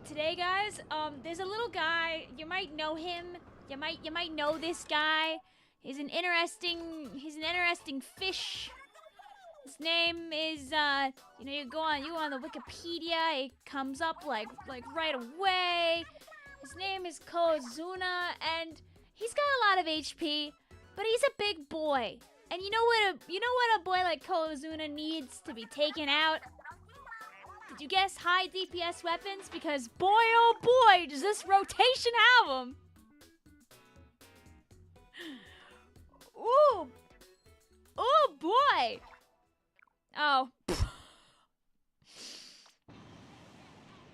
Today, guys, there's a little guy. You might know him. You might know this guy. He's an interesting fish. His name is you go on the Wikipedia. It comes up like right away. His name is Kozuna, and he's got a lot of HP, but he's a big boy. And you know what a boy like Kozuna needs to be taken out? Did you guess high DPS weapons? Because boy oh boy, does this rotation have them! Ooh! Oh boy! Oh.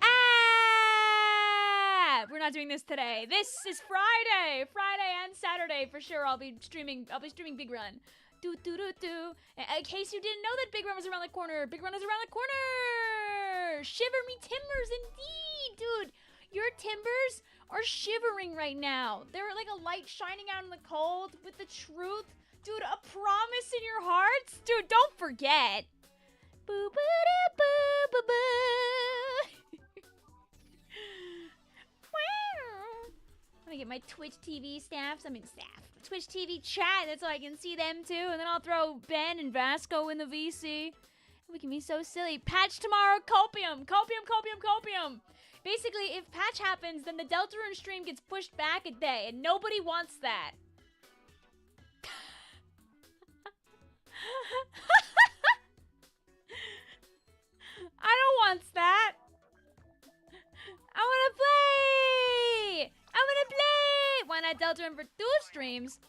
Ah! We're not doing this today. This is Friday! Friday and Saturday for sure. I'll be streaming Big Run. Do. In case you didn't know that Big Run was around the corner, Big Run is around the corner! Shiver me timbers indeed, dude! Your timbers are shivering right now. They're like a light shining out in the cold with the truth. Dude, a promise in your hearts? Dude, don't forget. Boo boo da boo boo boo. Wow. Let me get my Twitch TV staff. Twitch TV chat, that's so I can see them too. And then I'll throw Ben and Vasko in the VC. We can be so silly. Patch tomorrow, copium. Basically, if patch happens, then the Deltarune stream gets pushed back a day, and nobody wants that. I don't want that. I wanna play. Why not Deltarune for 2 streams?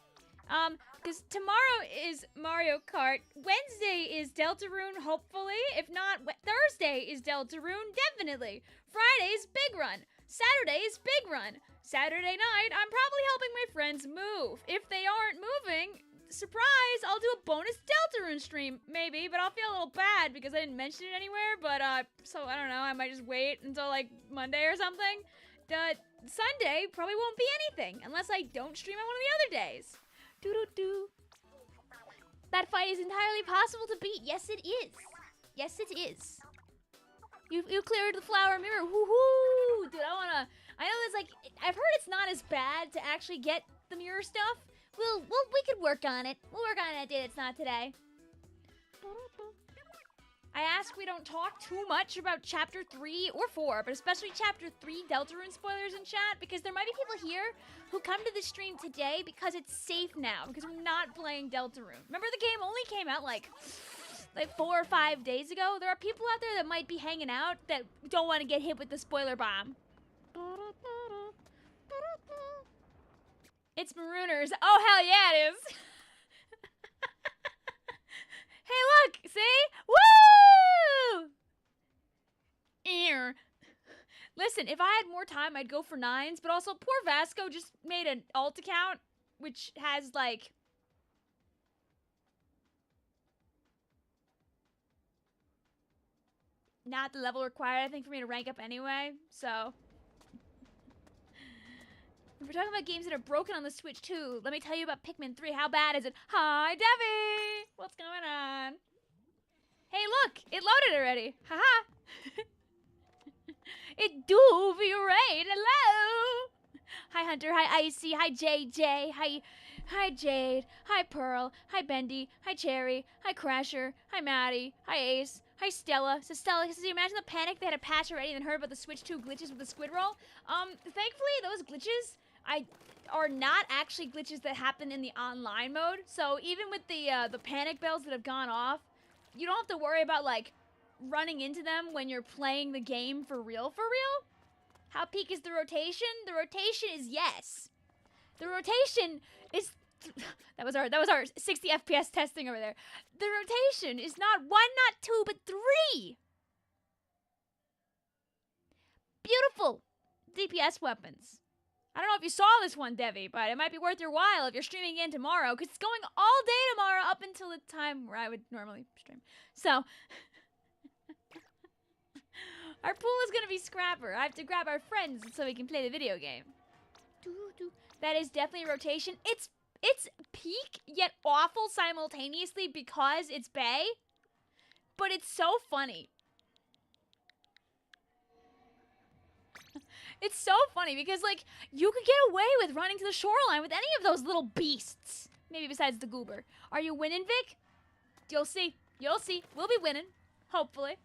Because tomorrow is Mario Kart. Wednesday is Deltarune, hopefully. If not, Thursday is Deltarune, definitely. Friday is Big Run. Saturday is Big Run. Saturday night, I'm probably helping my friends move. If they aren't moving, surprise, I'll do a bonus Deltarune stream, maybe. But I'll feel a little bad because I didn't mention it anywhere. But, so I don't know. I might just wait until, like, Monday or something. Sunday probably won't be anything unless I don't stream on one of the other days. Doo-doo-doo. That fight is entirely possible to beat. Yes, it is. Yes, it is. You cleared the flower mirror. Woohoo! Dude, I know it's like, I've heard it's not as bad to actually get the mirror stuff. We could work on it. We'll work on it a day that's not today. I ask we don't talk too much about Chapter 3 or 4, but especially Chapter 3 Deltarune spoilers in chat, because there might be people here who come to the stream today because it's safe now, because we're not playing Deltarune. Remember the game only came out like 4 or 5 days ago? There are people out there that might be hanging out that don't want to get hit with the spoiler bomb. It's Marooners. Oh, hell yeah, it is. Hey, look! See? Woo! Ear. Listen, if I had more time, I'd go for 9s, but also poor Vasko just made an alt account, which has, like... not the level required, I think, for me to rank up anyway, so... If we're talking about games that are broken on the Switch too, let me tell you about Pikmin 3. How bad is it? Hi, Debbie! What's going on? Hey, look! It loaded already. Haha! It do feel right. Hello! Hi, Hunter. Hi, Icy. Hi, JJ. Hi, Jade. Hi, Pearl. Hi, Bendy. Hi, Cherry. Hi, Crasher. Hi, Maddie. Hi, Ace. Hi, Stella. So Stella, can you imagine the panic? They had a patch already and heard about the Switch 2 glitches with the squid roll. Thankfully, those glitches are not actually glitches that happen in the online mode. So even with the panic bells that have gone off, you don't have to worry about, like, running into them when you're playing the game for real, for real. How peak is the rotation? The rotation is yes. The rotation is... that was our 60 FPS testing over there. The rotation is not 1, not 2, but 3. Beautiful DPS weapons. I don't know if you saw this one, Devi, but it might be worth your while if you're streaming in tomorrow, because it's going all day tomorrow up until the time where I would normally stream. So, our pool is going to be Scrapper. I have to grab our friends so we can play the video game. That is definitely a rotation. It's peak yet awful simultaneously because it's Bay, but it's so funny. It's so funny because, like, you could get away with running to the shoreline with any of those little beasts. Maybe besides the goober. Are you winning, Vic? You'll see. You'll see. We'll be winning. Hopefully.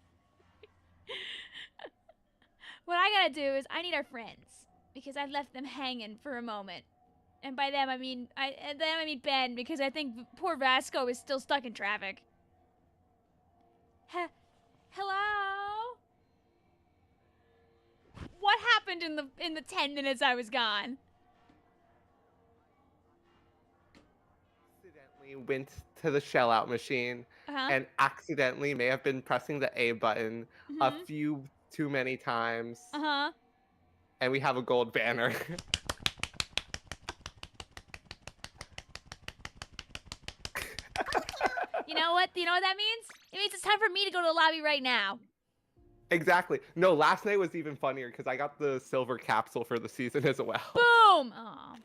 What I gotta do is I need our friends because I left them hanging for a moment. And by them, I mean Ben, because I think poor Vasko is still stuck in traffic. Hello? What happened in the 10 minutes I was gone? Accidentally went to the shell out machine and accidentally may have been pressing the A button a few too many times. And we have a gold banner. You know what? You know what that means? It means it's time for me to go to the lobby right now. Exactly. No, last night was even funnier because I got the silver capsule for the season as well. Boom! Aw.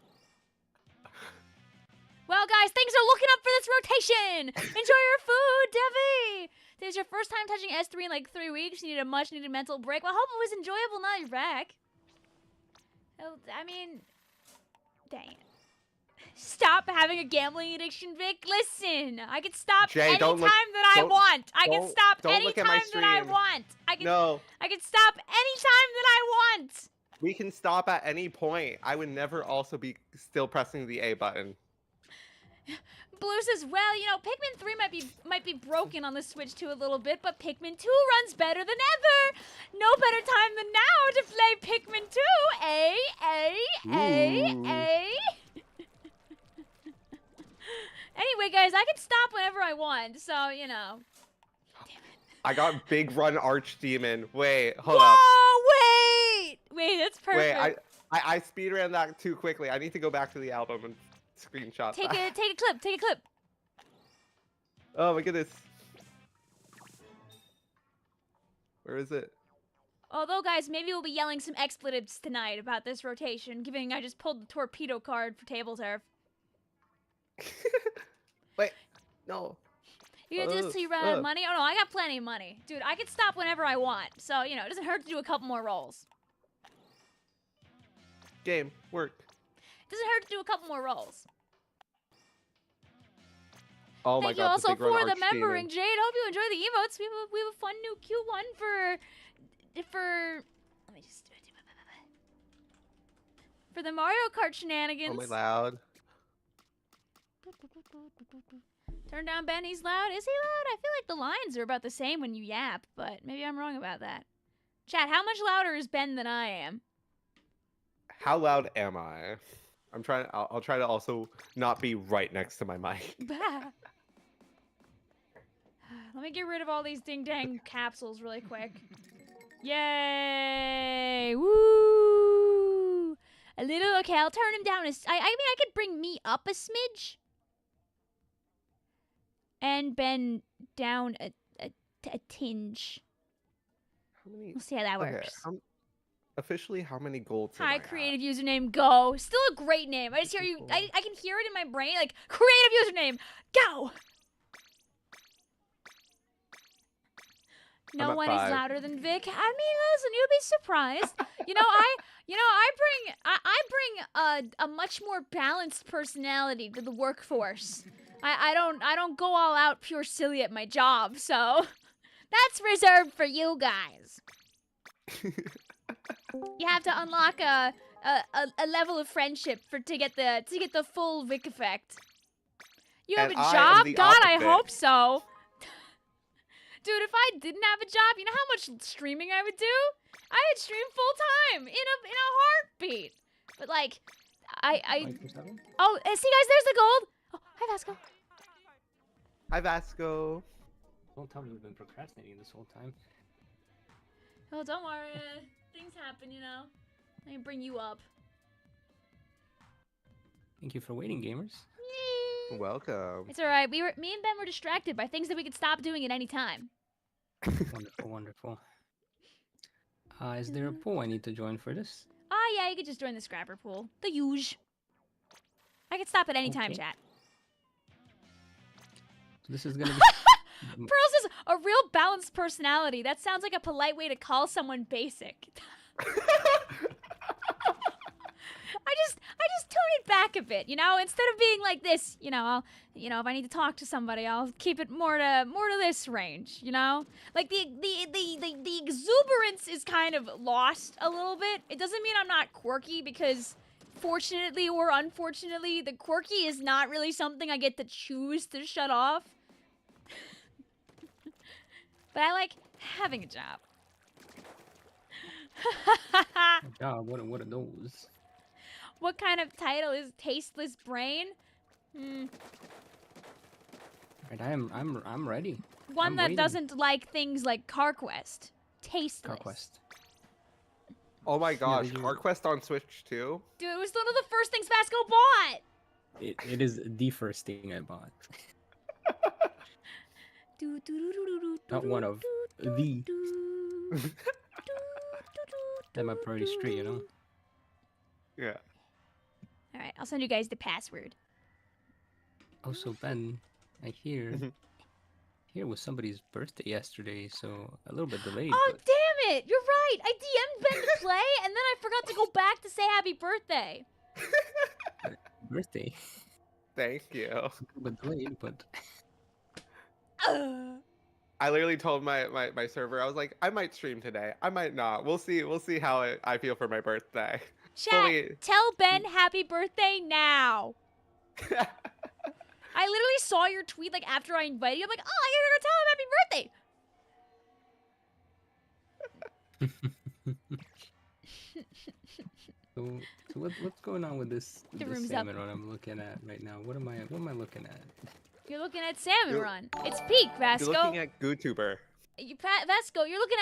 Well, guys, things are looking up for this rotation. Enjoy your food, Devi. This is your first time touching S3 in like 3 weeks. You need a much-needed mental break. Well, I hope it was enjoyable now you're back. I mean, dang it. Stop having a gambling addiction, Vic. Listen, I can stop any time that I want. I can stop any time that I want. I can stop any time that I want. We can stop at any point. I would never also be still pressing the A button. Blue says, well, you know, Pikmin 3 might be broken on the Switch 2 a little bit, but Pikmin 2 runs better than ever. No better time than now to play Pikmin 2. Anyway, guys, I can stop whenever I want, so, you know. Damn it. I got Big Run Archdemon. Wait, hold up. Whoa, wait! Wait, that's perfect. Wait, I speedran that too quickly. I need to go back to the album and screenshot Take a clip. Oh my goodness. Where is it? Although, guys, maybe we'll be yelling some expletives tonight about this rotation, given I just pulled the torpedo card for table turf. Wait, no. You gonna do this till you run out of money? Oh no, I got plenty of money. Dude, I can stop whenever I want. So, you know, it doesn't hurt to do a couple more rolls. Game, work. It doesn't hurt to do a couple more rolls. Oh my God, Thank you also for the membering, Jade. Hope you enjoy the emotes. We have a fun new Q1 for let me just for the Mario Kart shenanigans. Oh my loud. Turn down Ben, he's loud. Is he loud? I feel like the lines are about the same when you yap, but maybe I'm wrong about that. Chat, how much louder is Ben than I am? How loud am I? I'll try to also not be right next to my mic. Let me get rid of all these ding-dang capsules really quick. Yay! Woo! A little, okay, I'll turn him down. I mean, I could bring me up a smidge. And Ben down a tinge. We'll see how that works. Officially, how many golds? Hi, creative username, go. Still a great name. I just hear you. I can hear it in my brain. Like, creative username, go. No one is louder than Vic. I mean, listen, you'll be surprised. I bring a much more balanced personality to the workforce. I don't go all out pure silly at my job, so that's reserved for you guys. You have to unlock a level of friendship to get the full Vic effect. You have a job? God, I hope so. Dude, if I didn't have a job, you know how much streaming I would do? I would stream full time in a heartbeat. But like, oh, see guys, there's the gold. Oh, hi Vasko. Hi Vasko. Don't tell me you've been procrastinating this whole time. Oh, don't worry. Things happen, you know. Let me bring you up. Thank you for waiting, gamers. Welcome. It's all right. Me and Ben were distracted by things that we could stop doing at any time. Wonderful, wonderful. Is there a pool I need to join for this? Oh, yeah, you could just join the scrapper pool. The huge. I could stop at any time, Okay. chat. So this is gonna be. Pearl says, a real balanced personality. That sounds like a polite way to call someone basic. I just tune it back a bit, you know? Instead of being like this, you know, if I need to talk to somebody, I'll keep it more to this range, you know? Like the exuberance is kind of lost a little bit. It doesn't mean I'm not quirky because fortunately or unfortunately, the quirky is not really something I get to choose to shut off. But I like having a job. God, what are those? What kind of title is Tasteless Brain? Right, I'm ready. One I'm that waiting. doesn't like things like CarQuest. Tasteless. CarQuest. Oh my gosh, did you- CarQuest on Switch too? Dude, it was one of the first things Vasko bought. It is the first thing I bought. Not one of the. That might pretty straight, you know. Yeah. All right, I'll send you guys the password. Also, Ben, I hear it was somebody's birthday yesterday, so a little bit delayed. Oh, but damn it! You're right. I DM'd Ben to play, and then I forgot to go back to say happy birthday. birthday. Thank you. A bit delayed, but I literally told my server, I was like, I might stream today. I might not. We'll see how I feel for my birthday. Chat, tell Ben happy birthday now. I literally saw your tweet like after I invited you. I'm like, oh, I gotta go tell him happy birthday. so what's going on with this room's Salmon Run I'm looking at right now? What am I looking at? You're looking at Salmon Run. It's peak, Vasko. You're looking at GooTuber. Vasko, you're looking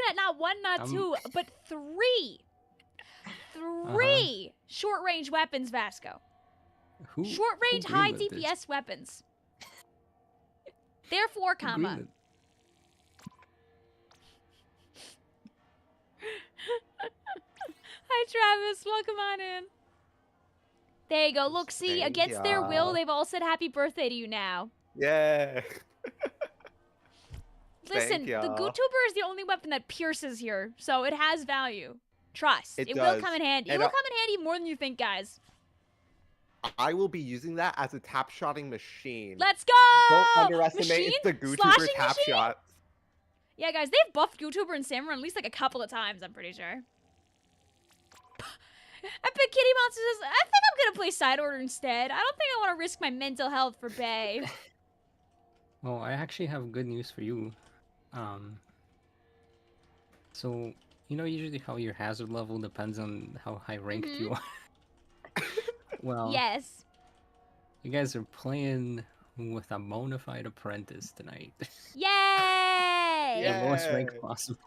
at not one, not two, but three. Three short-range weapons, Vasko. Short-range, high DPS weapons. Therefore, comma. Hi, Travis. Welcome on in. There you go. Look, see, against their will, they've all said happy birthday to you now. Yeah. Listen, the GooTuber is the only weapon that pierces here, so it has value. Trust. It will come in handy. It will come in handy more than you think, guys. I will be using that as a tap-shotting machine. Let's go! Don't underestimate the GooTuber tap shots. Yeah, guys, they've buffed GooTuber and Salmon Run at least like a couple of times, I'm pretty sure. Epic Kitty Monster says, I think I'm gonna play side order instead. I don't think I want to risk my mental health for Bay. Well, I actually have good news for you. So, you know usually how your hazard level depends on how high ranked you are? Well, yes. You guys are playing with a bona fide apprentice tonight. Yay! The lowest rank possible.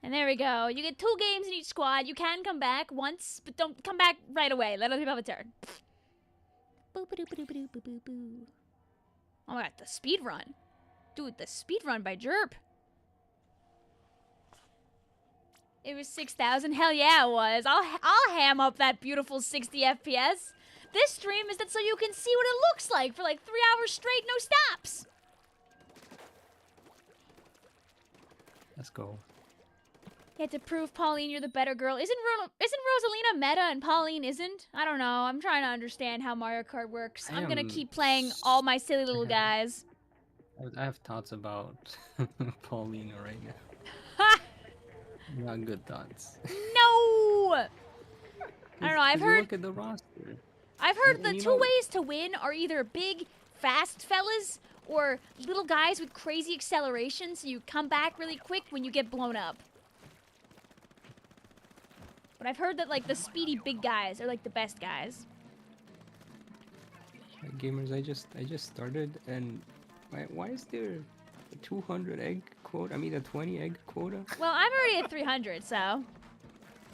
And there we go. You get 2 games in each squad. You can come back once, but don't come back right away. Let other people have a turn. Oh my god, the speed run. Dude, the speed run by Jerp. It was 6,000. Hell yeah, it was. I'll ham up that beautiful 60 FPS. This stream is that so you can see what it looks like for like 3 hours straight, no stops. Let's go. You had to prove, Pauline, you're the better girl. Isn't Rosalina meta and Pauline isn't? I don't know. I'm trying to understand how Mario Kart works. I'm gonna keep playing all my silly little guys. I have thoughts about Paulina right now. Not good thoughts. No! I don't know. I've heard. Look at the roster. I've heard the 2 ways to win are either big, fast fellas or little guys with crazy acceleration, so you come back really quick when you get blown up. But I've heard that like the speedy big guys are like the best guys. Gamers, I just started, and why is there a 200 egg quota? I mean, a 20 egg quota. Well, I'm already at 300, so.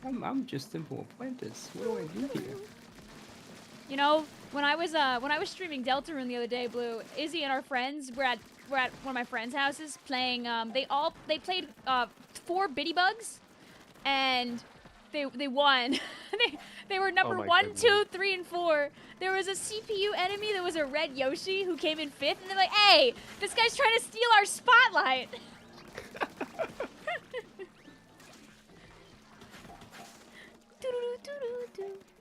I'm just simple apprentice. What do I do here? You know, when I was streaming Deltarune the other day, Blue, Izzy and our friends were at one of my friends' houses playing. They played 4 Bitty Bugs, and they won. they were number 1, 2, 3, and 4. There was a CPU enemy that was a red Yoshi who came in 5th, and they're like, "Hey, this guy's trying to steal our spotlight."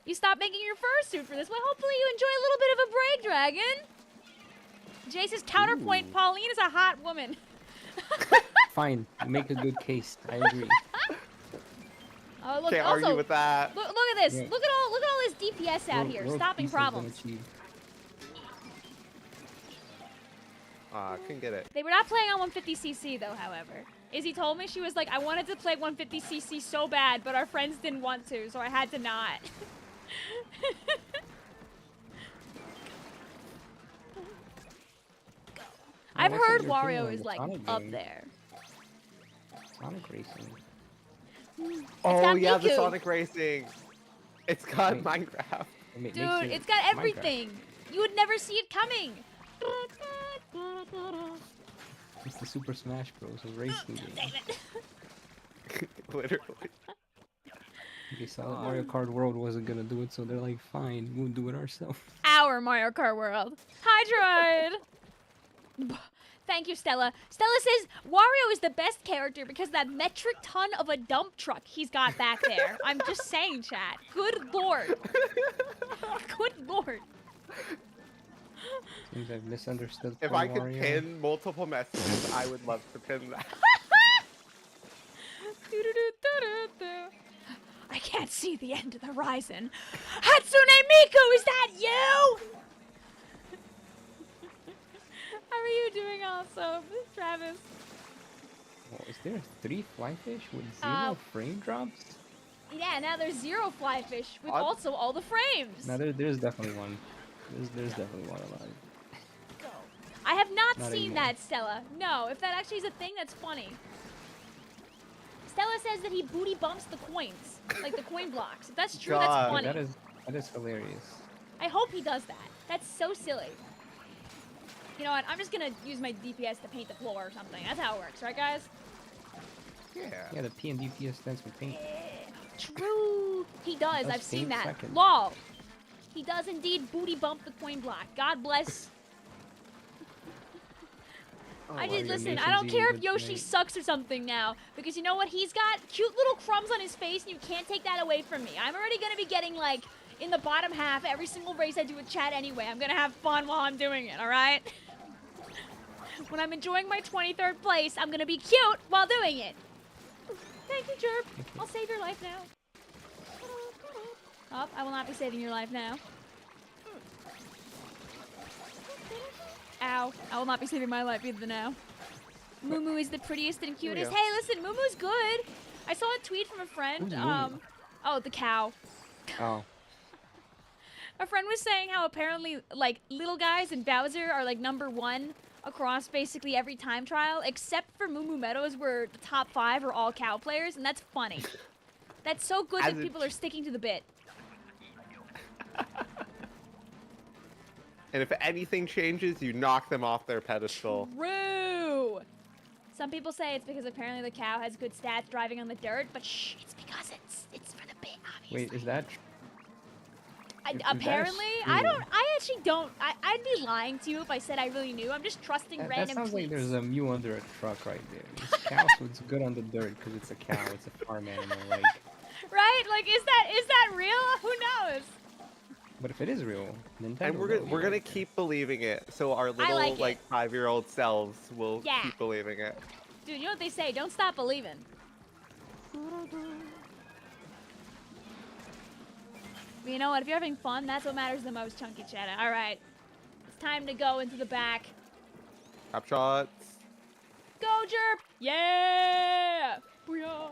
You stopped making your fursuit for this. Well, hopefully you enjoy a little bit of a break, Dragon. Jace's counterpoint, Ooh. Pauline is a hot woman. Fine, you make a good case. I agree. Oh, look, Can't also, argue with that. Look at this. Yeah. Look at all this DPS out here, stopping problems. I couldn't get it. They were not playing on 150cc though, however. Izzy told me, she was like, I wanted to play 150cc so bad, but our friends didn't want to, so I had to not. I've heard Wario is like up there. Sonic Racing. Oh yeah, the Miku. Sonic Racing. It's got Minecraft. Dude, it's got everything. You would never see it coming. It's the Super Smash Bros. Of racing game. Damn it. Literally. They saw that Mario Kart World wasn't gonna do it, so they're like, fine, we'll do it ourselves. Our Mario Kart World. Hi, Droid. Thank you, Stella. Stella says Wario is the best character because that metric ton of a dump truck he's got back there. I'm just saying, chat. Good lord. Good lord. Seems I've misunderstood. If I could pin multiple messages, I would love to pin that. I can't see the end of the horizon. Hatsune Miku, is that you? How are you doing also, Travis? Well, is there 3 flyfish with 0 frame drops? Yeah, now there's 0 flyfish with also all the frames. No, there's definitely one. There's definitely one alive. Go. I have not seen anymore. that, Stella. No, if that actually is a thing, that's funny. Stella says that he booty bumps the coins, like the coin blocks. If that's true, that's funny. That is hilarious. I hope he does that. That's so silly. You know what? I'm just gonna use my DPS to paint the floor or something. That's how it works, right, guys? Yeah. Yeah, the P and DPS stands for paint. True. He does. That's I've seen paint that. second. Lol. He does indeed booty bump the coin block. God bless. I just listen. I don't care if Yoshi sucks or something now, because you know what? He's got cute little crumbs on his face, and you can't take that away from me. I'm already gonna be getting like in the bottom half every single race I do with chat anyway. I'm gonna have fun while I'm doing it. All right. When I'm enjoying my 23rd place, I'm gonna be cute while doing it. Thank you, Jerp. I'll save your life now. Oh, I will not be saving your life now. Ow. I will not be saving my life either now. Moo is the prettiest and cutest. Hey, listen, Moo good. I saw a tweet from a friend. Oh, the cow. Oh. A friend was saying how apparently, like, little guys and Bowser are, like, #1 across basically every time trial, except for Moo Meadows, where the top 5 are all cow players, and that's funny. That's so good that people are sticking to the bit. And if anything changes, you knock them off their pedestal. True. Some people say it's because apparently the cow has good stats driving on the dirt, but shh, it's because it's for the bit, obviously. Wait, is that true? Apparently, I actually don't. I'd be lying to you if I said I really knew. I'm just trusting random That sounds tweets. like there's a Mew under a truck right there. This cow, so it's good on the dirt because it's a cow. It's a farm animal, like. Right? Like, is that real? Who knows? But if it is real, Nintendo. And we're gonna keep believing it, so our little like 5-year-old selves will keep believing it. Dude, you know what they say? Don't stop believing. But you know what? If you're having fun, that's what matters the most, Chunky Cheddar. All right, it's time to go into the back. Top shots. Go, Jerp! Yeah! Booyah!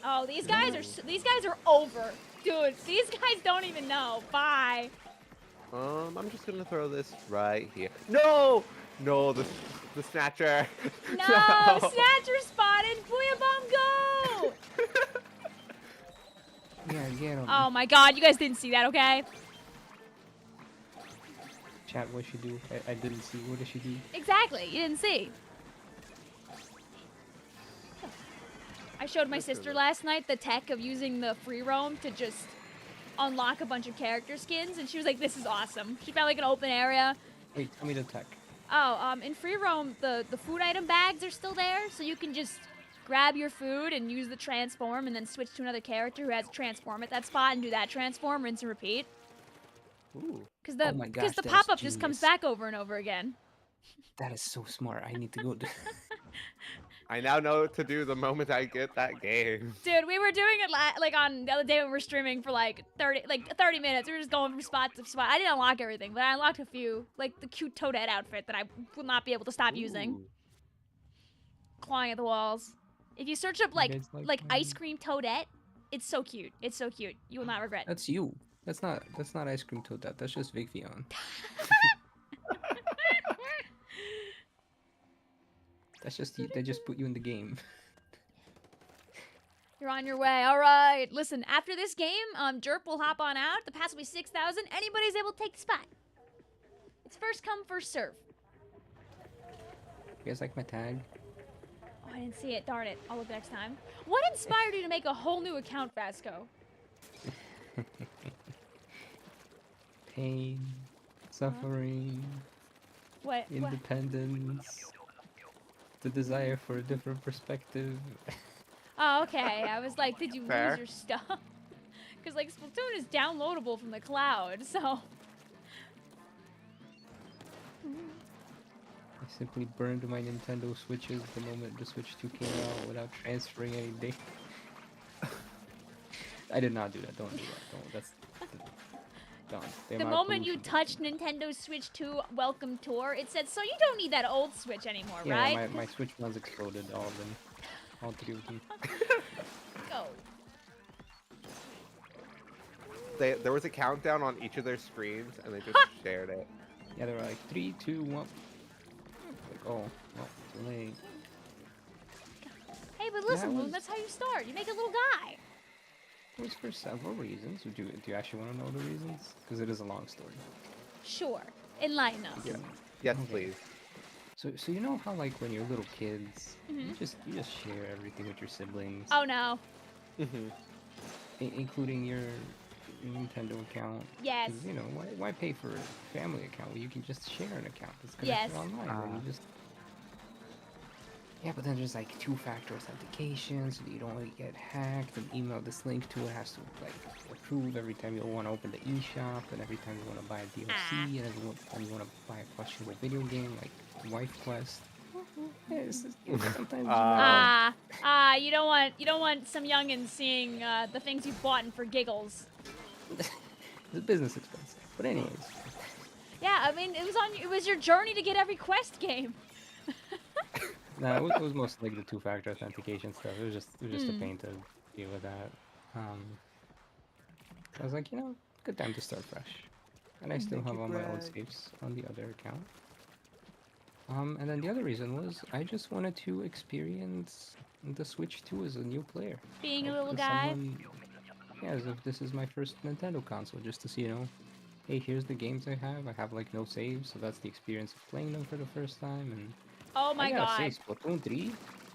Oh, these guys are over. Dude, these guys don't even know. Bye. I'm just gonna throw this right here. No! No, the snatcher. No, snatcher spotted. Booyah bomb, go! Yeah, get him. Oh my god, you guys didn't see that, okay? Chat, what she do? I didn't see. What did she do? Exactly, you didn't see. I showed my sister last night the tech of using the free roam to just unlock a bunch of character skins, and she was like, this is awesome. She found like an open area. Wait, tell me the tech. Oh, in free roam, the food item bags are still there, so you can just grab your food and use the transform and then switch to another character who has a transform at that spot and do that transform, rinse and repeat. Ooh. Because Oh my gosh, the that is pop-up just comes genius. back over and over again. That is so smart. I need to go. I now know what to do the moment I get that game. Dude, we were doing it like on the other day when we were streaming for like 30 minutes. We were just going from spot to spot. I didn't unlock everything, but I unlocked a few, like the cute Toadette outfit that I will not be able to stop using. Ooh. Clawing at the walls. If you search up like guys ice cream Toadette, it's so cute. It's so cute. You will not regret. That's you. That's not ice cream Toadette. That's just Vicvillon. That's just you. They just put you in the game. You're on your way. All right. Listen, after this game, Jerp will hop on out. The pass will be 6,000. Anybody's able to take the spot. It's first come, first serve. You guys like my tag? Oh, I didn't see it. Darn it. I'll look next time. What inspired you to make a whole new account, Vasko? Pain, suffering, What? independence, the desire for a different perspective. Oh, okay. I was like, did you Fair. lose your stuff? Because, like, Splatoon is downloadable from the cloud, so... I simply burned my Nintendo Switches the moment the Switch 2 came out without transferring any data. I did not do that. Don't do that. Don't. That's... Don't. The moment you touched Nintendo Switch 2 Welcome Tour, it said, so you don't need that old Switch anymore, yeah, right? my Switch ones exploded, all of them. All three of them. Go. There was a countdown on each of their screens, and they just shared it. Yeah, they were like 3, 2, 1. Like, oh, well, too late. Hey, but listen, Yeah, Loon, that's how you start. You make a little guy. It was for several reasons. Do you actually want to know the reasons? Because it is a long story. Sure. Enlighten us. Yeah. Yes, Okay. please. So you know how like when you're little kids, Mhm. you just share everything with your siblings, Oh, no. Mm-hmm. including your Nintendo account. Yes. 'Cause, you know, why pay for a family account when you can just share an account that's Yes. connected online? And you just... Yeah, but then there's like two-factor authentication, so that you don't really get hacked. And email this link to it has to like approve every time you want to open the eShop, and every time you want to buy a DLC, and every time you want to buy a questionable video game like Wife Quest. Yeah, it's just, you know, sometimes you don't want some youngins seeing the things you've bought for giggles. it's a business expense. But anyways, Yeah, I mean, it was your journey to get every Quest game. no, it was mostly like the two-factor authentication stuff. It was just a pain to deal with that. I was like, you know, good time to start fresh. And I still have all my old saves on the other account. And then the other reason was I just wanted to experience the Switch 2 as a new player. Being a Like, little as guy. yeah, as if this is my first Nintendo console, just to see, you know, hey, here's the games I have. I have like no saves, so that's the experience of playing them for the first time. And Oh my I gotta god. say, Splatoon 3,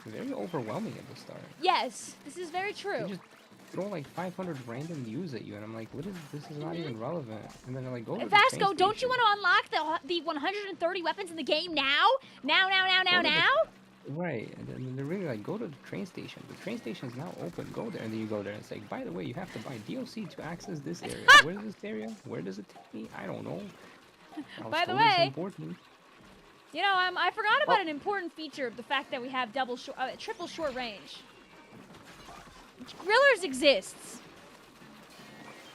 very overwhelming at the start. Yes, this is very true. They just throw like 500 random views at you, and I'm like, what is this? Is not even relevant. And then they're like, go to the train Vasko, don't you station. want to unlock the 130 weapons in the game now? Now? Right, and then they're really like, go to the train station. The train station is now open. Go there, and then you go there, and it's like, by the way, you have to buy DLC to access this area. Where is this area? Where does it take me? I don't know. I was By the told it's way- important. You know, I forgot about an important feature of the fact that we have triple short range. Grillers exists.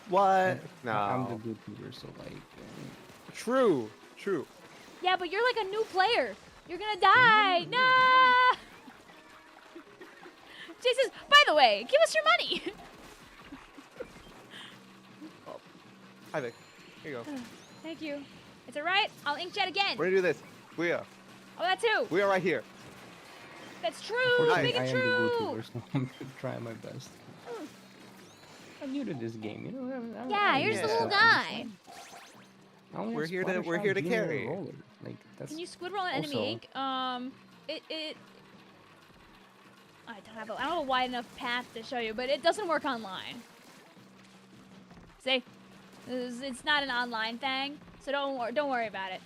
What? I'm No. the good tutor, so like, True. Yeah, but you're like a new player. You're gonna die. No. Jay says, by the way, give us your money. Hi, Vic. Here you go. Thank you. It's alright. I'll inkjet again. We're gonna do this. We are. Oh, that too. We are right here. That's true. Unfortunately, Make it I am true. the YouTuber, so I'm trying my best. I'm new to this game, you know. Yeah, you're just a little guy. We're here to carry. Like, that's Can you squid roll an also... enemy ink? I don't have a wide enough path to show you, but it doesn't work online. See, it's not an online thing, so don't worry about it.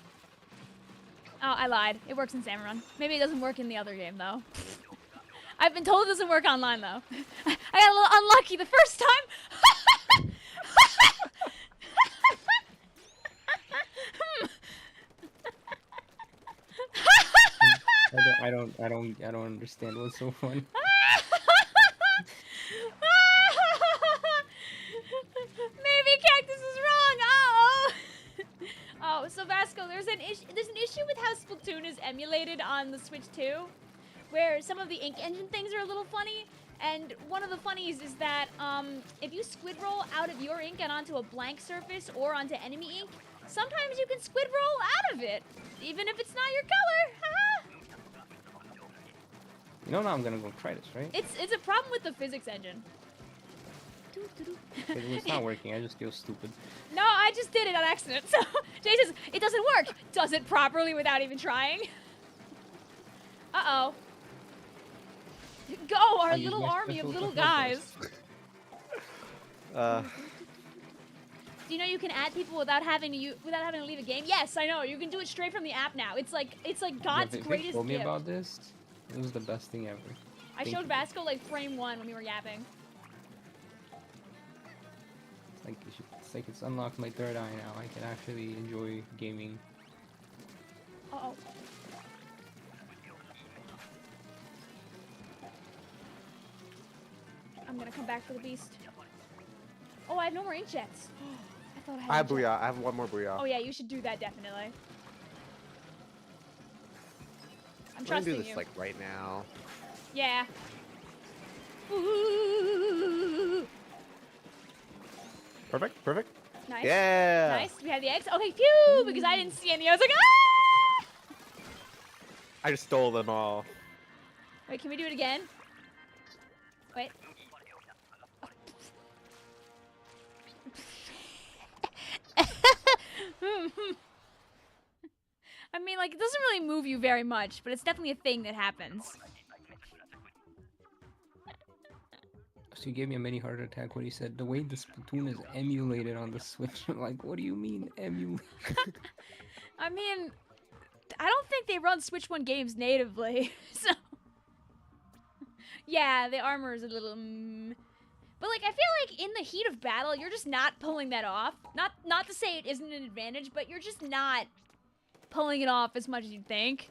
Oh, I lied. It works in Salmon Run. Maybe it doesn't work in the other game though. I've been told it doesn't work online though. I got a little unlucky the first time. I don't understand what's so funny. Maybe Cactus is wrong. Uh-oh. Oh, so Vasko, there's an issue with how Splatoon is emulated on the Switch 2, where some of the ink engine things are a little funny. And one of the funnies is that if you squid roll out of your ink and onto a blank surface or onto enemy ink, sometimes you can squid roll out of it, even if it's not your color. You know, now I'm gonna go try this, right? It's a problem with the physics engine. It's not working. I just feel stupid. No, I just did it on accident. So Jay says it doesn't work. Does it properly without even trying. Uh-oh. Go, our little army of little guys. Do you know you can add people without having to leave a game? Yes, I know. You can do it straight from the app now. It's like God's greatest gift. Told me about this. It was the best thing ever. I showed Vasko like frame 1 when we were yapping. It's like it's unlocked my third eye now. I can actually enjoy gaming. Uh-oh. I'm gonna come back for the beast. Oh, I have no more inkjets. I thought I had. I have booyah. I have one more booyah. Oh yeah, you should do that definitely. I'm We're gonna trusting do this you. like right now. Yeah. Ooh. Perfect. Perfect. Nice. Yeah. Nice. We have the eggs. Okay, phew! Because I didn't see any. I was like, ah! I just stole them all. Wait, can we do it again? Wait. I mean, like, it doesn't really move you very much, but it's definitely a thing that happens. So you gave me a mini heart attack when you said the way the Splatoon is emulated on the Switch. Like, what do you mean emulate? I mean, I don't think they run Switch 1 games natively, so... Yeah, the armor is a little... But, like, I feel like in the heat of battle, you're just not pulling that off. Not to say it isn't an advantage, but you're just not pulling it off as much as you'd think.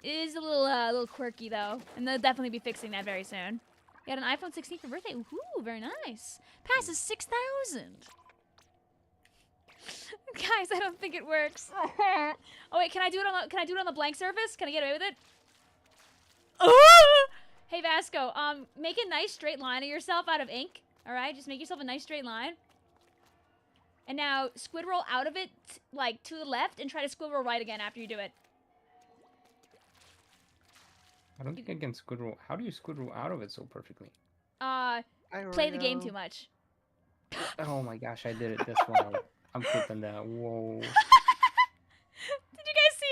It is a little quirky, though, and they'll definitely be fixing that very soon. You got an iPhone 16 for birthday? Ooh, very nice. Passes 6,000. Guys, I don't think it works. Oh wait, can I do it on the blank surface? Can I get away with it? Hey Vasko, make a nice straight line of yourself out of ink. All right, just make yourself a nice straight line. And now squid roll out of it, like to the left, and try to squid roll right again after you do it. I don't think I can squid roll. How do you squid roll out of it so perfectly? Play the game too much. Oh my gosh, I did it. That's why I'm clipping that. Whoa. Did you guys see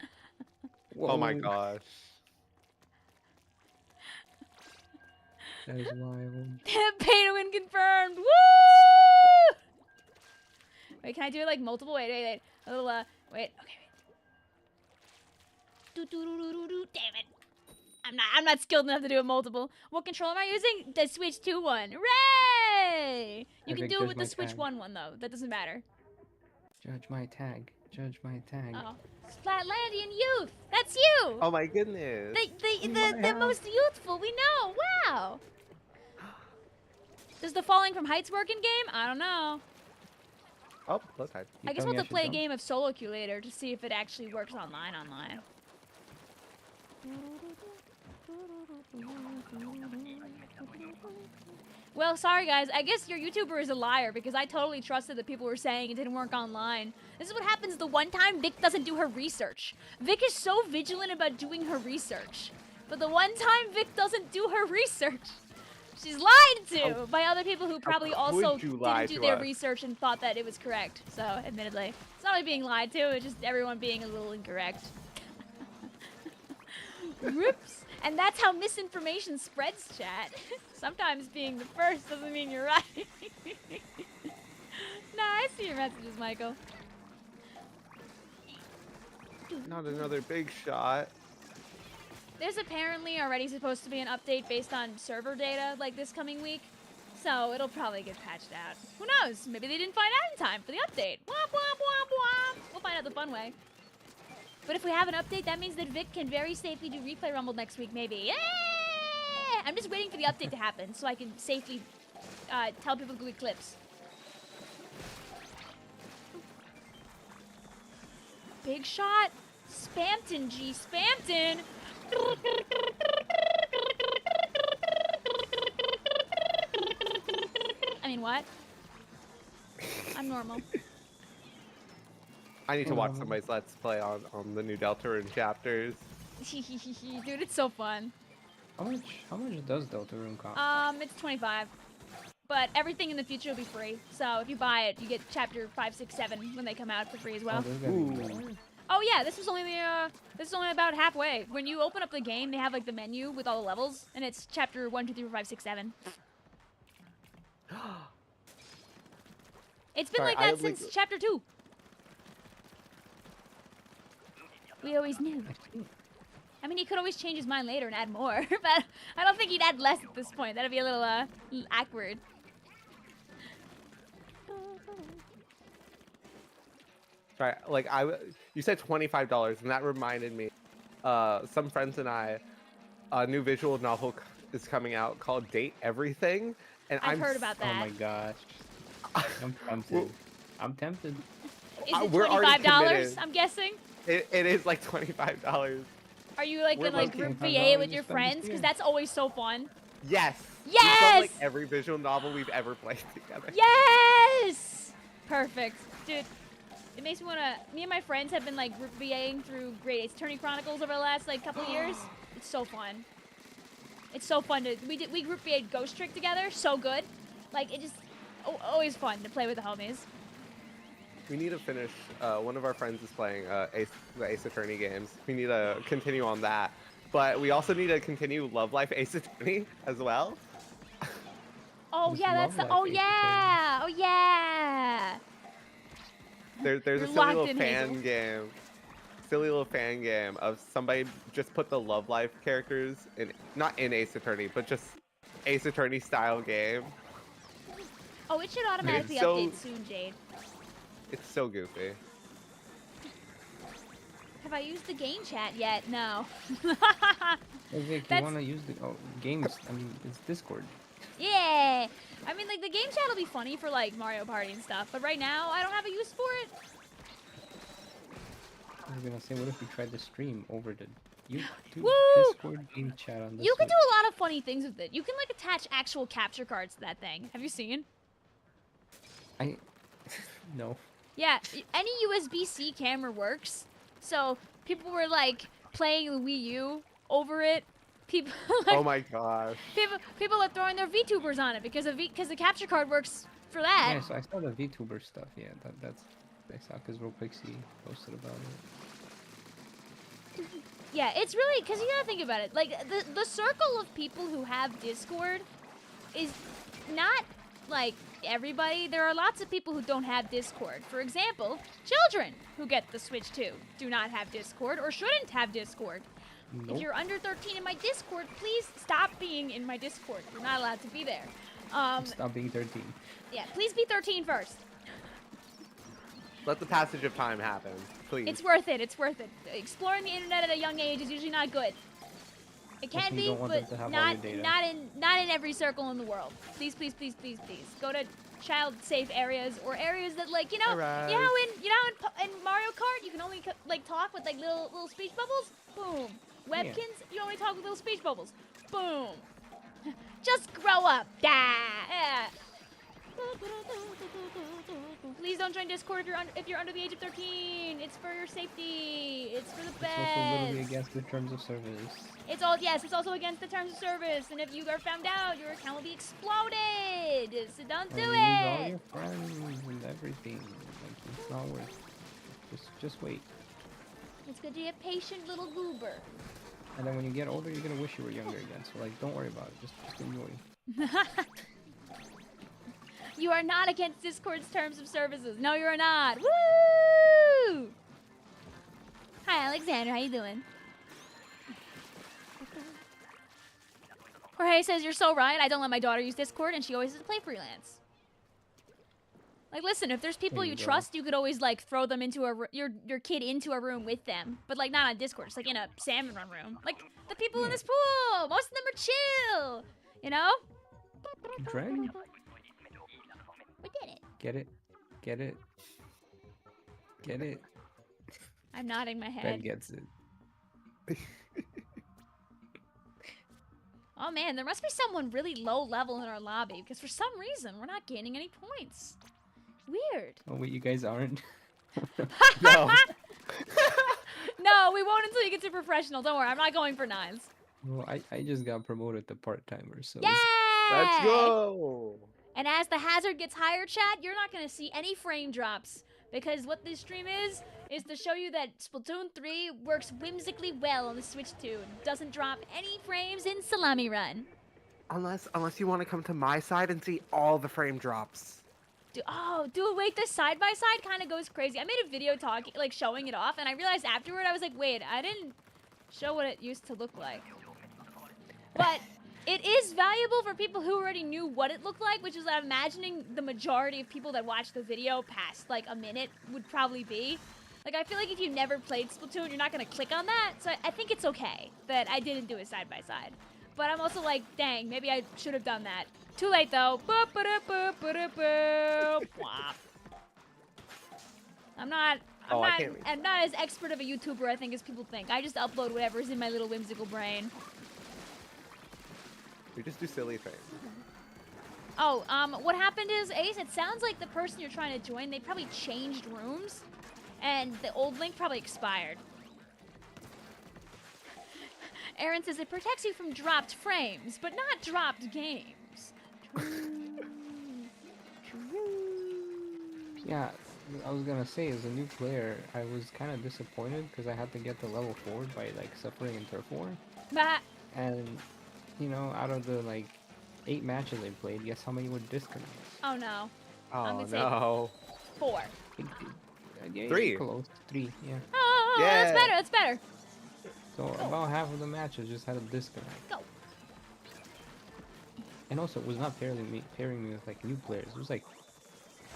it? Oh my gosh. That is wild. Pay to win confirmed. Woo! Wait, can I do it like multiple? Wait. A little, wait. Okay, wait. Damn it. I'm not skilled enough to do it multiple. What controller am I using? The Switch 2 one. Hooray! You can do it with the Switch 1 one, though. That doesn't matter. Judge my tag. Judge my tag. Oh. Splatlandian youth! That's you! Oh my goodness. The most youthful we know! Wow! Does the Falling from Heights work in game? I don't know. Oh, let's hide. I guess we'll have to play a game of Solo Queue later to see if it actually works online. Well, sorry guys. I guess your YouTuber is a liar because I totally trusted that people were saying it didn't work online. This is what happens the one time Vic doesn't do her research. Vic is so vigilant about doing her research. But the one time Vic doesn't do her research, she's lied to by other people who probably also didn't do their research and thought that it was correct. So, admittedly, it's not really being lied to, it's just everyone being a little incorrect. Whoops. And that's how misinformation spreads, chat. Sometimes being the first doesn't mean you're right. Nah, I see your messages, Michael. Not another big shot. There's apparently already supposed to be an update based on server data like this coming week. So it'll probably get patched out. Who knows? Maybe they didn't find out in time for the update. Womp, womp, womp, womp. We'll find out the fun way. But if we have an update, that means that Vic can very safely do Replay Rumble next week, maybe. Yeah! I'm just waiting for the update to happen so I can safely tell people to get clips. Big shot. Spampton, G. Spampton. I mean, what? I'm normal. I need to watch somebody's Let's Play on the new Deltarune chapters. Dude, it's so fun. How much does Deltarune cost? It's 25. But everything in the future will be free. So if you buy it, you get chapter 5, 6, 7 when they come out for free as well. Oh yeah, this is only about halfway. When you open up the game, they have like the menu with all the levels, and it's chapter 1, 2, 3, 4, 5, 6, 7. It's been like that since chapter 2. We always knew. I mean, he could always change his mind later and add more, but I don't think he'd add less at this point. That'd be a little awkward. Sorry, like you said $25, and that reminded me. Some friends and I, a new visual novel is coming out called Date Everything, and I've heard about that. Oh my gosh, I'm tempted. I'm tempted. Is it $25? I'm guessing. It is like $25. Are you like gonna like group VA with your friends? Because that's always so fun. Yes. Yes. We've done, like every visual novel we've ever played together. Yes. Perfect, dude. It makes me wanna. Me and my friends have been like group VAing through Great Ace Attorney Chronicles over the last like couple of years. It's so fun. It's so fun to we group VA'd Ghost Trick together. So good. Like it just always fun to play with the homies. We need to finish. One of our friends is playing the Ace Attorney games. We need to continue on that, but we also need to continue Love Life Ace Attorney as well. Oh yeah, that's the. Oh yeah. Oh yeah. There's a silly little fan game. Silly little fan game of somebody just put the Love Life characters in, not in Ace Attorney, but just Ace Attorney style game. Oh, it should automatically update soon, Jade. It's so goofy. Have I used the game chat yet? No. Hey Vic, you want to use the games? I mean, it's Discord. Yeah. I mean, like, the game chat will be funny for, like, Mario Party and stuff, but right now, I don't have a use for it. I was gonna say, what if we tried to stream over the Woo! Discord game chat on this? You can do a lot of funny things with it. You can, like, attach actual capture cards to that thing. Have you seen? No. Yeah, any USB-C camera works. So, people were, like, playing the Wii U over it. People, like, oh my gosh. People are throwing their VTubers on it because the capture card works for that. Yeah, so I saw the VTuber stuff. Yeah, that's I saw because Pixie posted about it. Yeah, it's really because you gotta think about it. Like the circle of people who have Discord is not like everybody. There are lots of people who don't have Discord. For example, children who get the Switch 2 do not have Discord or shouldn't have Discord. Nope. If you're under 13 in my Discord, please stop being in my Discord. You're not allowed to be there. Stop being 13. Yeah, please be 13 first. Let the passage of time happen, please. It's worth it. It's worth it. Exploring the internet at a young age is usually not good. It can be, but not in every circle in the world. Please, please, please, please, please. Go to child-safe areas or areas that, like, you know in Mario Kart you can only like talk with like little speech bubbles. Boom. Webkins, you only talk with little speech bubbles. Boom. Just grow up. Yeah. Please don't join Discord if you're under the age of 13. It's for your safety. It's for the best. It's also literally against the terms of service. It's also against the terms of service. And if you are found out, your account will be exploded. So don't do And lose all it. your friends and everything. Like, it's not worth it. Just wait. It's good to be a patient little goober. And then when you get older, you're gonna wish you were younger again. So like, don't worry about it. Just enjoy. You are not against Discord's terms of services. No, you are not. Woo! Hi, Alexander. How you doing? Jorge says, you're so right. I don't let my daughter use Discord, and she always has to play freelance. Like, listen, if there's people you trust, you could always, like, throw them into your kid into a room with them. But, like, not on Discord. Just, like, in a Salmon Run room. Like, the people in this pool. Most of them are chill. You know? Dragon? We did it. Get it? Get it? Get it? I'm nodding my head. Ben gets it. Oh man, there must be someone really low level in our lobby because for some reason we're not gaining any points. Weird. Oh wait, you guys aren't? No. No, we won't until you get to professional. Don't worry, I'm not going for 9s. Well, I just got promoted to part-timer, so... Yay! Let's go. And as the hazard gets higher, chat, you're not going to see any frame drops. Because what this stream is to show you that Splatoon 3 works whimsically well on the Switch 2. It doesn't drop any frames in Salmon Run. Unless you want to come to my side and see all the frame drops. Wait, the side-by-side kind of goes crazy. I made a video talking, like, showing it off, and I realized afterward, I was like, wait, I didn't show what it used to look like. But... it is valuable for people who already knew what it looked like, which is I'm imagining the majority of people that watch the video past like a minute would probably be. Like, I feel like if you never played Splatoon, you're not going to click on that. So I think it's okay that I didn't do a side-by-side. But I'm also like, dang, maybe I should have done that. Too late, though. Boop, ba-da, boop, ba-da, boop. Whop. I'm not as expert of a YouTuber, I think, as people think. I just upload whatever's in my little whimsical brain. We just do silly things. Oh, what happened is, Ace, it sounds like the person you're trying to join, they probably changed rooms, and the old link probably expired. Aaron says it protects you from dropped frames, but not dropped games. Yeah, I was gonna say, as a new player, I was kind of disappointed because I had to get to level 4 by, like, suffering in turf war. Bah. And... you know, out of the like 8 matches I played, guess how many were disconnects? Oh no. Oh no. 4. Yeah, 3. Close. 3, yeah. Oh, Yeah. That's better. So about half of the matches just had a disconnect. Go. And also, it was not pairing me with like new players. It was like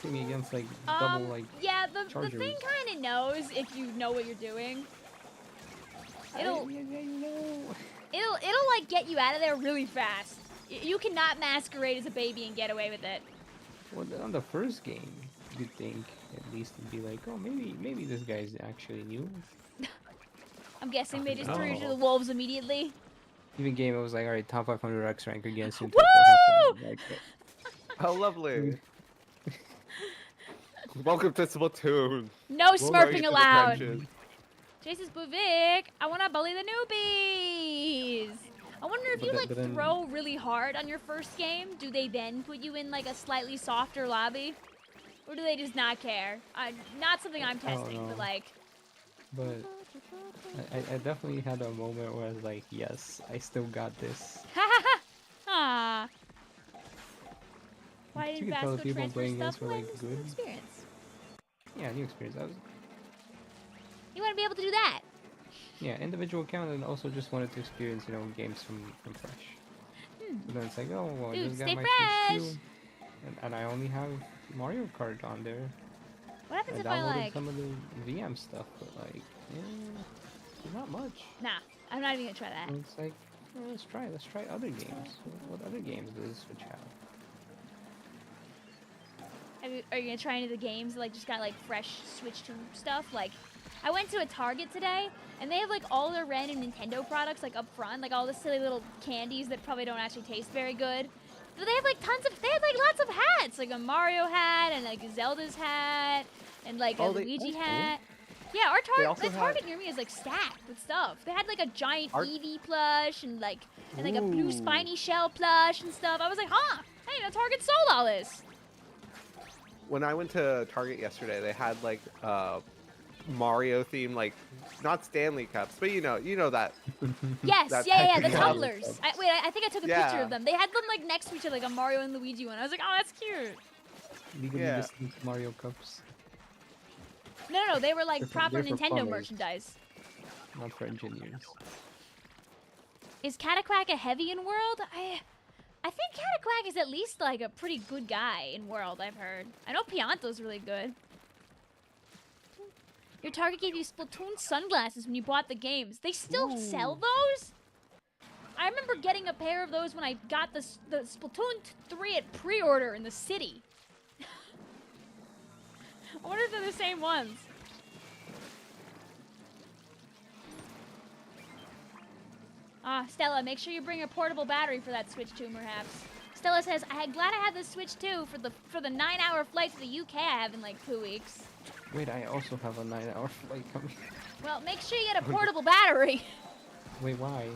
putting me against like double like. Yeah, the chargers. thing kind of knows if you know what you're doing. It'll like get you out of there really fast. You cannot masquerade as a baby and get away with it. Well, on the first game, you'd think at least it'd be like, oh, maybe this guy's actually new. I'm guessing they just threw you to the wolves immediately. Even game, it was like, all right, top 500 X rank against him. Woo! Like, How lovely. Welcome to Splatoon. No smurfing to the allowed. trenches. Jason Buvik, I want to bully the newbies. I wonder if you like throw really hard on your first game, do they then put you in like a slightly softer lobby? Or do they just not care? Not something I'm testing, but like... But I definitely had a moment where I was like, yes, I still got this. Ah. Why You didn't can tell Vasko people transfer playing stuff? this were, Well, like, it's an good. experience. Yeah, new experience. You want to be able to do that? Yeah, individual account, and also just wanted to experience, you know, games from fresh. But then it's like, oh, well, Dude, I just got stay my fresh. Switch 2, and I only have Mario Kart on there. What happens I if I downloaded like... some of the VM stuff, but like, not much. Nah, I'm not even gonna try that. And it's like, well, let's try other games. What other games does Switch have? Are you gonna try any of the games that like just got like fresh Switch 2 stuff? Like, I went to a Target today, and they have like all their random Nintendo products like up front, like all the silly little candies that probably don't actually taste very good. But they have like they had like lots of hats, like a Mario hat and like a Zelda's hat and like a Luigi hat. Yeah, the Target near me is like stacked with stuff. They had like a giant Eevee plush and like a blue spiny shell plush and stuff. I was like, huh? Hey, Target sold all this. When I went to Target yesterday, they had like Mario themed, like not Stanley cups, but you know that. Yes, that yeah, the of tumblers. I think I took a picture of them. They had them like next to each other, like a Mario and Luigi one. I was like, oh, that's cute. Legally distinct Mario cups. No, they were like proper they're for Nintendo plumbers. merchandise. Not for engineers. Is Cataquack a heavy in World? I think Cataquack is at least like a pretty good guy in World, I've heard. I know Pianto's really good. Your Target gave you Splatoon sunglasses when you bought the games. They still sell those? I remember getting a pair of those when I got the Splatoon 3 at pre-order in the city. I wonder if they're the same ones. Stella, make sure you bring a portable battery for that Switch 2, perhaps. Stella says, I'm glad I have the Switch 2 for the 9-hour flight to the UK I have in like 2 weeks. Wait, I also have a 9-hour flight coming. Well, make sure you get a portable battery. Wait, why?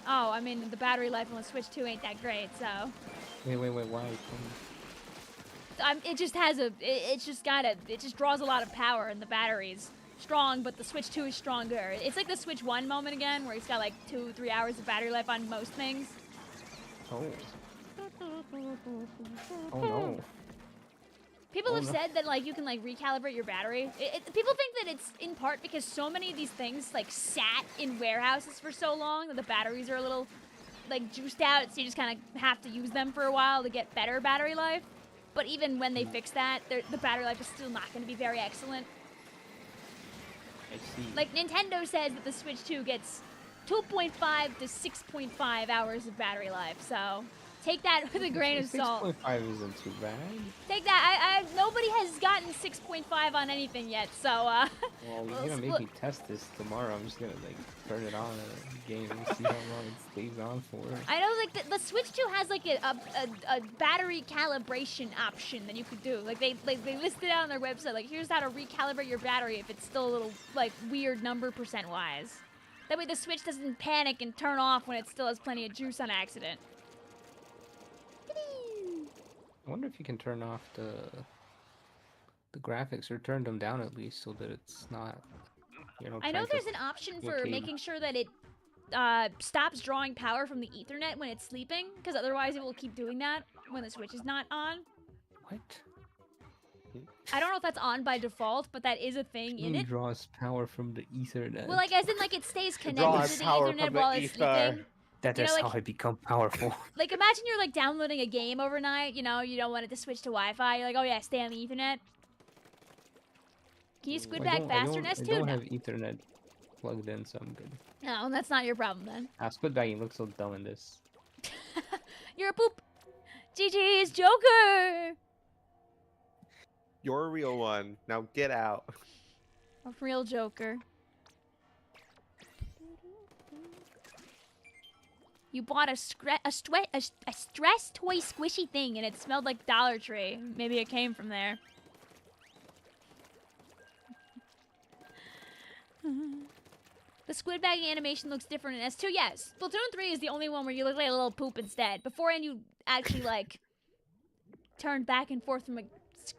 Oh, I mean, the battery life on the Switch 2 ain't that great, so. Wait, why? It just draws a lot of power, and the battery's strong, but the Switch 2 is stronger. It's like the Switch 1 moment again, where it's got like 2-3 hours of battery life on most things. Oh. Oh no. People have said that like you can like recalibrate your battery. People think that it's in part because so many of these things like sat in warehouses for so long that the batteries are a little like juiced out, so you just kind of have to use them for a while to get better battery life. But even when they fix that, the battery life is still not going to be very excellent. I see. Like Nintendo says that the Switch 2 gets 2.5 to 6.5 hours of battery life, so take that with a grain of salt. 6.5 isn't too bad. Take that. Nobody has gotten 6.5 on anything yet, so Well, you're gonna make me test this tomorrow. I'm just gonna like turn it on in a game and see how long it stays on for. I know, like the Switch 2 has like a battery calibration option that you could do. Like they listed out on their website, like here's how to recalibrate your battery if it's still a little like weird number percent wise. That way the Switch doesn't panic and turn off when it still has plenty of juice on accident. I wonder if you can turn off the graphics or turn them down at least so that it's not, you know. I know there's an option for making sure that it stops drawing power from the Ethernet when it's sleeping, because otherwise it will keep doing that when the Switch is not on. What? I don't know if that's on by default, but that is a thing in it. Draws power from the Ethernet. Well, like as in like it stays connected to the Ethernet while it's sleeping. That is how I become powerful. Like imagine you're like downloading a game overnight, you know, you don't want it to switch to Wi-Fi. You're like, oh yeah, stay on the Ethernet. Can you squid back faster, Nest? I don't have Ethernet plugged in, so I'm good. No, that's not your problem then. Squid bagging looks so dumb in this. You're a poop. GG's Joker. You're a real one. Now get out. A real Joker. You bought a stress toy squishy thing and it smelled like Dollar Tree. Maybe it came from there. The squid bagging animation looks different in S2. Yes, Splatoon 3 is the only one where you look like a little poop instead. Beforehand, you actually like turned back and forth from a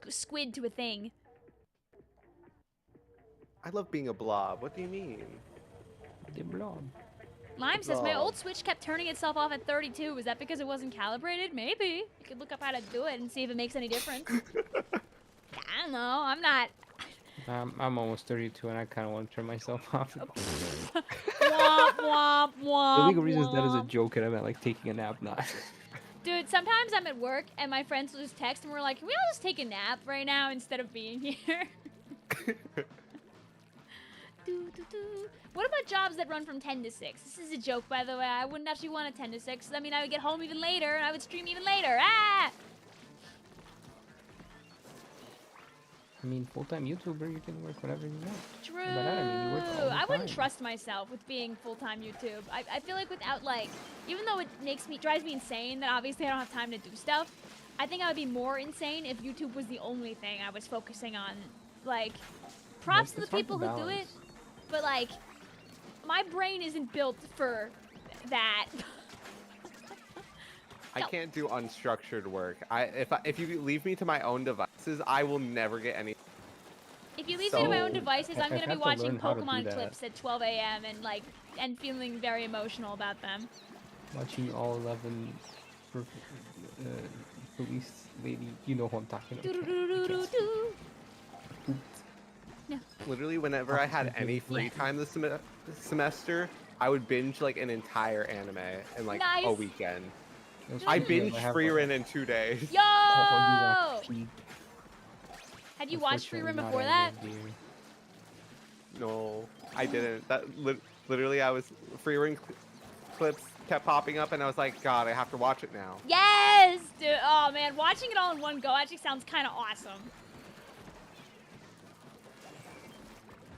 squid to a thing. I love being a blob. What do you mean? The blob. Lime says, my old Switch kept turning itself off at 32. Was that because it wasn't calibrated? Maybe. You could look up how to do it and see if it makes any difference. I don't know. I'm not... I'm almost 32 and I kind of want to turn myself off. Womp, womp, womp, the legal reason womp. that is a joke and I meant like taking a nap, not. Dude, sometimes I'm at work and my friends will just text and we're like, can we all just take a nap right now instead of being here? What about jobs that run from 10 to 6? This is a joke, by the way. I wouldn't actually want a 10 to 6. I mean, I would get home even later and I would stream even later. Ah! I mean, full-time YouTuber, you can work whatever you want. True. By that, I mean, you work all the I wouldn't time. trust myself with being full-time YouTube. I feel like without like, even though it drives me insane that obviously I don't have time to do stuff, I think I would be more insane if YouTube was the only thing I was focusing on. Like, props to the It's hard people who do it, balance. but like, my brain isn't built for that. I can't do unstructured work. If you leave me to my own devices, I will never get any. If you leave me to my own So- devices, I'm I've gonna be had to watching learn how to do Pokemon that. clips at 12 a.m. and feeling very emotional about them. Watching all 11 police lady, you know who I'm talking about. Do-do-do-do-do-do. Literally, whenever I had any free time this semester, I would binge like an entire anime in like a Nice. weekend. Those I people that binged have, Free Ren in 2 days. Yo! Oh, you watch Had you watched Free Ren Unfortunately, before not that? any of you. No, I didn't. Literally, I was Free Ren clips kept popping up, and I was like, God, I have to watch it now. Yes! Dude, oh man, watching it all in one go actually sounds kind of awesome.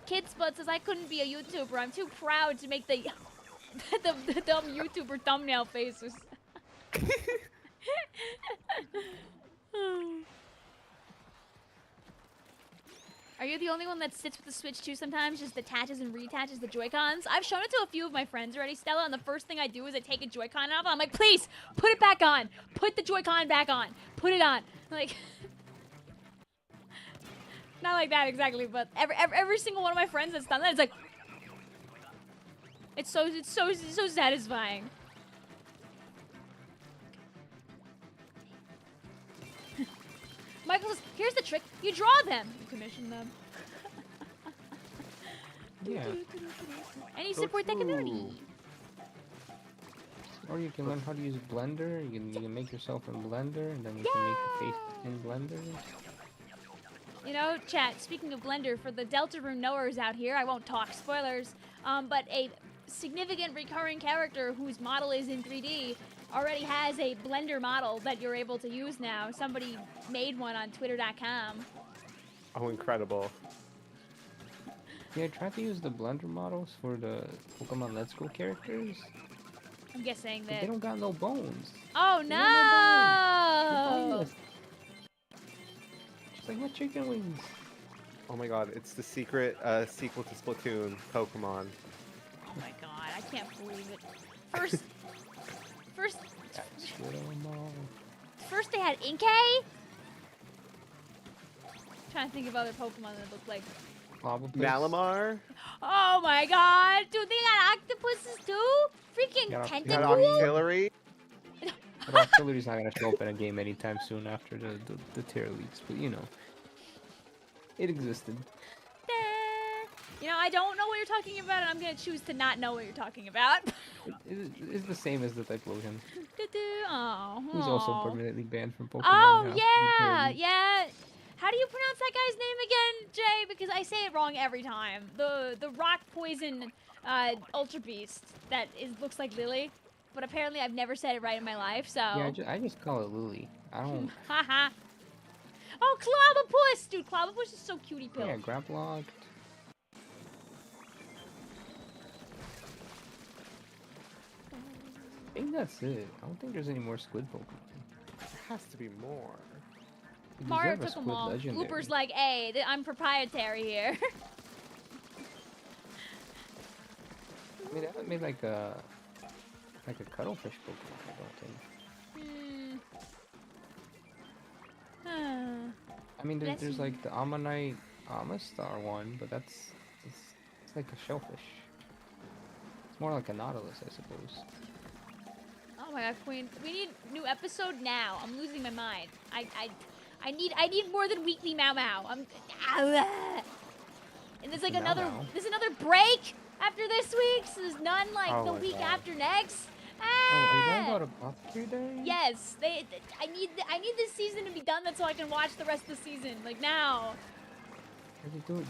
Kid Spud says, I couldn't be a YouTuber. I'm too proud to make the the dumb YouTuber thumbnail faces. Are you the only one that sits with the Switch too sometimes, just attaches and reattaches the Joy-Cons? I've shown it to a few of my friends already, Stella, and the first thing I do is I take a Joy-Con off, and I'm like, please, put it back on. Put the Joy-Con back on. Put it on. Like, not like that exactly, but every single one of my friends that's done that, it's like, it's so satisfying. Michael says, here's the trick. You draw them. You commission them. Yeah. And you So support the true. community. Or you can learn how to use Blender. You can make yourself in Blender, and then you can make the face in Blender. You know, chat, speaking of Blender, for the Deltarune knowers out here, I won't talk spoilers, but a significant recurring character whose model is in 3D already has a Blender model that you're able to use now. Somebody made one on twitter.com. Oh, incredible. Yeah, I tried to use the Blender models for the Pokemon Let's Go characters. I'm guessing But that... they don't got no bones. Oh, They no! got no bones. Just like my chicken wings. Oh my God, it's the secret sequel to Splatoon, Pokemon. Oh my god, I can't believe it. First they had Inkay? Trying to think of other Pokemon that look like... Malamar? Oh my god! Dude, they got octopuses too? Freaking Yeah, Got Tentacool? Artillery? But Artillery's not gonna show up in a game anytime soon after the tier leaks, but you know. It existed. You know, I don't know what you're talking about, and I'm gonna choose to not know what you're talking about. It's the same as the Typhlosion. Oh, Who's also permanently banned from Pokemon Oh, now. yeah, yeah. How do you pronounce that guy's name again, Jay? Because I say it wrong every time. The rock poison Ultra Beast that looks like Lily, but apparently I've never said it right in my life, so... Yeah, I just call it Lily. I don't... Haha. Oh, Clobbopus! Dude, Clobbopus is so cutie pill. Yeah, Graplocked. I think that's it. I don't think there's any more squid Pokemon. There has to be more. You Mario deserve a took them squid all. legendary. Looper's like, hey, I'm proprietary here. I mean, they haven't made like a cuttlefish Pokemon, I don't think. I mean, there's like the Ammonite Amistar one, but it's like a shellfish. It's more like a Nautilus, I suppose. Oh my god, Queen. We need new episode now. I'm losing my mind. I need more than weekly Mau Mau. And there's like Mau another Mau? there's another break after this week, so there's none like Oh the my week God. after next. Oh, are you Ah! talking about Apothecary Day? Yes, I need this season to be done so I can watch the rest of the season. Like now.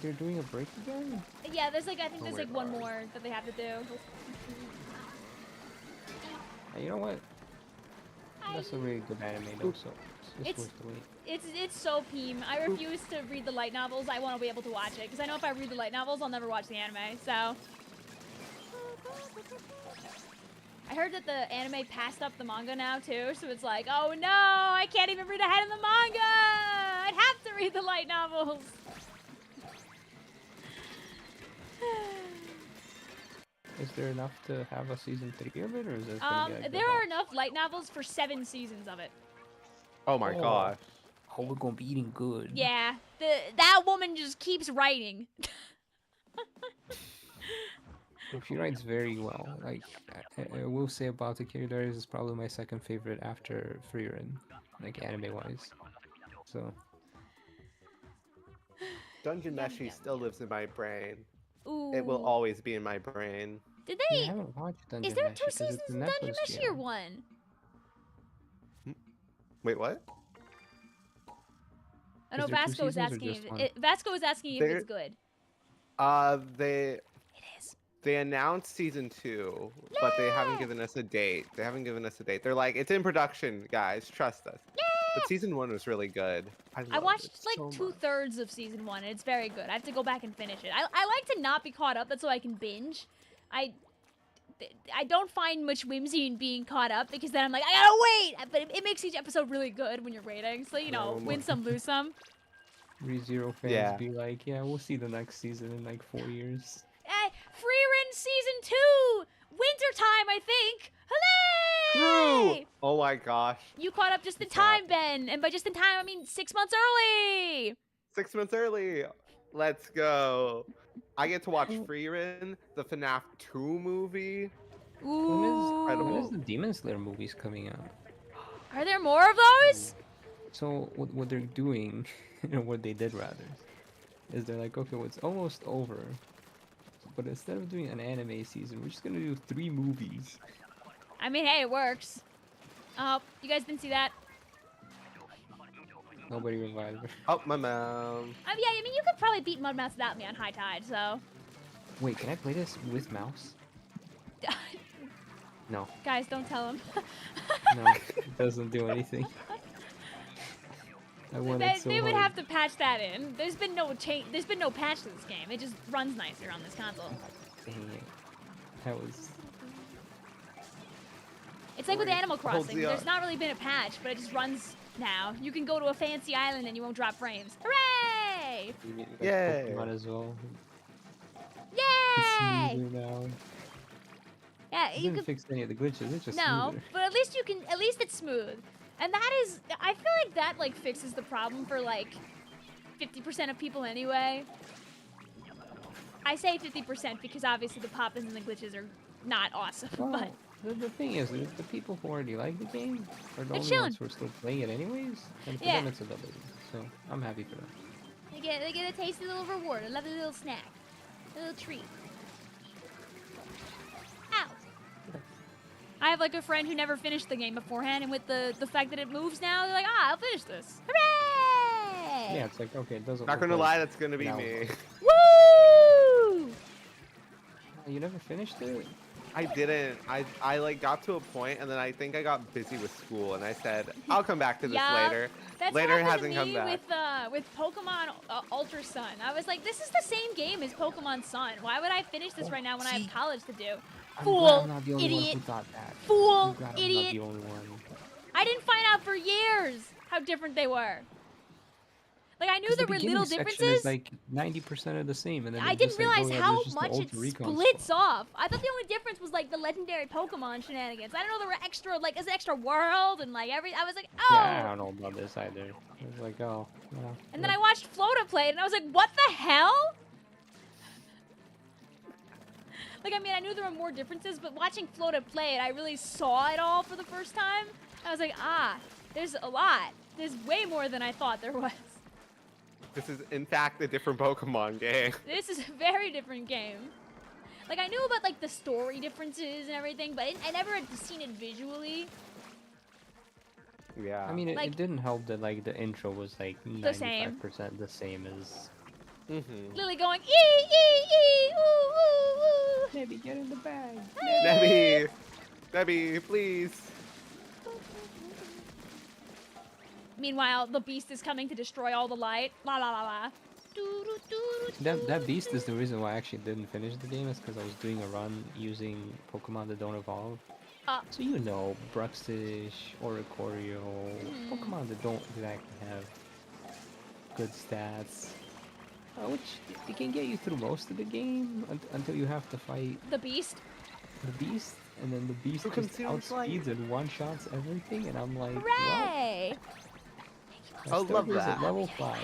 They're doing a break again? Yeah, there's like I think Oh there's my like one God. more that they have to do. You know what? That's a really good anime though, so it's It's- worth the wait. It's so peem. I refuse to read the light novels. I want to be able to watch it because I know if I read the light novels, I'll never watch the anime. So I heard that the anime passed up the manga now too. So it's like, oh no, I can't even read ahead of the manga. I'd have to read the light novels. Is there enough to have a season 3 of it, or is it gonna be like There are enough light novels for 7 seasons of it. Oh my gosh. Oh, we're gonna be eating good. Yeah, that woman just keeps writing. She writes very well. Like, I will say about the character is probably my second favorite after Frieren, like anime-wise. So. Dungeon Meshi still lives in my brain. Ooh. It will always be in my brain. Did Yeah, I they? haven't watched Dungeon Is there Meshi 2 'cause seasons it's a of Dungeon Netflix Meshi or show. 1? Wait, what? I know Is there 2 Vasco was seasons or asking. just one? Vasco was asking if it's good. They It is. They announced season 2, but they haven't given us a date. They're like, it's in production, guys. Trust us. But season 1 was really good. I watched it like so much. 2/3 of season 1, and it's very good. I have to go back and finish it. I like to not be caught up. That's so I can binge. I don't find much whimsy in being caught up because then I'm like, I gotta wait. But it makes each episode really good when you're waiting. So you know, win some, lose some. ReZero fans Yeah. be like, yeah, we'll see the next season in like 4 years. Frieren season 2, wintertime, I think. Hooray! True! Oh my gosh. You caught up just in Good time, job. Ben. And by just in time, I mean 6 months early. 6 months early. Let's go. I get to watch Frieren, the FNAF 2 movie. Ooh. When is the Demon Slayer movies coming out? Are there more of those? So what they're doing, what they did rather, is they're like, okay, well, it's almost over, but instead of doing an anime season, we're just gonna do 3 movies. I mean, hey, it works. Oh, you guys didn't see that? Nobody revived her. Oh, my mom. Yeah, I mean, you could probably beat Mudmouse without me on High Tide, so. Wait, can I play this with mouse? No, Guys, don't tell him. no, it doesn't do anything. I want it so They would hard. have to patch that in. There's been no change. There's been no patch to this game. It just runs nicer on this console. Dang it. That was... It's like with Animal Crossing. the, There's not really been a patch, but it just runs now. You can go to a fancy island and you won't drop frames. Hooray! Yay. Pokemon as well. Yay! It's smoother now. Yeah, It you didn't could. fix any of the glitches, it's just No, smoother. but at least you can. At least it's smooth, and that is. I feel like that like fixes the problem for like 50% of people anyway. I say 50% because obviously the pop-ins and the glitches are not awesome, but Well, the thing is, the people who already like the game are the They're only chilling. ones who are still playing it anyways, and for Yeah. them it's a W, so I'm happy for them. they get a tasty little reward, a lovely little snack, a little treat. Ow! I have like a friend who never finished the game beforehand, and with the fact that it moves now, they're like, I'll finish this. Hooray! Yeah, it's like, okay, it doesn't Not look gonna like- lie, that's gonna be No. me. Woo! You never finished it? I didn't. I like got to a point, and then I think I got busy with school, and I said I'll come back to this Yeah, later. That's Later what happened hasn't to come me back. with Pokemon Ultra Sun. I was like, this is the same game as Pokemon Sun. Why would I finish this right now when I see? have college to do? I'm Fool, glad I'm not the only one idiot, who thought that. fool, I'm glad I'm idiot. not the only one. I didn't find out for years how different they were. Like I knew 'Cause there the were beginning little section differences. is like 90% of the same, and then I it didn't just, like, realize goes out, how there's just the much it Ultra Recon splits stuff. off. I thought the only difference was like the legendary Pokemon shenanigans. I didn't know there were extra, like, an extra world and like every. I was like, oh. Yeah, I don't know about this either. I was like, oh, well. And then I watched Flota play it, and I was like, what the hell? Like, I mean, I knew there were more differences, but watching Flota play it, I really saw it all for the first time. I was like, ah, there's a lot. There's way more than I thought there was. This is in fact a different Pokemon game. This is a very different game. Like, I knew about, like, the story differences and everything, but I never had seen it visually. Yeah. I mean, it, Like- it didn't help that like the intro was like 95% the same as. Lily going, ee, ee, ee, ooh, ooh, ooh. Maybe get in the bag. Debbie, please. Meanwhile, the beast is coming to destroy all the light. La la la la. That beast is the reason why I actually didn't finish the game, is because I was doing a run using Pokemon that don't evolve. So you know, Bruxish, Oricorio, Pokemon that don't exactly have good stats. Which they can get you through most of the game until you have to fight the beast. The beast, and then the beast Who just consumes light? outspeeds and one-shots everything, and I'm like, Hooray! well, I love this that. at level 5.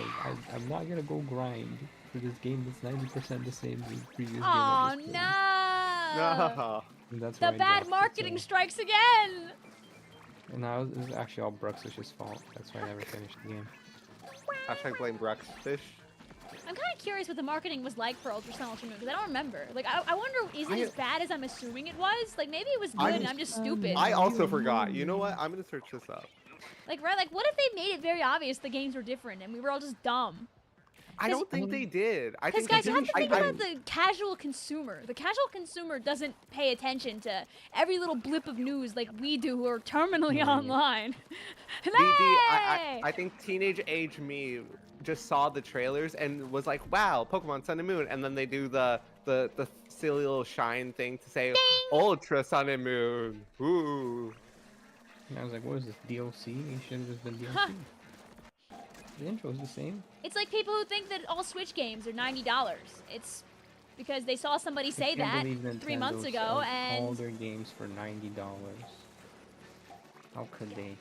I'm not gonna go grind for this game that's 90% the same as the previous game. Oh I just played. no! No. And that's The why I bad dropped it, marketing so- strikes again! And now it was actually all Bruxish's fault. That's why I never finished the game. Hashtag blame Bruxfish. I'm kind of curious what the marketing was like for Ultra Sun Ultra Moon, because I don't remember. Like, I wonder, is it as bad as I'm assuming it was? Like, maybe it was good and I'm just stupid. I also forgot. You know what? I'm gonna search this up. Like, right? Like, what if they made it very obvious the games were different and we were all just dumb? I don't think they did. I Because, think guys, they you have to did- think about the casual consumer. The casual consumer doesn't pay attention to every little blip of news like we do who are terminally online. I think teenage age me just saw the trailers and was like, wow, Pokemon Sun and Moon. And then they do the silly little shine thing to say, Ultra Sun and Moon. Ooh. And I was like, what is this, DLC? It should have just been DLC. The intro is the same. It's like people who think that all Switch games are $90. It's because they saw somebody say I can't that believe 3 months Nintendo ago, sells all and their games for $90. How could they?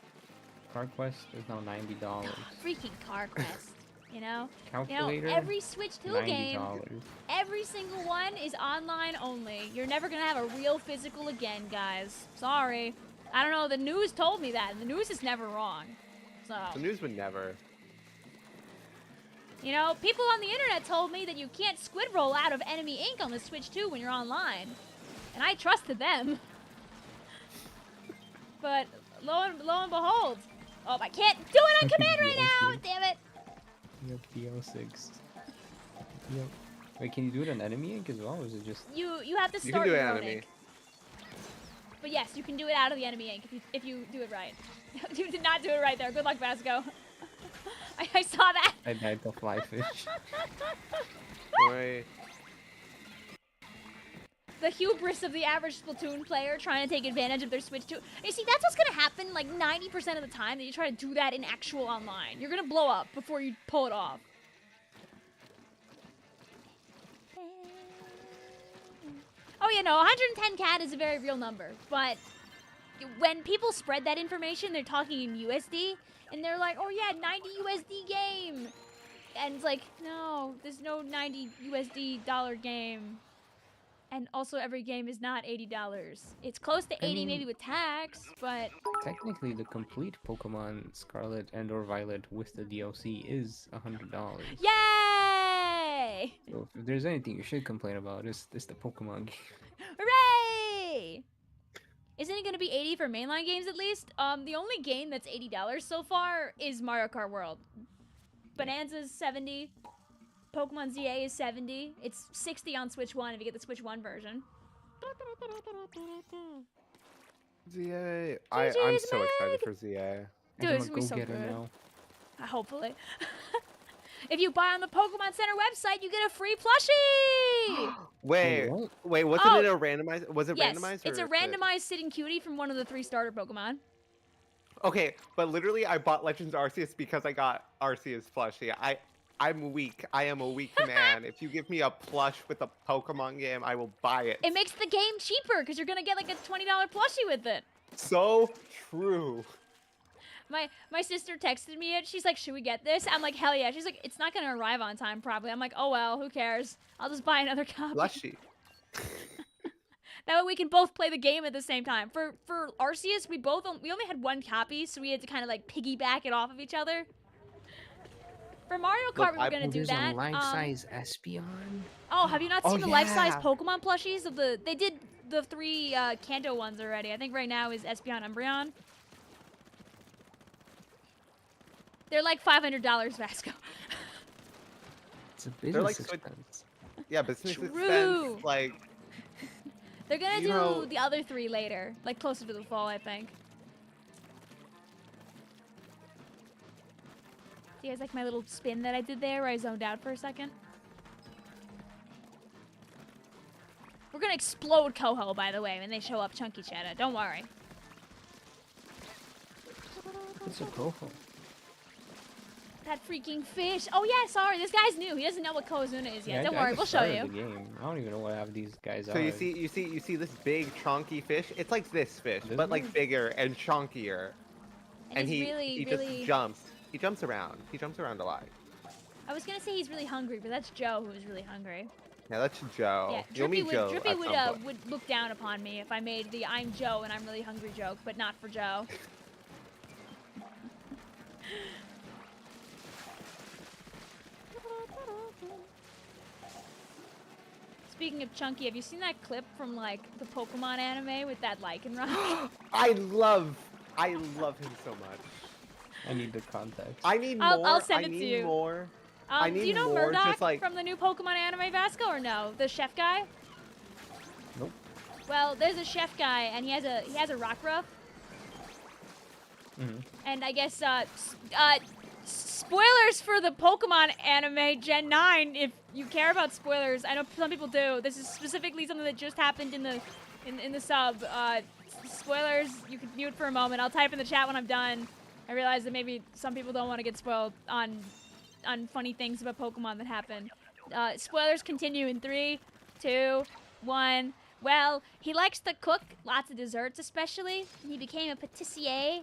Car Quest is now $90. freaking Car Quest, you know? Calculator, every Switch 2 $90. game, every single one is online only. You're never gonna have a real physical again, guys. Sorry. I don't know, the news told me that, and the news is never wrong. So, The news would never. you know, people on the internet told me that you can't squid roll out of enemy ink on the Switch 2 when you're online. And I trusted them. But lo and behold. Oh, I can't do it on command right now! Damn it! Yep, DO6. Yep. Wait, can you do it on enemy ink as well, or is it just... You have to You can start do it your own enemy. ink. But yes, you can do it out of the enemy ink if you do it right. You did not do it right there. Good luck, Vasko. I saw that. I died to fly fish. Wait. The hubris of the average Splatoon player trying to take advantage of their Switch 2. You see, that's what's gonna happen like 90% of the time that you try to do that in actual online. You're gonna blow up before you pull it off. Oh, you know, 110 cat is a very real number, but when people spread that information, they're talking in USD, and they're like, oh yeah, 90 USD game. And it's like, no, there's no 90 USD dollar game. And also, every game is not $80. It's close to 80 maybe with tax, but... Technically, the complete Pokemon Scarlet and/or Violet with the DLC is $100. Yay! So if there's anything you should complain about, it's the Pokemon game. Hooray! Isn't it going to be 80 for mainline games at least? The only game that's $80 so far is Mario Kart World. Bonanza's 70. Pokemon ZA is 70. It's 60 on Switch 1 if you get the Switch 1 version. ZA. I'm so excited for ZA. Dude, I'm it's a gonna be so go-getter good. now. Hopefully. If you buy on the Pokemon Center website, you get a free plushie! Wait, what? wasn't Oh. it a randomized? Was it Yes, randomized? it's or a is it- randomized sitting cutie from one of the 3 starter Pokemon. Okay, but literally, I bought Legends Arceus because I got Arceus plushie. I'm weak. I am a weak man. If you give me a plush with a Pokemon game, I will buy it. It makes the game cheaper because you're gonna get like a $20 plushie with it. So true. My sister texted me it. She's like, should we get this? I'm like, hell yeah. She's like, it's not gonna arrive on time probably. I'm like, oh well, who cares? I'll just buy another copy. Plushie. That way we can both play the game at the same time. For Arceus, we only had 1 copy, so we had to kind of like piggyback it off of each other. For Mario Kart, we were gonna do There's that. a life-size Espeon. Oh, have you not Oh, seen the life-size yeah. Pokemon plushies of the? They did the 3 Kanto ones already. I think right now is Espeon, Umbreon. They're like $500, Vasco. It's a They're business like expense. Yeah, business True. expense. Like, They're gonna You do know- the other 3 later, like closer to the fall, I think. You guys like my little spin that I did there where I zoned out for a second? We're gonna explode Coho, by the way, when they show up, Chunky Cheddar. Don't worry. It's a Coho. That freaking fish. Oh yeah, sorry. This guy's new. He doesn't know what Kohazuna is yet. Don't worry, we'll show you. The game. I don't even know what half these guys are. So you see this big chunky fish? It's like this fish, This but one? like bigger and chunkier. And he really, just really... jumps. He jumps around. He jumps around a lot. I was gonna say he's really hungry, but that's Joe who's really hungry. Yeah, that's Joe. Yeah, You'll meet Joe Drippy at some point. would look down upon me if I made the I'm Joe and I'm really hungry joke, but not for Joe. Speaking of Chunky, have you seen that clip from like the Pokemon anime with that Lycanroc? I love him so much. I need the context. I need I'll more. send it I to need you. more. I need do you know more, Murdoch just like... from the new Pokemon anime, Vasko, or no? The chef guy? Nope. Well, there's a chef guy, and he has a Rockruff. Mm-hmm. And I guess spoilers for the Pokemon anime Gen 9. If you care about spoilers, I know some people do. This is specifically something that just happened in the sub. Spoilers. You can mute for a moment. I'll type in the chat when I'm done. I realize that maybe some people don't want to get spoiled on funny things about Pokemon that happen. Spoilers continue in 3, 2, 1. Well, he likes to cook lots of desserts, especially. He became a patissier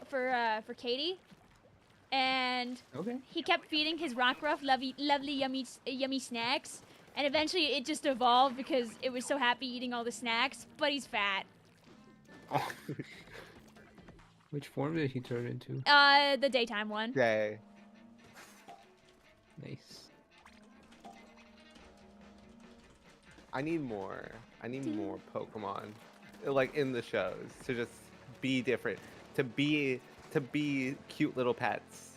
for Katie, and he kept feeding his Rockruff lovely, yummy snacks. And eventually, it just evolved because it was so happy eating all the snacks. But he's fat. Which form did he turn into? The daytime one. Day. Nice. I need more. I need more Pokemon, like in the shows, to just be different, to be cute little pets.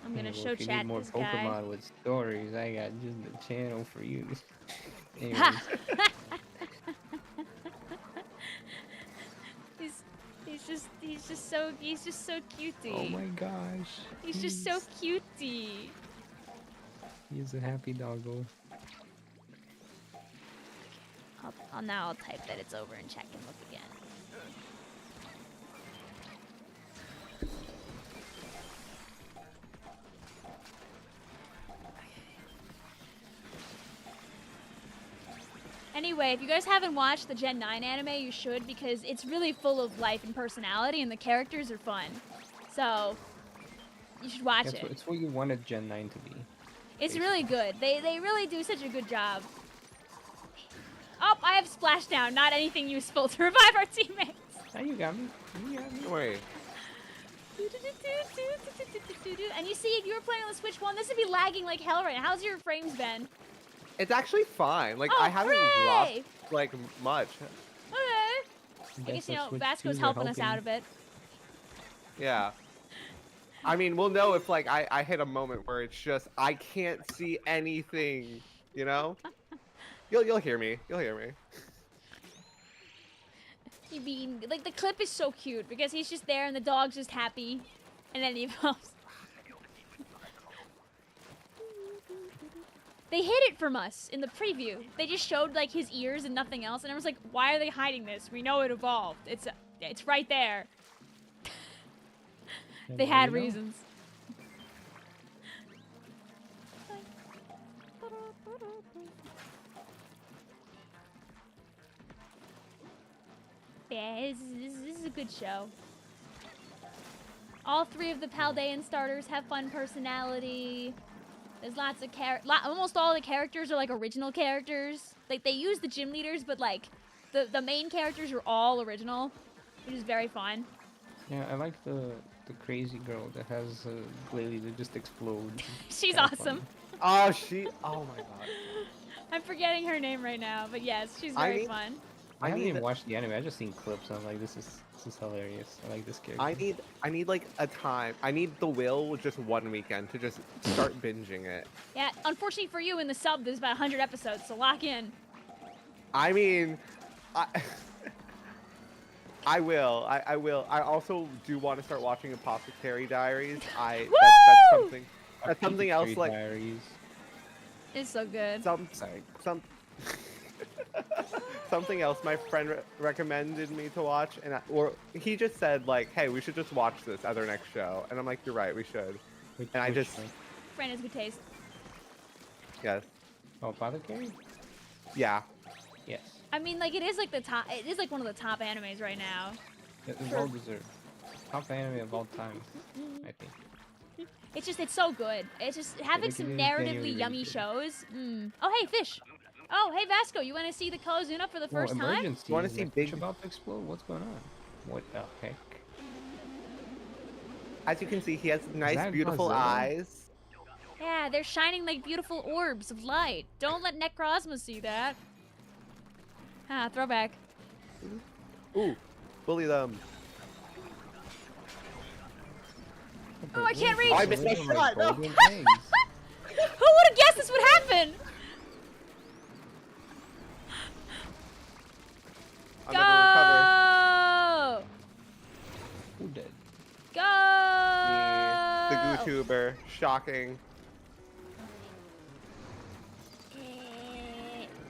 I'm gonna Well, show if you chat need more this Pokemon guy. with stories, I got just the channel for you. Anyways, he's just so cutie. oh my gosh. He's just so cutie. He's a happy doggo. Now I'll type that it's over and check and look again. Anyway, if you guys haven't watched the Gen 9 anime, you should, because it's really full of life and personality, and the characters are fun. So, you should watch it. It's what you wanted Gen 9 to be. It's really good. They really do such a good job. Oh, I have splashdown. Not anything useful to revive our teammates. Oh, you got me. You got me. Don't worry. And you see, if you were playing on the Switch 1, this would be lagging like hell right now. How's your frames been? It's actually fine. Like Oh, I haven't hooray! dropped like much. Okay. I guess, you know, Switch Vasko's 2s are helping us helping. out a bit. Yeah. I mean, we'll know if like I hit a moment where it's just I can't see anything. You know. You'll hear me. You'll hear me. You mean, like, the clip is so cute because he's just there and the dog's just happy, and then he evolves. They hid it from us in the preview. They just showed like his ears and nothing else, and I was like, "Why are they hiding this? We know it evolved. It's right there." They had reasons. Yeah, this is a good show. All 3 of the Paldean starters have fun personality. There's lots of almost all the characters are like original characters. Like they use the gym leaders, but like the main characters are all original, which is very fun. Yeah, I like the crazy girl that has a glalie that just explodes. She's Kinda awesome. Oh, oh my god. I'm forgetting her name right now, but yes, she's very fun. I haven't even watched the anime. I just seen clips. And I'm like, this is hilarious. I like this character. I need like a time. I need the will just one weekend to just start binging it. Yeah, unfortunately for you, in the sub, there's about 100 episodes, so lock in. I mean, I will. I will. I also do want to start watching Apothecary Diaries. That's Woo! something. That's something else. Like Diaries. It's so good. Sorry. Something else my friend recommended me to watch, or he just said like, "Hey, we should just watch this at our next show." And I'm like, "You're right, we should." And I just, Friend has good taste. yes, Oh, Apothecary? yeah. Yes. I mean, like, it is like the top. It is like one of the top animes right now. It's well deserved. Top anime of all time, I think. It's just, it's so good. It's just having some narratively yummy shows. Oh, hey, fish. Oh, hey, Vasko, you want to see the Kozuna for the first time? You want to see fish about to explode? What's going on? What the heck? As you can see, he has nice, beautiful Godzilla? eyes. Yeah, they're shining like beautiful orbs of light. Don't let Necrozma see that. Ah, throwback. Ooh, bully them. Oh, I can't reach. I missed my shot. No. Who would have guessed this would happen? I'll never recover. Go! Who did? Go! The GooTuber. Shocking.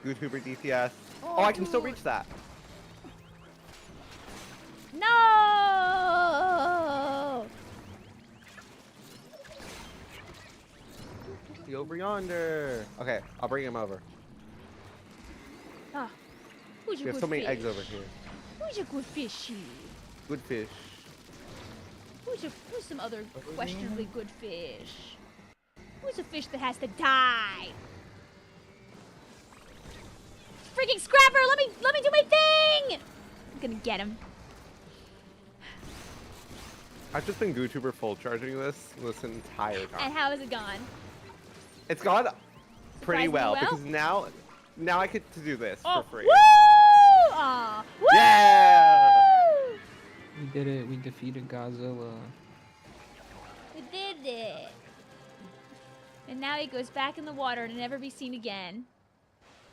GooTuber DPS. Oh, I can still reach that. No! He over yonder. Okay, I'll bring him over. Ah, who's We your have good so many fish? eggs over here. Who's your good fishy? Good fish. Who's some other questionably good fish? Who's a fish that has to die? Freaking Scrapper, let me do my thing! I'm gonna get him. I've just been GooTuber full charging this entire And time. how has it gone? It's gone pretty Surprisingly well, well? because now I get to do this Oh, for free. woo! Aw, woo! Yeah! We did it. We defeated Godzilla. We did it. And now he goes back in the water to never be seen again.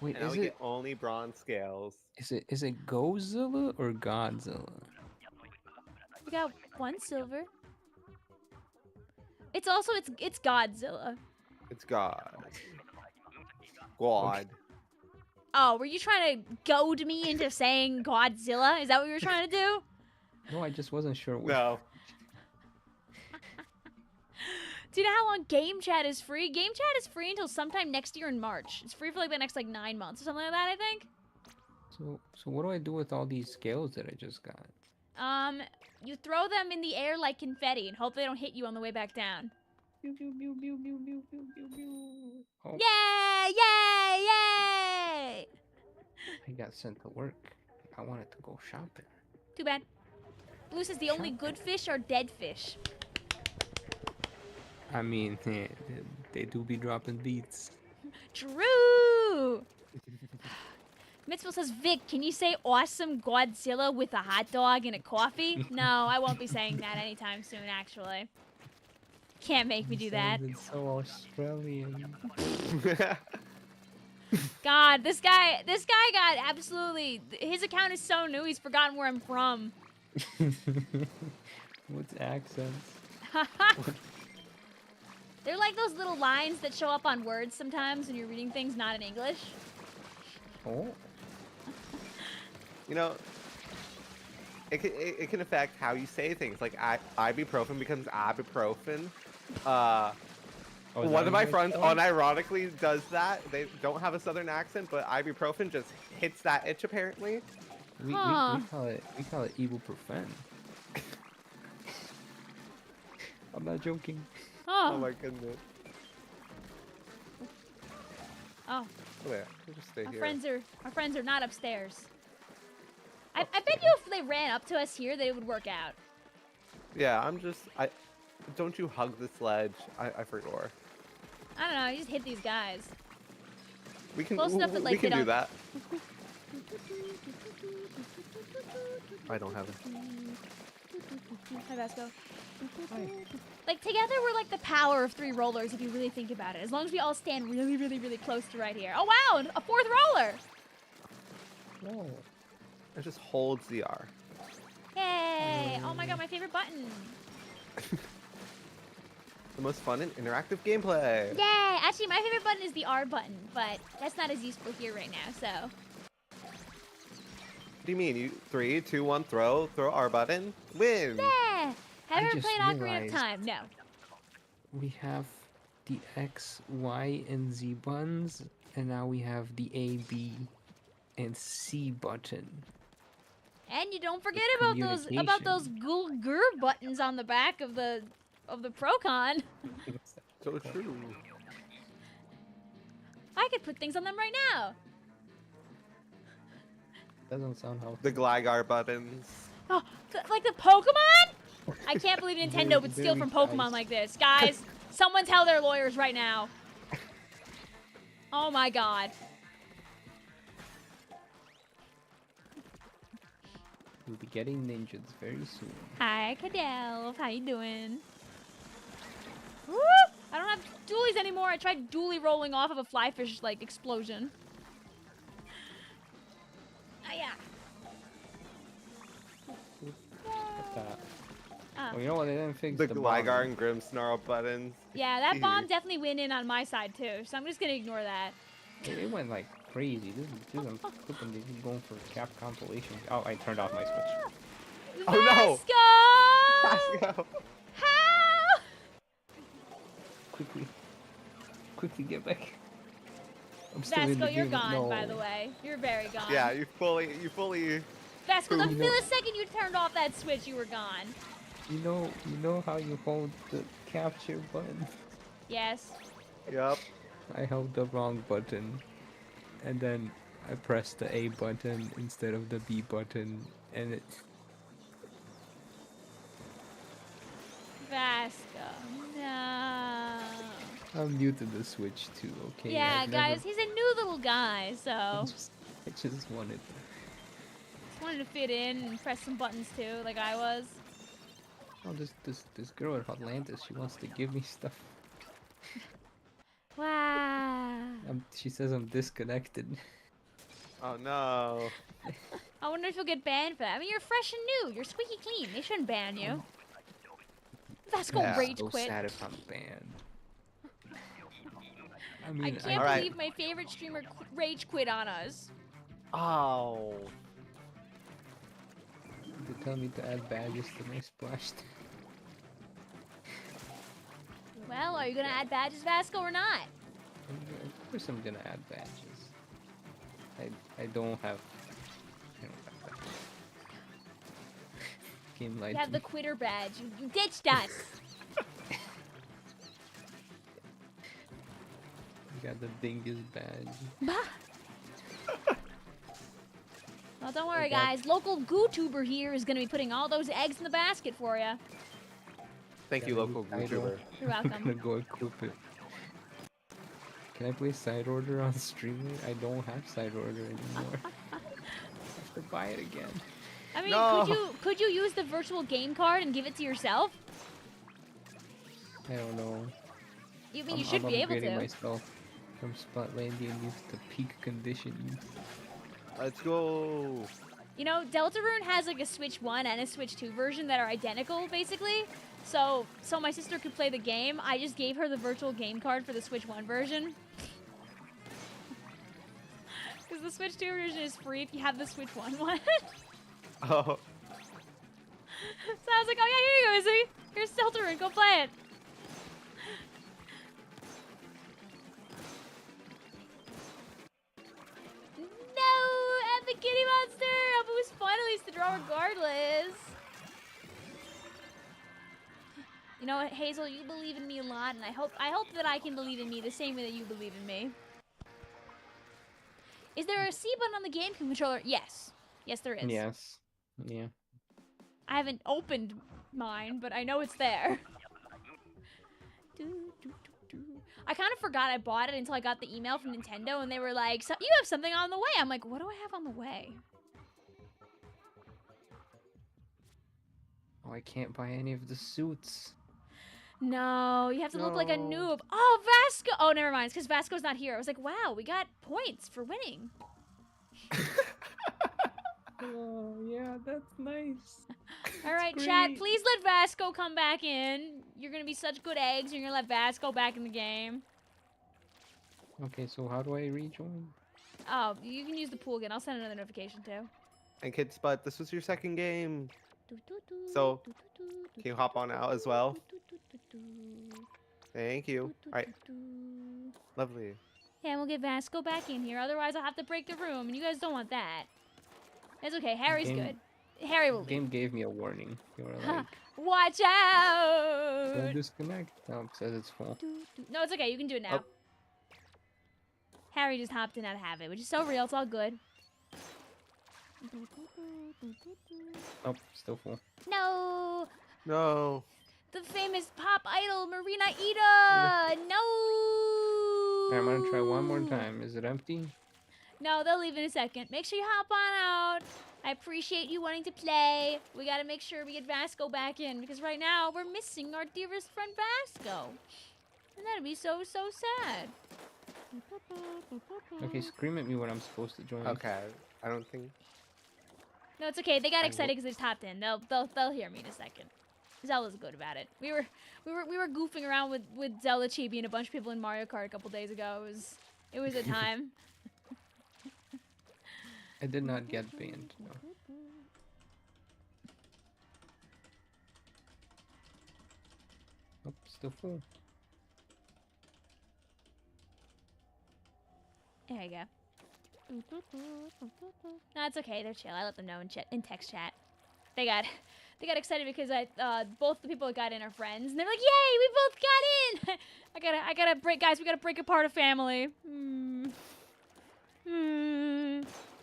Wait, And now is we it get only bronze scales. is it Godzilla or Godzilla? We got one silver. It's also it's Godzilla. It's God. God. Oh, were you trying to goad me into saying Godzilla? Is that what you were trying to do? No, I just wasn't sure. No. Do you know how long Game Chat is free? Game Chat is free until sometime next year in March. It's free for like the next like 9 months or something like that, I think. So what do I do with all these scales that I just got? You throw them in the air like confetti and hope they don't hit you on the way back down. Oh, Yay! Yay! Yay! I got sent to work. I wanted to go shopping. Too bad. Blue says the only good fish are dead fish. I mean, they do be dropping beats. True! Mitzvah says, Vic, can you say awesome Godzilla with a hot dog and a coffee? No, I won't be saying that anytime soon, actually. Can't make me do that. It's so Australian. God, this guy got absolutely, his account is so new, he's forgotten where I'm from. What's accents? They're like those little lines that show up on words sometimes when you're reading things not in English. Oh. You know, it can affect how you say things. Like ibuprofen becomes ibuprofen. One of my friends unironically does that. They don't have a southern accent, but ibuprofen just hits that itch apparently. We Huh. call it ibuprofen. I'm not joking. Oh Oh. my goodness. Oh. Oh, yeah. We'll just stay Our here. friends are not upstairs. I bet you if they ran up to us here, that it would work out. Yeah, don't you hug the sledge? I forgot. I don't know, you just hit these guys. We can Close enough that, like, we can they do don't- that. I don't have it. Hi, Vasko. Like, together we're like the power of 3 rollers if you really think about it. As long as we all stand really, really, really close to right here. Oh, wow, a 4th roller! Whoa. It just holds the R. Yay! Oh my god, my favorite button. The most fun and interactive gameplay. Yay! Actually, my favorite button is the R button, but that's not as useful here right now, so. What do you mean? You 3, 2, 1, throw R button, win. Yeah! Have you ever just played Ocarina of realized- Time? No. We have the X, Y, and Z buttons, and now we have the A, B, and C button. And you don't forget about those gur buttons on the back of the Procon. So true. I could put things on them right now. Doesn't sound how. The Gligar buttons. Oh, like the Pokemon? I can't believe Nintendo would steal Very from Pokemon nice. like this. Guys, someone tell their lawyers right now. Oh my god. We'll be getting ninjas very soon. Hi, Cadell. How you doing? Woo! I don't have dualies anymore. I tried dually rolling off of a flyfish, like, explosion. Ah, yeah. Oh, you know what? They didn't fix The the Gligar bomb. and Grimmsnarl buttons. Yeah, that bomb definitely went in on my side, too. So I'm just gonna ignore that. It went like crazy. This is flipping. This is going for cap compilation. Oh, I turned off my switch. Oh, no. Vasko! How? Quickly get back. I'm still in the Vasco, you're game. gone, No. by the way. You're very gone. Yeah, you fully. Vasco, the You know- millisecond you turned off that switch, you were gone. You know how you hold the capture button? Yes. Yep. I held the wrong button, and then I pressed the A button instead of the B button, and it. Vasco, no. I'm new to the Switch too. Okay. Yeah, I've guys, he's a new little guy, I so just wanted. just wanted to fit in and press some buttons too, like I was. Oh, this girl at Atlantis, she wants to give me stuff. Wow. She says I'm disconnected. Oh no. I wonder if you'll get banned for that. I mean, you're fresh and new. You're squeaky clean. They shouldn't ban you. Vasco Yeah. rage So quit. sad if I'm banned. I I mean, can't Alright. believe my favorite streamer rage quit on us. Oh. They tell me to add badges to my splash. Well, are you gonna add badges, Vasco, or not? Of course I'm gonna add badges. I don't have. I don't have badges. Game light. You have the quitter badge. You ditched us. You got the dingus badge. Well, don't worry, I got- guys. Local GooTuber here is gonna be putting all those eggs in the basket for you. Thank you, Got a local new title. YouTuber. You're I'm welcome. gonna go equip it. Can I play side order on streamer? I don't have side order anymore. I have to buy it again. I mean, No. could you use the virtual game card and give it to yourself? I don't know. You mean you should be able upgrading to? myself from Spotlandian youth to peak condition youth. Let's go. You know, Deltarune has like a Switch 1 and a Switch 2 version that are identical, basically. So my sister could play the game. I just gave her the virtual game card for the Switch 1 version. Because the Switch 2 version is free if you have the Switch 1 one. Oh. So I was like, oh yeah, here you go, Izzy. Here's Deltarune, go play it. No, Epic Kitty Monster! Hope it was fun at least to draw regardless. You know what, Hazel, you believe in me a lot, and I hope that I can believe in me the same way that you believe in me. Is there a C button on the game controller? Yes. Yes, there is. Yes. Yeah. I haven't opened mine, but I know it's there. I kind of forgot I bought it until I got the email from Nintendo, and they were like, so you have something on the way. I'm like, what do I have on the way? Oh, I can't buy any of the suits. No, you have to look like a No. noob. Oh, Vasco. Oh, never mind. It's because Vasco's not here. I was like, wow, we got points for winning. Oh, yeah, that's nice. All right, chat. Please let Vasko come back in. You're gonna be such good eggs. You're gonna let Vasko back in the game. Okay, so how do I rejoin? Oh, you can use the pool again. I'll send another notification too. And Kids Butt, this was your second game. So, can you hop on out as well? Thank you. All right. Lovely. Yeah, and we'll get Vasko back in here. Otherwise, I'll have to break the room, and you guys don't want that. It's okay. Harry's good. Harry will The game gave me a warning. You were like, watch out! don't disconnect. No, it says it's full. No, it's okay. You can do it now. Oh. Harry just hopped in out of habit, which is so real. It's all good. Oh, still full. No! No. The famous pop idol, Marina Ida! No! Alright, I'm gonna try one more time. Is it empty? No, they'll leave in a second. Make sure you hop on out. I appreciate you wanting to play. We gotta make sure we get Vasko back in, because right now we're missing our dearest friend Vasko. And that'd be so, so sad. Okay, scream at me when I'm supposed to join. Okay. I don't think. No, it's okay. They got excited because they just hopped in. They'll hear me in a second. Zelda's good about it. We were goofing around with Zelda Chibi and a bunch of people in Mario Kart a couple days ago. It was a time. I did not get banned. No. Oh, still full. There you go. No, it's okay. They're chill. I let them know in text chat. They got excited because both the people that got in are friends, and they're like, "Yay, we both got in!" I gotta break, guys. We gotta break apart a family.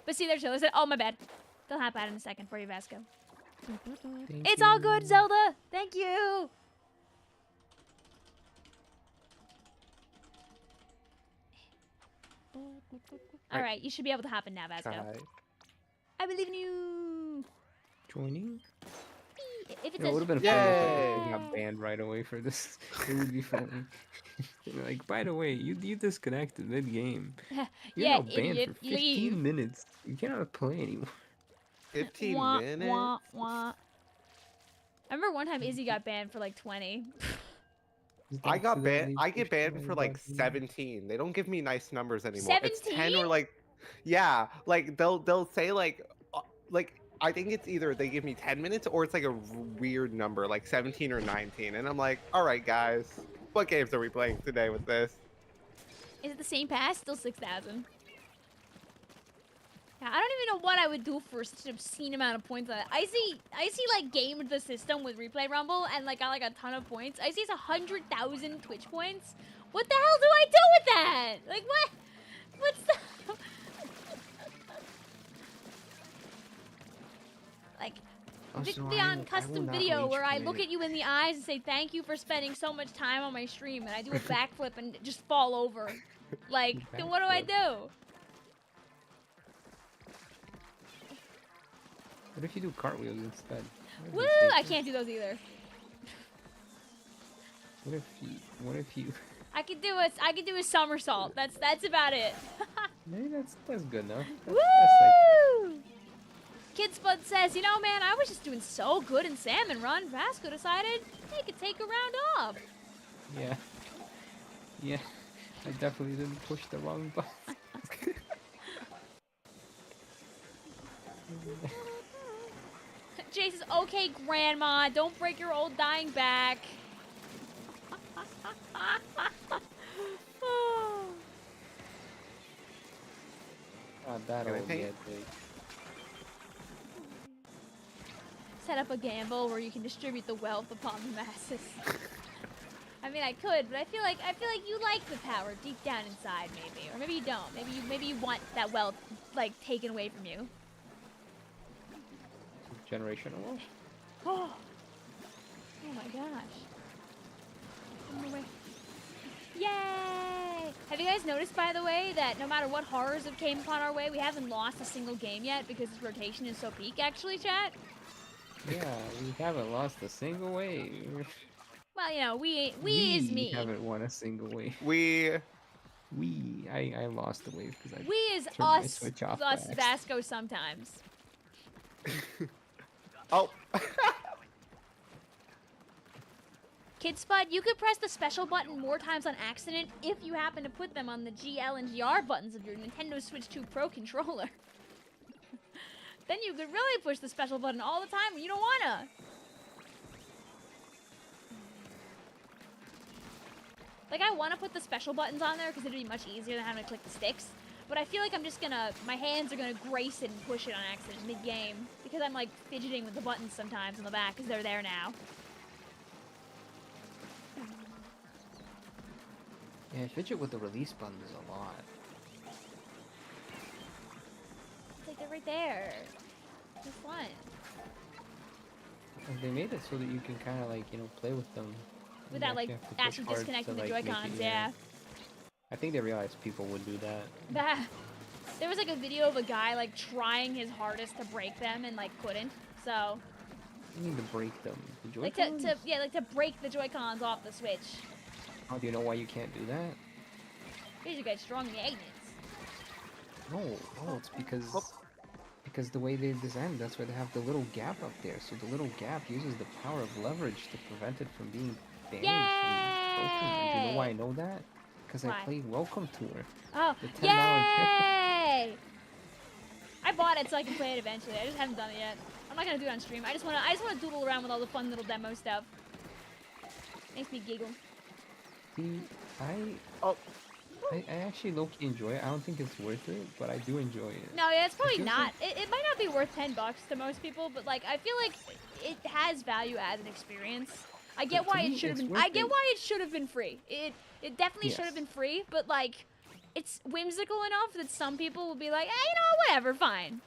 But see, they're chill. They said, "Oh, my bad." They'll hop out in a second for you, Vasko. It's all good, Zelda. Thank you. All right, you should be able to hop in now, Vasko. Try. I believe in you. Joining? If it It would have been Yay! funny if I got banned right away for this. It would be funny. Like, by the way, you disconnected mid-game. You're yeah, now banned idiot, for 15 leave. minutes. You cannot play anymore. 15 Wah, minutes? wah, wah. I remember one time Izzy got banned for like 20. I got banned. accidentally I get pushed banned my for like button. 17. They don't give me nice numbers anymore. It's 10 or 17? like, yeah, like they'll say like I think it's either they give me 10 minutes or it's like a weird number, like 17 or 19, and I'm like, all right, guys, what games are we playing today with this? Is it the same pass? Still 6,000. Yeah, I don't even know what I would do for such an obscene amount of points on it. I see like gamed the system with Replay Rumble and like got like a ton of points. I see it's 100,000 Twitch points. What the hell do I do with that? Like what? What's the? Like Vicvillon custom video where I look at you in the eyes and say thank you for spending so much time on my stream, and I do a backflip and just fall over. Like, then what do I do? What if you do cartwheels instead? Woo! I can't do those either. What if you? I could do a somersault. That's about it. Maybe that's good enough. Woo! That's like, Kid Spud says, you know, man, I was just doing so good in Salmon Run. Vasko decided they could take a round off. yeah. I definitely didn't push the wrong button. Jay says, okay, Grandma, don't break your old dying back. Not that Can I old paint? yet, dude. Set up a gamble where you can distribute the wealth upon the masses. I mean, I could, but I feel like you like the power deep down inside, maybe, or maybe you don't. Maybe you want that wealth like taken away from you. Generational wealth. Oh my gosh! On the way. Yay! Have you guys noticed, by the way, that no matter what horrors have came upon our way, we haven't lost a single game yet because this rotation is so peak. Actually, chat. Yeah, we haven't lost a single wave. Well, you know, we is me. We haven't won a single wave. I lost the wave because I We is turned my us, switch off us by accident. Vasko sometimes. Oh, Kid Spud, you could press the special button more times on accident if you happen to put them on the GL and GR buttons of your Nintendo Switch 2 Pro controller. Then you could really push the special button all the time when you don't wanna. Like, I wanna put the special buttons on there because it'd be much easier than having to click the sticks. But I feel like I'm just gonna, my hands are gonna grace it and push it on accident mid-game. Because I'm like fidgeting with the buttons sometimes on the back because they're there now. Yeah, fidget with the release buttons a lot. It's like they're right there. It's fun. And they made it so that you can kind of like, you know, play with them. Without like actually disconnecting the Joy-Cons, yeah. I think they realized people would do that. There was like a video of a guy like trying his hardest to break them and like couldn't. So. You need to break them. The Like Joy-Cons? to break the Joy-Cons off the Switch. Oh, do you know why you can't do that? Because you get strong magnets. No, it's because the way they designed it, that's why they have the little gap up there. So the little gap uses the power of leverage to prevent it from being damaged and broken. And do you know why I know that? Because I played Welcome Tour. Oh, the $10 yay! I bought it so I can play it eventually. I just haven't done it yet. I'm not gonna do it on stream. I just wanna doodle around with all the fun little demo stuff. Makes me giggle. See, I actually low-key enjoy it. I don't think it's worth it, but I do enjoy it. No, yeah, it's probably not. It might not be worth $10 to most people, but like I feel like it has value as an experience. I get why it should have been. I get why it should have been free. It definitely should have been free, but like it's whimsical enough that some people will be like, you know, whatever, fine.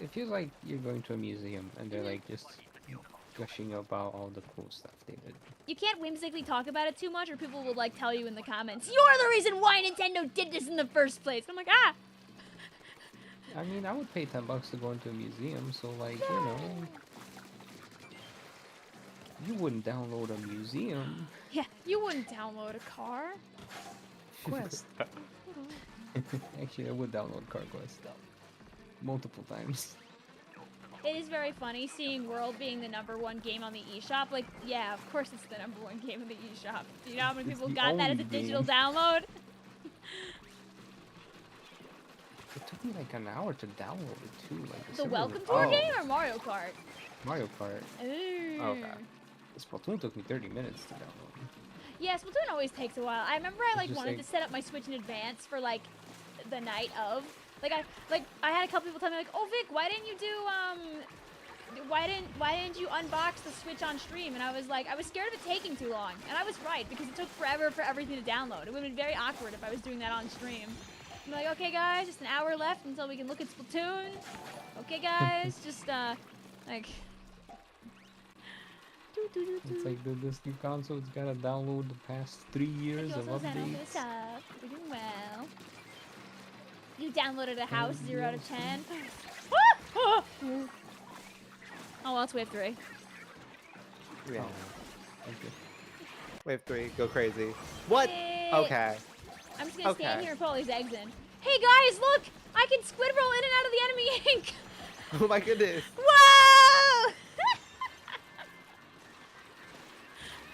It feels like you're going to a museum and they're like just gushing about all the cool stuff they did. You can't whimsically talk about it too much or people will like tell you in the comments, you're the reason why Nintendo did this in the first place. I'm like, I mean, I would pay $10 to go into a museum, so like, you know, you wouldn't download a museum. Yeah, you wouldn't download a car. Quest. Actually, I would download Kart Quest multiple times. It is very funny seeing World being the #1 game on the eShop. Like, yeah, of course it's the #1 game on the eShop. Do you know how many people got that as a digital download? It took me like an hour to download it too. Like the Welcome Tour game or Mario Kart? Mario Kart. Ooh. Okay. Splatoon took me 30 minutes to download. Yeah, Splatoon always takes a while. I remember I like wanted to set up my Switch in advance for like the night of. I had a couple people tell me like, "Oh Vic, why didn't you unbox the Switch on stream?" And I was like, I was scared of it taking too long. And I was right because it took forever for everything to download. It would have been very awkward if I was doing that on stream. I'm like, "Okay guys, just an hour left until we can look at Splatoon." Okay guys, just like It's like this new console's gotta download the past 3 years of updates. We're doing well. You downloaded a house 0 out of 10. Oh well, it's wave 3. Yeah. Okay. Wave 3, go crazy. What? Yay. Okay. I'm just gonna stand here and put all these eggs in. Hey guys, look! I can squid roll in and out of the enemy ink! Oh my goodness. Whoa!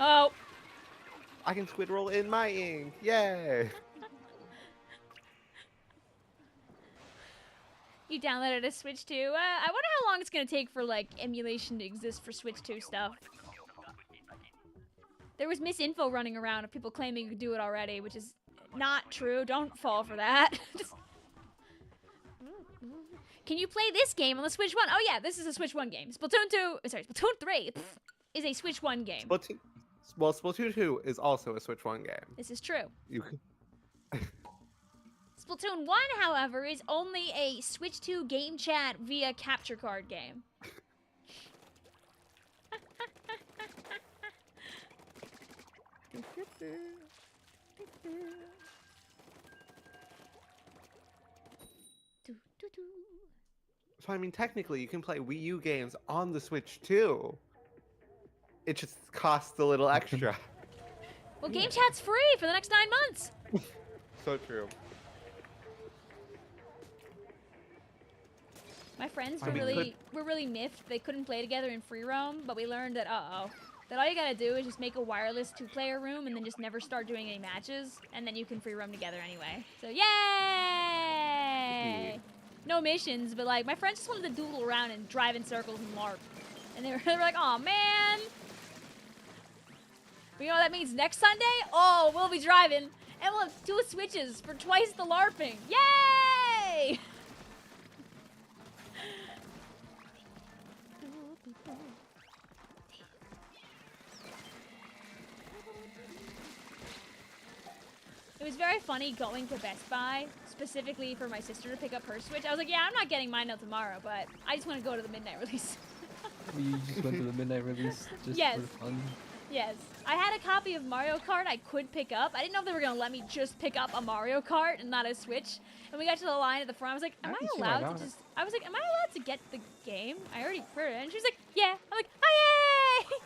Oh. I can squid roll in my ink. Yay. You downloaded a Switch 2. I wonder how long it's gonna take for like emulation to exist for Switch 2 stuff. There was misinfo running around of people claiming you could do it already, which is not true. Don't fall for that. Can you play this game on the Switch 1? Oh yeah, this is a Switch 1 game. Splatoon 3 is a Switch 1 game. Splatoon 2 is also a Switch 1 game. This is true. You can... Splatoon 1, however, is only a Switch 2 game chat via capture card game. So I mean, technically, you can play Wii U games on the Switch too. It just costs a little extra. Well, game chat's free for the next 9 months. So true. My friends were really miffed. They couldn't play together in free roam, but we learned that that all you gotta do is just make a wireless 2-player room and then just never start doing any matches, and then you can free roam together anyway. So yay! No missions, but like my friends just wanted to doodle around and drive in circles and LARP, and they were like, "Oh man!" But you know what that means? Next Sunday, oh, we'll be driving, and we'll have 2 switches for twice the LARPing. Yay! It was very funny going to Best Buy, specifically for my sister to pick up her Switch. I was like, yeah, I'm not getting mine till tomorrow, but I just want to go to the midnight release. You just went to the midnight release just Yes. for fun? Yes. I had a copy of Mario Kart I could pick up. I didn't know if they were going to let me just pick up a Mario Kart and not a Switch. And we got to the line at the front. I was like, am I allowed to just... I was like, am I allowed to get the game? I already pre-ordered it. And she was like, yeah. I'm like, oh, yay!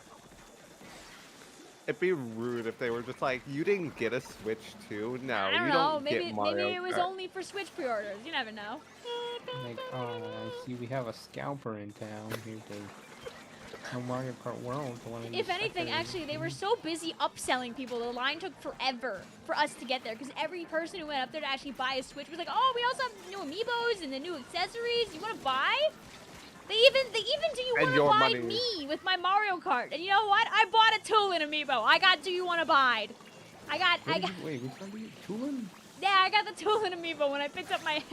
It'd be rude if they were just like, you didn't get a Switch too? No, I don't you know. don't Maybe get Mario it was Kart. only for Switch pre-orders. You never know. Like, oh, I see we have a scalper in town here to sell Mario Kart World. To one of If these anything, suckers. actually, they were so busy upselling people. The line took forever for us to get there because every person who went up there to actually buy a Switch was like, "Oh, we also have new amiibos and the new accessories. You want to buy?" They even do you And want to your buy money. me with my Mario Kart? And you know what? I bought a Toolin amiibo. I got do you want to buy? I got Wait, which one did you? Toolin? yeah, I got the Toolin amiibo when I picked up my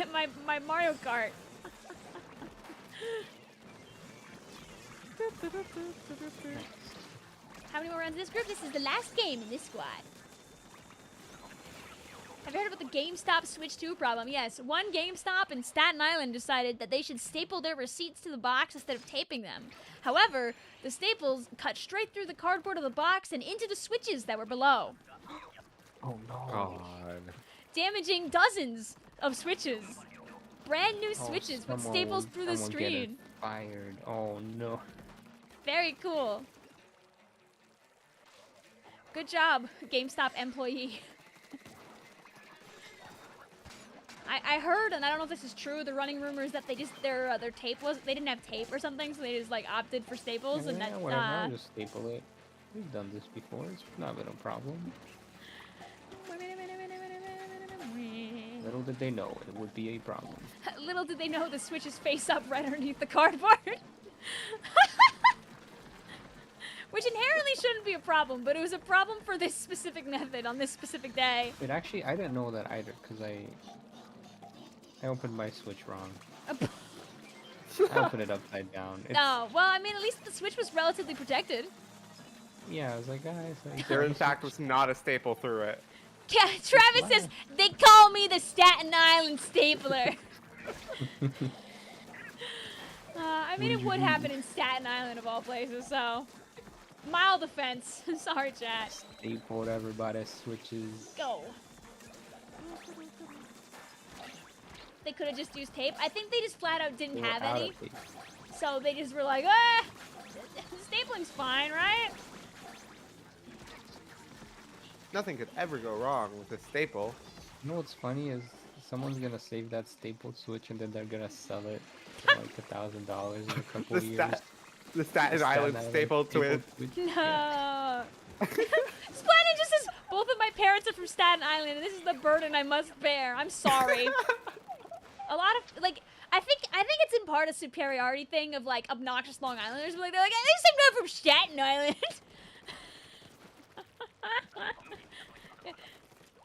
my Mario Kart. How many more rounds in this group? This is the last game in this squad. Have you heard about the GameStop Switch 2 problem? Yes, one GameStop in Staten Island decided that they should staple their receipts to the box instead of taping them. However, the staples cut straight through the cardboard of the box and into the switches that were below, Oh no. God. damaging dozens of switches. Brand new Oh, switches with staples through the someone get it screen. Fired. Oh no. Very cool. Good job, GameStop employee. I heard, and I don't know if this is true, the running rumors that they just their tape they didn't have tape or something, so they just like opted for staples, and Yeah, that whatever, I'll just staple it. We've done this before. It's not been a problem. Little did they know it would be a problem. Little did they know the Switch is face up right underneath the cardboard. Which inherently shouldn't be a problem, but it was a problem for this specific method on this specific day. It actually, I didn't know that either, because I opened my Switch wrong. I opened it upside down. No, well, I mean, at least the Switch was relatively protected. Yeah, I was like, guys. There, in fact, was not a staple through it. Yeah, Travis says, they call me the Staten Island stapler. I mean, it would happen in Staten Island of all places, so... Mild offense. Sorry, chat. Stapled everybody's Switches. Go. They could have just used tape. I think they just flat out didn't They were have out any. of tape. So they just were like, ah, stapling's fine, right? Nothing could ever go wrong with a staple. You know what's funny is someone's gonna save that stapled Switch and then they're gonna sell it for like $1,000 in a couple of years. The Staten Island staple Switch. No. Splatoon just says, both of my parents are from Staten Island, and this is the burden I must bear. I'm sorry. A lot of, like, I think it's in part a superiority thing of, like, obnoxious Long Islanders. But, like, they're like, at least I'm not from Staten Island.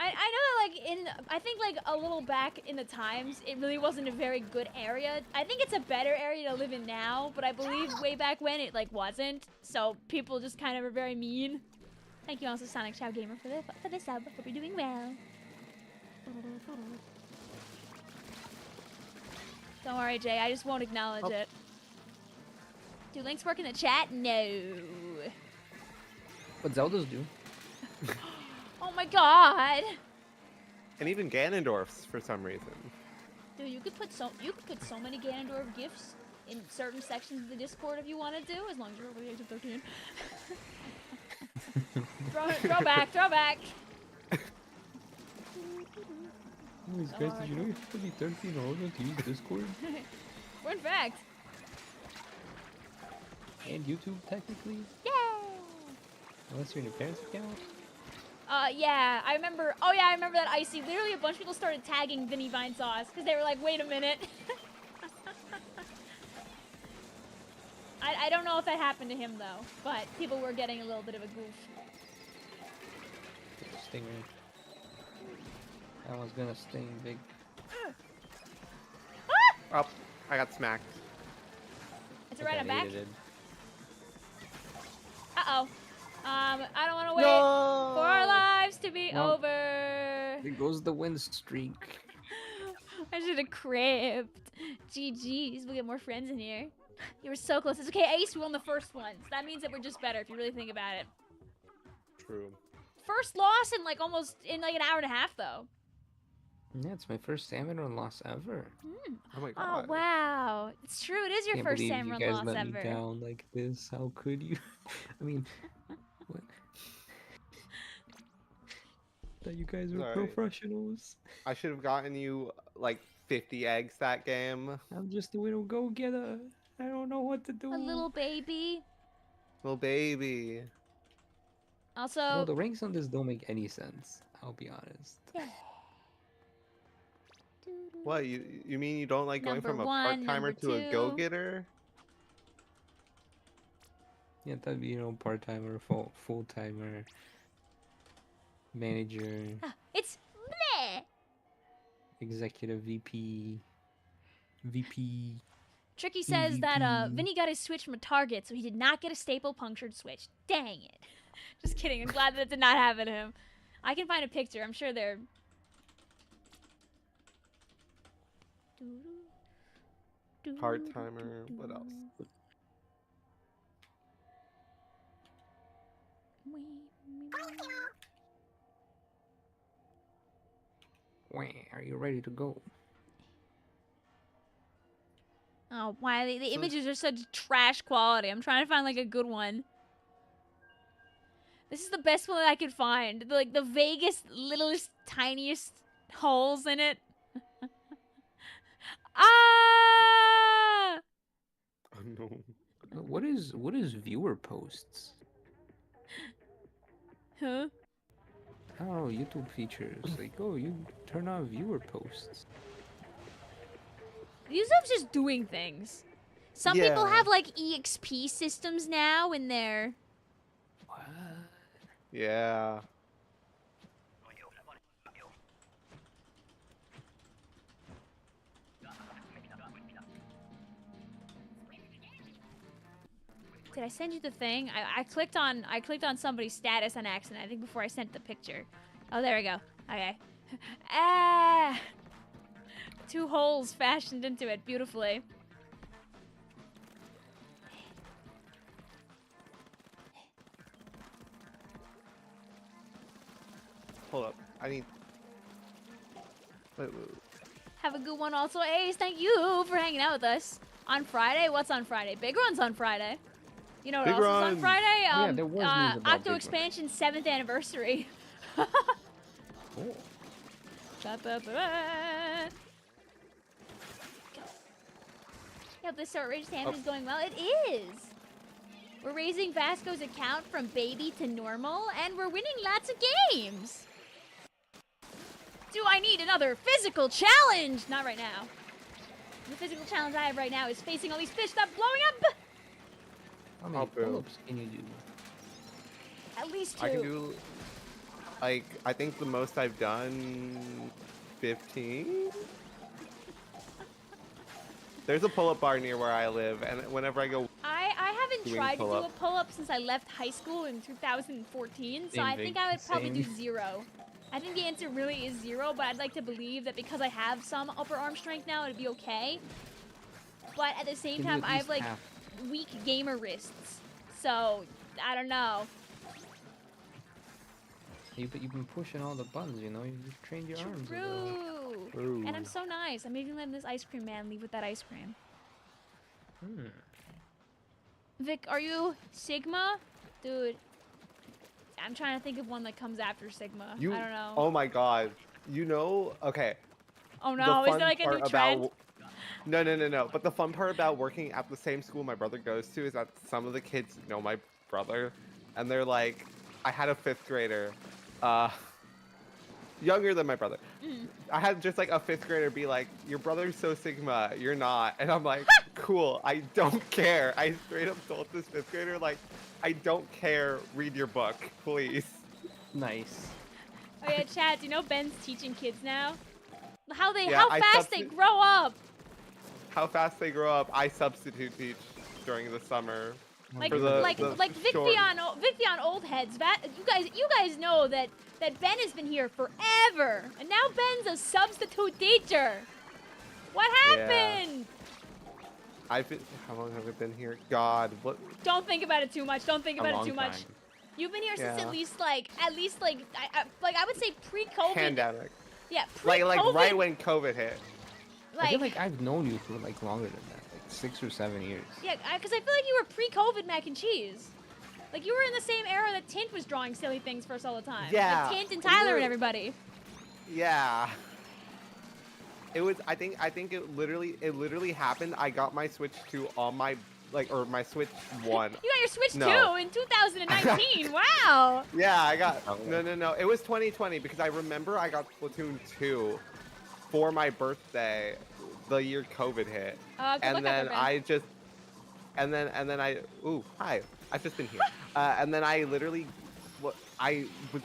I know that, like, I think, like, a little back in the times, it really wasn't a very good area. I think it's a better area to live in now, but I believe way back when it, like, wasn't. So people just kind of are very mean. Thank you also, Sonic Chow Gamer, for the sub. Hope you're doing well. Don't worry, Jay. I just won't acknowledge it. Do links work in the chat? No. What Zeldas do? Oh my god. And even Ganondorf's for some reason. Dude, you could put so many Ganondorf gifts in certain sections of the Discord if you wanted to, as long as you're over the age of 13. throw back. Anyways, guys, did you know you have to be 13 or older to use Discord? Fun fact. And YouTube, technically? Yay! Unless you're in your parents' account. Yeah, I remember. Oh yeah, I remember that Icy. Literally, a bunch of people started tagging Vinny Vine Sauce because they were like, "Wait a minute." I don't know if that happened to him though, but people were getting a little bit of a goof. Stinger. That one's gonna sting big. Oh, I got smacked. It's alright, I'm I back. hated it. Uh-oh. I don't want to wait No! for our lives to be Well, over. There goes the win streak. I should have cramped. GG's, we'll get more friends in here. You were so close. It's okay, Ace, we won the first one. So that means that we're just better if you really think about it. True. First loss in like almost, in like an hour and a half though. Yeah, it's my first Salmon Run loss ever. Oh my Oh, god. wow. It's true, it is your Can't first believe Salmon you Run guys loss let ever. me down like this. How could you? I mean, what? Thought you guys were Sorry. professionals. I should have gotten you like 50 eggs that game. I'm just a little go-getter. I don't know what to do. A little baby. Little baby. Also, No, the ranks on this don't make any sense. I'll be honest. What, you mean you don't like going Number from a one, part-timer number to a two. go-getter? Yeah, that'd be, you know, part-timer, full-timer, manager, it's bleh. executive VP, VP. Tricky says that EVP. Vinny got his Switch from a Target, so he did not get a staple punctured Switch. Dang it. Just kidding. I'm glad that it did not happen to him. I can find a picture. I'm sure they're... Part-timer, what else? Wah, are you ready to go? Oh, why? The images are such trash quality. I'm trying to find, like, a good one. This is the best one that I could find. Like, the vaguest, littlest, tiniest holes in it. Ah! Oh no. What is viewer posts? Huh? I don't know, YouTube features. Like, oh, you turn on viewer posts. YouTube's just doing things. Some people Yeah. have, like, EXP systems now in their... What? Yeah. Did I send you the thing? I clicked on somebody's status on accident, I think before I sent the picture. Oh, there we go. Okay. Ah! 2 holes fashioned into it beautifully. Hold up. I need... Wait. Have a good one also, Ace. Thank you for hanging out with us. On Friday? What's on Friday? Big Run's on Friday. You know what Big else is on Run. Friday? Yeah, there was news about Octo Big Run. Expansion's 7th anniversary. Cool. Yep, this outrageous hand is going well. It is. We're raising Vasko's account from baby to normal, and we're winning lots of games. Do I need another physical challenge? Not right now. The physical challenge I have right now is facing all these fish that blowing up. How many bro. pull-ups can you do? At least 2. I can do... Like, I think the most I've done... 15? There's a pull-up bar near where I live, and whenever I go... I haven't Doing tried to do a pull-up. pull-up since I left high school in 2014, so Same I think thing, I would probably do same. 0. I think the answer really is 0, but I'd like to believe that because I have some upper arm strength now, it'd be okay. But at the same Can you time, at I have least like half? weak gamer wrists, so I don't know. You've been pushing all the buttons, you know? You've trained your arms. a little. True. And I'm Ooh. so nice. I'm even letting this ice cream man leave with that ice cream. Hmm. Vic, are you Sigma? Dude, I'm trying to think of one that comes after Sigma. You... I don't know. Oh my god. You know... Okay. Oh The no, is fun there like a new part trend? No. But the fun part about working at the same school my brother goes to is that some of the kids know my brother, and they're like, I had a 5th grader, younger than my brother. Mm. I had just like a 5th grader be like, "Your brother's so Sigma, you're not," and I'm like, "Cool, I don't care." I straight up told this 5th grader like, "I don't care. Read your book, please." Nice. Oh yeah, Chad. Do you know Ben's teaching kids now? How Yeah, how I fast they grow up. How fast they grow up. I substitute teach during the summer. Like For the- like the short- Vicvillon old heads. You guys know that Ben has been here forever, and now Ben's a substitute teacher. What Yeah. happened? How long have I been here? God, what? Don't think about it too much. Don't think A about it long too much. time. You've been here since Yeah. at least like I would say pre-COVID. Pandemic. Yeah, pre-COVID. Like right when COVID hit. I feel like I've known you for like longer than that, like 6 or 7 years. Yeah, because I feel like you were pre-COVID mac and cheese. Like you were in the same era that Tint was drawing silly things for us all the time. Yeah. Like Tint and Tyler We're- and everybody. Yeah. It was. I think it literally happened. I got my Switch 2 on my my Switch 1. You got your Switch No. 2 in 2019. Wow. Yeah, I got. Oh. No. It was 2020 because I remember I got Splatoon 2 for my birthday, the year COVID hit, Good luck and out then there, Ben. I just, and then I. Ooh, hi. I've just been here, and then I literally, I was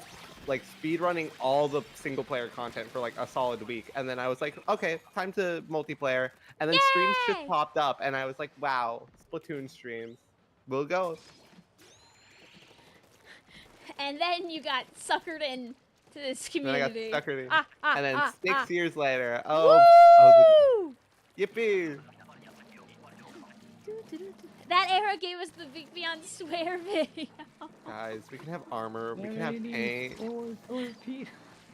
like speed running all the single player content for like a solid week, and then I was like, okay, time to multiplayer, and then streams just Yay! popped up, and I was like, wow, Splatoon streams, we'll go. And then you got suckered in to this And then I got community. suckered in. And then 6 years. years later, Woo! yippee! That era gave us the Vicvillon swear video. Guys, we can have armor, we can have paint.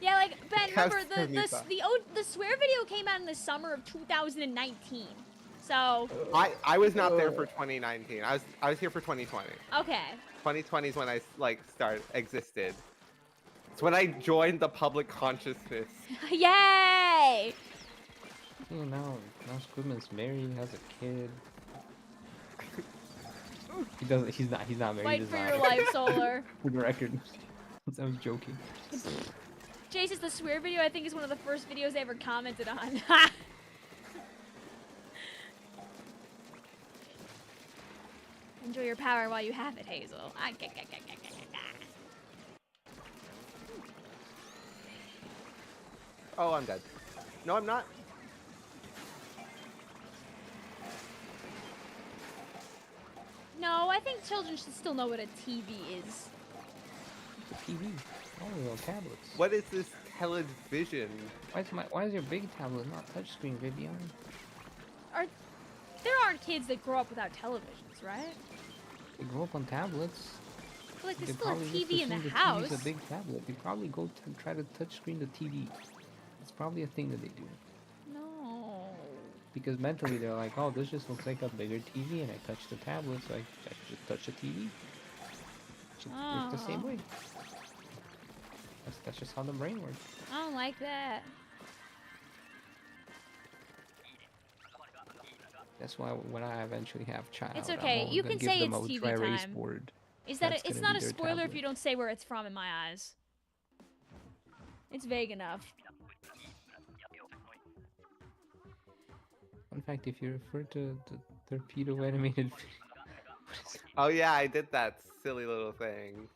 Yeah, like Ben, Have remember Samita. the swear video came out in the summer of 2019. So I was not there for 2019. I was here for 2020. okay. 2020 is when I existed. It's when I joined the public consciousness. Yay! You know, now Squidman's married, has a kid. He doesn't. He's not married. Fight he's for not. your life, Solar. For the record, I was joking. Jay says the swear video I think is one of the first videos I ever commented on. Enjoy your power while you have it, Hazel. Oh, I'm dead. No, I'm not. No, I think children should still know what a TV is. It's a TV. Oh, on tablets. What is this television? Why is your big tablet not touchscreen, Vicvillon? There aren't kids that grow up without televisions, right? They grow up on tablets. But like, They there's still a probably just TV in the assume house. TV's a big tablet. They probably go to try to touchscreen the TV. It's probably a thing that they do. No. Because mentally they're like, oh, this just looks like a bigger TV, and I touch the tablet, so I just touch the TV. It's the same Oh. way. That's just how the brain works. I don't like that. That's why when I eventually have child, It's okay. I'm You gonna can give say them it's a TV dry erase time. board. Is that That's it's gonna not be a their spoiler if tablet. you don't say where it's from in my eyes. It's vague enough. In fact, if you refer to the torpedo animated Oh yeah, I did that silly little thing.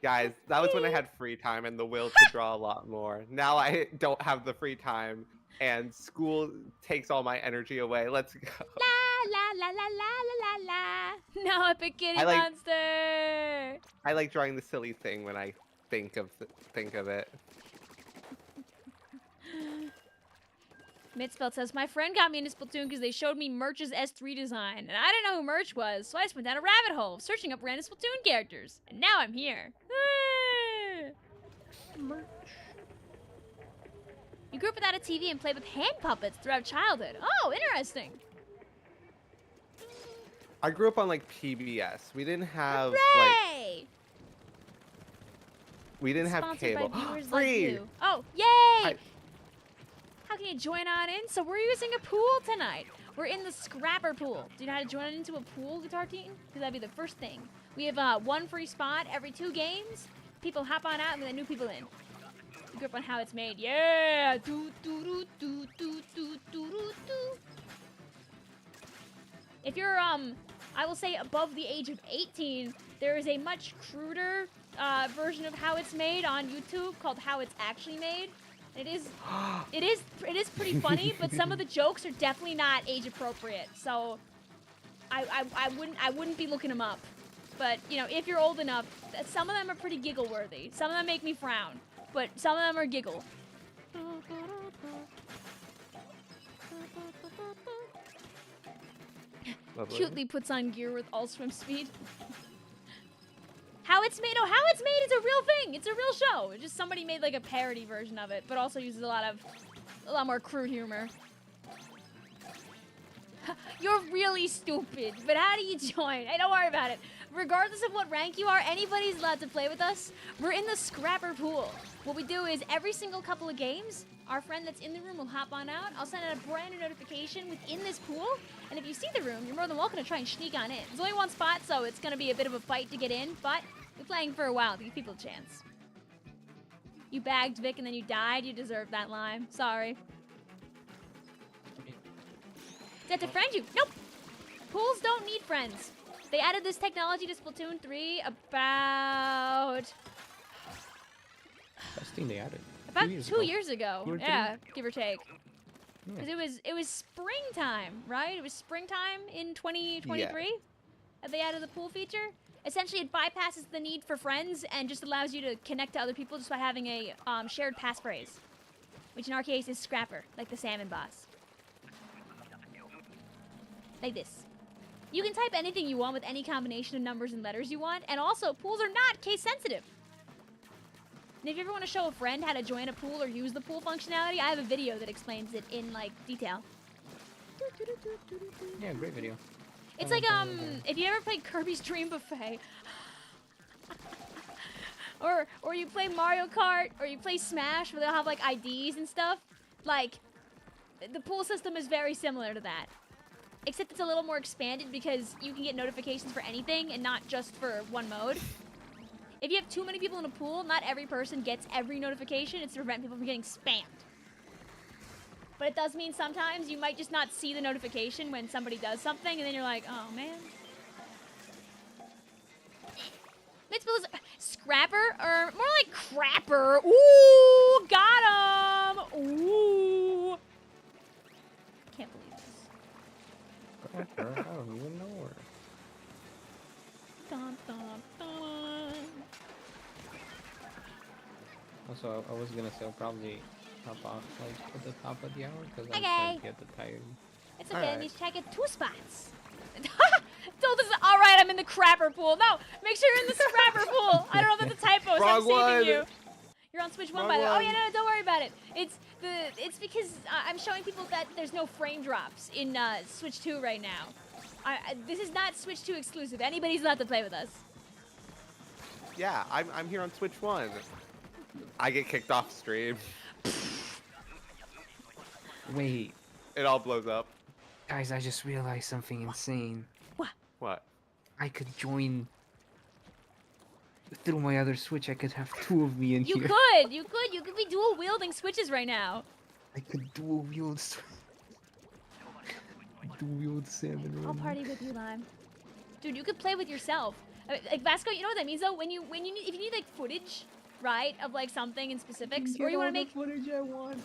Guys, that was when I had free time and the will to draw a lot more. Now I don't have the free time and school takes all my energy away. Let's go. La la la la la la la. No, epic kitty I like- monster. I like drawing the silly thing when I think of it. Mitzfeld says, my friend got me into Splatoon because they showed me Merch's S3 design, and I didn't know who Merch was, so I just went down a rabbit hole, searching up random Splatoon characters, and now I'm here. Merch. You grew up without a TV and played with hand puppets throughout childhood. Oh, interesting. I grew up on like PBS. We didn't have like Hooray! we didn't have Sponsored cable. by viewers Free. like you. Oh, yay! I- How can you join on in? So we're using a pool tonight. We're in the scrapper pool. Do you know how to join into a pool, Guitar Team? Because that'd be the first thing. We have one free spot every 2 games. People hop on out and then new people in. You grip on how it's made. Yeah! Do, do, do, do, do, do, do, do, do. If you're, I will say above the age of 18, there is a much cruder version of how it's made on YouTube called How It's Actually Made. It is pretty funny, but some of the jokes are definitely not age appropriate. So I wouldn't be looking them up. But you know, if you're old enough, some of them are pretty giggle worthy. Some of them make me frown, but some of them are giggle. Lovely. Cutely puts on gear with all swim speed. How It's Made? Oh, How It's Made is a real thing. It's a real show. It's just somebody made like a parody version of it, but also uses a lot more crude humor. You're really stupid, but how do you join? Hey, don't worry about it. Regardless of what rank you are, anybody's allowed to play with us. We're in the scrapper pool. What we do is every single couple of games, our friend that's in the room will hop on out. I'll send out a brand new notification within this pool. And if you see the room, you're more than welcome to try and sneak on in. There's only one spot, so it's going to be a bit of a fight to get in, but we're playing for a while to give people a chance. You bagged Vic and then you died. You deserve that lime. Sorry. Did I have to friend you? Nope. Pools don't need friends. They added this technology to Splatoon 3 about... Best thing they added. About 2 years 2 ago. years ago. 2 or 3? Yeah, give or take. Yeah. Because it was springtime, right? It was springtime in 2023 that they added the pool feature. Essentially, it bypasses the need for friends and just allows you to connect to other people just by having a shared passphrase, which in our case is Scrapper, like the salmon boss. Like this. You can type anything you want with any combination of numbers and letters you want, and also, pools are not case sensitive. And if you ever want to show a friend how to join a pool or use the pool functionality, I have a video that explains it in, like, detail. Yeah, great video. It's like, if you ever played Kirby's Dream Buffet, or you play Mario Kart, or you play Smash, where they'll have, like, IDs and stuff, like, the pool system is very similar to that. Except it's a little more expanded because you can get notifications for anything and not just for one mode. If you have too many people in a pool, not every person gets every notification. It's to prevent people from getting spammed. But it does mean sometimes you might just not see the notification when somebody does something, and then you're like, oh, man. Scrapper, or more like crapper. Ooh, got him. Ooh. Can't believe this. I don't even know her. Dun, dun, dun. Also, I was gonna say I'll probably hop off like at the top of the hour because I'm Okay. starting to get tired. It's okay, Alright. let me check it. 2 spots. Told us, all right, I'm in the crapper pool. No, make sure you're in the scrapper pool. I don't know if that's a typo, so Wrong I'm saving one. you. You're on Switch 1 Wrong by the way. Oh one. yeah, no, don't worry about it. It's because I'm showing people that there's no frame drops in Switch 2 right now. This is not Switch 2 exclusive. Anybody's allowed to play with us. Yeah, I'm here on Switch 1. I get kicked off stream. Wait, It all blows up. guys, I just realized something insane. What? I could join through my other Switch. I could have 2 of me in You here. could be dual wielding Switches right now. I could dual wield. Dual wield Salmon Run. I'll party with you, Lime. Dude, you could play with yourself. Like Vasko, you know what that means though? When you need, if you need like footage, right, of like something in specifics, or you want to make footage I want.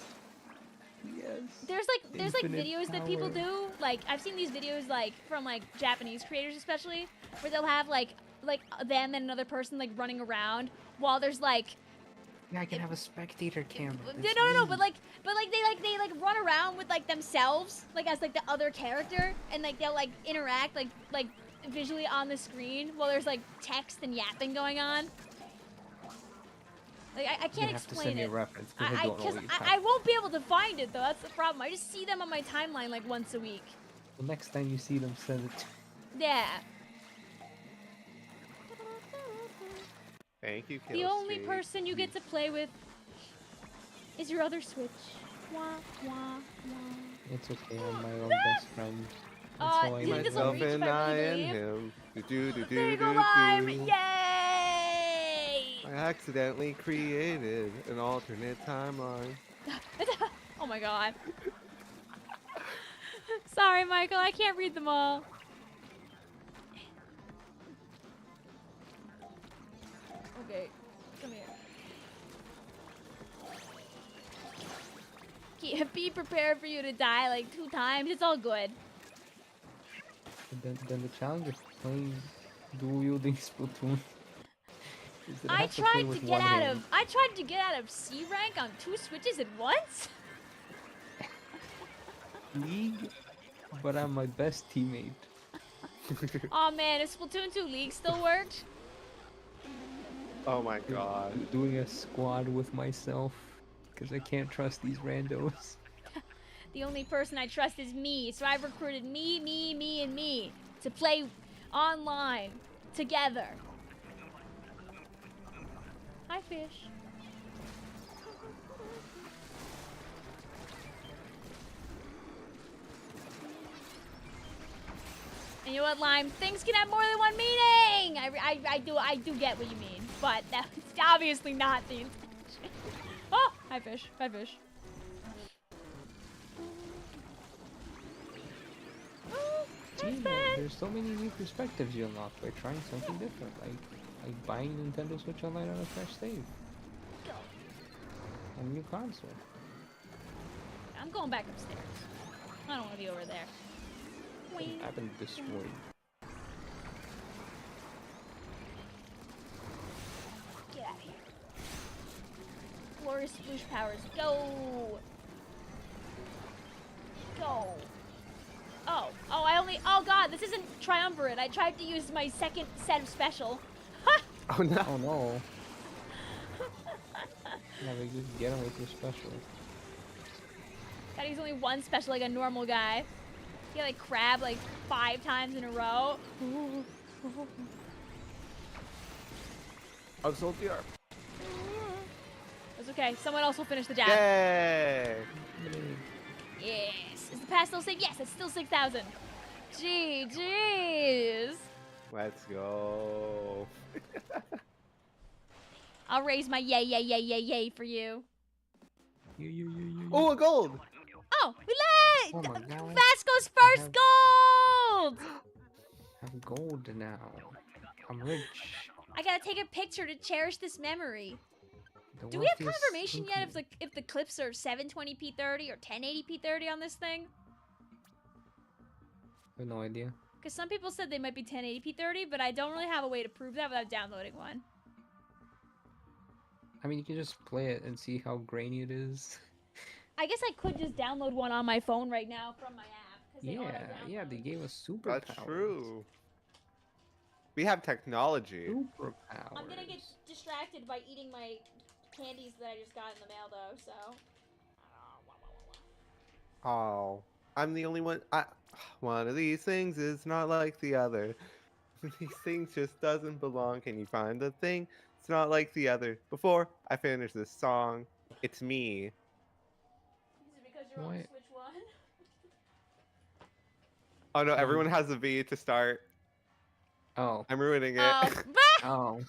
Yes. there's like Infinite videos that people power. do. Like I've seen these videos like from like Japanese creators especially, where they'll have like them and another person like running around while there's like Yeah, I can have a spectator camera. no, but they run around with like themselves, like as like the other character, and like they'll like interact like visually on the screen while there's like text and yapping going on. Like I can't You have to explain send me a it. reference because I don't know what you're I won't be able to find it though. That's the problem. I just see them on my timeline like once a week. The next time you see them, send it to Yeah. Thank you, The only person you get to play with is your other Switch. Wah, wah, wah. It's okay, I'm my own best friend. Uh, That's how I do you think met this'll him. reach Myself if and I I really and believe? him. Do do do do Single do lime! do. Yay! I accidentally created an alternate timeline. Oh my god. Sorry, Michael, I can't read them all. Okay, come here. Be prepared for you to die like 2 times. It's all good. Then the challenge of playing dual-wielding Splatoon is that I I have to play tried to with get one out hand. of I tried to get out of C rank on 2 switches at once. League, but I'm my best teammate. Oh man, if Splatoon 2 League still worked. Oh my god. Doing a squad with myself because I can't trust these randos. The only person I trust is me, so I've recruited me, and me to play online together. Hi, fish. And you know what, Lime? Things can have more than one meaning! I do get what you mean, but that's obviously not the intention. Oh! Hi, fish. Hi, fish. Gee, there's so many new perspectives you unlock by trying something different, like buying Nintendo Switch Online on a fresh save. Go. A new console. I'm going back upstairs. I don't want to be over there. Wing. I've been destroyed. Get out of here. Glorious Sploosh powers. Go! Go! Oh, oh god, this isn't triumvirate. I tried to use my second set of special. Ha! Oh no. Oh no. Yeah, but just get him with your special. Gotta use only one special like a normal guy. Get like crab like 5 times in a row. I've sold the arm. That's okay. Someone else will finish the job. Yay! Yes. Is the pass still safe? Yes, it's still 6,000. Jeez. Let's go. I'll raise my yay for you. Oh, a gold! Oh, we led! Oh my god. Vasko's first gold! I have gold now. I'm rich. I gotta take a picture to cherish this memory. The Do we have wealthiest confirmation yet stinky. if the clips are 720p 30 or 1080p 30 on this thing? I have no idea. Because some people said they might be 1080p 30, but I don't really have a way to prove that without downloading one. I mean, you can just play it and see how grainy it is. I guess I could just download one on my phone right now from my app. 'cause they know what I Yeah, they downloaded. gave us super That's powers. true. We have technology. Super powers. I'm gonna get distracted by eating my candies that I just got in the mail, though, so... Oh, I'm the only one. One of these things is not like the other. These things just doesn't belong. Can you find the thing? It's not like the other. Before I finish this song, it's me. Is it because you're on What? Switch 1? Oh no, everyone has a V to start. Oh. I'm ruining it. Bah! Oh.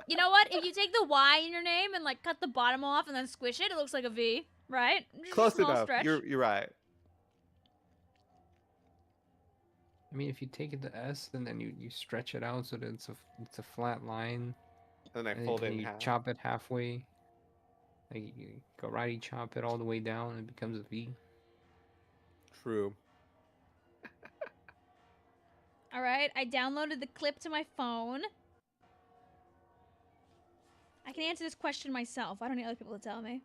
You know what? If you take the Y in your name and like cut the bottom off and then squish it, it looks like a V, right? Just a Close small enough. stretch. You're right. I mean, if you take the S and then you stretch it out so that it's a flat line, And I and fold it then in you half. chop it halfway, like you karate chop it all the way down, and it becomes a V. True. All right, I downloaded the clip to my phone. I can answer this question myself. I don't need other people to tell me.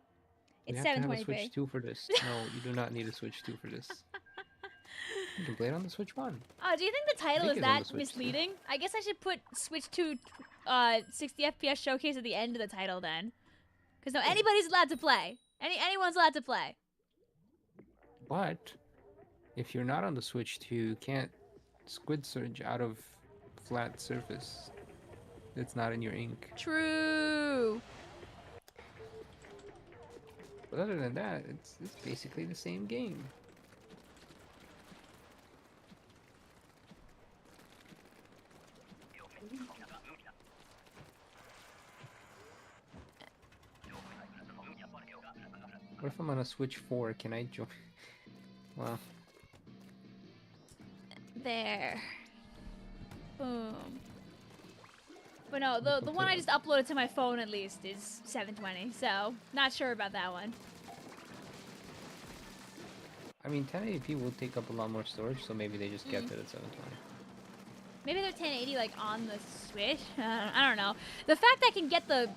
You It's have to have a 720p. Switch 2 for this. No, you do not need a Switch 2 for this. You can play it on the Switch 1. Oh, do you think the title think is it's on that the Switch, too. misleading? I guess I should put Switch 2 60 FPS showcase at the end of the title then. Because now anybody's allowed to play. Anyone's allowed to play. But if you're not on the Switch 2, you can't squid surge out of flat surface that's not in your ink. True. But other than that, it's basically the same game. What if I'm on a Switch 4? Can I join? Well, There. Boom. But no, the Look one at I just uploaded to my phone at least is 720, so not sure about that one. I mean, 1080p will take up a lot more storage, so maybe they just kept it at 720. Maybe they're 1080 like on the Switch. I don't know. The fact I can get the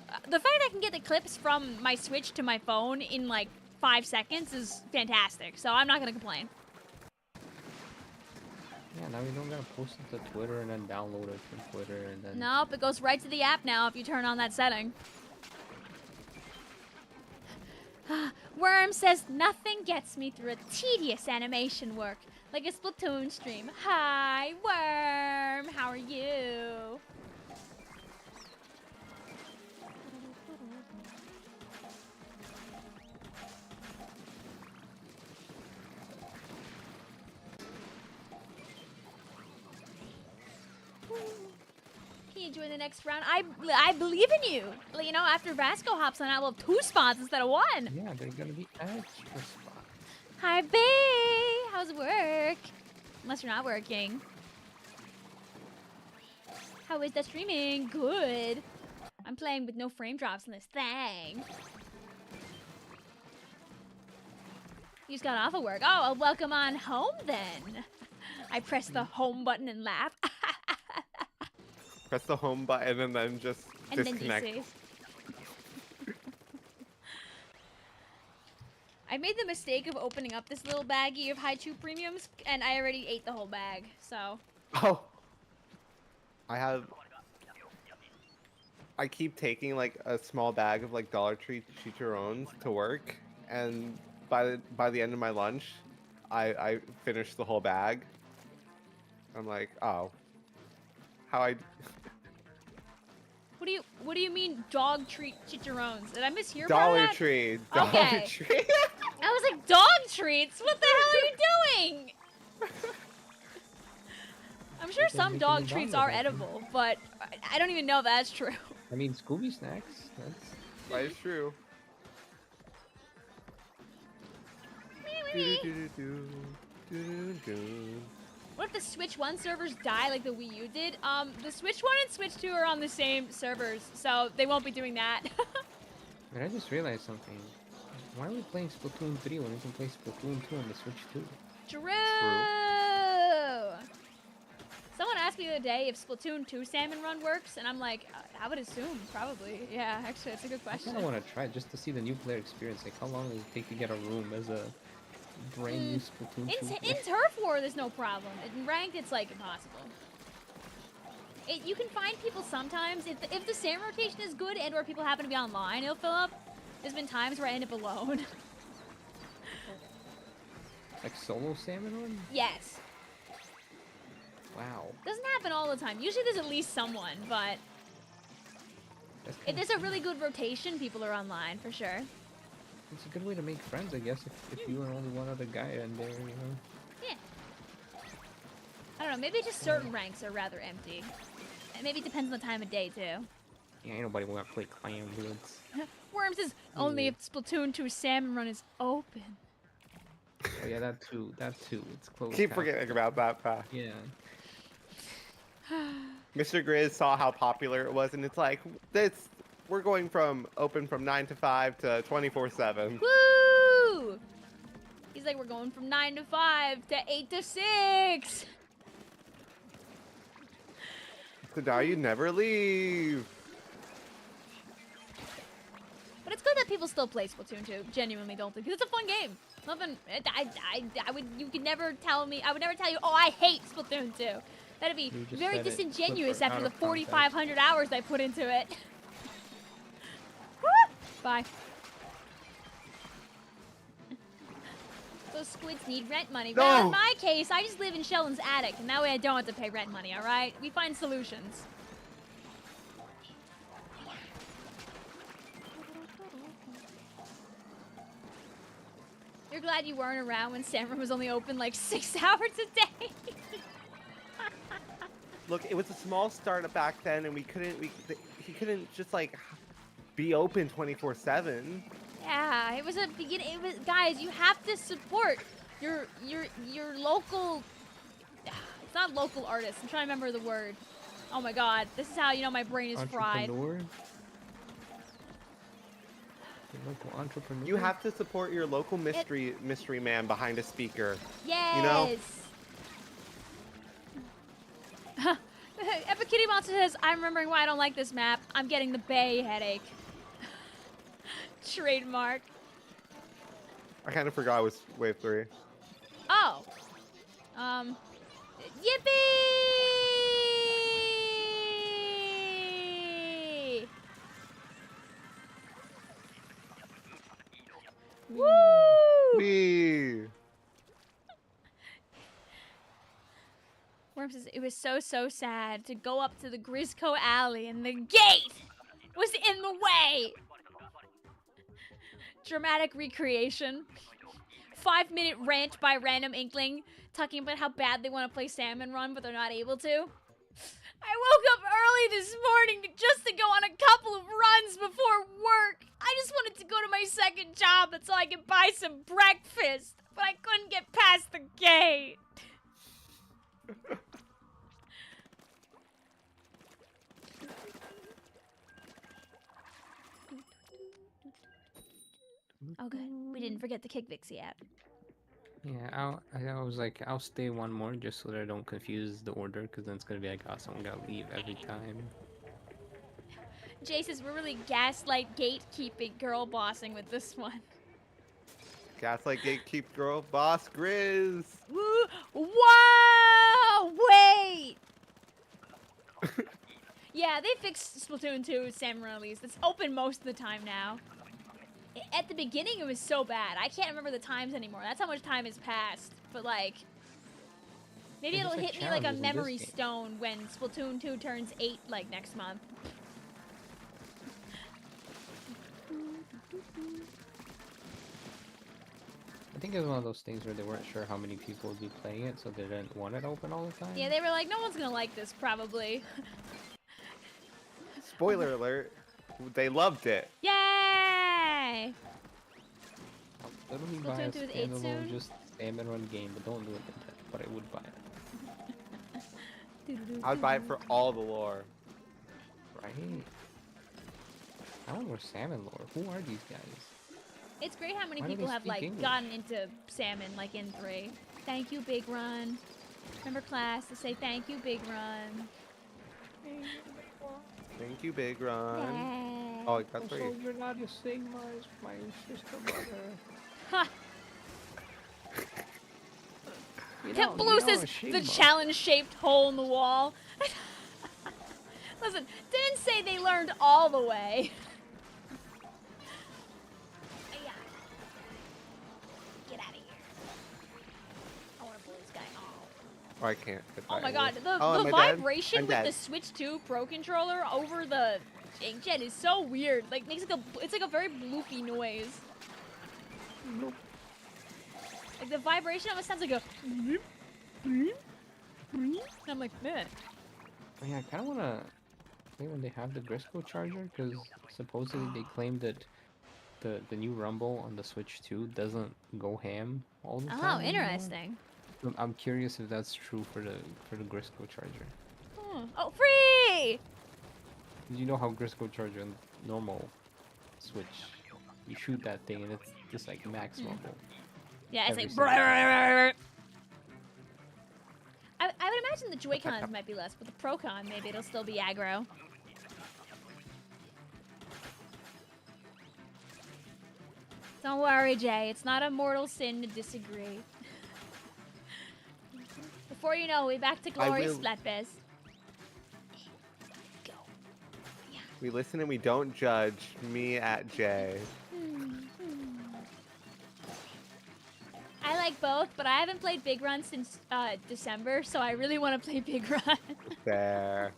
clips from my Switch to my phone in like 5 seconds is fantastic. So I'm not gonna complain. Yeah, now you don't gotta post it to Twitter and then download it from Twitter and then. Nope, it goes right to the app now if you turn on that setting. Worm says nothing gets me through a tedious animation work like a Splatoon stream. Hi, Worm. How are you? Can you join the next round? I believe in you. You know, after Vasko hops on, I will have 2 spots instead of 1. Yeah, they're gonna be extra spots. Hi, B. How's work? Unless you're not working. How is the streaming? Good. I'm playing with no frame drops in this thing. You just got off of work. Oh, well, welcome on home then. I press the home button and laugh. Press the home button and then just And disconnect. then I made the mistake of opening up this little baggie of high chew premiums, and I already ate the whole bag, so. Oh. I keep taking like a small bag of like Dollar Tree chicharrones to work, and by the end of my lunch, I finished the whole bag. I'm like, oh, how I. What do you mean dog treat chicharrones? Did I mishear part of Dollar that? Tree. Okay. Dollar Tree. I was like, dog treats? What the hell are you doing? I'm sure They some make dog them treats dog are with it. edible, but I don't even know if that's true. I mean, Scooby snacks. That's. That is true. What if the Switch 1 servers die like the Wii U did? The Switch 1 and Switch 2 are on the same servers, so they won't be doing that. But I just realized something. Why are we playing Splatoon 3 when we can play Splatoon 2 on the Switch 2? True! Someone asked me the other day if Splatoon 2 Salmon Run works, and I'm like, I would assume, probably. Yeah, actually, that's a good I question. kind of want to try it just to see the new player experience. Like, how long does it take to get a room as a brand new Splatoon 2 In player? Turf War, there's no problem. In Ranked, it's, like, impossible. You can find people sometimes. If the salmon rotation is good and or people happen to be online, it'll fill up. There's been times where I end up alone. Like solo salmon run? Yes. Wow. Doesn't happen all the time. Usually there's at least someone, but That's if kinda there's a really good rotation, people are online for sure. It's a good way to make friends, I guess, if you and only one other guy in there, you know? Yeah. I don't know, maybe just certain ranks are rather empty. And maybe it depends on the time of day, too. Yeah, ain't nobody want to play Clan Blitz. Worms is only if Splatoon 2 Salmon Run is open. Oh yeah, that too. It's close. Keep forgetting about that fact. Yeah. Mr. Grizz saw how popular it was, and it's like, we're going from open from 9 to 5 to 24/7. Woo! He's like, we're going from 9 to 5 to 8 to 6. So now you never leave. But it's good that people still play Splatoon 2. Genuinely don't think, because it's a fun game. Nothing. You could never tell me. I would never tell you. Oh, I hate Splatoon 2. That'd be You just very said it. disingenuous Put it after out the of context. 4,500 hours I put into it. Woo! Bye. Those squids need rent money. No! Well, in my case, I just live in Sheldon's attic, and that way I don't have to pay rent money. All right? We find solutions. You're glad you weren't around when Salmon was only open like 6 hours a day. Look, it was a small startup back then, and he couldn't just like be open 24/7. Yeah, it was a beginning. It was, guys, you have to support your local. It's not local artists. I'm trying to remember the word. Oh my god, this is how you know my brain is fried. Entrepreneur. Your local entrepreneur. You have to support your local mystery man behind a speaker. Yes. You know? Epic Kitty Monster says, I'm remembering why I don't like this map. I'm getting the Bay headache. Trademark. I kind of forgot it was wave 3. Oh. Yippee! Woo! Whee! Worm says, it was so sad to go up to the Grisco Alley and the gate was in the way. Dramatic recreation. 5-minute rant by random inkling talking about how bad they want to play Salmon Run, but they're not able to. I woke up early this morning just to go on a couple of runs before work. I just wanted to go to my second job so I could buy some breakfast, but I couldn't get past the gate. Oh, good. We didn't forget the Kick Vixie app. Yeah, I was like, I'll stay one more just so that I don't confuse the order, because then it's gonna be like, oh, someone gotta leave every time. Jay says we're really gaslight gatekeeping girl bossing with this one. Gaslight Gatekeep Girl Boss Grizz. Woo! Whoa! Wait! Yeah, they fixed Splatoon 2 Salmon Run at least. It's open most of the time now. At the beginning, it was so bad. I can't remember the times anymore. That's how much time has passed. But, like, maybe it'll hit me like a memory stone when Splatoon 2 turns 8, like, next month. I think it's one of those things where they weren't sure how many people would be playing it, so they didn't want it open all the time. Yeah, they were like, no one's gonna like this, probably. Spoiler alert. They loved it. Yay! I'll literally buy a standalone just Salmon Run game, but don't do it in that. But I would buy it. I'd buy it for all the lore. Right? I want more salmon lore. Who are these guys? It's great how many Why do people they have, speak like, English? gotten into salmon, like, in 3. Thank you, Big Run. Remember class to say thank you, Big Run. Thank you, Big Run. Yay. Oh, that's So right. you're not a Sigma, it's my sister brother. Ha! You Blue know, says the Sigma. challenge-shaped hole in the wall. Listen, didn't say they learned all the way. Yeah. Get out of here. I want to blow this guy off. Oh, I can't get Oh that my anymore. god, the Oh, am I dead? vibration I'm with dead. the Switch 2 Pro controller over the inkjet is so weird. Like, makes like it's like a very bloopy noise. Like, the vibration almost sounds like a... And I'm like, man. Oh, yeah, I kind of want to play when they have the Grisco charger, because supposedly they claim that the new Rumble on the Switch 2 doesn't go ham all the time. Oh, anymore. interesting. I'm curious if that's true for the Grisco charger. Oh, free! Did you know how Grisco charger on normal Switch, you shoot that thing and it's just like max rumble. Yeah, it's Every like... single I would imagine the Joy-Cons might be less, but the Pro-Con, maybe it'll still be aggro. Don't worry, Jay. It's not a mortal sin to disagree. Before you know, we back to glorious Splatfest. Go. Yeah. We listen and we don't judge. Me at J. I like both, but I haven't played Big Run since December, so I really want to play Big Run. There.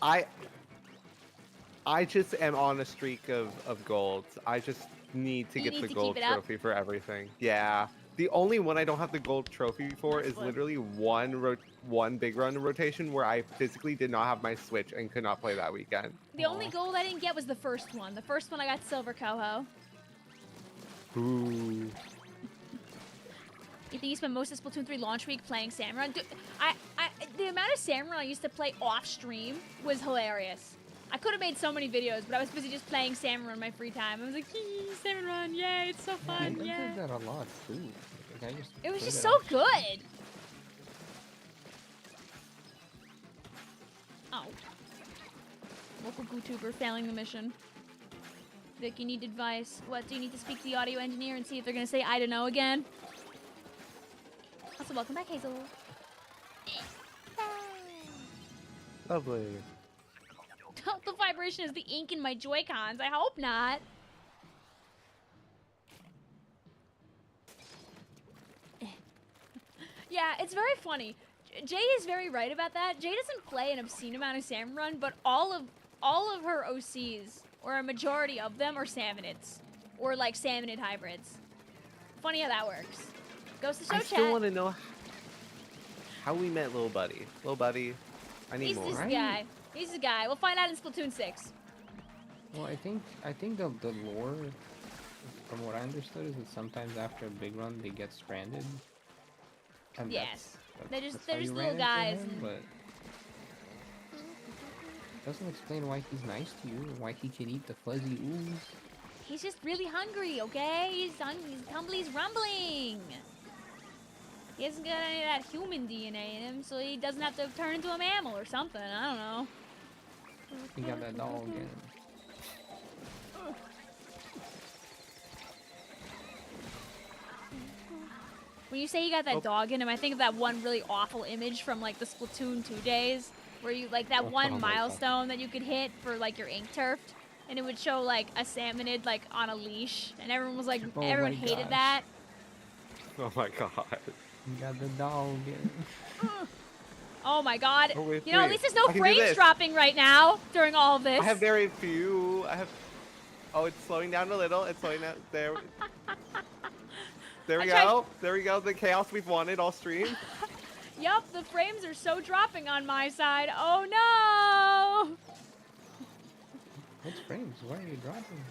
I just am on a streak of golds. I just need to get the gold trophy for everything. Yeah. The only one I don't have the gold trophy for Nice is one. literally one big run rotation where I physically did not have my Switch and could not play that weekend. The only gold I didn't get was the first one. The first one I got silver coho. Ooh. You think you spent most of Splatoon 3 launch week playing Salmon Run? Dude, the amount of Salmon Run I used to play off stream was hilarious. I could have made so many videos, but I was busy just playing Salmon Run in my free time. I was like, Salmon Run, yay, it's so fun, I yeah. did that a lot too. Like, I just It was played just it so off- good. Oh. Local YouTuber failing the mission. Vic, you need advice. What, do you need to speak to the audio engineer and see if they're going to say I don't know again? Also, welcome back, Hazel. Lovely. The vibration is the ink in my Joy-Cons. I hope not. Yeah, it's very funny. Jay is very right about that. Jay doesn't play an obscene amount of Salmon Run, but all of her OCs, or a majority of them, are salmonids. Or like salmonid hybrids. Funny how that works. Goes to show I chat. still want to know how we met Lil Buddy. Lil Buddy, I need He's more. this Right? guy. He's the guy. We'll find out in Splatoon 6. Well, I think the lore, from what I understood, is that sometimes after a big run they get stranded. And Yes. They're just- that's they're how just you little ran into guys him, and- but it doesn't explain why he's nice to you, and why he can eat the fuzzy ooze. He's just really hungry, okay? He's hungry. He's hungry. He's rumbling. He hasn't got any of that human DNA in him, so he doesn't have to turn into a mammal or something. I don't know. He got that dog in. When you say he got that Oh. dog in him, I think of that one really awful image from like the Splatoon 2 days, where you like that one Oh my God. milestone that you could hit for like your ink turfed, and it would show like a salmonid like on a leash, and everyone was like, Oh everyone my hated gosh. that. Oh my god. He got the dog in. Oh my god. Oh, wait, You know, at wait. least there's no I can do frames this. dropping right now during all of this. I have very few. Oh, it's slowing down a little. It's slowing down. There. There we I tried- go. There we go. The chaos we've wanted all stream. Yup, the frames are so dropping on my side. Oh no! What's frames? Why are you dropping?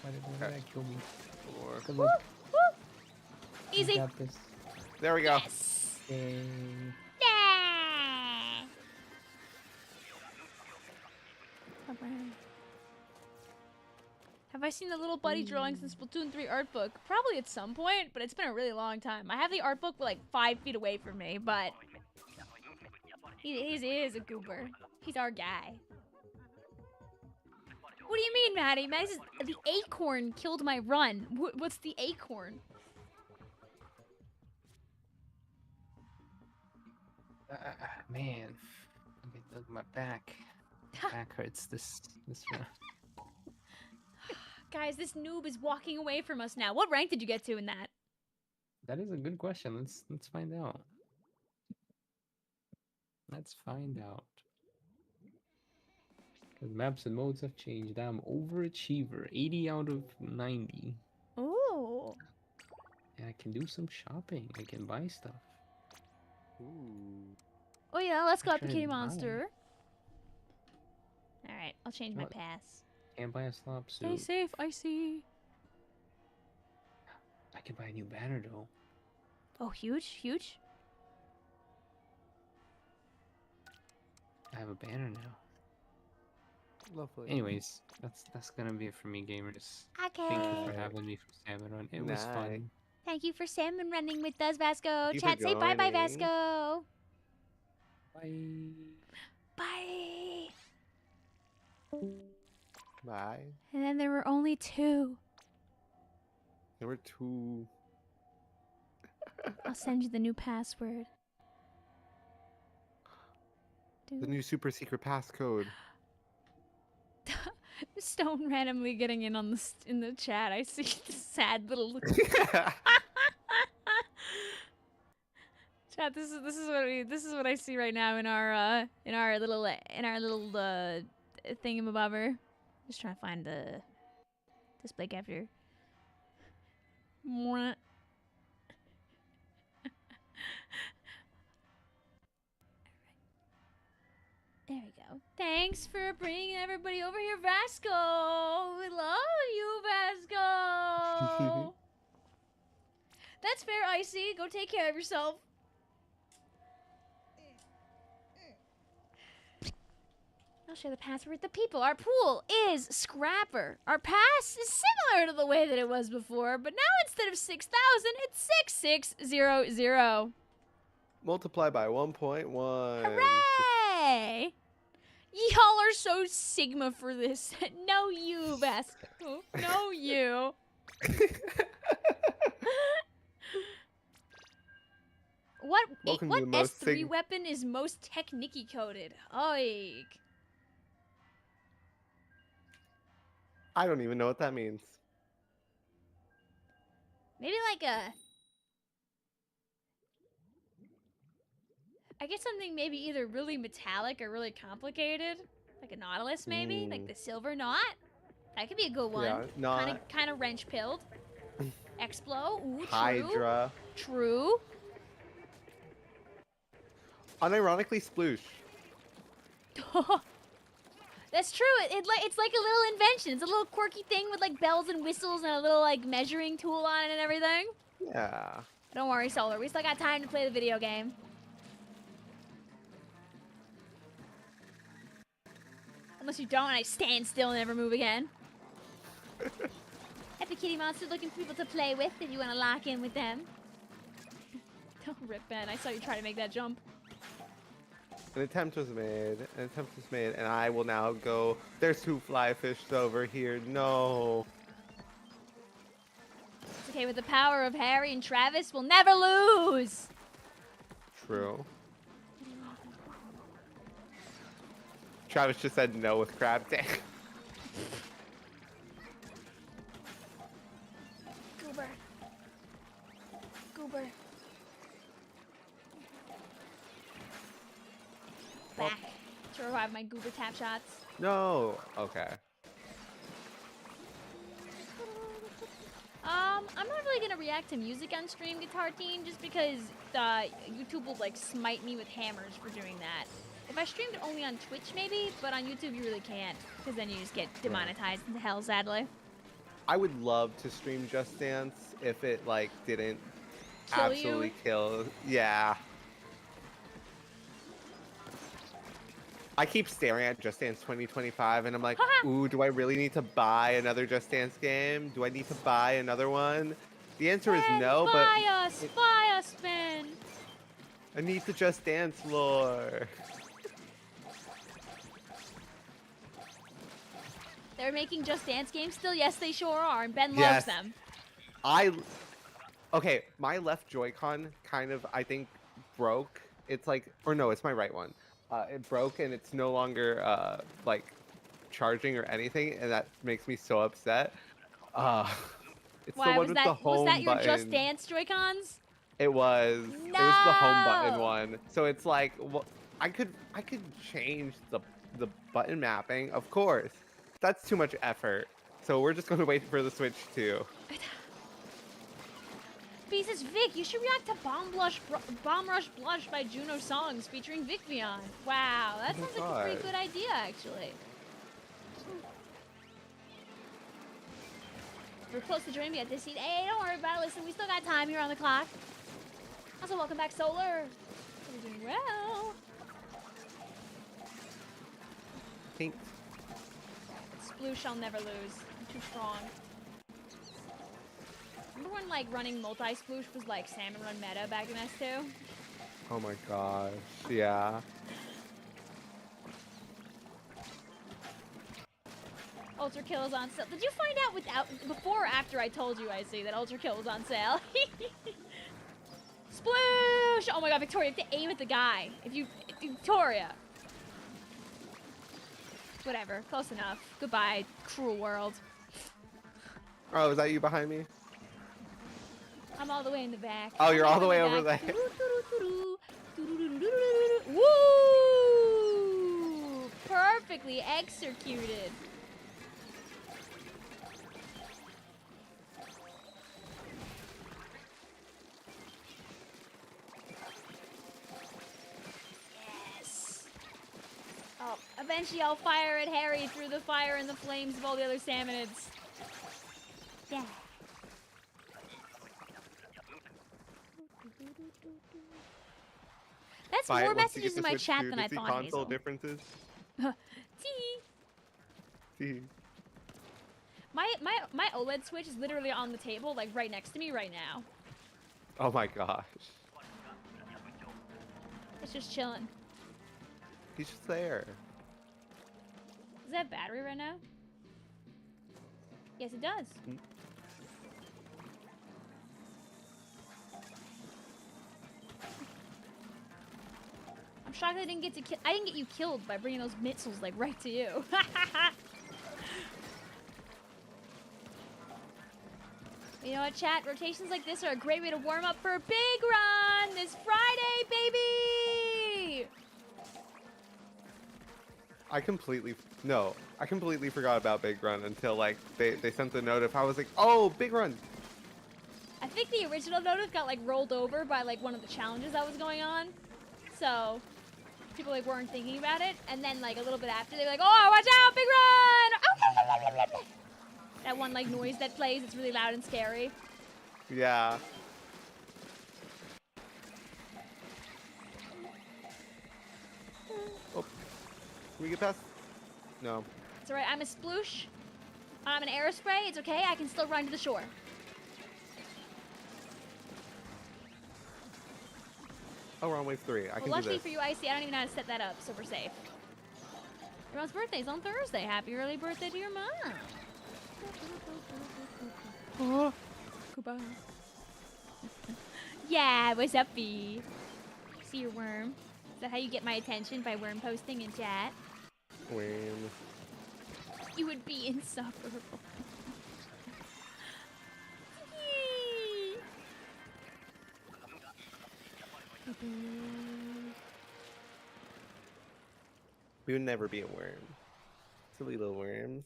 Why did that kill me? Good Woo, luck. woo. You Easy. got this. There we go. Yes. Yay. Yeah. Have I seen the little buddy drawings in Splatoon 3 art book? Probably at some point, but it's been a really long time. I have the art book like 5 feet away from me, but he is a goober. He's our guy. What do you mean, Maddie? Maddie says the acorn killed my run. What's the acorn? Man, look at my back. Back hurts this round. Guys, this noob is walking away from us now. What rank did you get to in that? That is a good question. Let's find out. Let's find out. Because maps and modes have changed. I'm overachiever, 80 out of 90. Ooh. And I can do some shopping. I can buy stuff. Ooh. Oh yeah, let's go I'm up the trying kitty to buy. monster. Alright, I'll change my What? pass. Can't buy a slop Stay suit. safe, Icy. I can buy a new banner though. Oh, huge, huge. I have a banner now. Lovely. Anyways, that's gonna be it for me, gamers. Thank you for Okay. having me for Salmon Run. It was Nice. fun. Thank you for salmon running with us, Vasco. Thank you for Chat, say bye-bye, joining. Vasco. Bye. Bye. Bye. And then there were only 2. There were 2. I'll send you the new password. The new super secret passcode. Stone randomly getting in on in the chat. I see the sad little look. Chat, this is what I see right now in our little thingamabobber. Just trying to find the display capture. Thanks for bringing everybody over here, Vasko. We love you, Vasko. That's fair, Icy. Go take care of yourself. I'll share the password with the people. Our pool is Scrapper. Our pass is similar to the way that it was before, but now instead of 6,000, it's 6600. Multiply by 1.1. Hooray! Y'all are so Sigma for this. No you, Vasko. No you. What Welcome to the most S3 weapon is most technicky coded? Oik. I don't even know what that means. Maybe like a... I guess something maybe either really metallic or really complicated. Like a Nautilus maybe? Like the silver knot? That could be a good one. Yeah, knot. Kind of wrench pilled. Explo. Ooh, true. Hydra. True. Unironically, Sploosh. That's true. It's like a little invention. It's a little quirky thing with like bells and whistles and a little like measuring tool on it and everything. Yeah. Don't worry, Solar. We still got time to play the video game. Unless you don't and I stand still and never move again. Happy Kitty Monster looking for people to play with if you want to lock in with them. Don't rip, Ben. I saw you try to make that jump. An attempt was made. And I will now go. There's 2 fly fish over here. No. It's okay. With the power of Harry and Travis, we'll never lose. True. Travis just said no with crab tank. Goober. Goober. Back to revive my Goober tap shots. No. Okay. I'm not really gonna react to music on stream, Guitar Teen, just because YouTube will like smite me with hammers for doing that. If I streamed it only on Twitch, maybe, but on YouTube you really can't, because then you just get demonetized into hell, sadly. I would love to stream Just Dance if it like didn't Kill absolutely you? kill. Yeah. I keep staring at Just Dance 2025 and I'm like, ooh, do I really need to buy another Just Dance game? Do I need to buy another one? The answer is no, but Buy us, Ben. I need the Just Dance lore. They're making Just Dance games still? Yes, they sure are, and Ben loves them. Okay, my left Joy-Con kind of, I think, broke. It's like, or no, it's my right one. It broke and it's no longer, like, charging or anything, and that makes me so upset. It's Why, the one with the home was that your button. Just Dance Joy-Cons? It was. No! It was the home button one. So it's like, well, I could change the button mapping, of course. That's too much effort. So we're just going to wait for the Switch too. B says, Vic, you should react to Bomb Rush Blush by Juno Songs featuring Vicvillon. Wow, that sounds like a pretty good idea, actually. We're close to joining me at this seat. Hey, don't worry about it. Listen, we still got time here on the clock. Also, welcome back, Solar. You're doing well. Pink. Sploosh, I'll never lose. I'm too strong. Remember when, like, running multi-sploosh was, like, Salmon Run meta back in S2? Oh my gosh, yeah. Ultra Kill is on sale. Did you find out before or after I told you, I see, that Ultra Kill was on sale? Sploosh! Oh my god, Victoria, you have to aim at the guy. Victoria. Whatever, close enough. Goodbye, cruel world. Oh, is that you behind me? I'm all the way in the back. Oh, you're all the way over there. Woo! Perfectly executed. Yes. Oh, eventually I'll fire at Harry through the fire and the flames of all the other salmonids. Yeah. That's Buy it more once you messages get in the my Switch chat 2 than to I see thought, console Hazel. differences. Tee. My OLED Switch is literally on the table, like right next to me right now. Oh my gosh. It's just chilling. He's just there. Does that have battery right now? Yes, it does. Mm. I'm shocked I didn't get to I didn't get you killed by bringing those missiles like right to you. You know what, chat? Rotations like this are a great way to warm up for a big run this Friday, baby! I completely forgot about Big Run until like they sent the notif. I was like, oh, Big Run. I think the original notice got like rolled over by like one of the challenges that was going on. So people like weren't thinking about it. And then like a little bit after they were like, oh, watch out, Big Run! That one like noise that plays, it's really loud and scary. Yeah. Oh, can we get past? No. It's alright, I'm a Sploosh. I'm an Aerospray, it's okay, I can still run to the shore. Oh, we're on wave 3. I can do Luckily this. for you, Icy, I don't even know how to set that up, so we're safe. Your mom's birthday's on Thursday. Happy early birthday to your mom. Oh, goodbye. Yeah, what's up, B? See your worm. Is that how you get my attention, by worm posting in chat? Worm. You would be insufferable. We would never be a worm. Silly little worms.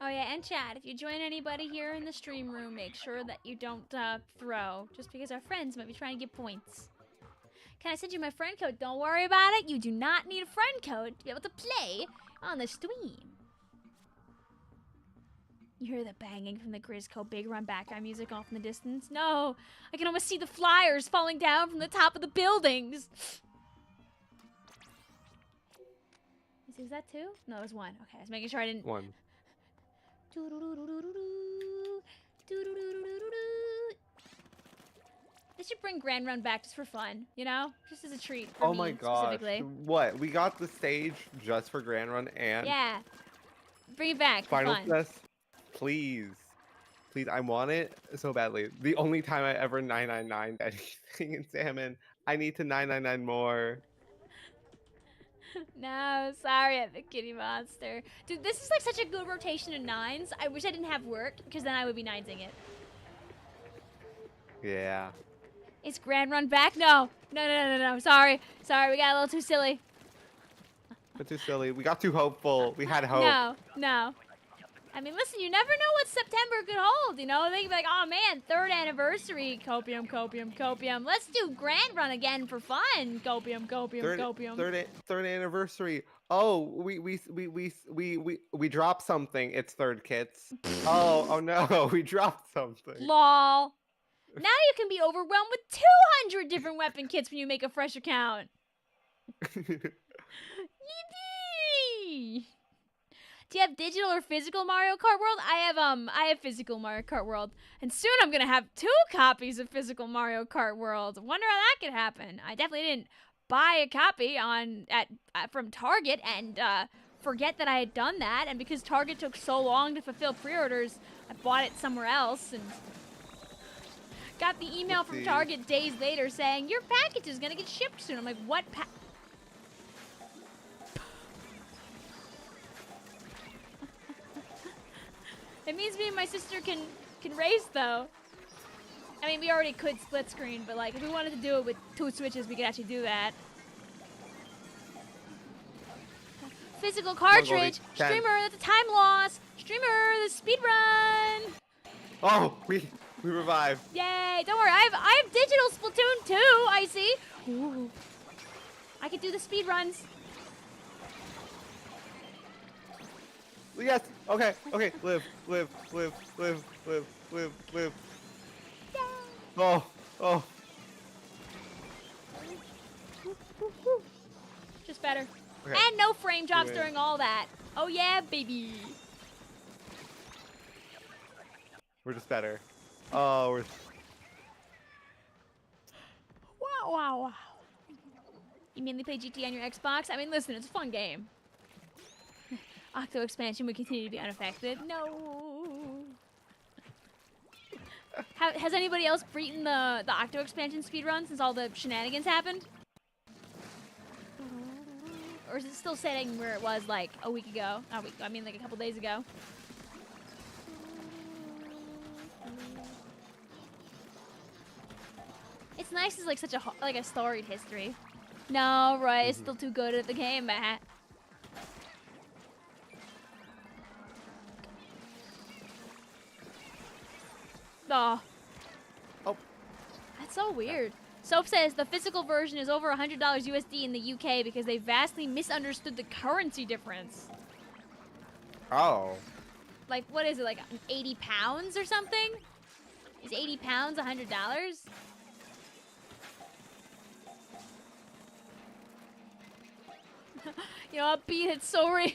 Oh yeah, and chat, if you join anybody here in the stream room, make sure that you don't throw, just because our friends might be trying to get points. Can I send you my friend code? Don't worry about it. You do not need a friend code to be able to play on the stream. You hear the banging from the Grizzco Big Run background music off in the distance? No, I can almost see the flyers falling down from the top of the buildings. Is that two? No, it was one. Okay, I was making sure I didn't. One. They should bring Grand Run back just for fun, you know? Just as a treat for Oh me my gosh. specifically. What? We got the stage just for Grand Run and Yeah. Bring it back for Final fun. Quest. Please. Please, I want it so badly. The only time I ever 999'd anything in Salmon, I need to 999 more. No, sorry, I'm the kitty monster. Dude, this is like such a good rotation of nines. I wish I didn't have work, because then I would be ninesing it. Yeah. Is Grand Run back? No. No. Sorry. Sorry, we got a little too silly. But too silly. We got too hopeful. We had hope. No. I mean, listen, you never know what September could hold, you know? They could be like, oh man, 3rd anniversary, copium. Let's do Grand Run again for fun. Copium. Third anniversary. Oh, we dropped something. It's third kits. oh no, we dropped something. Lol. Now you can be overwhelmed with 200 different weapon kits when you make a fresh account. Yippee! Do you have digital or physical Mario Kart World? I have physical Mario Kart World, and soon I'm gonna have 2 copies of physical Mario Kart World. Wonder how that could happen. I definitely didn't buy a copy from Target and forget that I had done that, and because Target took so long to fulfill pre-orders, I bought it somewhere else and got the email from Target days later saying your package is gonna get shipped soon. I'm like, what? It means me and my sister can race, though. I mean, we already could split screen, but like, if we wanted to do it with 2 switches, we could actually do that. Physical cartridge, streamer, that's a time loss. Streamer, the speed run. Oh, We revived. Yay! Don't worry, I have digital Splatoon too. I see. Ooh. I can do the speed runs. Yes. Okay. Okay. Live. Live. Live. Live. Live. Live. Live. Yay! Oh. Oh. Just better. Okay. And no frame drops Yeah. during all that. Oh yeah, baby. We're just better. Oh, we're. Wow, wow, wow. You mainly play GT on your Xbox? I mean, listen, it's a fun game. Octo expansion would continue to be unaffected. No. Has anybody else beaten the Octo expansion speedrun since all the shenanigans happened? Or is it still sitting where it was like a week ago? I mean like a couple days ago. It's nice it's like such a storied history. No, Roy is still too good at the game, Matt. Oh. Oh. That's so weird. Soap says the physical version is over $100 USD in the UK because they vastly misunderstood the currency difference. Oh. Like, what is it, like 80 pounds or something? Is 80 pounds $100? You know what, beat it's so real.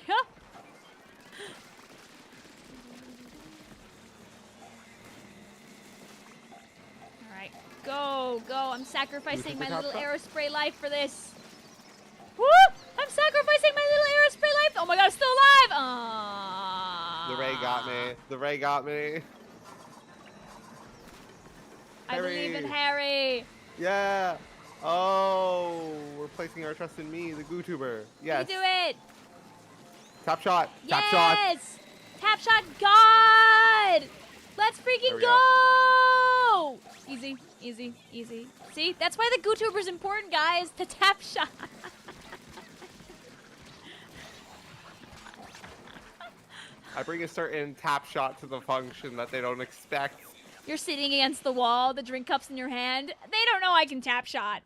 Alright, go, go. I'm sacrificing my little Aerospray life for this. Woo! I'm sacrificing my little Aerospray life. Oh my god, I'm still alive! Aww. The ray got me. The ray got me. I believe in Harry. Yeah. Oh, we're placing our trust in me, the GooTuber. Yes. You do it. Tap shot. Tap Yes. Tap shot God. Let's freaking go. Easy, easy, easy. See, that's why the GooTuber's important, guys. To tap shot. I bring a certain tap shot to the function that they don't expect. You're sitting against the wall, the drink cup's in your hand. They don't know I can tap shot.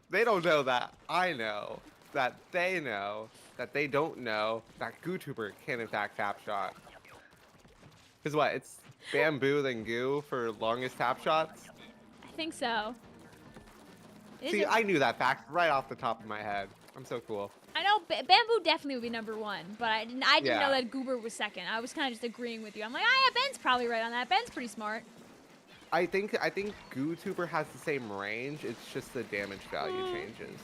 They don't know that. I know. That they know. That they don't know that GooTuber can in fact tap shot. Because what? It's bamboo then goo for longest tap shots? I think so. See, I knew that fact right off the top of my head. I'm so cool. I know bamboo definitely would be number one, but I didn't Yeah. know that goober was second. I was kind of just agreeing with you. I'm like, yeah, Ben's probably right on that. Ben's pretty smart. I think GooTuber has the same range. It's just the damage value changes.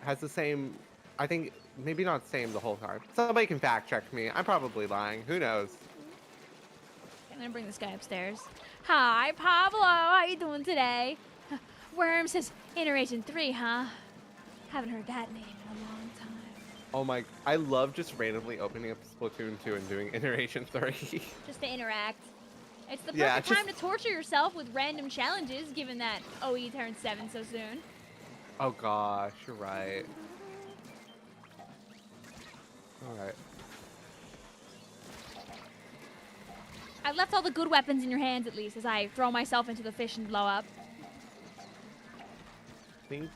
Has the same. I think maybe not same the whole time. Somebody can fact check me. I'm probably lying. Who knows? I'm gonna bring this guy upstairs. Hi, Pablo. How you doing today? Worm says Iteration 3, huh? Haven't heard that name in a long time. Oh my! I love just randomly opening up Splatoon 2 and doing Iteration 3. Just to interact. It's the perfect Yeah, time to torture yourself with random challenges, given that OE turned 7 so soon. Oh gosh, you're right. Alright. I left all the good weapons in your hands, at least, as I throw myself into the fish and blow up. Think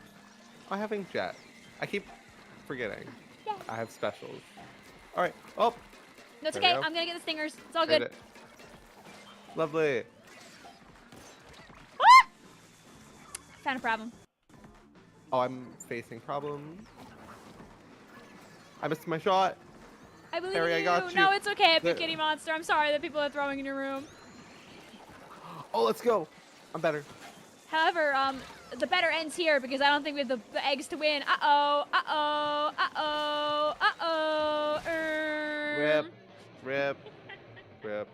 I have inkjet. I keep forgetting. Yeah. I have specials. Alright. Oh! No, it's There we okay. go. I'm gonna get the stingers. It's all Hit good. it. Lovely. Ah! Found a problem. Oh, I'm facing problems. I missed my shot. I believe Harry, in I you. got you. No, it's okay, Epic The- Kitty Monster. I'm sorry that people are throwing in your room. Oh, let's go. I'm better. However, the better ends here because I don't think we have the eggs to win. Uh-oh, uh-oh, uh-oh, uh-oh. Rip. Rip. Rip.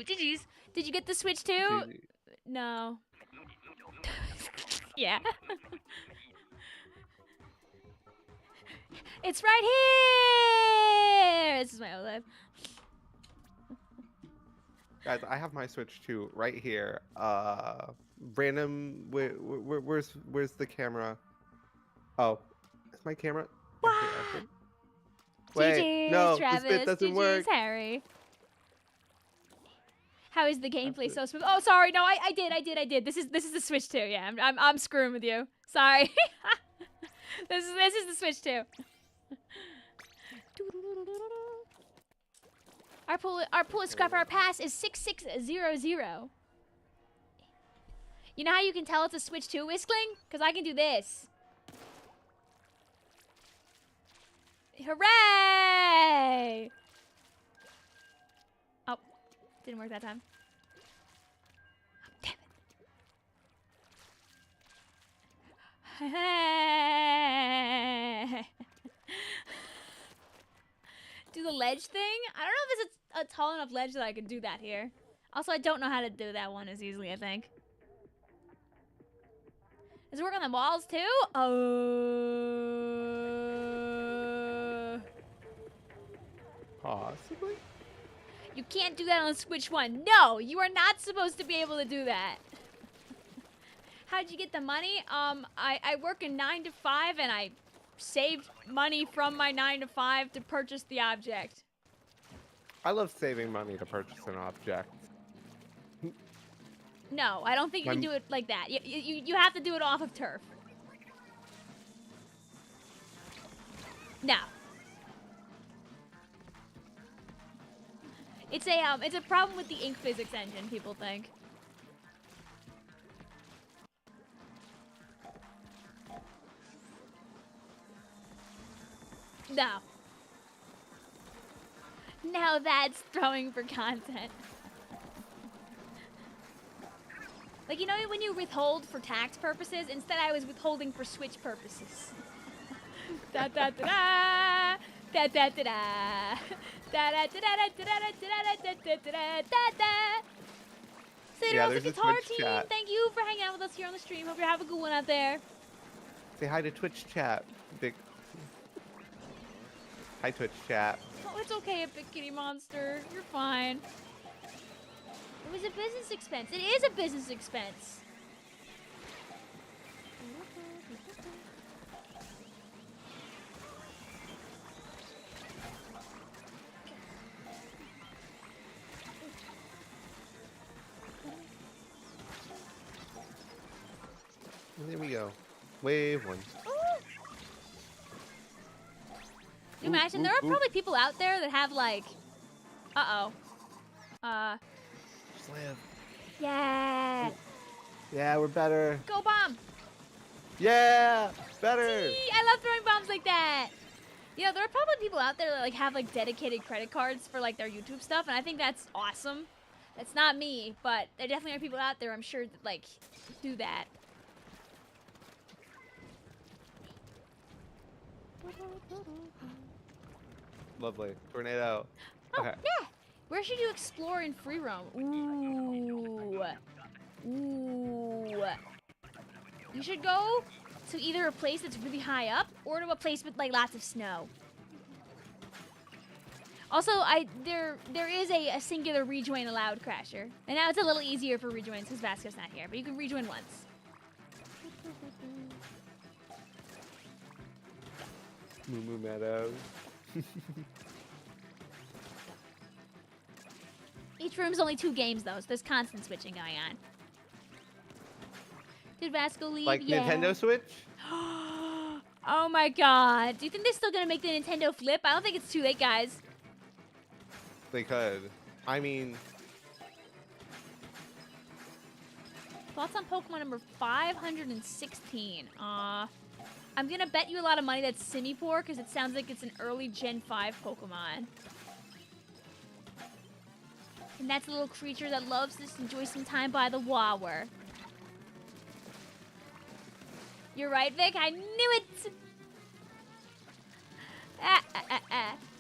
GG's. Did you get the Switch too? GG. No. Yeah. It's right here! This is my OLED. Guys, I have my Switch 2 right here. Random. Where's the camera? Oh, is my camera? Wow. Actually, Wait, GG's, no, Travis. this bit doesn't GG's, work. Harry. How is the gameplay That's so smooth? Oh, sorry. No, I did. This is the Switch 2. Yeah, I'm screwing with you. Sorry. this is the Switch 2. Our pull scrap our pass is 6600. You know how you can tell it's a Switch 2 whistling? Because I can do this. Hooray! Oh, didn't work that time. Oh, damn it. Do the ledge thing? I don't know if it's a tall enough ledge that I can do that here. Also, I don't know how to do that one as easily, I think. Does it work on the walls too? Oh. Possibly. You can't do that on the Switch 1. No, you are not supposed to be able to do that. How'd you get the money? I work a 9 to 5 and I saved money from my 9 to 5 to purchase the object. I love saving money to purchase an object. No, I don't think you can do it like that. You have to do it off of turf. No. It's a problem with the ink physics engine, people think. No. Now that's throwing for content. Like, you know when you withhold for tax purposes? Instead, I was withholding for Switch purposes. Da da da da da da da da da da da da da da da. Say hello to the guitar team. Chat. Thank you for hanging out with us here on the stream. Hope you have a good one out there. Say hi to Twitch chat. Big. Hi Twitch chat. Oh, it's okay, a big kitty monster. You're fine. It was a business expense. It is a business expense. And there we go. Wave 1. You imagine there are probably people out there that have like, Just live. Yeah. Yeah, we're better. Go bomb. Yeah, better. See, I love throwing bombs like that. Yeah, there are probably people out there that like have like dedicated credit cards for like their YouTube stuff, and I think that's awesome. That's not me, but there definitely are people out there, I'm sure, that like do that. Lovely. Tornado. Oh, Okay. yeah. Where should you explore in free roam? Ooh. Ooh. You should go to either a place that's really high up or to a place with like lots of snow. Also, there is a singular rejoin allowed crasher. And now it's a little easier for rejoins because Vasko's not here, but you can rejoin once. Moo Moo Meadows. Each room's only 2 games though, so there's constant switching going on. Did Vasko leave? Like yeah. Nintendo Switch? Oh my god. Do you think they're still gonna make the Nintendo Flip? I don't think it's too late, guys. They could. I mean... Thoughts on Pokemon number 516? I'm gonna bet you a lot of money that's Simipour, because it sounds like it's an early Gen 5 Pokemon. And that's a little creature that loves to just enjoy some time by the water. You're right, Vic. I knew it!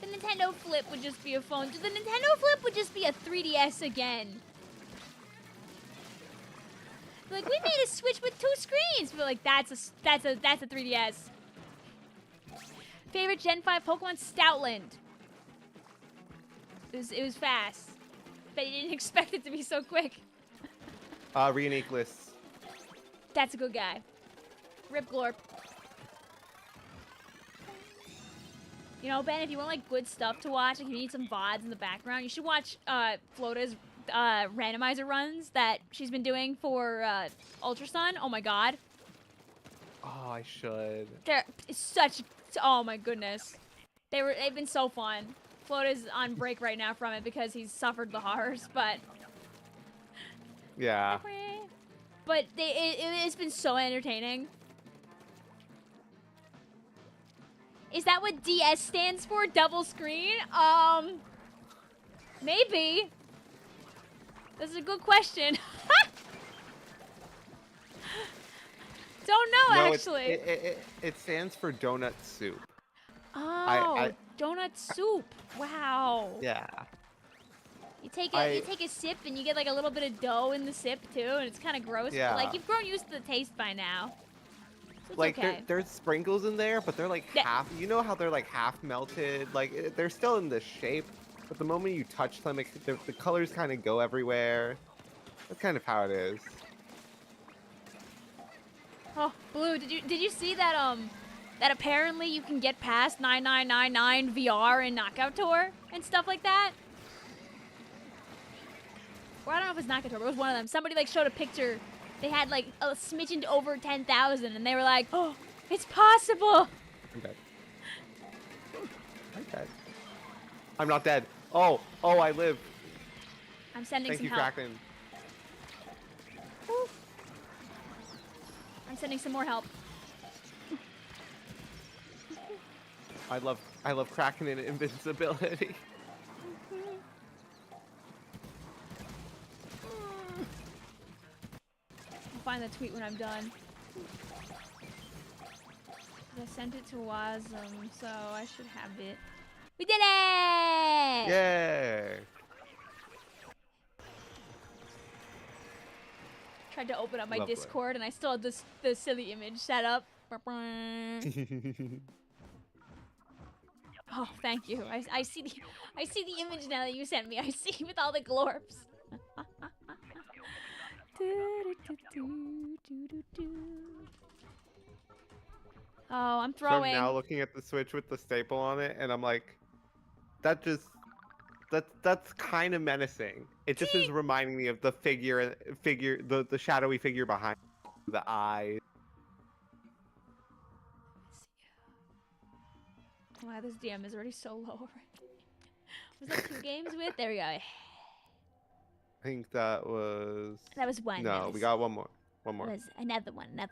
The Nintendo Flip would just be a phone. The Nintendo Flip would just be a 3DS again. Like, we made a Switch with 2 screens. But like, that's a 3DS. Favorite Gen 5 Pokemon? Stoutland. It was fast. Bet you didn't expect it to be so quick. Reuniclus. That's a good guy. Rip Glorp. You know, Ben, if you want like good stuff to watch, like you need some VODs in the background, you should watch Flota's randomizer runs that she's been doing for Ultra Sun. Oh my god. Oh, I should. They're such, oh my goodness. They've been so fun. Flota's on break right now from it because he's suffered the horrors, but Yeah. it's been so entertaining. Is that what DS stands for? Double screen? Maybe. That's a good question. Don't know, No, actually. it stands for donut soup. Oh, donut soup. Wow. Yeah. You take a sip and you get like a little bit of dough in the sip too, and it's kind of gross. Yeah. But, like you've grown used to the taste by now. So it's Like okay. there's sprinkles in there, but they're like half. You know how they're like half melted? Like they're still in the shape, but the moment you touch them, the colors kind of go everywhere. That's kind of how it is. Oh, Blue, did you see that that apparently you can get past 9999 VR in Knockout Tour and stuff like that? Or I don't know if it's Knockout Tour, but it was one of them. Somebody like showed a picture. They had like a smidgen over 10,000 and they were like, "Oh, it's possible." I'm dead. I'm dead. I'm not dead. Oh, I live. I'm sending Thank some you, help. Kraken. Woo. I'm sending some more help. I love Kraken and invincibility. I'll find the tweet when I'm done. I sent it to Wasm, so I should have it. We did it! Yay! Tried to open up my Lovely. Discord and I still had the silly image set up. Oh, thank you. I see the image now that you sent me. I see with all the glorps. Oh, I'm So I'm throwing. now looking at the Switch with the staple on it, and I'm like, that's kind of menacing. It just is reminding me of the the shadowy figure behind the eyes. Wow, this DM is already so low already. Was that 2 games with? There we go. I think that was. That was one. No, we got one more. One more. That was another one. Okay,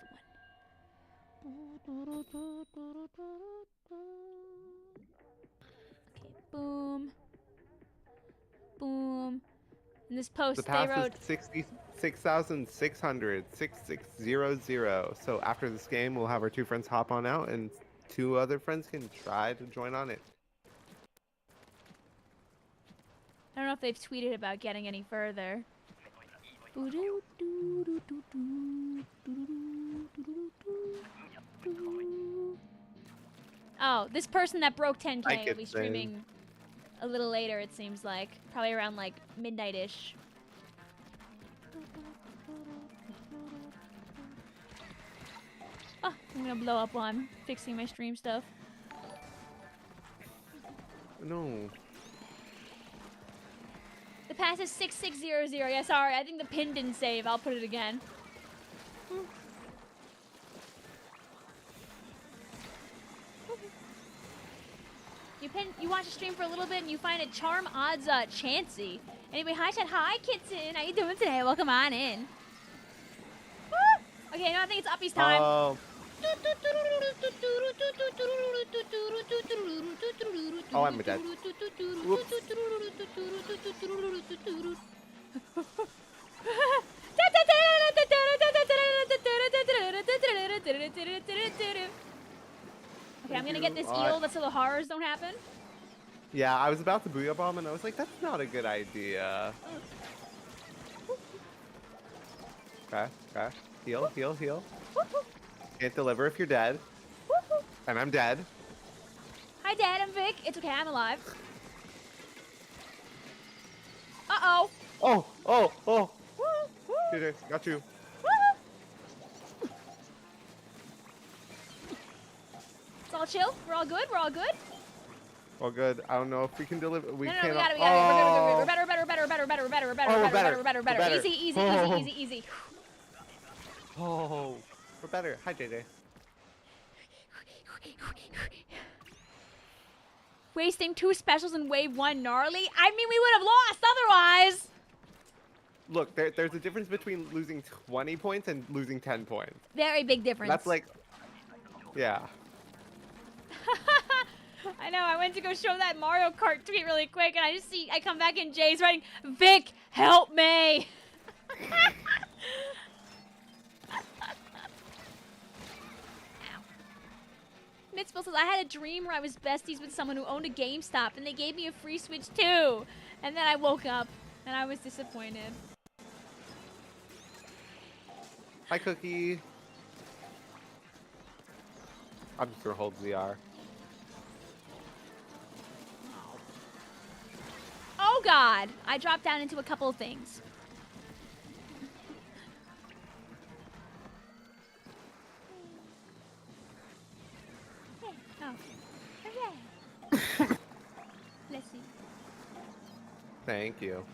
boom. Boom. In this post, The they pass wrote... is 66,600, 6600. So after this game, we'll have our 2 friends hop on out, and 2 other friends can try to join on it. I don't know if they've tweeted about getting any further. Oh, this person that broke 10K will be streaming a little later, it seems like. Probably around like midnight-ish. Oh, I'm gonna blow up while I'm fixing my stream stuff. No. The pass is 6600. Yeah, sorry, I think the pin didn't save. I'll put it again. You watch a stream for a little bit and you find a charm odds chancy. Anyway, hi chat, hi Kitten. How you doing today? Welcome on in. Woo! Okay, now I think it's Uppy's time. Oh, I'm dead. Whoops. Okay, I'm gonna get this eel so the horrors don't happen. Yeah, I was about to booyah bomb and I was like, that's not a good idea. Okay. Heal. Can't deliver if you're dead. And I'm dead. Hi, Dad. I'm Vic. It's okay. I'm alive. Uh-oh. Oh. JJ, got you. It's all chill. We're all good. All good. I don't know if we can deliver. We No, can't. we got it. Oh. We're better. Easy. Oh, we're better. Hi, JJ. Wasting 2 specials in wave 1 gnarly? I mean, we would have lost otherwise. Look, there's a difference between losing 20 points and losing 10 points. Very big difference. That's like, yeah. I know, I went to go show that Mario Kart tweet really quick, and I come back and Jay's writing, Vic, help me! Mitzvah says, I had a dream where I was besties with someone who owned a GameStop, and they gave me a free Switch too. And then I woke up, and I was disappointed. Hi, Cookie. I'm just gonna hold ZR. Oh God! I dropped down into a couple of things. Oh. Okay. Let's see. Thank you.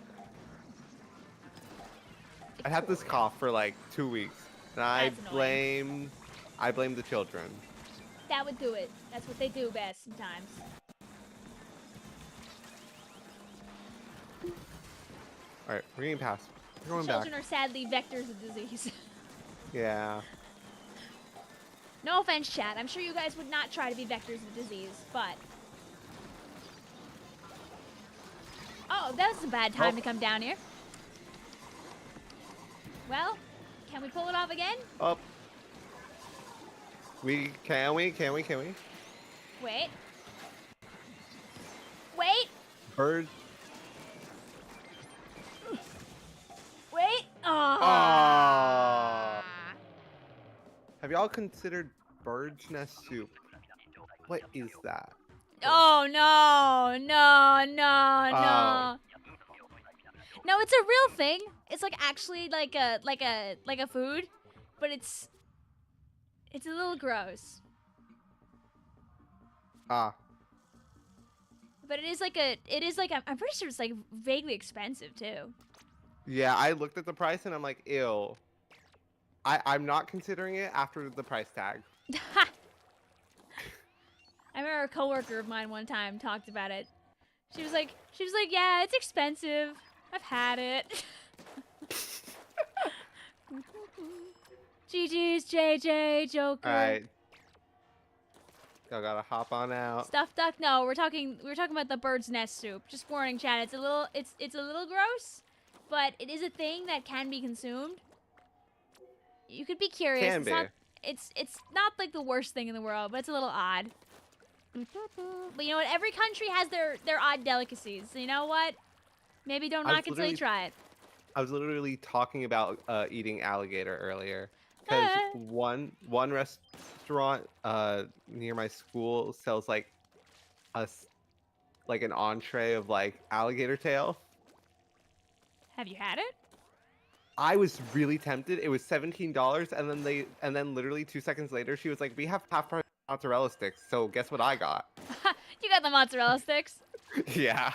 I had this cough for like 2 weeks, and I blame the children. That would do it. That's what they do best sometimes. All right, we're getting past. We're going Children back. are sadly vectors of disease. Yeah. No offense, chat. I'm sure you guys would not try to be vectors of disease, but... Oh, that was a bad time to come down here. Well, can we pull it off again? Up. Can we? Wait. Wait. Bird. Wait. Oh. Have y'all considered bird's nest soup? What is that? Oh no. No, it's a real thing. It's like actually like a food, but it's a little gross. Ah. But it is like I'm pretty sure it's like vaguely expensive too. Yeah, I looked at the price and I'm like, ew. I'm not considering it after the price tag. I remember a coworker of mine one time talked about it. She was like, yeah, it's expensive. I've had it. GG's, JJ, Joker. Alright. Y'all gotta hop on out. Stuffed duck? No, we're talking about the bird's nest soup. Just warning, Chad. It's a little gross, but it is a thing that can be consumed. You could be curious. Can be. It's not like the worst thing in the world, but it's a little odd. But you know what? Every country has their odd delicacies. So you know what? Maybe don't knock it till you try it. I was literally talking about eating alligator earlier. Because one restaurant near my school sells like an entree of like alligator tail. Have you had it? I was really tempted. It was $17, and then literally 2 seconds later, she was like, "We have half-price mozzarella sticks." So guess what I got? You got the mozzarella sticks. Yeah.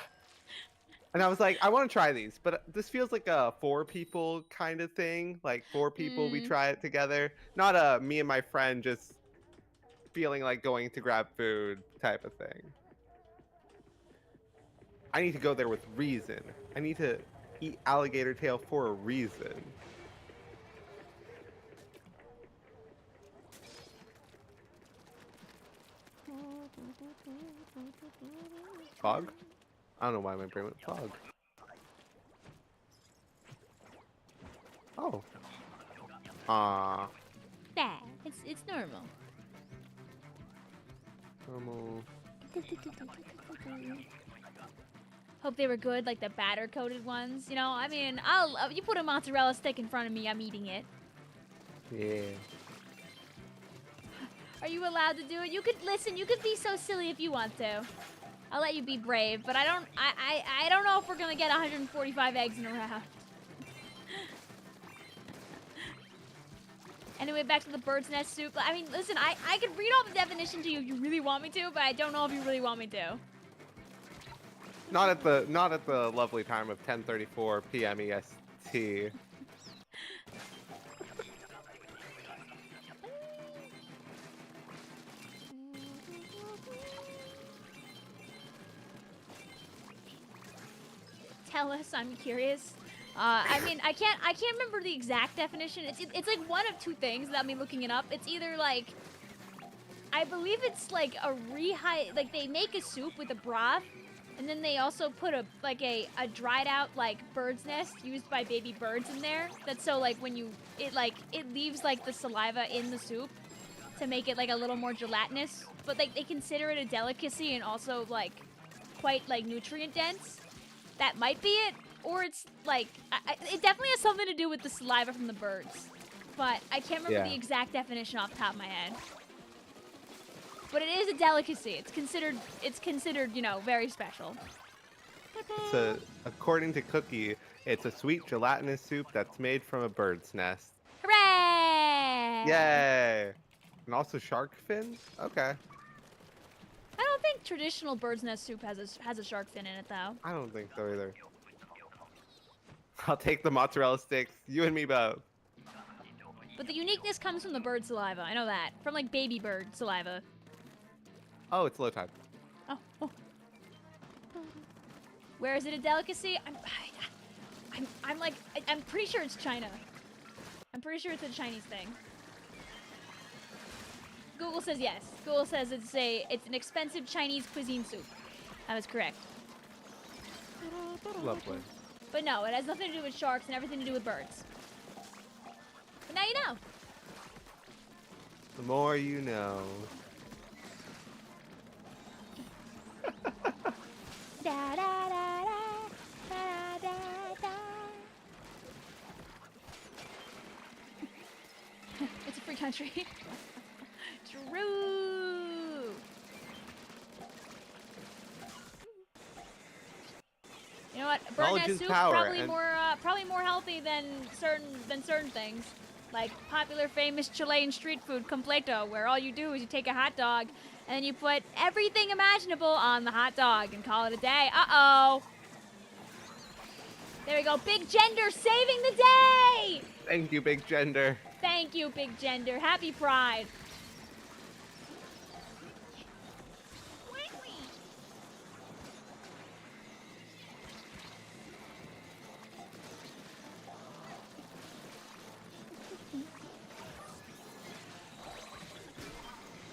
And I was like, I want to try these, but this feels like a 4 people kind of thing. Like 4 people, we try it together. Not a me and my friend just feeling like going to grab food type of thing. I need to go there with reason. I need to eat alligator tail for a reason. Fog? I don't know why my brain went fog. Oh. Ah. Yeah, it's normal. Normal. Hope they were good, like the batter coated ones. You know, I mean, you put a mozzarella stick in front of me, I'm eating it. Yeah. Are you allowed to do it? You could listen. You could be so silly if you want to. I'll let you be brave, but I don't know if we're gonna get 145 eggs in a round. Anyway, back to the bird's nest soup. I mean, listen, I could read all the definition to you if you really want me to, but I don't know if you really want me to. Not at the lovely time of 10:34 p.m. EST. Tell us, I'm curious. I mean, I can't remember the exact definition. It's like one of two things without me looking it up. It's either like, I believe it's like a like they make a soup with a broth, and then they also put a dried out like bird's nest used by baby birds in there. That's so like when it leaves like the saliva in the soup to make it like a little more gelatinous. But like they consider it a delicacy and also like quite like nutrient dense. That might be it, or it's like it definitely has something to do with the saliva from the birds, but I can't remember the exact definition off the top of my head. But it is a delicacy. It's considered, you know, very special. According to Cookie, it's a sweet gelatinous soup that's made from a bird's nest. Hooray! Yay! And also shark fin? Okay. I don't think traditional bird's nest soup has a shark fin in it, though. I don't think so either. I'll take the mozzarella sticks. You and me both. But the uniqueness comes from the bird saliva. I know that. From, like, baby bird saliva. Oh, it's low tide. Oh. Where is it a delicacy? I'm pretty sure it's China. I'm pretty sure it's a Chinese thing. Google says yes. Google says it's an expensive Chinese cuisine soup. That was correct. Lovely. But no, it has nothing to do with sharks and everything to do with birds. But now you know. The more you know. Da, da, da, da, da, da, da. It's a free country. True. You know what? Bird nest soup probably more healthy than certain things, like popular famous Chilean street food completo, where all you do is you take a hot dog and then you put everything imaginable on the hot dog and call it a day. Uh-oh. There we go. Big Gender saving the day. Thank you, Big Gender. Thank you, Big Gender. Happy Pride.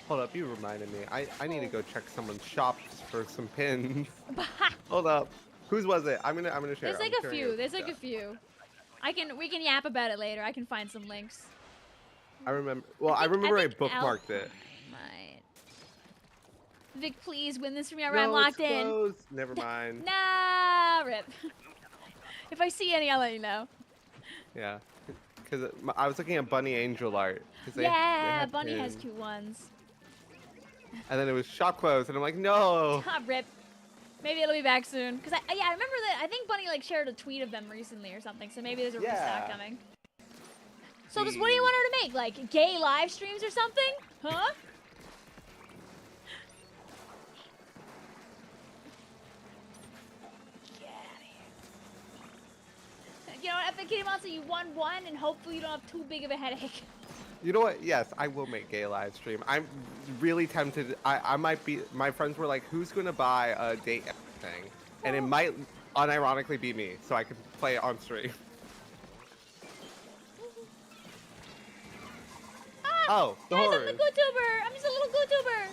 Hold up, you reminded me. I need to go check someone's shops for some pins. Hold up. Whose was it? I'm gonna share. There's like a few. There's like a few. We can yap about it later. I can find some links. I remember. Well, I remember I bookmarked it. Right. Vic, please win this for me. I'm No, locked it's in. closed. Never mind. Nah, rip. If I see any, I'll let you know. Yeah, because I was looking at Bunny Angel art. Yeah, Bunny has cute ones. And then it was shop closed, and I'm like, no. Ah, rip. Maybe it'll be back soon. Cause I remember that. I think Bunny like shared a tweet of them recently or something. So maybe there's a restock coming. So just what do you want her to make? Like gay live streams or something? Huh? Get out of here. You know what, Epic Kitty Monster, you won one, and hopefully you don't have too big of a headache. You know what? Yes, I will make gay live stream. I'm really tempted. I might be. My friends were like, "Who's gonna buy a date thing?" And it might unironically be me, so I can play it on stream. Oh, the guys, horror. I'm the GoTuber. I'm just a little GoTuber.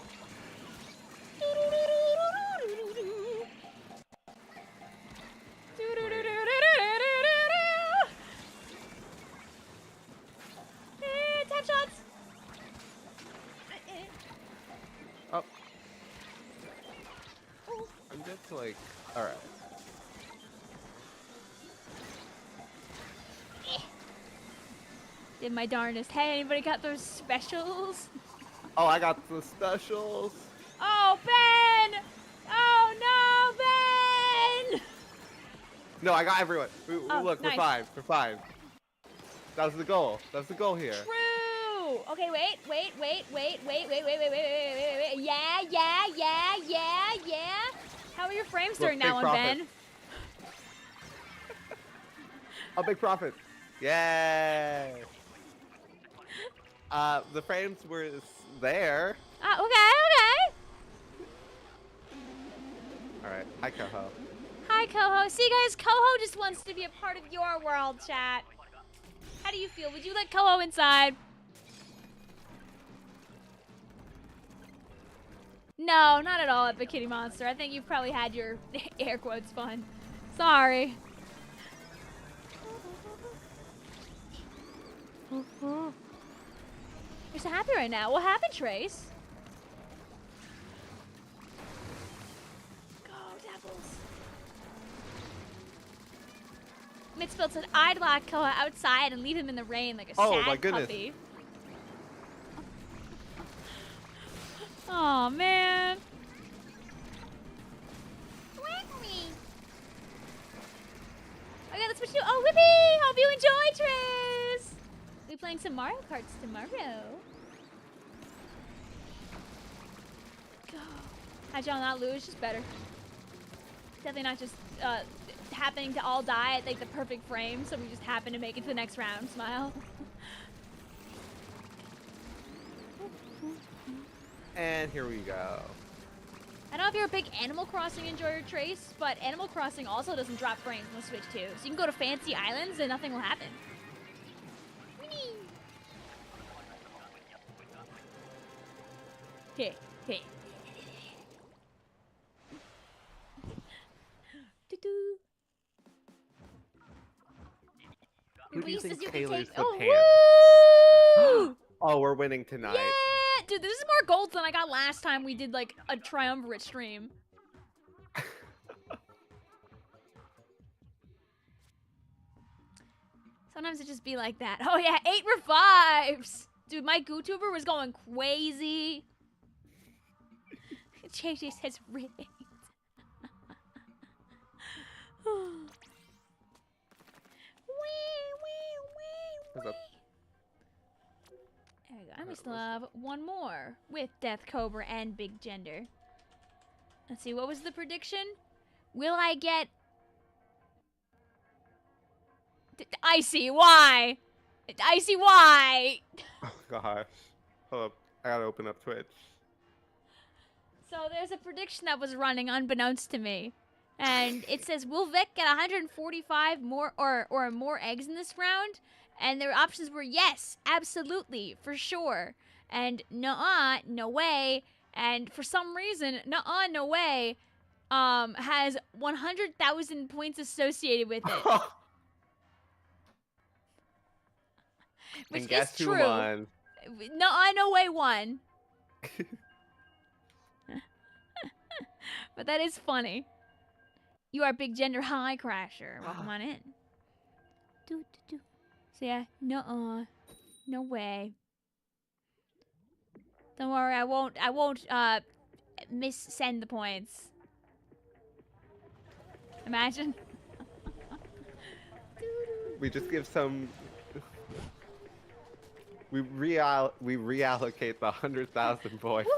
Tap shots. Oh. I'm just like, all right. Did my darndest. Hey, anybody got those specials? Oh, I got the specials. Oh, Ben! Oh, no, Ben! No, I got everyone. Oh, Look, nice. we're fine. We're fine. That was the goal. That's the goal here. True! Okay, wait. Yeah. How are your frames Look, during that big one, profit. Ben? A big profit. Yay! The frames were there. Okay. All right. Hi, Coho. Hi, Coho. See, guys, Coho just wants to be a part of your world, chat. How do you feel? Would you let Coho inside? No, not at all, Epic Kitty Monster. I think you've probably had your air quotes fun. Sorry. You're so happy right now. What happened, Trace? Go, Dapples. Mitspelt said, I'd lock Koa outside and leave him in the rain like a sad my goodness. puppy. Oh man. Okay, let's switch to Whippy! Hope you enjoy, Triz! We'll be playing some Mario Karts tomorrow. Go. How'd y'all not lose? Just better. Definitely not just happening to all die at like the perfect frame, so we just happen to make it to the next round. Smile. And here we go. I don't know if you're a big Animal Crossing enjoyer, Trace, but Animal Crossing also doesn't drop frames on the Switch too. So you can go to fancy islands and nothing will happen. Hey. Who do you think can Taylor's take- the oh, pan? woo! Oh, we're winning tonight. Yeah! Dude, this is more golds than I got last time we did like a triumvirate stream. Sometimes it just be like that. Oh yeah, 8 revives! Dude, my GooTuber was going crazy. JJ says rigged. There's a- There we go. And we still have one more with Death Cobra and Big Gender. Let's see, what was the prediction? Will I get... Icy, why? Icy, why? Oh gosh. Hold up. I gotta open up Twitch. So there's a prediction that was running unbeknownst to me. And it says, will Vic get 145 more or more eggs in this round? And their options were yes, absolutely, for sure. And nuh-uh, no way. And for some reason, nuh-uh, no way, has 100,000 points associated with it. Which And guess is who true. won? Nuh-uh, no way won. But that is funny. You are Big Gender High Crasher. Welcome on in. So yeah, nuh-uh. No way. Don't worry, I won't miss-send the points. Imagine. We just give some. We reallocate the 100,000 points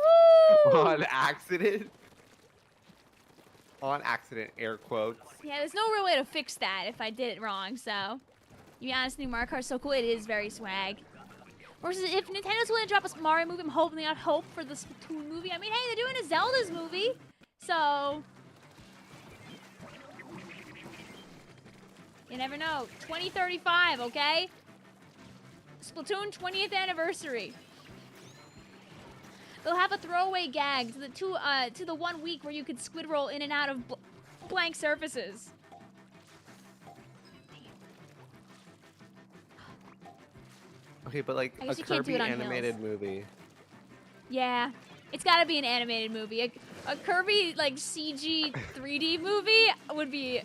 on accident. On accident, air quotes. Yeah, there's no real way to fix that if I did it wrong, so. To be honest, new Mario Kart's so cool, it is very swag. Versus if Nintendo's willing to drop a Mario movie, I'm hoping they got hope for the Splatoon movie. I mean, hey, they're doing a Zelda's movie, so. You never know. 2035, okay? Splatoon 20th anniversary. They'll have a throwaway gag to the 1 week where you could squid roll in and out of blank surfaces. Okay, but like I a guess you can't do Kirby it on animated hills. movie. Yeah, it's got to be an animated movie. A Kirby like CG 3D movie would be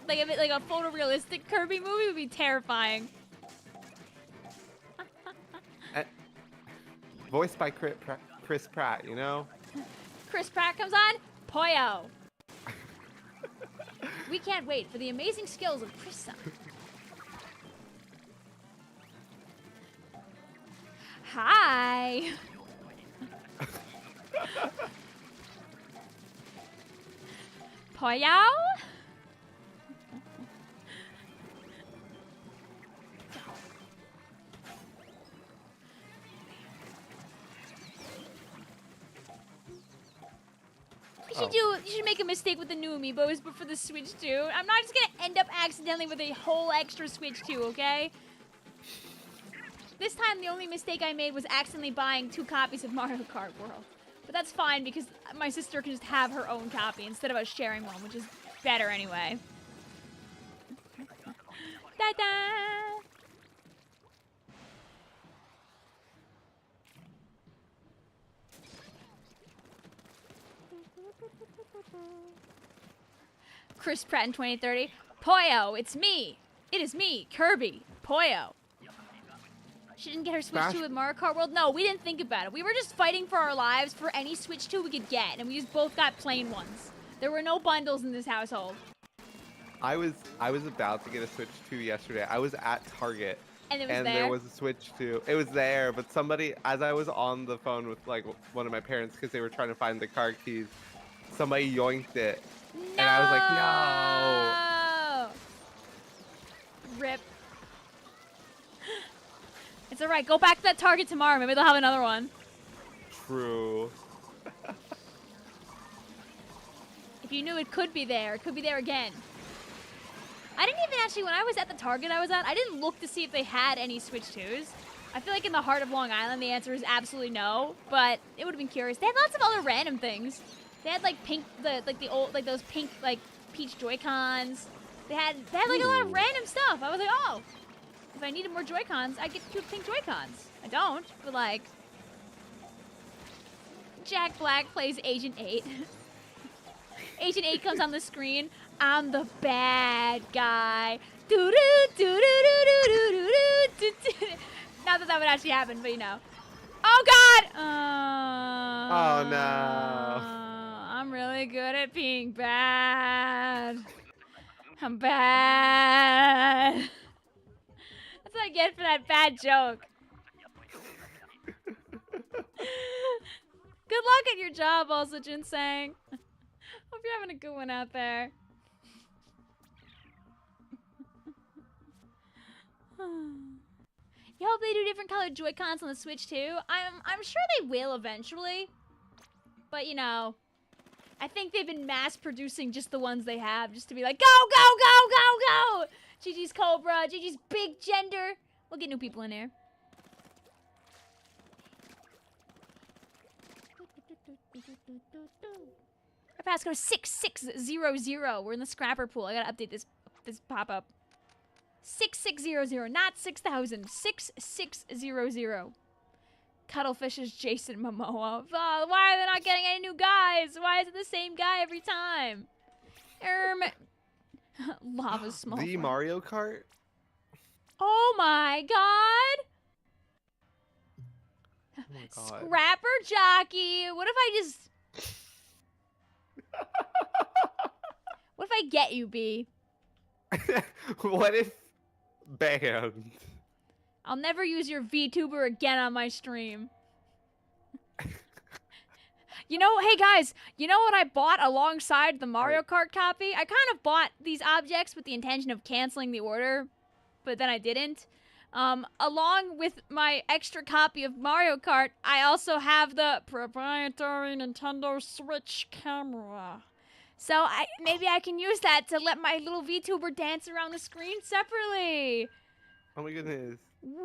like a photorealistic Kirby movie would be terrifying. Voiced by Chris Pratt, you know? Chris Pratt comes on, Poyo. We can't wait for the amazing skills of Chris. Hi. Poyo? You should make a mistake with the new amiibos, but for the Switch 2. I'm not just gonna end up accidentally with a whole extra Switch 2, okay? This time, the only mistake I made was accidentally buying 2 copies of Mario Kart World. But that's fine, because my sister can just have her own copy instead of us sharing one, which is better anyway. Da-da! Chris Pratt in 2030. Poyo, it's me. It is me, Kirby. Poyo. She didn't get her Switch 2 with Mario Kart World? No, we didn't think about it. We were just fighting for our lives for any Switch 2 we could get, and we just both got plain ones. There were no bundles in this household. I was about to get a Switch 2 yesterday. I was at Target. And it was and there? There was a Switch 2. It was there, but somebody, as I was on the phone with like one of my parents because they were trying to find the car keys, somebody yoinked it. No! And I was like, no! Rip. It's alright, go back to that Target tomorrow. Maybe they'll have another one. True. If you knew it could be there again. I didn't even actually, when I was at the Target I was at, I didn't look to see if they had any Switch 2s. I feel like in the heart of Long Island, the answer is absolutely no, but it would have been curious. They had lots of other random things. They had like pink, those pink like peach Joy-Cons. They had like a lot of random stuff. I was like, oh, if I needed more Joy-Cons, I'd get 2 pink Joy-Cons. I don't, but like, Jack Black plays Agent 8. Agent 8 comes on the screen. I'm the bad guy. Not that would actually happen, but you know. Oh God! Oh no. I'm really good at being bad. I'm bad. That's what I get for that bad joke. Good luck at your job, also, Jinsang. Hope you're having a good one out there. You hope they do different colored Joy-Cons on the Switch too. I'm sure they will eventually. But you know, I think they've been mass producing just the ones they have, just to be like, go, go, go, go, go! GG's Cobra, GG's Big Gender. We'll get new people in here. Our passcode is 6600. We're in the scrapper pool. I gotta update this pop-up. 6600, not 6,000. 6600. Cuttlefish is Jason Momoa. Oh, why are they not getting any new guys? Why is it the same guy every time? Lava small. The Mario Kart? Oh my God. Oh my God. Scrapper jockey. What if I just... What if I get you, B? What if banned? I'll never use your VTuber again on my stream. You know, hey guys, you know what I bought alongside the Mario Kart copy? I kind of bought these objects with the intention of canceling the order, but then I didn't. Along with my extra copy of Mario Kart, I also have the proprietary Nintendo Switch camera. So maybe I can use that to let my little VTuber dance around the screen separately. Oh my goodness. Woo!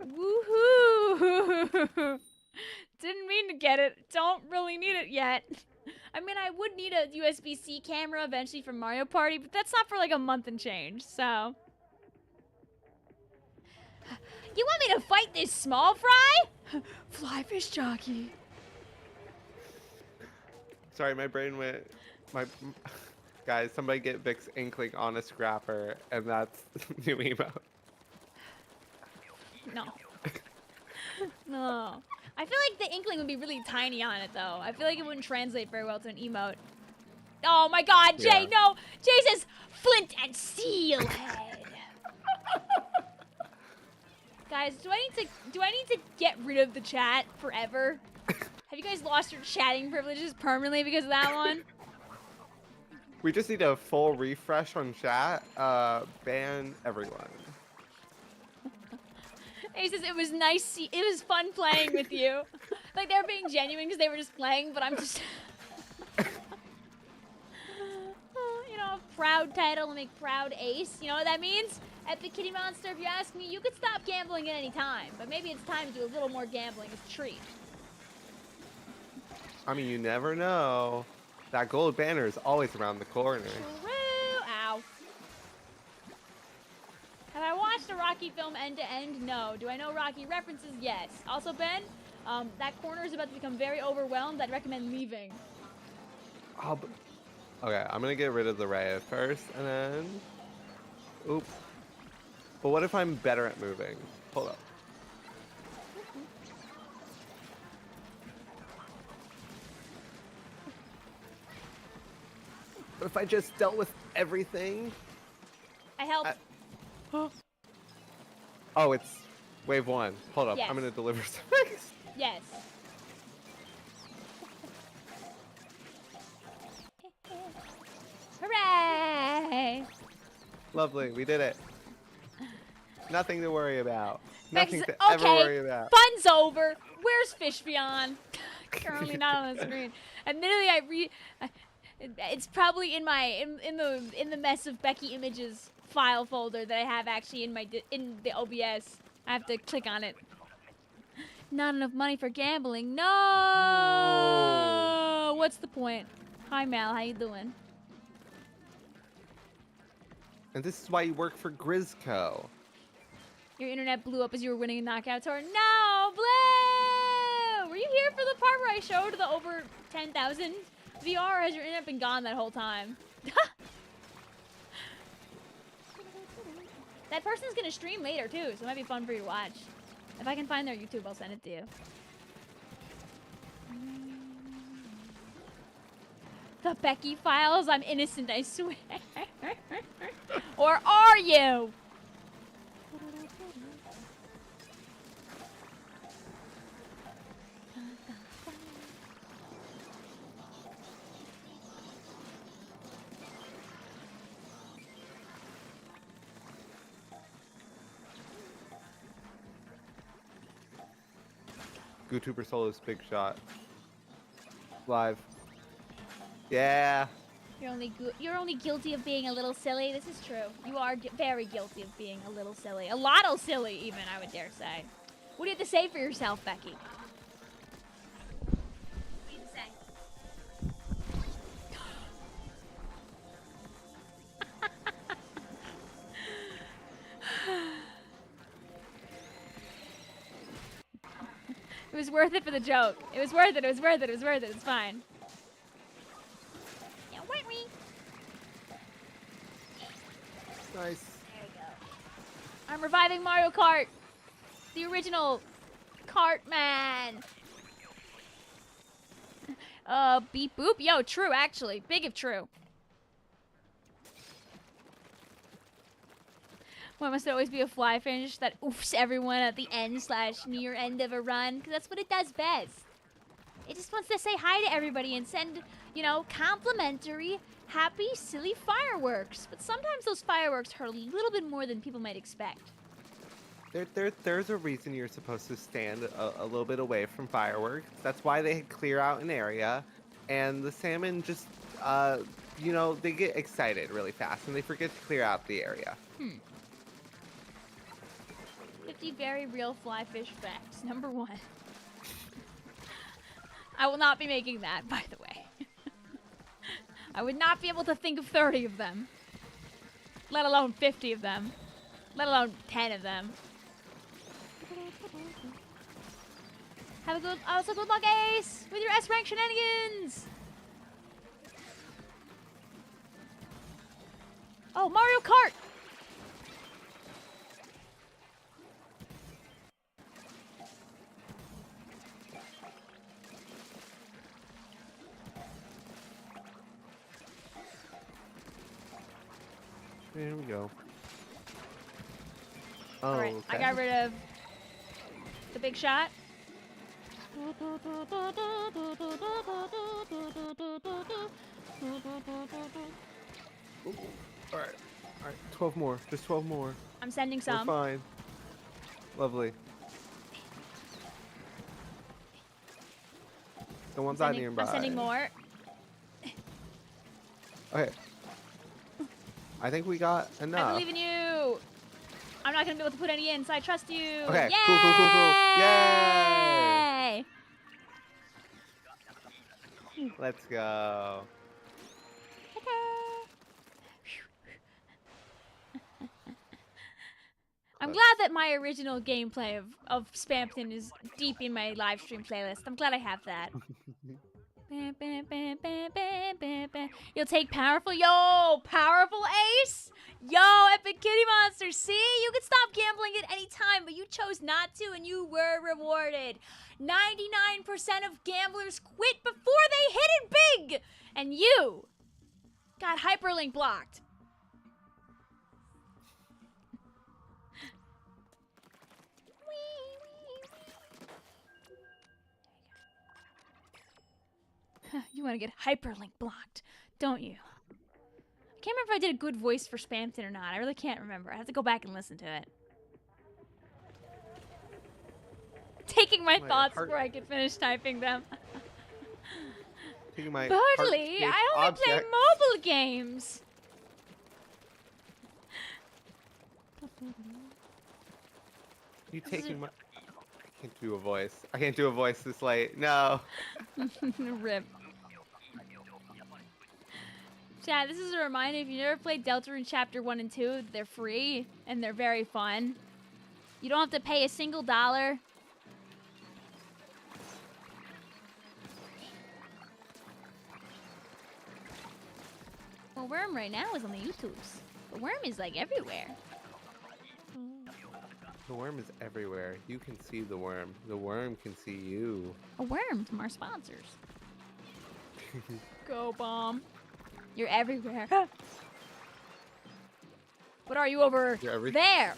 Woohoo! Didn't mean to get it. Don't really need it yet. I mean, I would need a USB-C camera eventually for Mario Party, but that's not for like a month and change, so. You want me to fight this small fry? Flyfish jockey. Sorry, my brain went. Guys, somebody get Vic's Inkling on a scrapper, and that's new emote. No. No. I feel like the Inkling would be really tiny on it, though. I feel like it wouldn't translate very well to an emote. Oh my God, Jay, Yeah. no! Jay says, Flint and Steel head. Guys, do I need to get rid of the chat forever? Have you guys lost your chatting privileges permanently because of that one? We just need a full refresh on chat. Ban everyone. He says it was nice. It was fun playing with you. Like they were being genuine because they were just playing, but I'm just. You know, proud title make proud ace. You know what that means? Epic Kitty Monster, if you ask me, you could stop gambling at any time, but maybe it's time to do a little more gambling as a treat. I mean, you never know. That gold banner is always around the corner. True. Ow. Have I watched a Rocky film end to end? No. Do I know Rocky references? Yes. Also, Ben, that corner is about to become very overwhelmed. I'd recommend leaving. Oh, okay, I'm gonna get rid of the ray first, and then... Oop. But what if I'm better at moving? Hold up. What if I just dealt with everything? I helped. Oh, it's wave 1. Hold up, Yes. I'm gonna deliver something. Yes. Hooray! Lovely, we did it. Nothing to worry about. Nothing Bex- to ever okay, worry about. Fun's over. Where's Vicvillon? Currently not on the screen. Admittedly, it's probably in the mess of Becky images file folder that I have actually in the OBS. I have to click on it. Not enough money for gambling. No. What's the point? Hi Mal, how you doing? And this is why you work for Grizzco. Your internet blew up as you were winning a knockout tour. No, Blue! Were you here for the part where I showed the over 10,000 VR? Or has your internet been gone that whole time? That person's gonna stream later too, so it might be fun for you to watch. If I can find their YouTube, I'll send it to you. The Becky files? I'm innocent, I swear. Or are you? YouTuber Solo's big shot. Live. Yeah. You're only guilty of being a little silly. This is true. You are very guilty of being a little silly. A lot of silly, even, I would dare say. What do you have to say for yourself, Becky? What do you have to say? It was worth it for the joke. It was worth it. It was worth it. It was worth it. It's fine. Yeah, wee. Nice. There we go. I'm reviving Mario Kart. The original Kart man. Beep boop. Yo, true, actually. Big if true. Why must there always be a fly finish that oofs everyone at the end / near end of a run? Because that's what it does best. It just wants to say hi to everybody and send, you know, complimentary, happy, silly fireworks. But sometimes those fireworks hurt a little bit more than people might expect. There's a reason you're supposed to stand a little bit away from fireworks. That's why they clear out an area. And the salmon just, you know, they get excited really fast and they forget to clear out the area. 50 very real fly fish facts. Number 1. I will not be making that, by the way. I would not be able to think of 30 of them. Let alone 50 of them. Let alone 10 of them. Have a good, also good luck, Ace, with your S-rank shenanigans. Oh, Mario Kart. There we go. Oh, All right, okay. I got rid of the big shot. All right, 12 more. Just 12 more. I'm sending We're some. fine. Lovely. The ones out nearby. I'm sending more. Okay. I think we got enough. I believe in you. I'm not gonna be able to put any in, so I trust you. Okay, Yay! cool. Yay! Let's go. I'm glad that my original gameplay of Spampton is deep in my live stream playlist. I'm glad I have that. You'll take powerful. Yo, powerful ace. Yo, epic kitty monster. See, you can stop gambling at any time, but you chose not to, and you were rewarded. 99% of gamblers quit before they hit it big, and you got hyperlink blocked. You want to get hyperlink blocked, don't you? I can't remember if I did a good voice for Spampton or not. I really can't remember. I have to go back and listen to it. Taking my thoughts before I could finish typing them. Taking my Bartley, I only play mobile games. You taking my... I can't do a voice. I can't do a voice this late. No. Rip. Chat, this is a reminder, if you never played Deltarune Chapter 1 and 2, they're free, and they're very fun. You don't have to pay a single $1. Well, Worm right now is on the YouTubes. But Worm is, like, everywhere. The worm is everywhere. You can see the worm. The worm can see you. A worm from our sponsors. Go, Bomb. You're everywhere. What are you over there?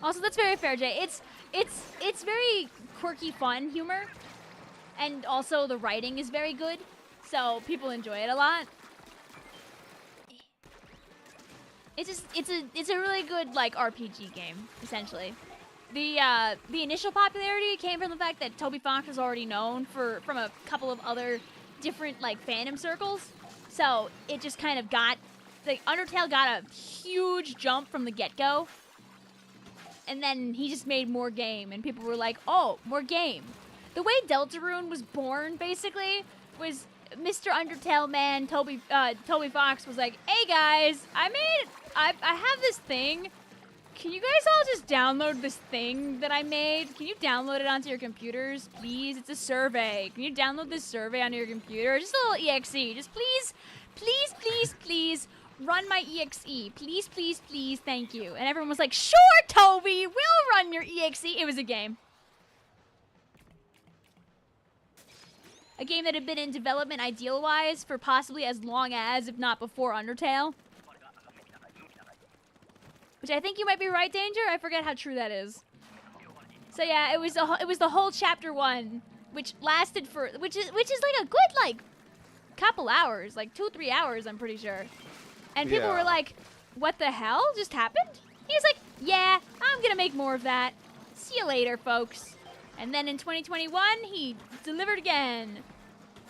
Also, that's very fair, Jay. It's very quirky, fun humor, and also the writing is very good, so people enjoy it a lot. It's a really good like RPG game, essentially. The initial popularity came from the fact that Toby Fox was already known from a couple of other different like fandom circles, so it just kind of got Undertale got a huge jump from the get-go. And then he just made more game, and people were like, oh, more game. The way Deltarune was born, basically, was Mr. Undertale man, Toby Fox was like, hey guys, I have this thing. Can you guys all just download this thing that I made? Can you download it onto your computers, please? It's a survey. Can you download this survey onto your computer? Just a little EXE. Just please, please, please, please. Run my EXE. Please, please, please, thank you. And everyone was like, sure, Toby, we'll run your EXE. It was a game. A game that had been in development ideal-wise for possibly as long as, if not before, Undertale. Which I think you might be right, Danger. I forget how true that is. So yeah, it was the whole chapter 1, which lasted for, which is like a good couple hours, like 2-3 hours, I'm pretty sure. And people were like, what the hell just happened? He was like, yeah, I'm gonna make more of that. See you later, folks. And then in 2021, he delivered again.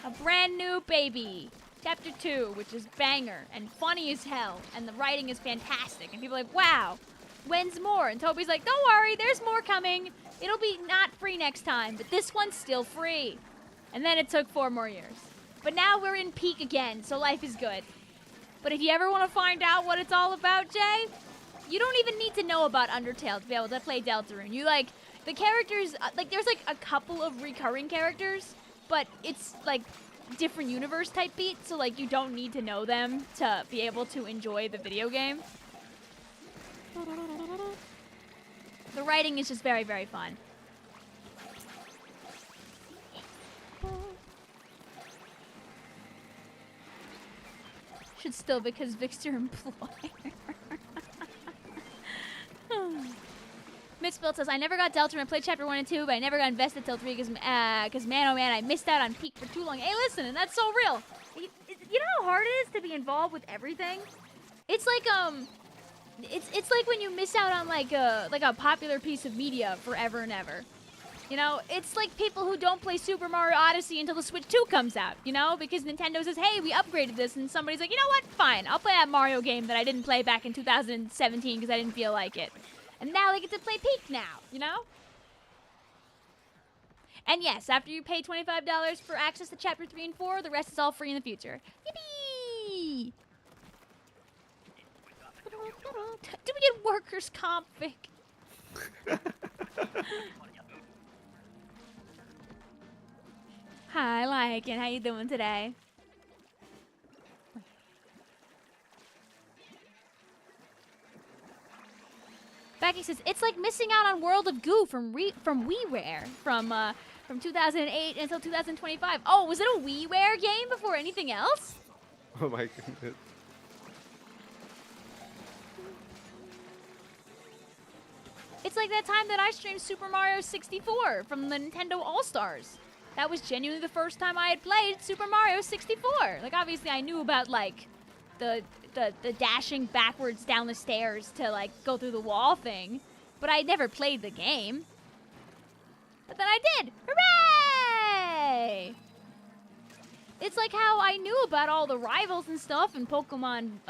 A brand new baby. Chapter 2, which is banger and funny as hell. And the writing is fantastic. And people are like, wow, when's more? And Toby's like, don't worry, there's more coming. It'll be not free next time, but this one's still free. And then it took 4 more years. But now we're in peak again, so life is good. But if you ever want to find out what it's all about, Jay, you don't even need to know about Undertale to be able to play Deltarune. You the characters, there's a couple of recurring characters, but it's different universe type beats, so you don't need to know them to be able to enjoy the video game. The writing is just very, very fun. Should still, because Vic's your employer. Spilt says, I never got Deltarune. I played Chapter 1 and 2, but I never got invested till 3 because, man, oh man, I missed out on Peak for too long. Hey, listen, and that's so real. You know how hard it is to be involved with everything? It's like, it's like when you miss out on, like a popular piece of media forever and ever. You know, it's like people who don't play Super Mario Odyssey until the Switch 2 comes out, you know? Because Nintendo says, hey, we upgraded this, and somebody's like, you know what? Fine, I'll play that Mario game that I didn't play back in 2017 because I didn't feel like it. And now they get to play Peak now, you know? And yes, after you pay $25 for access to Chapter 3 and 4, the rest is all free in the future. Yippee! Do we get workers' comp, Vic? Hi, Lycan. How you doing today? Becky says it's like missing out on World of Goo from WiiWare from 2008 until 2025. Oh, was it a WiiWare game before anything else? Oh my goodness. It's like that time that I streamed Super Mario 64 from the Nintendo All-Stars. That was genuinely the first time I had played Super Mario 64. Like, obviously I knew about, like, the dashing backwards down the stairs to, like, go through the wall thing. But I never played the game. But then I did! Hooray! It's like how I knew about all the rivals and stuff in Pokemon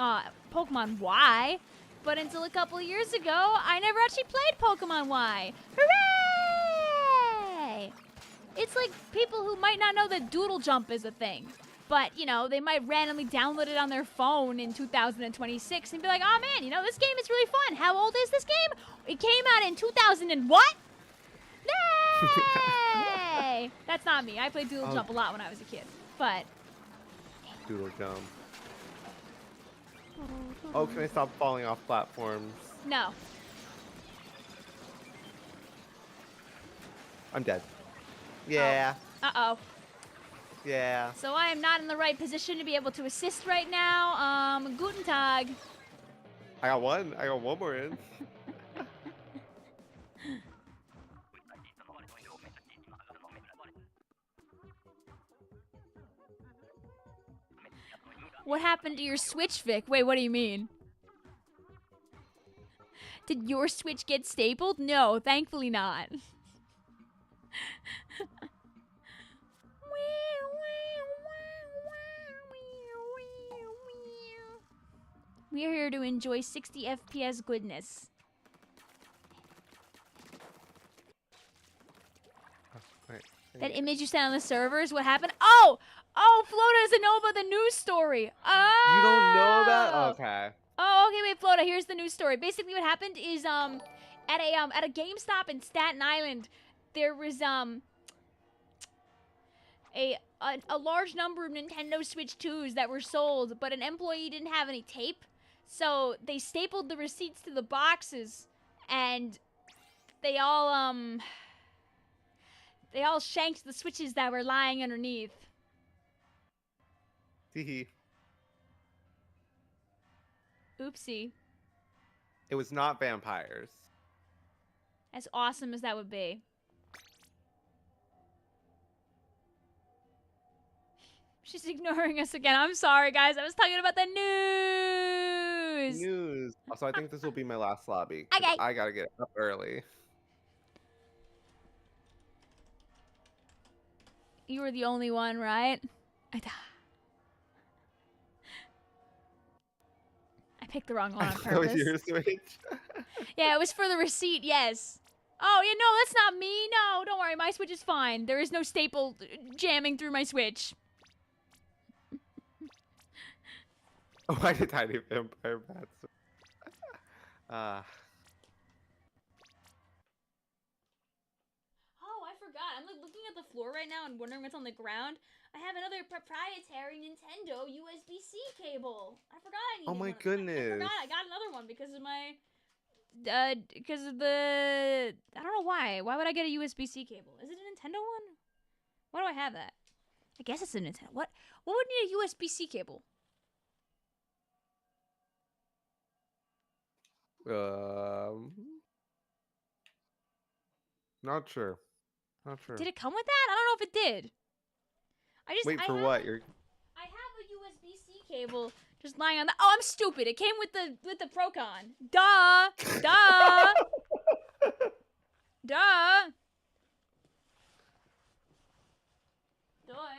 Y. But until a couple of years ago, I never actually played Pokemon Y. Hooray! It's like people who might not know that Doodle Jump is a thing. But, you know, they might randomly download it on their phone in 2026 and be like, oh man, you know, this game is really fun. How old is this game? It came out in 2000 and what? Yay! That's not me. I played Doodle Jump a lot when I was a kid. But... Doodle Jump. Oh, can I stop falling off platforms? No. I'm dead. Yeah. Oh. Uh-oh. Yeah. So I am not in the right position to be able to assist right now. Guten Tag. I got one more in. What happened to your Switch, Vic? Wait, what do you mean? Did your Switch get stapled? No, thankfully not. We are here to enjoy 60 FPS goodness. That image you sent on the servers, what happened? Oh! Oh, Flota doesn't know about the news story. Oh! You don't know that? Okay. Oh, okay, wait, Flota, here's the news story. Basically what happened is at a GameStop in Staten Island, there was a large number of Nintendo Switch 2s that were sold, but an employee didn't have any tape. So they stapled the receipts to the boxes and they all shanked the switches that were lying underneath. Teehee. Oopsie. It was not vampires. As awesome as that would be. She's ignoring us again. I'm sorry, guys. I was talking about the news. Also, I think this will be my last lobby. Okay. I gotta get up early. You were the only one, right? I picked the wrong one on That was purpose. your Switch? Yeah, it was for the receipt, yes. Oh, yeah, no, that's not me. No, don't worry. My Switch is fine. There is no staple jamming through my Switch. Why did Tiny Vampire Bats? Oh, I forgot. I'm like looking at the floor right now and wondering what's on the ground. I have another proprietary Nintendo USB-C cable. I forgot I needed Oh my one. goodness. I forgot. I got another one because of my... because of the... I don't know why. Why would I get a USB-C cable? Is it a Nintendo one? Why do I have that? I guess it's a Nintendo. What would need a USB-C cable? Not sure. Not sure. Did it come with that? I don't know if it did. Wait, for what? I have a USB-C cable just lying on the. Oh, I'm stupid. It came with the Procon. Duh. Duh. Duh. Duh.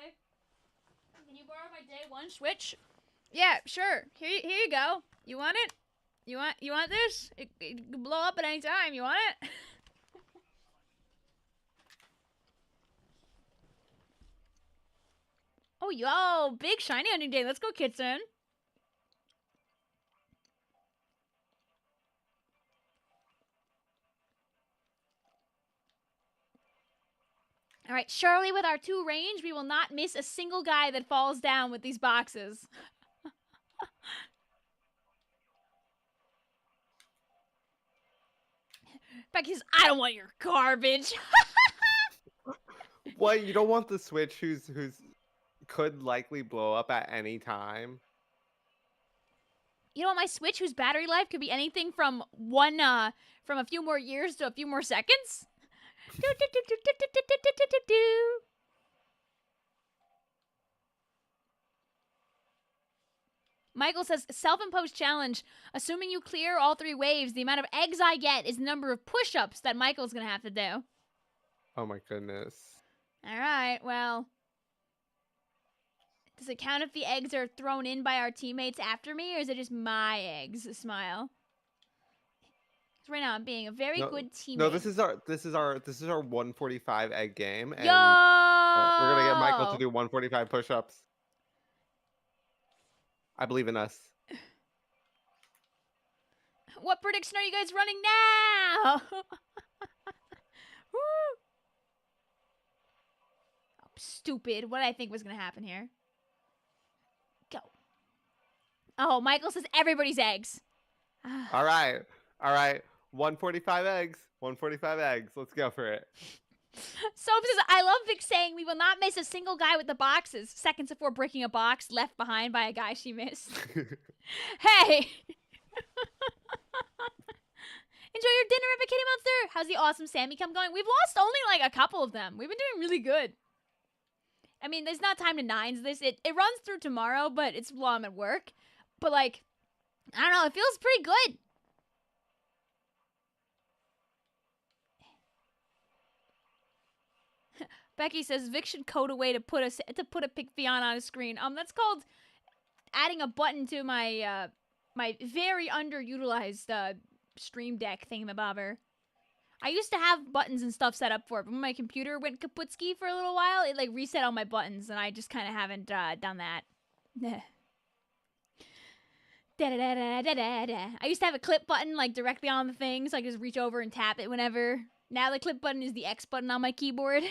Can you borrow my day one Switch? Yeah, sure. Here you go. You want it? You want this? It can blow up at any time. You want it? Oh, yo, big shiny hunting day. Let's go, Kitson. All right, surely with our 2 range, we will not miss a single guy that falls down with these boxes. Becky says, I don't want your garbage. What? You don't want the Switch who's could likely blow up at any time? You know what, my Switch, whose battery life could be anything from from a few more years to a few more seconds? Michael says, self-imposed challenge. Assuming you clear all 3 waves, the amount of eggs I get is the number of push-ups that Michael's gonna have to do. Oh my goodness. All right, well. Does it count if the eggs are thrown in by our teammates after me, or is it just my eggs? Smile. Right now, I'm being a very good teammate. No, this is our 145 egg game, and Yo! we're gonna get Michael to do 145 push-ups. I believe in us. What prediction are you guys running now? Woo! Oh, stupid. What did I think was gonna happen here? Go. Oh, Michael says everybody's eggs. All right. 145 eggs. 145 eggs. Let's go for it. Soap says, I love Vic saying we will not miss a single guy with the boxes. Seconds before breaking a box left behind by a guy she missed. Hey! Enjoy your dinner, Epic Kitty Monster! How's the awesome Sammy Cam going? We've lost only like a couple of them. We've been doing really good. I mean, there's not time to nines this. It runs through tomorrow, but it's while I'm at work. But like, I don't know, it feels pretty good. Becky says Vic should code a way to put a Vicvillon on his screen. That's called adding a button to my my very underutilized Stream Deck thingamabobber. I used to have buttons and stuff set up for it, but when my computer went kaputski for a little while, it like reset all my buttons, and I just kind of haven't done that. I used to have a clip button like directly on the thing, so I could just reach over and tap it whenever. Now the clip button is the X button on my keyboard.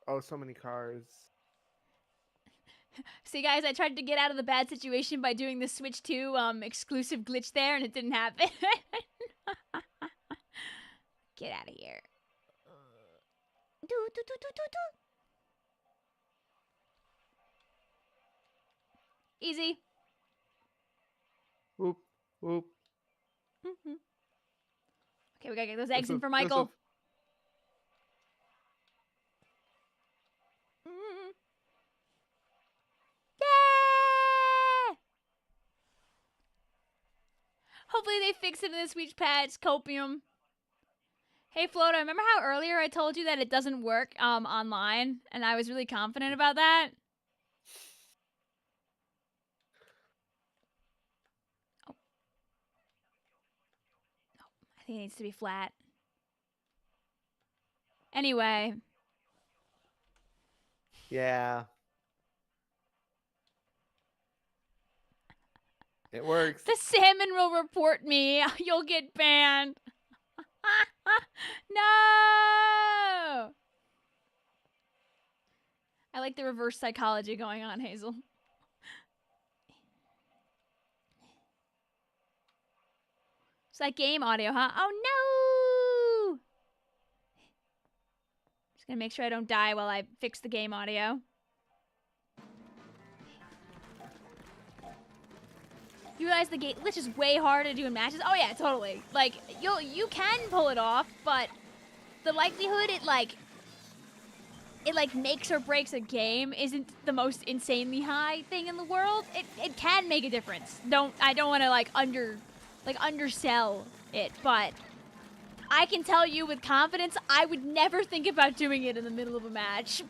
Oh, so many cars. See, guys, I tried to get out of the bad situation by doing the Switch 2 exclusive glitch there, and it didn't happen. Get out of here. Easy. Whoop, whoop. Okay, we gotta get those eggs in for Michael. Yeah! Hopefully they fix it in this week's patch. Copium. Hey, Floater, remember how earlier I told you that it doesn't work online? And I was really confident about that? Oh. Oh, I think it needs to be flat. Anyway. Yeah. It works. The salmon will report me. You'll get banned. No! I like the reverse psychology going on, Hazel. It's that game audio, huh? Oh no! Just Gonna make sure I don't die while I fix the game audio. You realize the game glitch is way harder to do in matches? Oh yeah, totally. Like, you can pull it off, but the likelihood it makes or breaks a game isn't the most insanely high thing in the world. It can make a difference. I don't want to undersell it, but I can tell you with confidence I would never think about doing it in the middle of a match.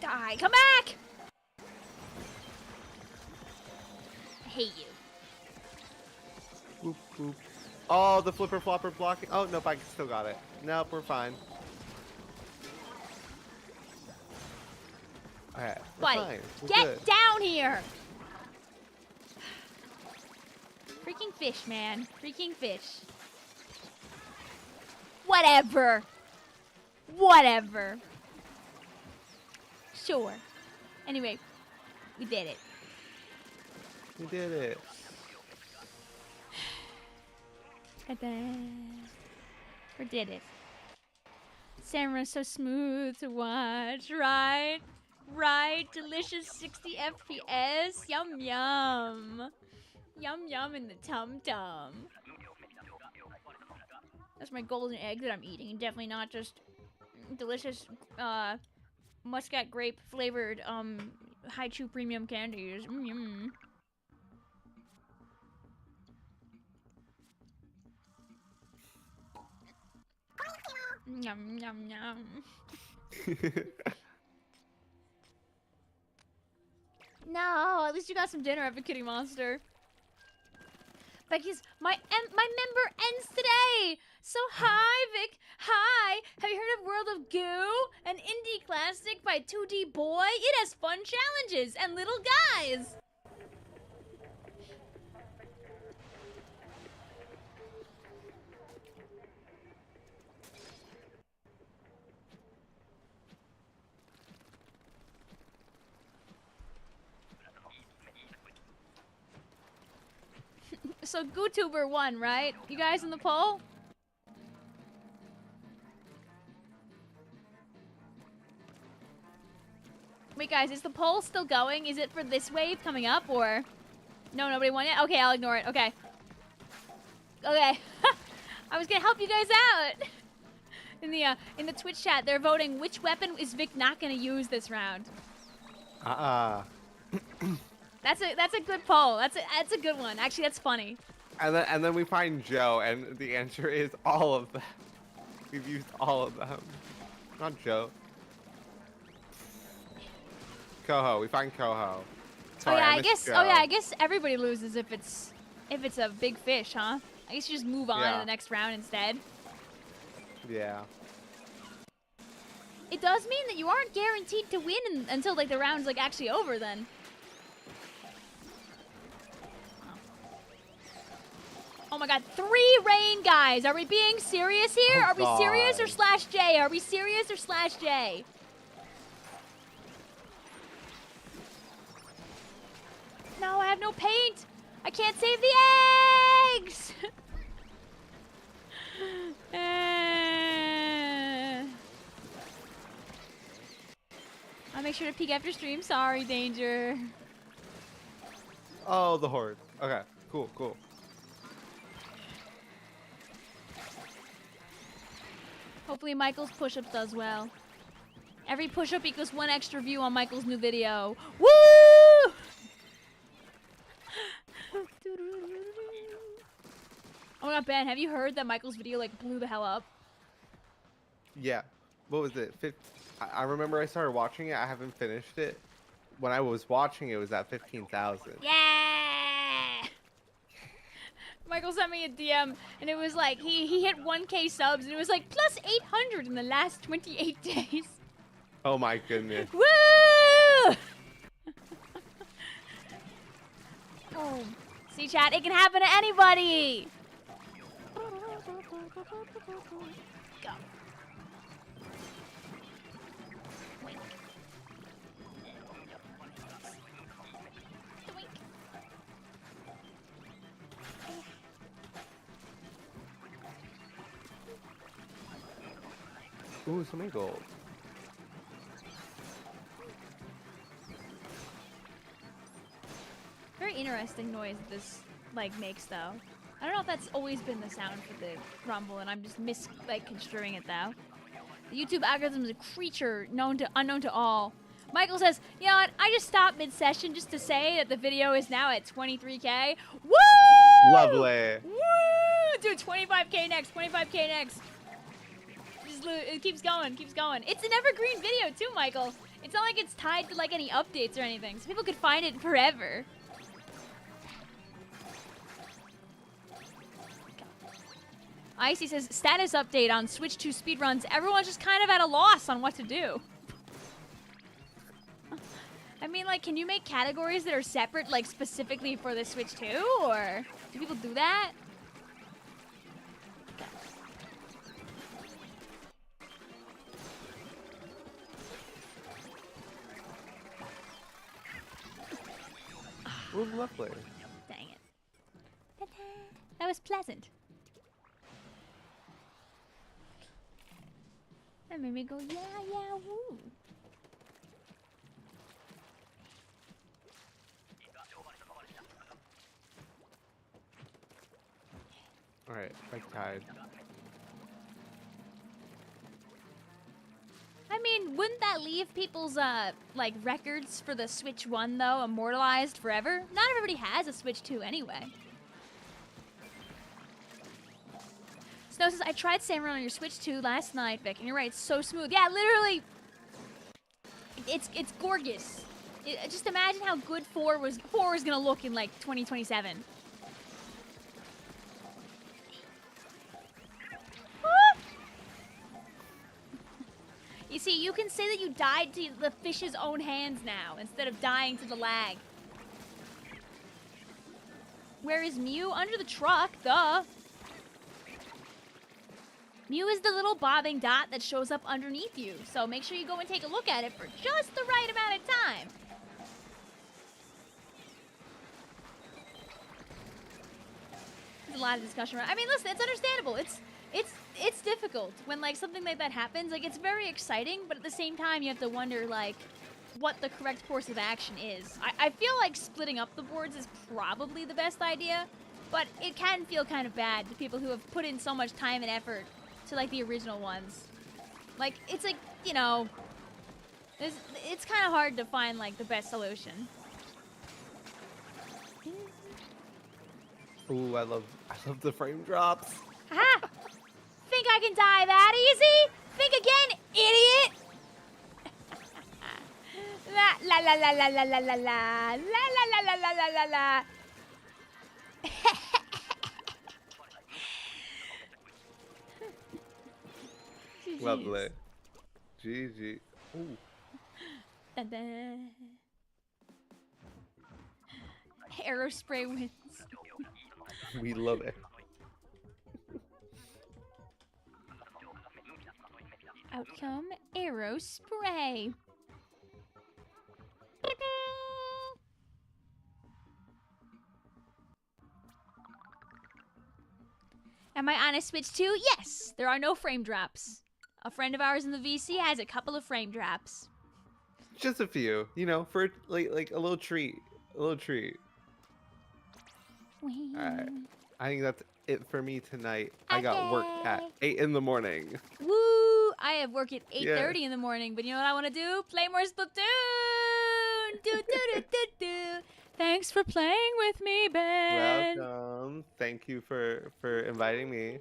Die, come back! I hate you. Boop, boop. Oh, the flipper flopper blocking. Oh, nope, I still got it. Nope, we're fine. Alright, we're Buddy, fine. We're get good. down here! Freaking fish, man. Freaking fish. Whatever. Whatever. Sure. Anyway, we did it. We did it. We did it. Salmon Run is so smooth to watch, right? Right? Delicious 60 FPS. Yum yum. Yum yum in the tum tum. That's my golden egg that I'm eating. Definitely not just delicious muscat grape flavored high chew premium candies. Yum. Yum yum yum. No, at least you got some dinner at Kitty Monster. Becky's my member ends today. So hi Vic, hi. Have you heard of World of Goo? An indie classic by 2D Boy. It has fun challenges and little guys. So GooTuber won, right? You guys in the poll? Wait, guys, is the poll still going? Is it for this wave coming up, or no? Nobody won yet. Okay, I'll ignore it. Okay. Okay. I was gonna help you guys out. In the Twitch chat, they're voting which weapon is Vic not gonna use this round. That's a good poll. That's a good one. Actually, that's funny. And then we find Joe, and the answer is all of them. We've used all of them. Not Joe. Coho. We find Coho. Sorry, I missed guess everybody loses if it's a big fish, huh? I guess you just move on to the next round instead. Yeah. It does mean that you aren't guaranteed to win until like the round's like actually over then. Oh my god, 3 rain guys. Are we being serious here? Oh, Are we serious or /J? Are we serious or /J? No, I have no paint. I can't save the eggs. I'll make sure to peek after stream. Sorry, Danger. Oh, the horde. Okay, cool, cool. Hopefully Michael's push-up does well. Every push-up equals 1 extra view on Michael's new video. Woo! Oh my god, Ben, have you heard that Michael's video like blew the hell up? Yeah. What was it? I remember I started watching it. I haven't finished it. When I was watching it was at 15,000. Yeah! Michael sent me a DM, and it was like, he hit 1K subs, and it was like, plus 800 in the last 28 days. Oh my goodness. Woo! Oh. See, chat, it can happen to anybody! Go. Wink. Wink. Ooh, so many gold. Very interesting noise this like makes though. I don't know if that's always been the sound for the rumble, and I'm just construing it though. The YouTube algorithm is a creature unknown to all. Michael says, you know what? I just stopped mid-session just to say that the video is now at 23K. Woo! Lovely. Woo! Dude, 25K next. 25K next. It keeps going. Keeps going. It's an evergreen video too, Michael. It's not like it's tied to like any updates or anything, so people could find it forever. Icy says, status update on Switch 2 speedruns. Everyone's just kind of at a loss on what to do. I mean, like, can you make categories that are separate, like, specifically for the Switch 2? Or do people do that? Ooh, lovely. Dang it. Ta-da. That was pleasant. That made me go, yeah, yeah, woo. Alright, like tide. I mean, wouldn't that leave people's, like, records for the Switch 1, though, immortalized forever? Not everybody has a Switch 2 anyway. Snow says, I tried Salmon Run on your Switch 2 last night, Vic, and you're right, it's so smooth. Yeah, literally, it's gorgeous. Just imagine how good 4 was gonna look in, like, 2027. You see, you can say that you died to the fish's own hands now, instead of dying to the lag. Where is Mew? Under the truck, duh. Mew is the little bobbing dot that shows up underneath you, so make sure you go and take a look at it for just the right amount of time. There's a lot of discussion around. I mean, listen, it's understandable. It's difficult when, like, something like that happens. Like, it's very exciting, but at the same time, you have to wonder, like, what the correct course of action is. I feel like splitting up the boards is probably the best idea, but it can feel kind of bad to people who have put in so much time and effort to, like, the original ones. Like, it's like, you know, it's kind of hard to find, like, the best solution. Ooh, I love the frame drops. Aha! Think I can die that easy? Think again, idiot! La la la la la la la la la la la la la la la. Lovely. GG. Ooh. Dun-dun. Aerospray wins. We love it. Outcome, Aerospray. Am I on a Switch 2? Yes! There are no frame drops. A friend of ours in the VC has a couple of frame drops. Just a few, you know, for like a little treat. A little treat. Alright. I think that's it for me tonight. I got work at 8 in the morning. Woo! I have work at 8:30 in the morning, but you know what I want to do? Play more Splatoon! Do do do do do. Thanks for playing with me, Ben. Welcome. Thank you for inviting me.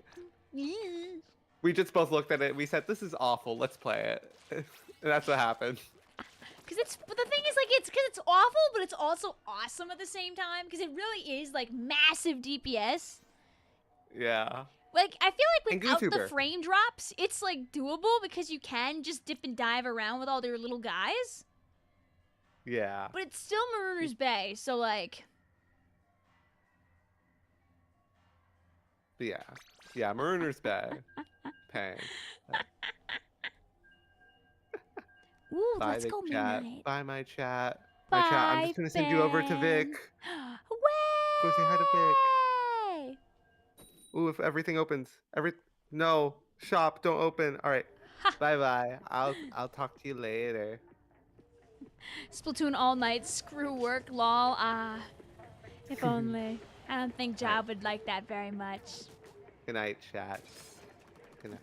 Yeah. We just both looked at it. We said, "This is awful. Let's play it." And that's what happened. But the thing is, like, it's because it's awful, but it's also awesome at the same time. Because it really is like massive DPS. Yeah. Like, I feel like And without the YouTuber. frame drops, it's like doable because you can just dip and dive around with all their little guys. Yeah. But it's still Marooners Bay, so like. But yeah. Yeah. Marooners Bay. Pain. Ooh, Bye, let's Vic go chat. midnight. Bye, my chat. Bye, My chat. I'm just gonna send you over to Vic. Go say hi to Way! Ooh, if everything opens. No. Shop. Don't open. All right. Bye bye. I'll talk to you later. Splatoon all night, screw work, lol. If only. I don't think Job would like that very much. Good night, chat. Good night.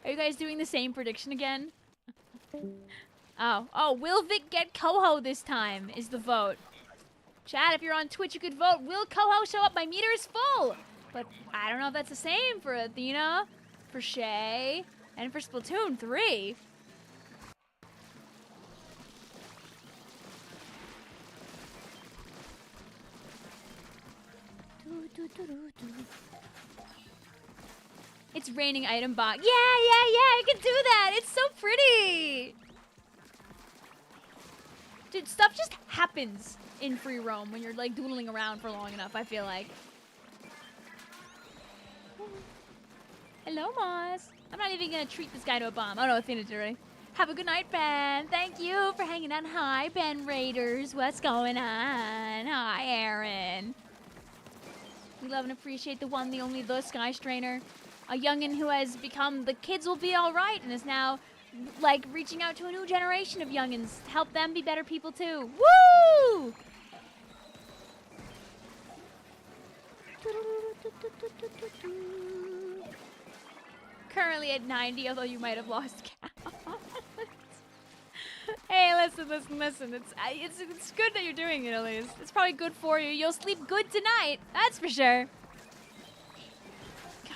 Are you guys doing the same prediction again? Oh, will Vic get Coho this time is the vote. Chat, if you're on Twitch, you could vote. Will Coho show up? My meter is full. But I don't know if that's the same for Athena, for Shay, and for Splatoon 3. It's raining item box. Yeah, I can do that. It's so pretty. Dude, stuff just happens in free roam when you're like doodling around for long enough, I feel like. Hello, Moss. I'm not even gonna treat this guy to a bomb. Oh no, Athena did already. Have a good night, Ben. Thank you for hanging out. Hi, Ben Raiders. What's going on? Hi, Aaron. We love and appreciate the one, the only, the Skystrainer. A youngin' who has become the kids will be alright and is now, like, reaching out to a new generation of youngins to help them be better people too. Woo! Currently at 90, although you might have lost count. Hey, listen. It's good that you're doing it, at least. It's probably good for you. You'll sleep good tonight. That's for sure. Go.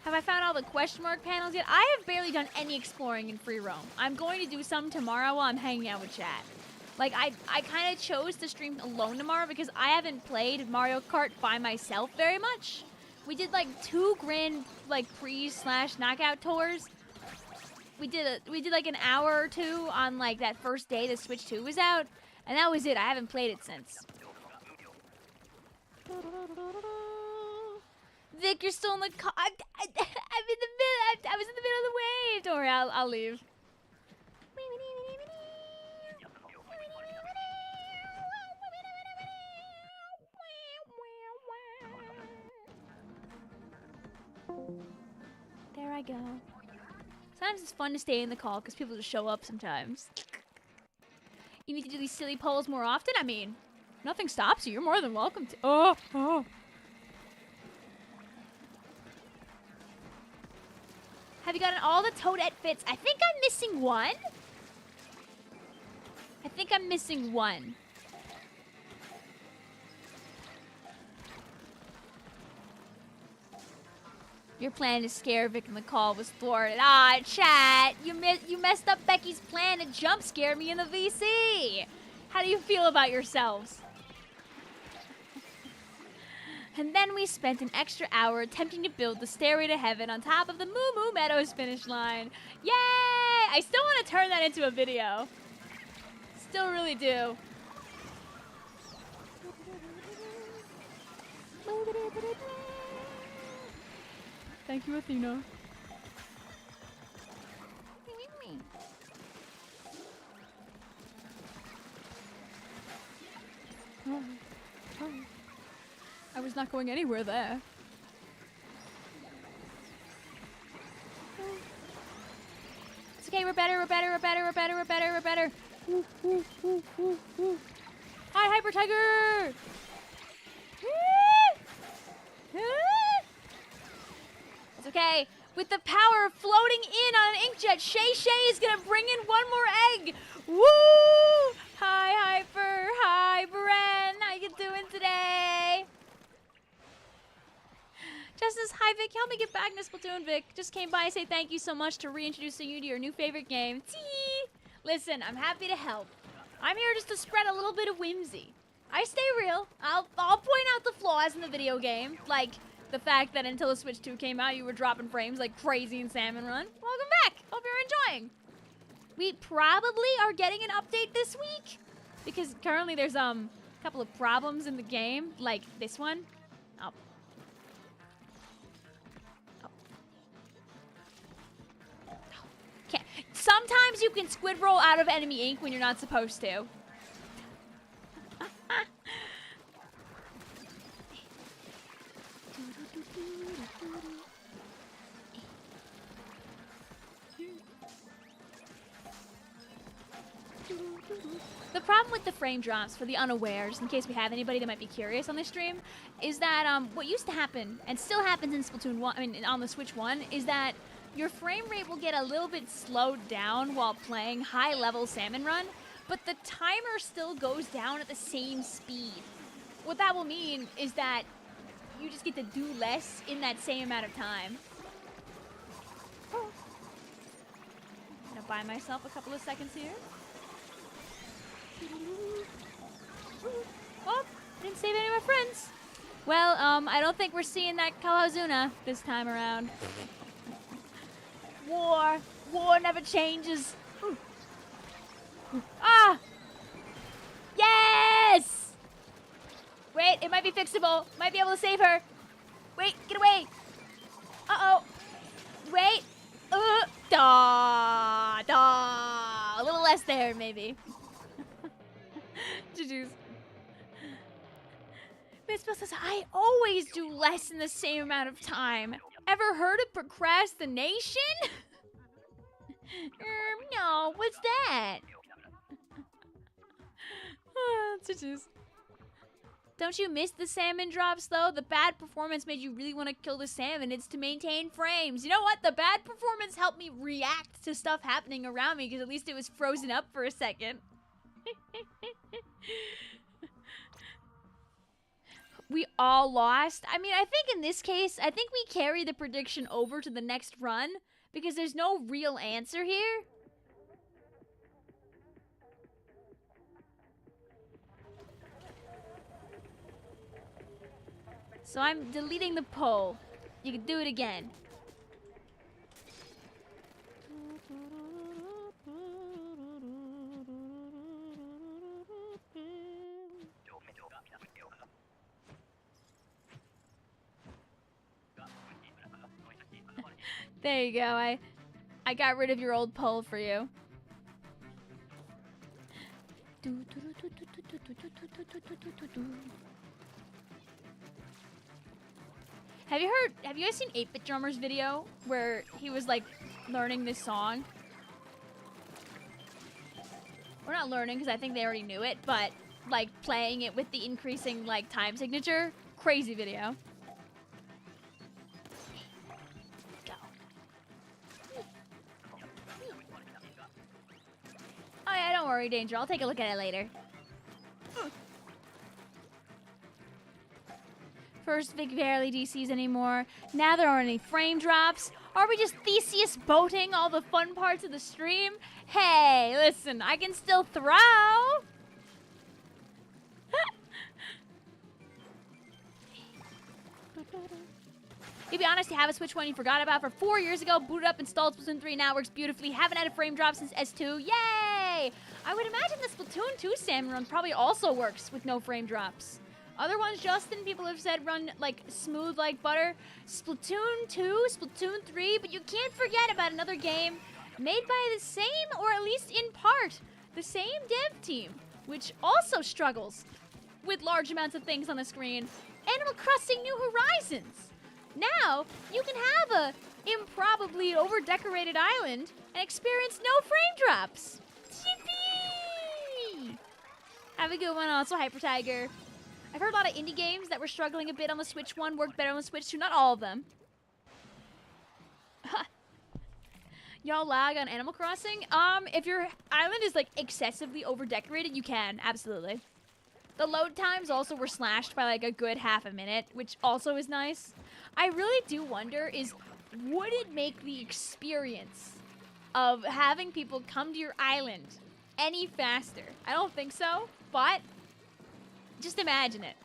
Have I found all the question mark panels yet? I have barely done any exploring in free roam. I'm going to do some tomorrow while I'm hanging out with chat. Like, I kind of chose to stream alone tomorrow because I haven't played Mario Kart by myself very much. We did like 2 grand like pre/knockout tours. We did like an hour or 2 on like that first day the Switch 2 was out, and that was it. I haven't played it since. Vic, you're still in the car. I'm in the middle. I was in the middle of the wave. Don't worry, I'll leave. There I go. Sometimes it's fun to stay in the call because people just show up sometimes. You need to do these silly polls more often? I mean, nothing stops you. You're more than welcome to. Oh. Have you gotten all the Toadette fits? I think I'm missing one. Your plan to scare Vic in the call was thwarted. Ah, chat! You messed up Becky's plan to jump scare me in the VC! How do you feel about yourselves? And then we spent an extra hour attempting to build the stairway to heaven on top of the Moo Moo Meadows finish line. Yay! I still want to turn that into a video. Still really do. Thank you, Athena. Oh. I was not going anywhere there. It's okay, we're better. Woo. Hi, Hyper Tiger! It's okay. With the power floating in on an inkjet, Shay is gonna bring in one more egg. Woo! Hi, Hyper. Hi, Bren. How you doing today? Justice, hi, Vic. Help me get back into Splatoon, Vic. Just came by and say thank you so much to reintroducing you to your new favorite game. Tee! Listen, I'm happy to help. I'm here just to spread a little bit of whimsy. I stay real. I'll point out the flaws in the video game, like the fact that until the Switch 2 came out, you were dropping frames like crazy in Salmon Run. Welcome back. Hope you're enjoying. We probably are getting an update this week because currently there's a couple of problems in the game, like this one. Sometimes you can squid roll out of enemy ink when you're not supposed to. The problem with the frame drops, for the unawares, in case we have anybody that might be curious on this stream, is that what used to happen, and still happens in Splatoon 1, I mean on the Switch 1, is that your frame rate will get a little bit slowed down while playing high-level Salmon Run, but the timer still goes down at the same speed. What that will mean is that you just get to do less in that same amount of time. I'm gonna buy myself a couple of seconds here. Oh, didn't save any of my friends. Well, I don't think we're seeing that Kalahazuna this time around. War never changes. Ah! Yes! Wait, it might be fixable. Might be able to save her. Wait, get away. Uh-oh. Wait. A little less there, maybe. GG's. Miss Bill says, I always do less in the same amount of time. Ever heard of procrastination? No, what's that? GG's. Don't you miss the salmon drops, though? The bad performance made you really want to kill the salmon. It's to maintain frames. You know what? The bad performance helped me react to stuff happening around me, because at least it was frozen up for a second. We all lost. I mean, I think in this case, I think we carry the prediction over to the next run, because there's no real answer here. So I'm deleting the poll. You can do it again. There you go. I got rid of your old poll for you. Have you guys seen 8-Bit Drummer's video where he was like learning this song? We're not learning because I think they already knew it, but like playing it with the increasing like time signature. Crazy video. Go. Oh yeah, don't worry, Danger. I'll take a look at it later. First Vic barely DCs anymore. Now there aren't any frame drops. Are we just Theseus boating all the fun parts of the stream? Hey, listen, I can still throw. To be honest, you have a Switch 1 you forgot about for 4 years ago. Booted up, installed Splatoon 3, now works beautifully. Haven't had a frame drop since S2. Yay! I would imagine the Splatoon 2 Salmon Run probably also works with no frame drops. Other ones, Justin, people have said run like smooth like butter. Splatoon 2, Splatoon 3, but you can't forget about another game made by the same, or at least in part, the same dev team, which also struggles with large amounts of things on the screen. Animal Crossing New Horizons. Now, you can have a improbably over-decorated island and experience no frame drops. Yippee! Have a good one, also Hyper Tiger. I've heard a lot of indie games that were struggling a bit on the Switch 1 work better on the Switch 2. Not all of them. Y'all lag on Animal Crossing? If your island is like excessively over-decorated, you can, absolutely. The load times also were slashed by like a good half a minute, which also is nice. I really do wonder would it make the experience of having people come to your island any faster? I don't think so, but just imagine it.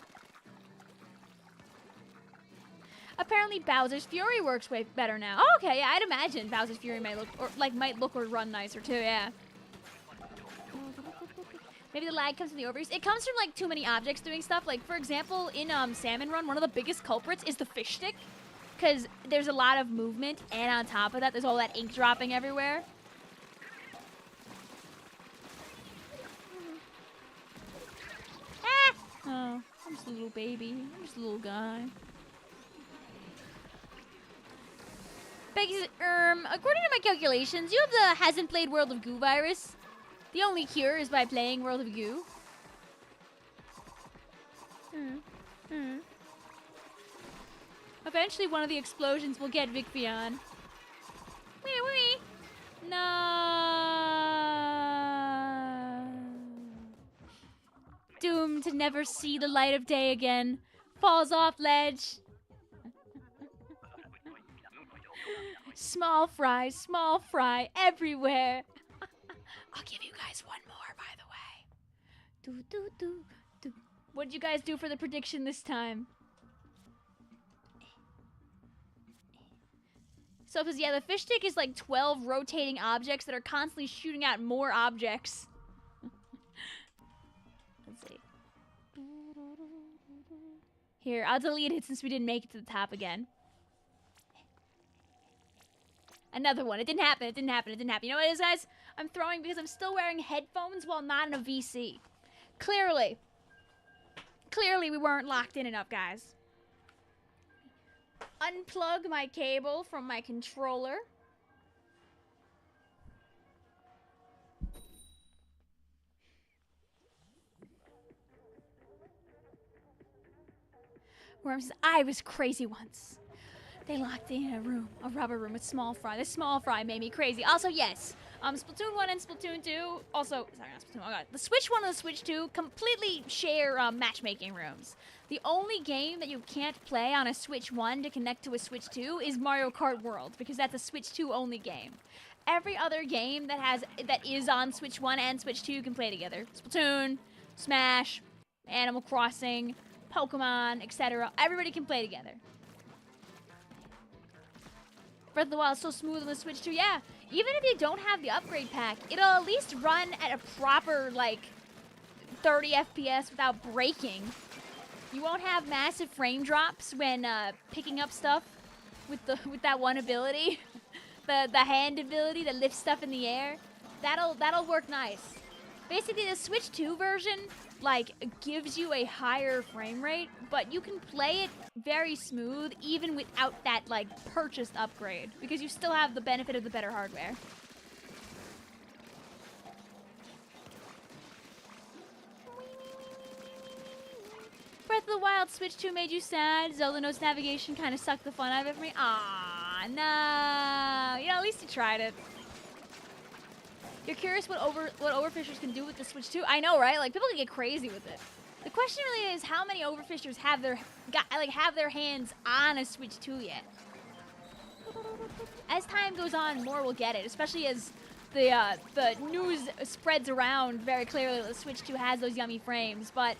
Apparently Bowser's Fury works way better now. Oh, okay, yeah, I'd imagine Bowser's Fury might look or run nicer too, yeah. Maybe the lag comes from the overuse. It comes from like too many objects doing stuff. Like for example, in Salmon Run, one of the biggest culprits is the fish stick, because there's a lot of movement, and on top of that, there's all that ink dropping everywhere. Ah! Oh, I'm just a little baby. I'm just a little guy. Becky says, according to my calculations, you have the hasn't played World of Goo virus. The only cure is by playing World of Goo. Eventually, one of the explosions will get Vicvillon. Wee wee. No. Doomed to never see the light of day again. Falls off ledge. Small fry everywhere. I'll give you guys one more, by the way. Do, do, do, do. What did you guys do for the prediction this time? So, because, yeah, the fish stick is like 12 rotating objects that are constantly shooting out more objects. Let's see. Here, I'll delete it since we didn't make it to the top again. Another one. It didn't happen. It didn't happen. It didn't happen. You know what it is, guys? I'm throwing because I'm still wearing headphones while not in a VC. Clearly, we weren't locked in enough, guys. Unplug my cable from my controller. Worm says, I was crazy once. They locked me in a room, a rubber room with small fry. This small fry made me crazy. Also, yes, Splatoon 1 and Splatoon 2, also, sorry, not Splatoon, oh god. The Switch 1 and the Switch 2 completely share matchmaking rooms. The only game that you can't play on a Switch 1 to connect to a Switch 2 is Mario Kart World, because that's a Switch 2 only game. Every other game that is on Switch 1 and Switch 2 can play together. Splatoon, Smash, Animal Crossing, Pokemon, etc. Everybody can play together. Breath of the Wild is so smooth on the Switch 2. Yeah, even if you don't have the upgrade pack, it'll at least run at a proper, like, 30 FPS without breaking. You won't have massive frame drops when picking up stuff with that one ability, the hand ability that lifts stuff in the air. That'll work nice. Basically, the Switch 2 version, like, gives you a higher frame rate, but you can play it very smooth even without that, like, purchased upgrade, because you still have the benefit of the better hardware. Breath of the Wild Switch 2 made you sad. Zelda Notes Navigation kind of sucked the fun out of it for me. Aw, no. You know, at least you tried it. You're curious what overfishers can do with the Switch 2? I know, right? Like, people can get crazy with it. The question really is how many overfishers have their hands on a Switch 2 yet? As time goes on, more will get it, especially as the news spreads around very clearly that the Switch 2 has those yummy frames, but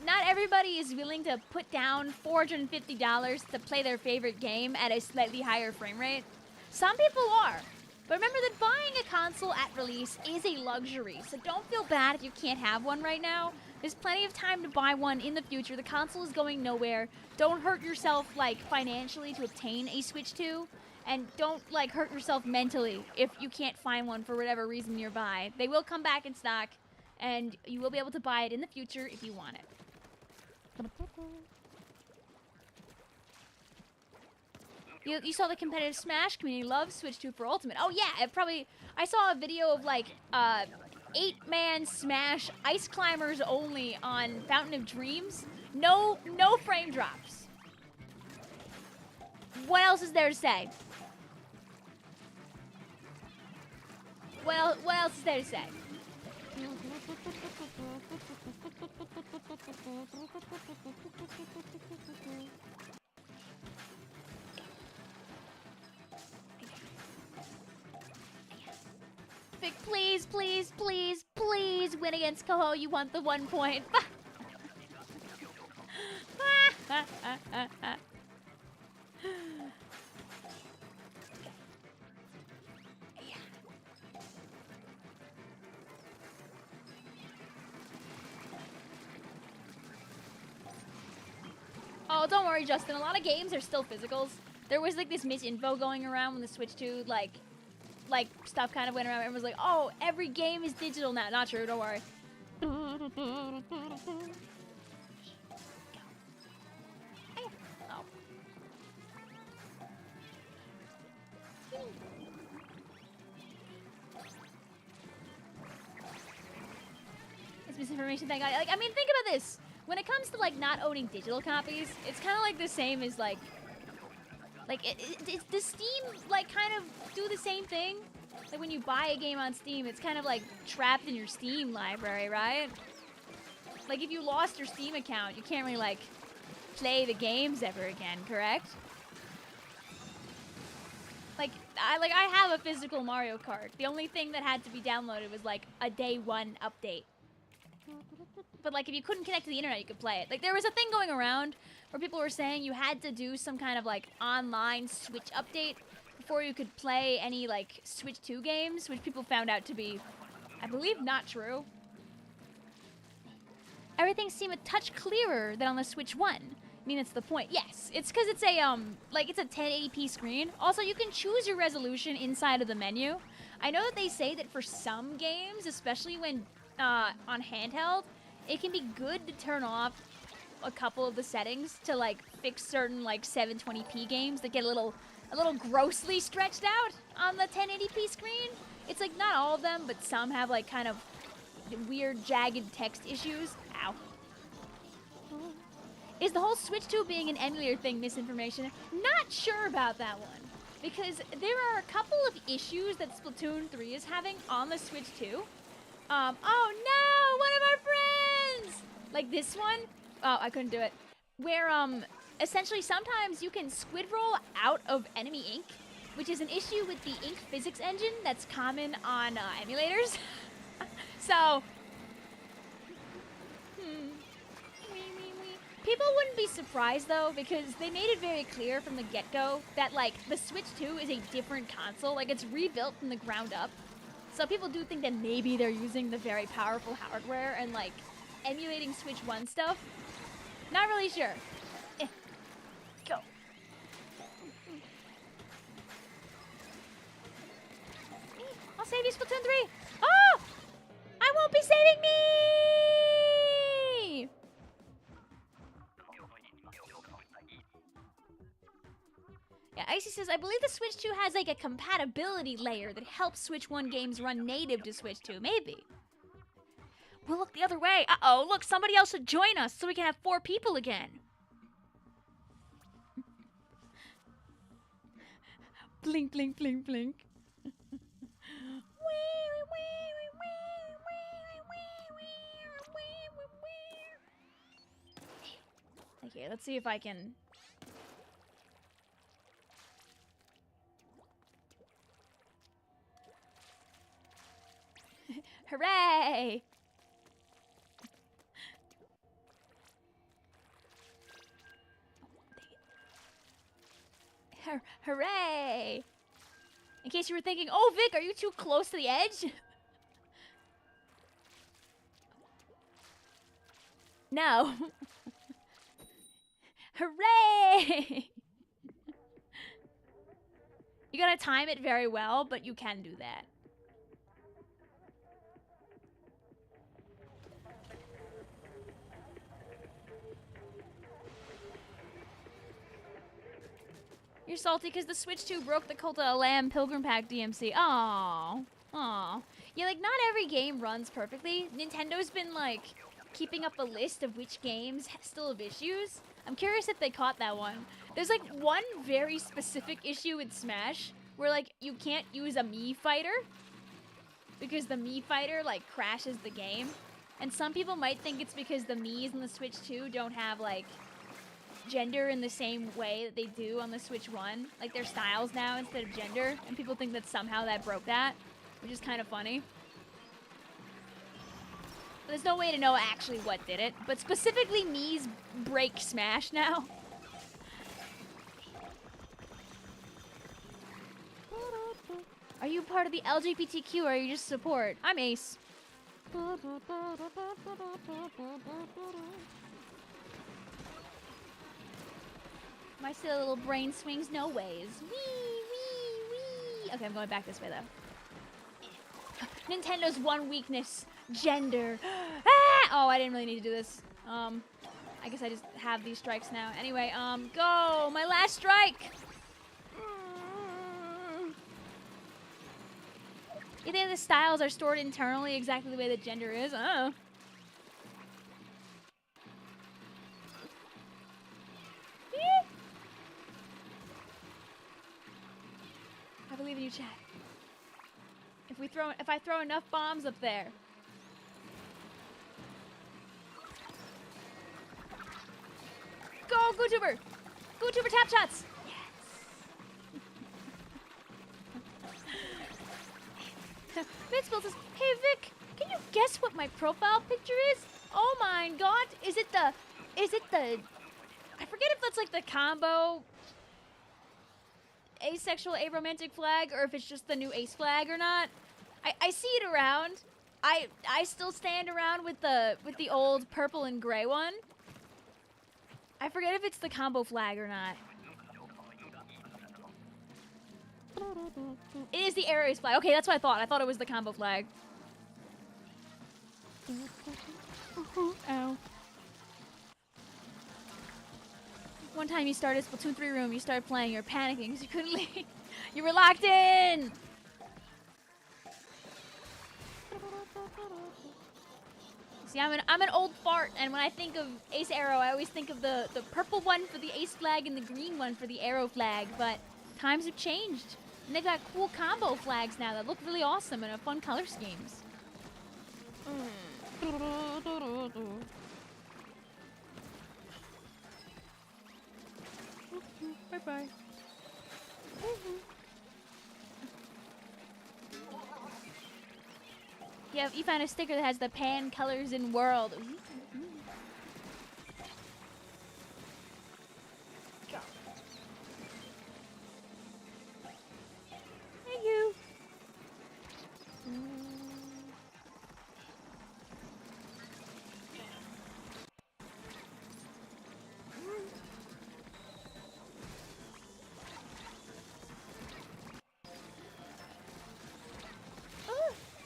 not everybody is willing to put down $450 to play their favorite game at a slightly higher frame rate. Some people are. But remember that buying a console at release is a luxury, so don't feel bad if you can't have one right now. There's plenty of time to buy one in the future. The console is going nowhere. Don't hurt yourself, like, financially to obtain a Switch 2. And don't, like, hurt yourself mentally if you can't find one for whatever reason nearby. They will come back in stock, and you will be able to buy it in the future if you want it. You saw the competitive Smash community love Switch 2 for Ultimate. Oh yeah, I saw a video of like 8-man Smash Ice Climbers only on Fountain of Dreams. No frame drops. What else is there to say? What else is there to say? Vic, please, please, please, please win against Coho. You want the 1 point. Oh, don't worry, Justin. A lot of games are still physicals. There was like this misinfo going around when the Switch 2 like stuff kind of went around. Everyone was like, "Oh, every game is digital now." Not true. Don't worry. Oh. misinformation thing. I mean, think about this. When it comes to like not owning digital copies, it's kind of like the same as like does Steam like kind of do the same thing? Like when you buy a game on Steam, it's kind of like trapped in your Steam library, right? Like if you lost your Steam account, you can't really like play the games ever again, correct? Like I have a physical Mario Kart. The only thing that had to be downloaded was like a day one update. But like if you couldn't connect to the internet, you could play it. Like there was a thing going around where people were saying you had to do some kind of like online Switch update before you could play any like Switch 2 games, which people found out to be, I believe, not true. Everything seemed a touch clearer than on the Switch 1. I mean, that's the point. Yes, it's because it's a it's a 1080p screen. Also, you can choose your resolution inside of the menu. I know that they say that for some games, especially when on handheld, it can be good to turn off a couple of the settings to like fix certain like 720p games that get a little grossly stretched out on the 1080p screen. It's like not all of them, but some have like kind of weird jagged text issues. Ow. Is the whole Switch 2 being an emulator thing misinformation? Not sure about that one. Because there are a couple of issues that Splatoon 3 is having on the Switch 2. Oh no! One of our friends! Like this one. Oh, I couldn't do it. Where, essentially sometimes you can squid roll out of enemy ink, which is an issue with the ink physics engine that's common on emulators. So, people wouldn't be surprised though, because they made it very clear from the get-go that like the Switch 2 is a different console. Like it's rebuilt from the ground up. So people do think that maybe they're using the very powerful hardware and like emulating Switch 1 stuff. Not really sure. Go. I'll save you, Splatoon 3. Oh! I won't be saving me! Yeah, Icy says, I believe the Switch 2 has like a compatibility layer that helps Switch 1 games run native to Switch 2. Maybe. We'll look the other way. Uh-oh, look, somebody else should join us so we can have 4 people again. Blink, blink, blink, blink. Okay, let's see if I can... Hooray! Hooray! In case you were thinking, oh, Vic, are you too close to the edge? No. Hooray! You gotta time it very well, but you can do that. You're salty because the Switch 2 broke the Cult of the Lamb Pilgrim Pack DMC. Aww. Aww. Yeah, like, not every game runs perfectly. Nintendo's been, like, keeping up a list of which games still have issues. I'm curious if they caught that one. There's, like, one very specific issue with Smash where, like, you can't use a Mii fighter because the Mii fighter, like, crashes the game. And some people might think it's because the Miis in the Switch 2 don't have, like, gender in the same way that they do on the Switch 1. Like, they're styles now instead of gender, and people think that somehow that broke that, which is kind of funny. But there's no way to know actually what did it, but specifically Mii's break Smash now. Are you part of the LGBTQ or are you just support? I'm Ace. My silly little brain swings no ways. Wee, wee, wee. Okay, I'm going back this way, though. Nintendo's one weakness. Gender. Ah! Oh, I didn't really need to do this. I guess I just have these strikes now. Anyway, go! My last strike! You think the styles are stored internally exactly the way that gender is? Oh. believe in you, chat. If I throw enough bombs up there. Go, GooTuber! GooTuber tap shots! Yes! Vincebill says, hey Vic, can you guess what my profile picture is? Oh my god, is it the, I forget if that's like the combo asexual aromantic flag or if it's just the new ace flag or not. I see it around. I still stand around with the old purple and gray one. I forget if it's the combo flag or not. It is the air ace flag. Okay, that's what I thought. I thought it was the combo flag. Ow. One time you started Splatoon 3 room, you started playing, you were panicking because you couldn't leave. You were locked in! See, I'm an old fart, and when I think of Ace Arrow, I always think of the purple one for the Ace flag and the green one for the Arrow flag, but times have changed. And they've got cool combo flags now that look really awesome and have fun color schemes. Bye-bye. Yeah, you found a sticker that has the pan colors in world. Thank you.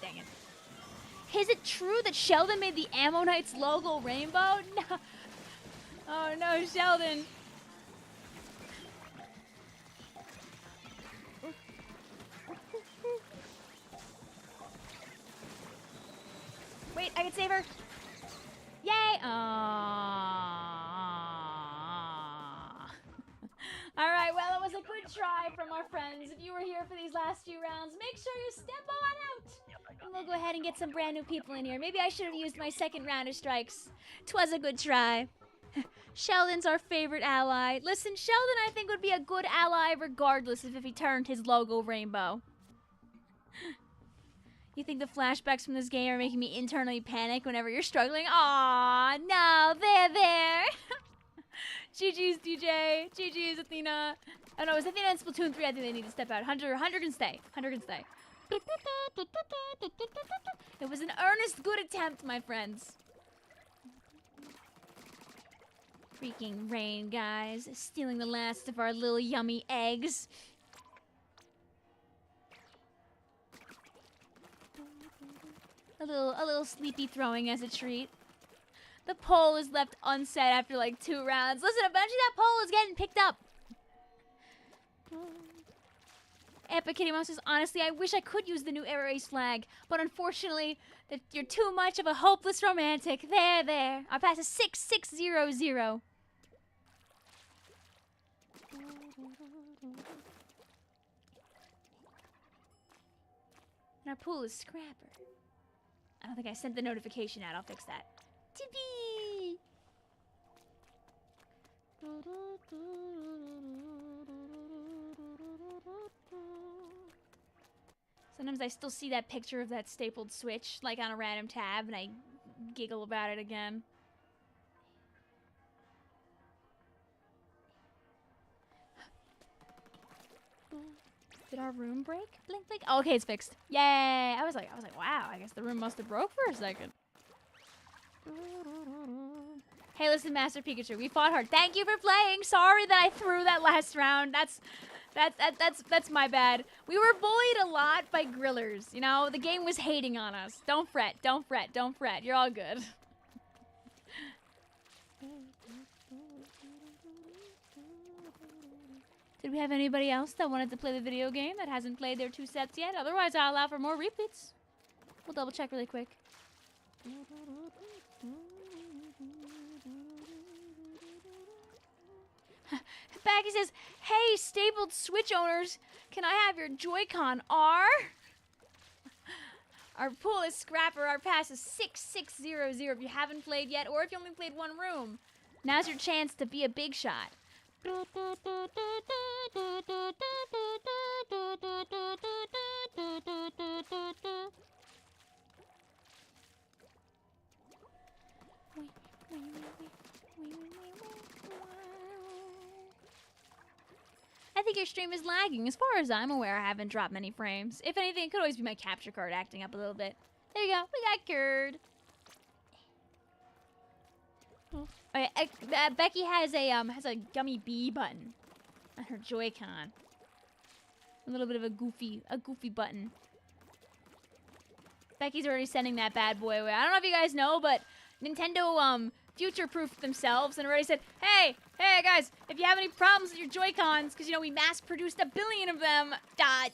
Dang it. Is it true that Sheldon made the Ammonites logo rainbow? No. Oh no, Sheldon. Wait, I can save her. Yay! Alright, well, it was a good try from our friends. If you were here for these last few rounds, make sure you step on out. And we'll go ahead and get some brand new people in here. Maybe I should have used my second round of strikes. 'Twas a good try. Sheldon's our favorite ally. Listen, Sheldon, I think, would be a good ally regardless of if he turned his logo rainbow. You think the flashbacks from this game are making me internally panic whenever you're struggling? Aw, no, there. GG's, DJ. GG's, Athena. Oh, no, it was Athena and Splatoon 3. I think they need to step out. Hunter can stay. Hunter can stay. It was an earnest good attempt, my friends. Freaking rain, guys. Stealing the last of our little yummy eggs. A little sleepy throwing as a treat. The poll is left unset after like 2 rounds. Listen, eventually that poll is getting picked up. Epic Kitty Mouse says, honestly, I wish I could use the new Air Ace flag, but unfortunately, you're too much of a hopeless romantic. There. Our pass is 6600. And our pool is Scrapper. I don't think I sent the notification out. I'll fix that. Tippy! Sometimes I still see that picture of that stapled switch, like on a random tab, and I giggle about it again. Did our room break? Blink, blink. Oh, okay, it's fixed. Yay! I was like, wow. I guess the room must have broke for a second. Hey, listen, Master Pikachu, we fought hard. Thank you for playing. Sorry that I threw that last round. That's my bad. We were bullied a lot by grillers. You know, the game was hating on us. Don't fret. Don't fret. Don't fret. You're all good. Did we have anybody else that wanted to play the video game that hasn't played their 2 sets yet? Otherwise, I'll allow for more repeats. We'll double check really quick. Baggy says, hey, stapled Switch owners, can I have your Joy-Con R? Our pool is Scrapper. Our pass is 6600 if you haven't played yet, or if you only played one room. Now's your chance to be a big shot. I think your stream is lagging. As far as I'm aware, I haven't dropped many frames. If anything, it could always be my capture card acting up a little bit. There you go. We got Curd. Okay, Becky has a gummy bee button on her Joy-Con. A little bit of a goofy button. Becky's already sending that bad boy away. I don't know if you guys know, but Nintendo future-proofed themselves and already said, hey guys, if you have any problems with your Joy-Cons, because, you know, we mass-produced 1 billion of them,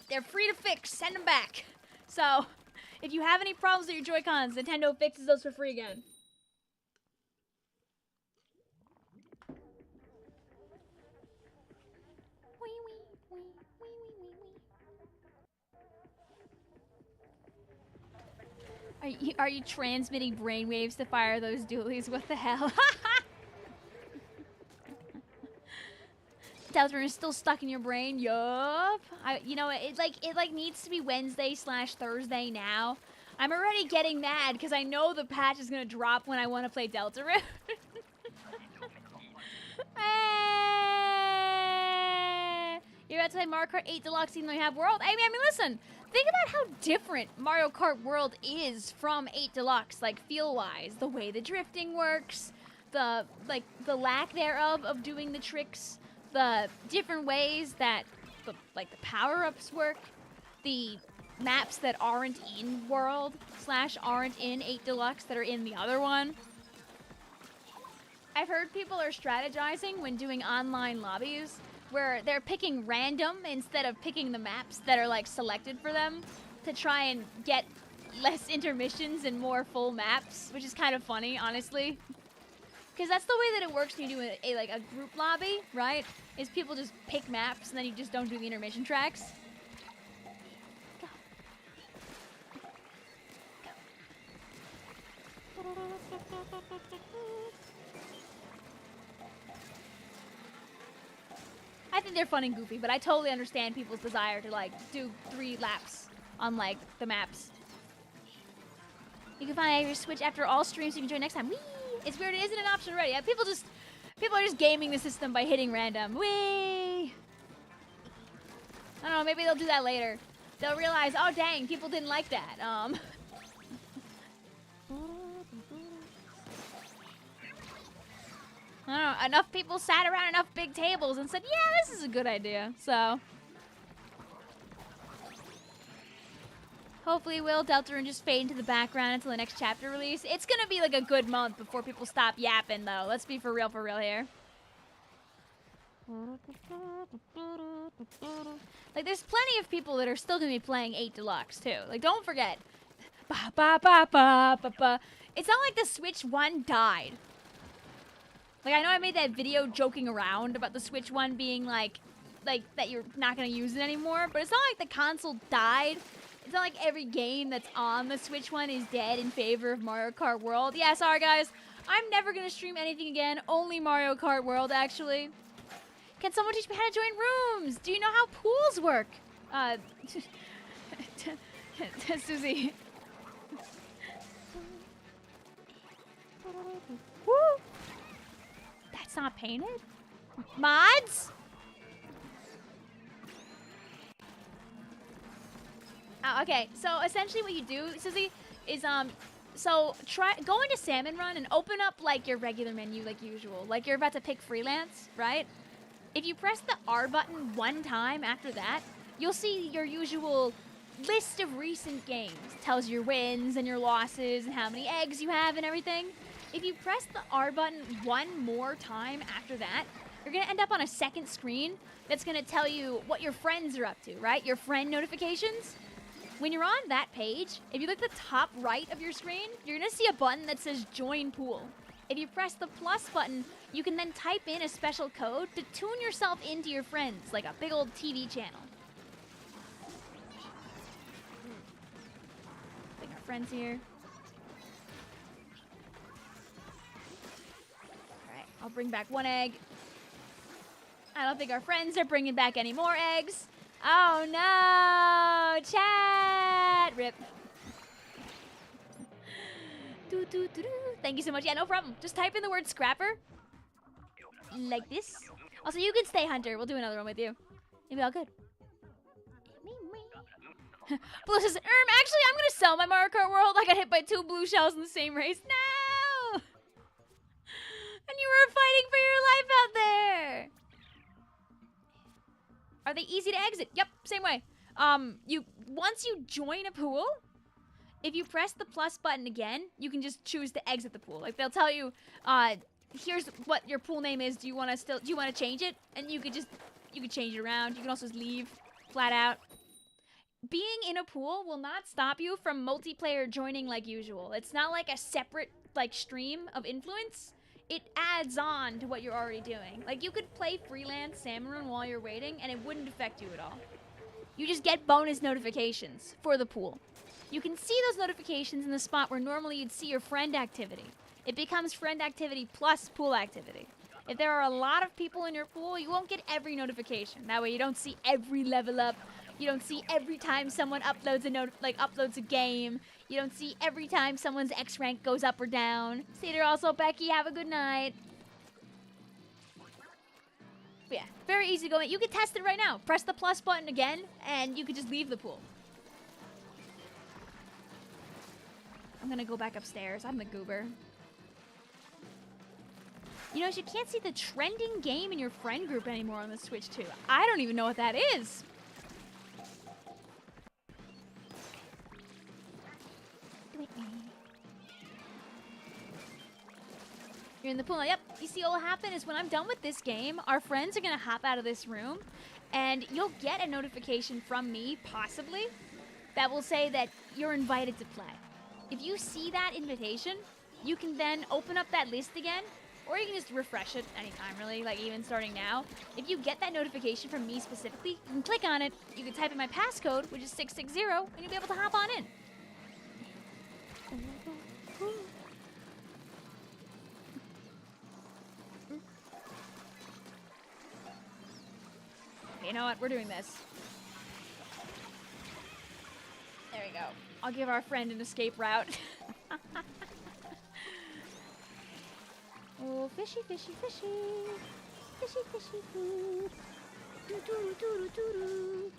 they're free to fix. Send them back. So, if you have any problems with your Joy-Cons, Nintendo fixes those for free again. Are you transmitting brainwaves to fire those dualies? What the hell? Delta is still stuck in your brain. Yup. You know, it needs to be Wednesday/Thursday now. I'm already getting mad because I know the patch is gonna drop when I want to play Deltarune. You're about to play Mario Kart 8 Deluxe even though you have World? I mean, listen. Think about how different Mario Kart World is from 8 Deluxe, like feel-wise. The way the drifting works, the lack thereof of doing the tricks, the different ways that the power-ups work, the maps that aren't in World / aren't in 8 Deluxe that are in the other one. I've heard people are strategizing when doing online lobbies where they're picking random instead of picking the maps that are like selected for them to try and get less intermissions and more full maps, which is kind of funny, honestly. Because that's the way that it works when you do a group lobby, right? Is people just pick maps and then you just don't do the intermission tracks. Go. Go. I think they're fun and goofy, but I totally understand people's desire to, like, do 3 laps on, like, the maps. You can find your Switch after all streams, so you can join next time. Whee! It's weird, it isn't an option already. People are just gaming the system by hitting random. Whee! I don't know, maybe they'll do that later. They'll realize, oh, dang, people didn't like that. I don't know, enough people sat around enough big tables and said, yeah, this is a good idea, so. Hopefully Deltarune just fade into the background until the next chapter release. It's gonna be like a good month before people stop yapping, though. Let's be for real here. Like, there's plenty of people that are still gonna be playing 8 Deluxe, too. Like, don't forget. Ba, ba, ba, ba, ba, ba. It's not like the Switch 1 died. Like, I know I made that video joking around about the Switch 1 being, like that you're not going to use it anymore, but it's not like the console died. It's not like every game that's on the Switch 1 is dead in favor of Mario Kart World. Yeah, sorry, guys. I'm never going to stream anything again. Only Mario Kart World, actually. Can someone teach me how to join rooms? Do you know how pools work? Susie. Woo! That's not painted? Mods? Okay, so essentially what you do, Susie, is so go into Salmon Run and open up like your regular menu like usual. Like you're about to pick freelance, right? If you press the R button 1 time after that, you'll see your usual list of recent games. It tells your wins and your losses and how many eggs you have and everything. If you press the R button 1 more time after that, you're going to end up on a second screen that's going to tell you what your friends are up to, right? Your friend notifications. When you're on that page, if you look at the top right of your screen, you're going to see a button that says Join Pool. If you press the plus button you can then type in a special code to tune yourself into your friends, like a big old TV channel. Bring our friends here. Alright, I'll bring back 1 egg. I don't think our friends are bringing back any more eggs. Oh no! Chat! Rip. Thank you so much. Yeah, no problem. Just type in the word scrapper. Like this. Also, you can stay, Hunter. We'll do another one with you. It'll be all good. Blue says, actually, I'm gonna sell my Mario Kart World. I got hit by 2 blue shells in the same race. No! And you were fighting for your life out there. Are they easy to exit? Yep, same way. Once you join a pool, if you press the plus button again, you can just choose to exit the pool. Like they'll tell you, here's what your pool name is. Do you want to change it? And you could change it around. You can also just leave flat out. Being in a pool will not stop you from multiplayer joining like usual. It's not like a separate like stream of influence. It adds on to what you're already doing. Like, you could play freelance Salmon Run while you're waiting, and it wouldn't affect you at all. You just get bonus notifications for the pool. You can see those notifications in the spot where normally you'd see your friend activity. It becomes friend activity plus pool activity. If there are a lot of people in your pool, you won't get every notification. That way you don't see every level up. You don't see every time someone uploads uploads a game. You don't see every time someone's X rank goes up or down. See you there also, Becky. Have a good night. But yeah, very easy to go in. You can test it right now. Press the plus button again, and you can just leave the pool. I'm gonna go back upstairs. I'm the goober. You know, you can't see the trending game in your friend group anymore on the Switch too. I don't even know what that is. You're in the pool now. Yep. You see, what will happen is when I'm done with this game, our friends are going to hop out of this room, and you'll get a notification from me, possibly, that will say that you're invited to play. If you see that invitation, you can then open up that list again, or you can just refresh it anytime, really, like even starting now. If you get that notification from me specifically, you can click on it, you can type in my passcode, which is 660, and you'll be able to hop on in. You know what? We're doing this. There we go. I'll give our friend an escape route. Oh, fishy, fishy, fishy. Fishy, fishy food. Do, do, do, do, do, do.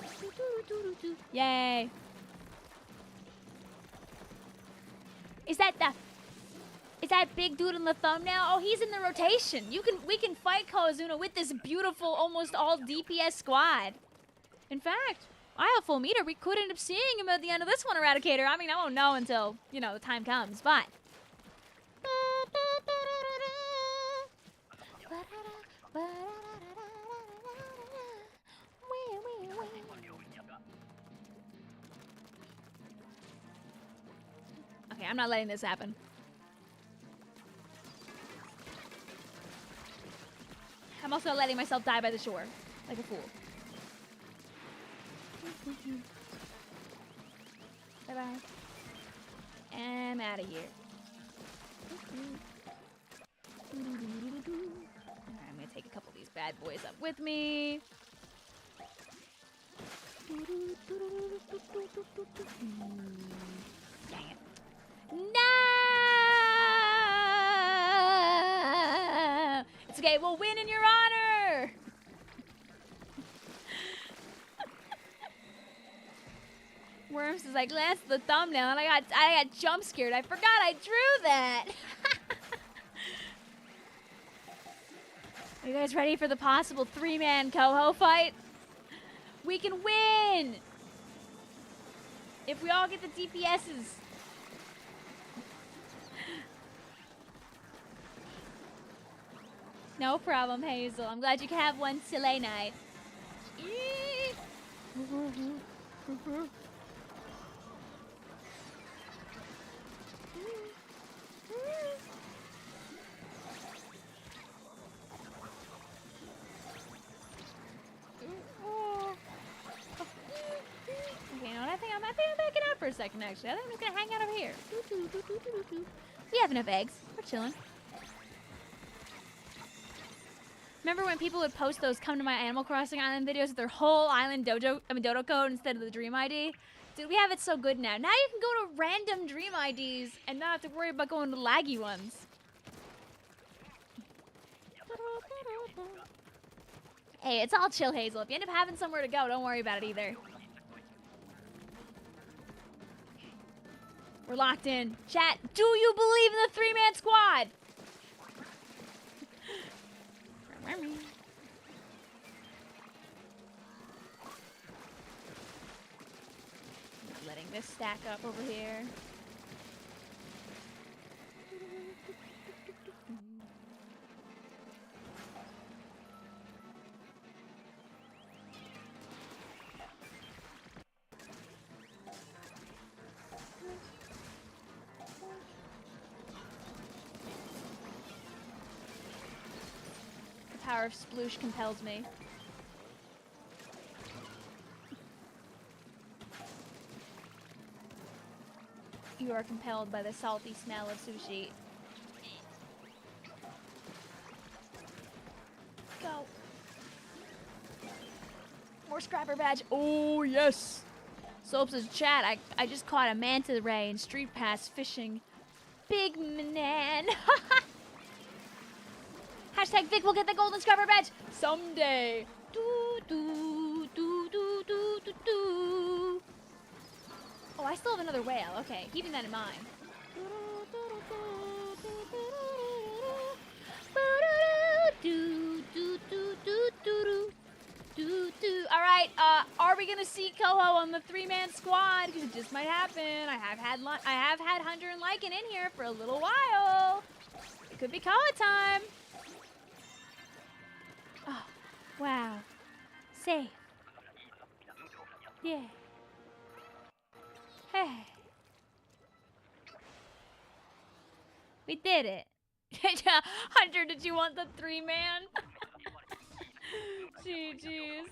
Do, do, do, do, do. Yay. Is that big dude in the thumbnail? Oh, he's in the rotation. We can fight Kozuna with this beautiful, almost all DPS squad. In fact, I have full meter. We could end up seeing him at the end of this one, Eradicator. I mean, I won't know until, you know, the time comes, but. Okay, I'm not letting this happen. I'm also letting myself die by the shore, like a fool. Bye-bye. I'm out of here. Alright, I'm gonna take a couple of these bad boys up with me. Dang it. No! It's okay, we'll win in your honor! Worms is like, that's the thumbnail, and I got jump scared. I forgot I drew that. Are you guys ready for the possible 3-man Coho fight? We can win! If we all get the DPSs. No problem, Hazel. I'm glad you can have one Silly night. for a second, actually. I think I'm just gonna hang out over here. We have enough eggs. We're chilling. Remember when people would post those come to my Animal Crossing Island videos with their whole island dodo code instead of the dream ID? Dude, we have it so good now. Now you can go to random dream IDs and not have to worry about going to laggy ones. Hey, it's all chill, Hazel. If you end up having somewhere to go, don't worry about it either. We're locked in. Chat, do you believe in the 3-man squad? Letting this stack up over here. The power of Sploosh compels me. You are compelled by the salty smell of sushi. Go. More scrapper badge. Oh, yes. Soap says, chat, I just caught a manta ray in Street Pass fishing. Big man. Hashtag Vic will get the golden scrapper badge someday. Do, do, do, do, do, do, do. Oh, I still have another whale. Okay, keeping that in mind. All right, are we gonna see Coho on the 3-man squad? Because it just might happen. I have had Hunter and Lycan in here for a little while. It could be Coho time. Oh, wow. Safe. Yeah. Hey. We did it. Hunter, did you want the 3-man? GG's.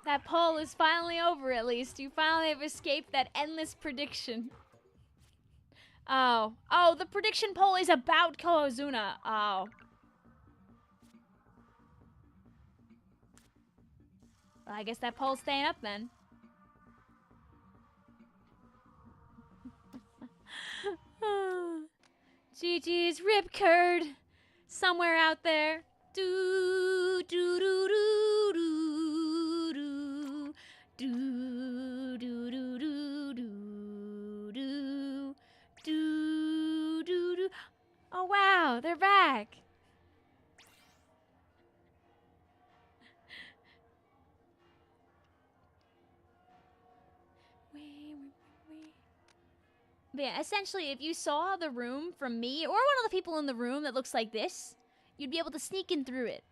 That poll is finally over, at least. You finally have escaped that endless prediction. Oh. Oh, the prediction poll is about Kohozuna. Oh. Well, I guess that poll's staying up then. GG's, rip curd. Somewhere out there. Do do do do do do do do do do do do do do do. Oh wow, they're back. But yeah, essentially, if you saw the room from me or one of the people in the room that looks like this, you'd be able to sneak in through it.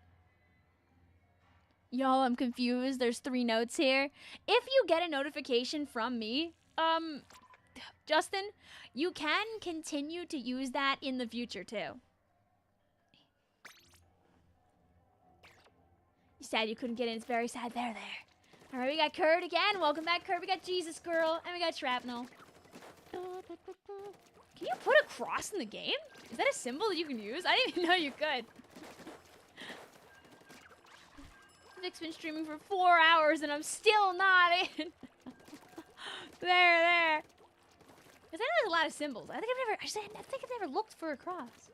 Y'all, I'm confused. There's 3 notes here. If you get a notification from me, Justin, you can continue to use that in the future, too. You said you couldn't get in. It's very sad. There. All right, we got Kurt again. Welcome back, Kurt. We got Jesus Girl, and we got Shrapnel. Can you put a cross in the game? Is that a symbol that you can use? I didn't even know you could. Vic's been streaming for 4 hours and I'm still not in. There. Because I know there's a lot of symbols. I think I've never looked for a cross.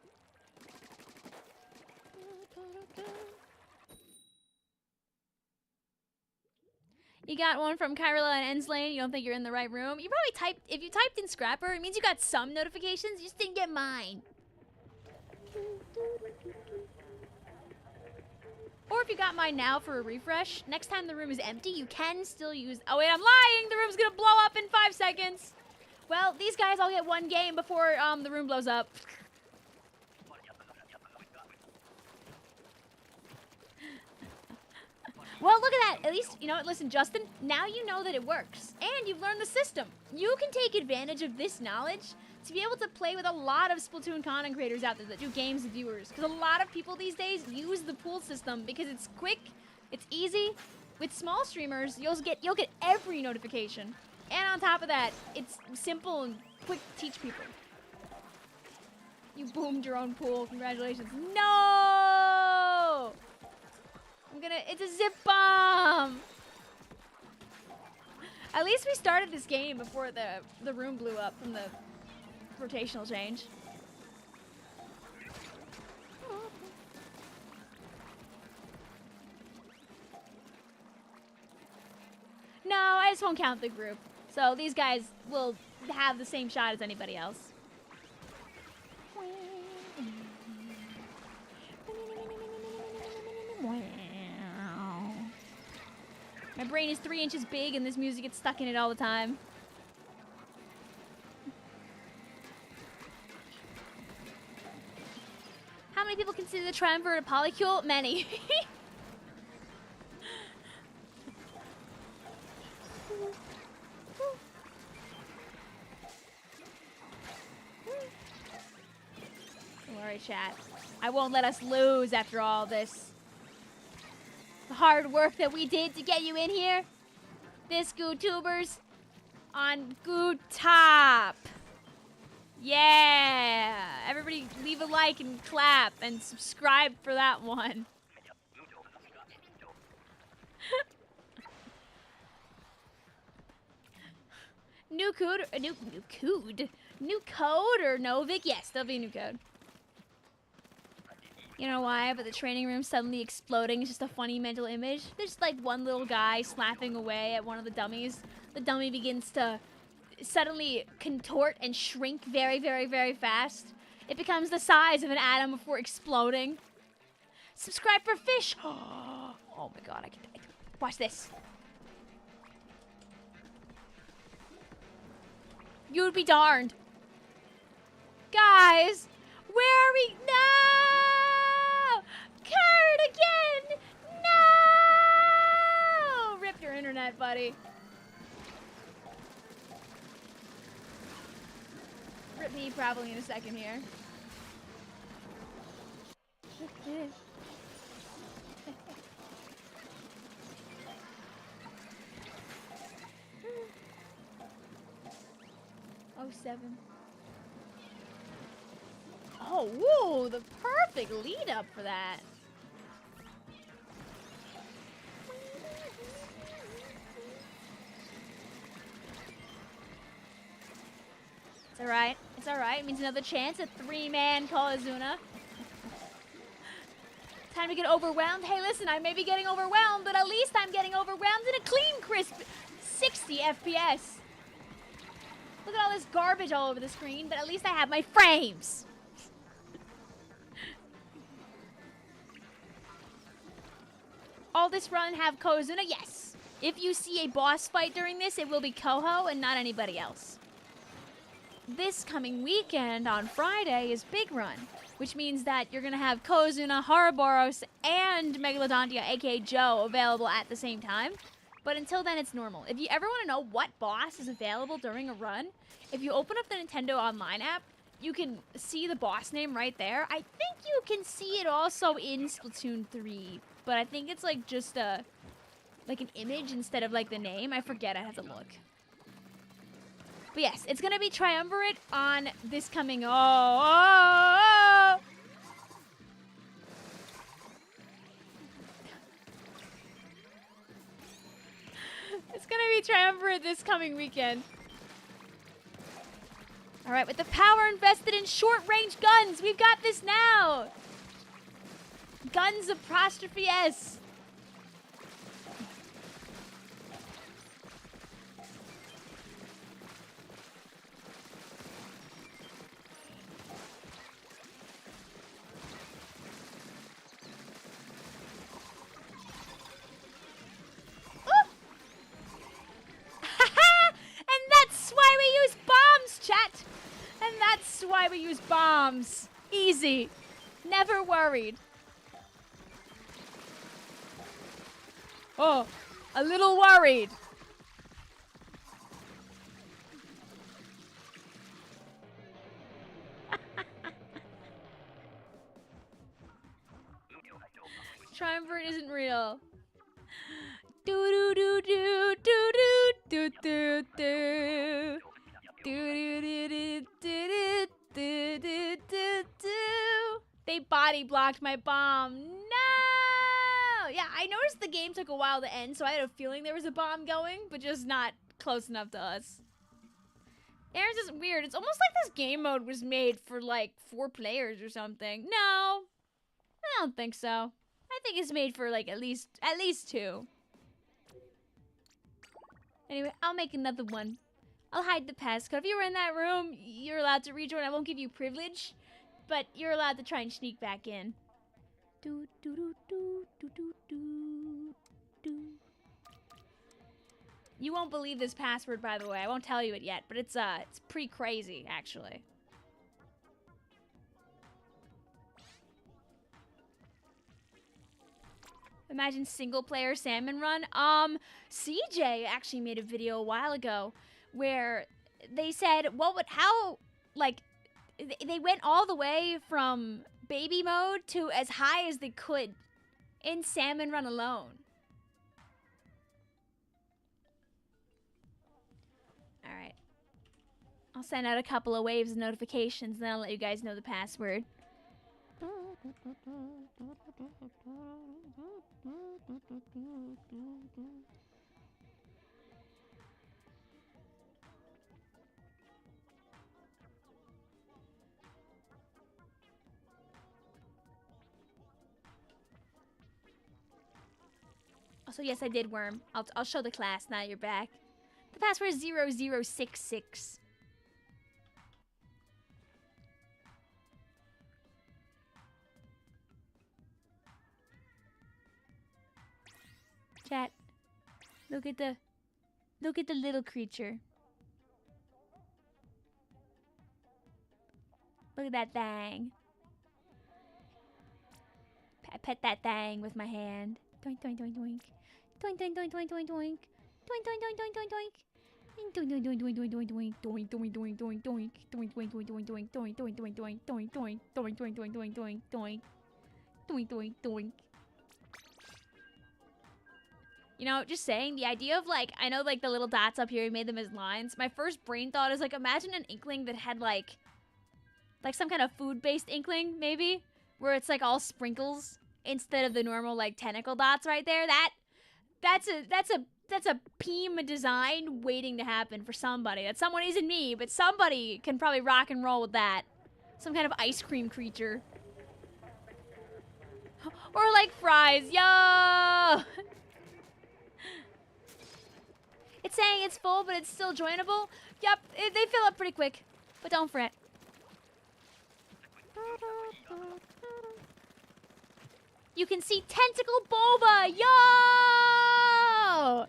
You got one from Kyrilla and Enslane. You don't think you're in the right room? You probably if you typed in Scrapper, it means you got some notifications. You just didn't get mine. Or if you got mine now for a refresh, next time the room is empty, you can still use... Oh wait, I'm lying! The room's gonna blow up in 5 seconds! Well, these guys all get 1 game before the room blows up. Well, look at that. At least, you know what, listen, Justin, now you know that it works. And you've learned the system. You can take advantage of this knowledge to be able to play with a lot of Splatoon content creators out there that do games with viewers. Because a lot of people these days use the pool system because it's quick, it's easy, with small streamers, you'll get every notification. And on top of that, it's simple and quick to teach people. You boomed your own pool. Congratulations. No! It's a zip bomb! At least we started this game before the room blew up from the rotational change. No, I just won't count the group. So these guys will have the same shot as anybody else. My brain is 3 inches big and this music gets stuck in it all the time. How many people consider the triumvirate a polycule? Many. Don't worry, chat. I won't let us lose after all this. The hard work that we did to get you in here. This GooTubers on GooTop. Yeah! Everybody leave a like and clap and subscribe for that one. New code or Novik? Yes, there'll be a new code. You know why? But the training room suddenly exploding is just a funny mental image. There's like one little guy slapping away at one of the dummies. The dummy begins to suddenly contort and shrink very, very, very fast. It becomes the size of an atom before exploding. Subscribe for fish. Oh my god, I can watch this. You'd be darned. Guys, where are we? No! Kart again! No! Rip your internet, buddy. Rip me probably in a second here. Oh, 7. Oh, whoa, the perfect lead up for that. It's alright. It's alright. It means another chance at 3-man Kozuna. Time to get overwhelmed. Hey, listen, I may be getting overwhelmed, but at least I'm getting overwhelmed in a clean, crisp 60 FPS. Look at all this garbage all over the screen, but at least I have my frames. All this run have Kozuna? Yes. If you see a boss fight during this, it will be Koho and not anybody else. This coming weekend on Friday is Big Run, which means that you're going to have Kozuna, Haraboros, and Megalodontia, aka Joe, available at the same time. But until then, it's normal. If you ever want to know what boss is available during a run, if you open up the Nintendo Online app, you can see the boss name right there. I think you can see it also in Splatoon 3, but I think it's like just like an image instead of like the name. I forget, I have to look. But yes, it's gonna be triumvirate on this coming, It's gonna be triumvirate this coming weekend. All right, with the power invested in short-range guns, we've got this now. Guns apostrophe S. Chat, and that's why we use bombs. Easy, never worried. Oh, a little worried. Triumvirate isn't real. Do do do do do do do do do. They body blocked my bomb. No! Yeah, I noticed the game took a while to end, so I had a feeling there was a bomb going, but just not close enough to us. Aaron's just weird. It's almost like this game mode was made for like 4 players or something. No, I don't think so. I think it's made for like at least 2. Anyway, I'll make another one. I'll hide the passcode. If you were in that room, you're allowed to rejoin. I won't give you privilege, but you're allowed to try and sneak back in. Do do do do do do do do. You won't believe this password, by the way. I won't tell you it yet, but it's pretty crazy, actually. Imagine single-player Salmon Run. CJ actually made a video a while ago where they said, they went all the way from baby mode to as high as they could in Salmon Run alone. Alright. I'll send out a couple of waves of notifications, and then I'll let you guys know the password. Also, yes, I did worm. I'll show the class now you're back. The password is 0066. Chat. Look at the little creature. Look at that thing. I pet that thing with my hand. Doink doink doink doink. Doink doink doink doink doink doink. Doink doink doink doink doink doink. Doink doink doink doink doink doink doink. Doink doink doink doink doink. Doink doink doink doink doink. Doink doink doink doink doink doink. Doink doink doink doink doink doink. Doink doink doink. You know, just saying, the idea of, like, I know, like, the little dots up here, we made them as lines. My first brain thought is, like, imagine an inkling that had, like some kind of food-based inkling, maybe? Where it's, like, all sprinkles instead of the normal, like, tentacle dots right there. That's a Pima design waiting to happen for somebody. That someone isn't me, but somebody can probably rock and roll with that. Some kind of ice cream creature. Or, like, fries. Yo! It's saying it's full, but it's still joinable. Yep, they fill up pretty quick, but don't fret. You can see tentacle boba. Yo!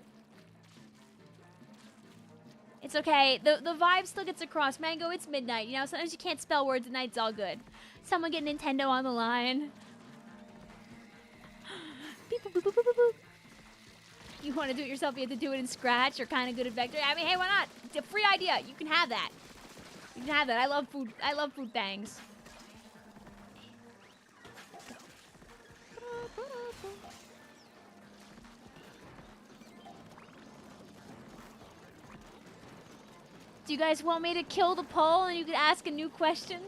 It's okay. The vibe still gets across. Mango, it's midnight. You know, sometimes you can't spell words at night. It's all good. Someone get Nintendo on the line. Beep, boop, boop, boop, boop, boop. You want to do it yourself, you have to do it in Scratch. You're kind of good at Vector. I mean, hey, why not? It's a free idea. You can have that. You can have that. I love food. I love food things. Do you guys want me to kill the poll and you can ask a new question?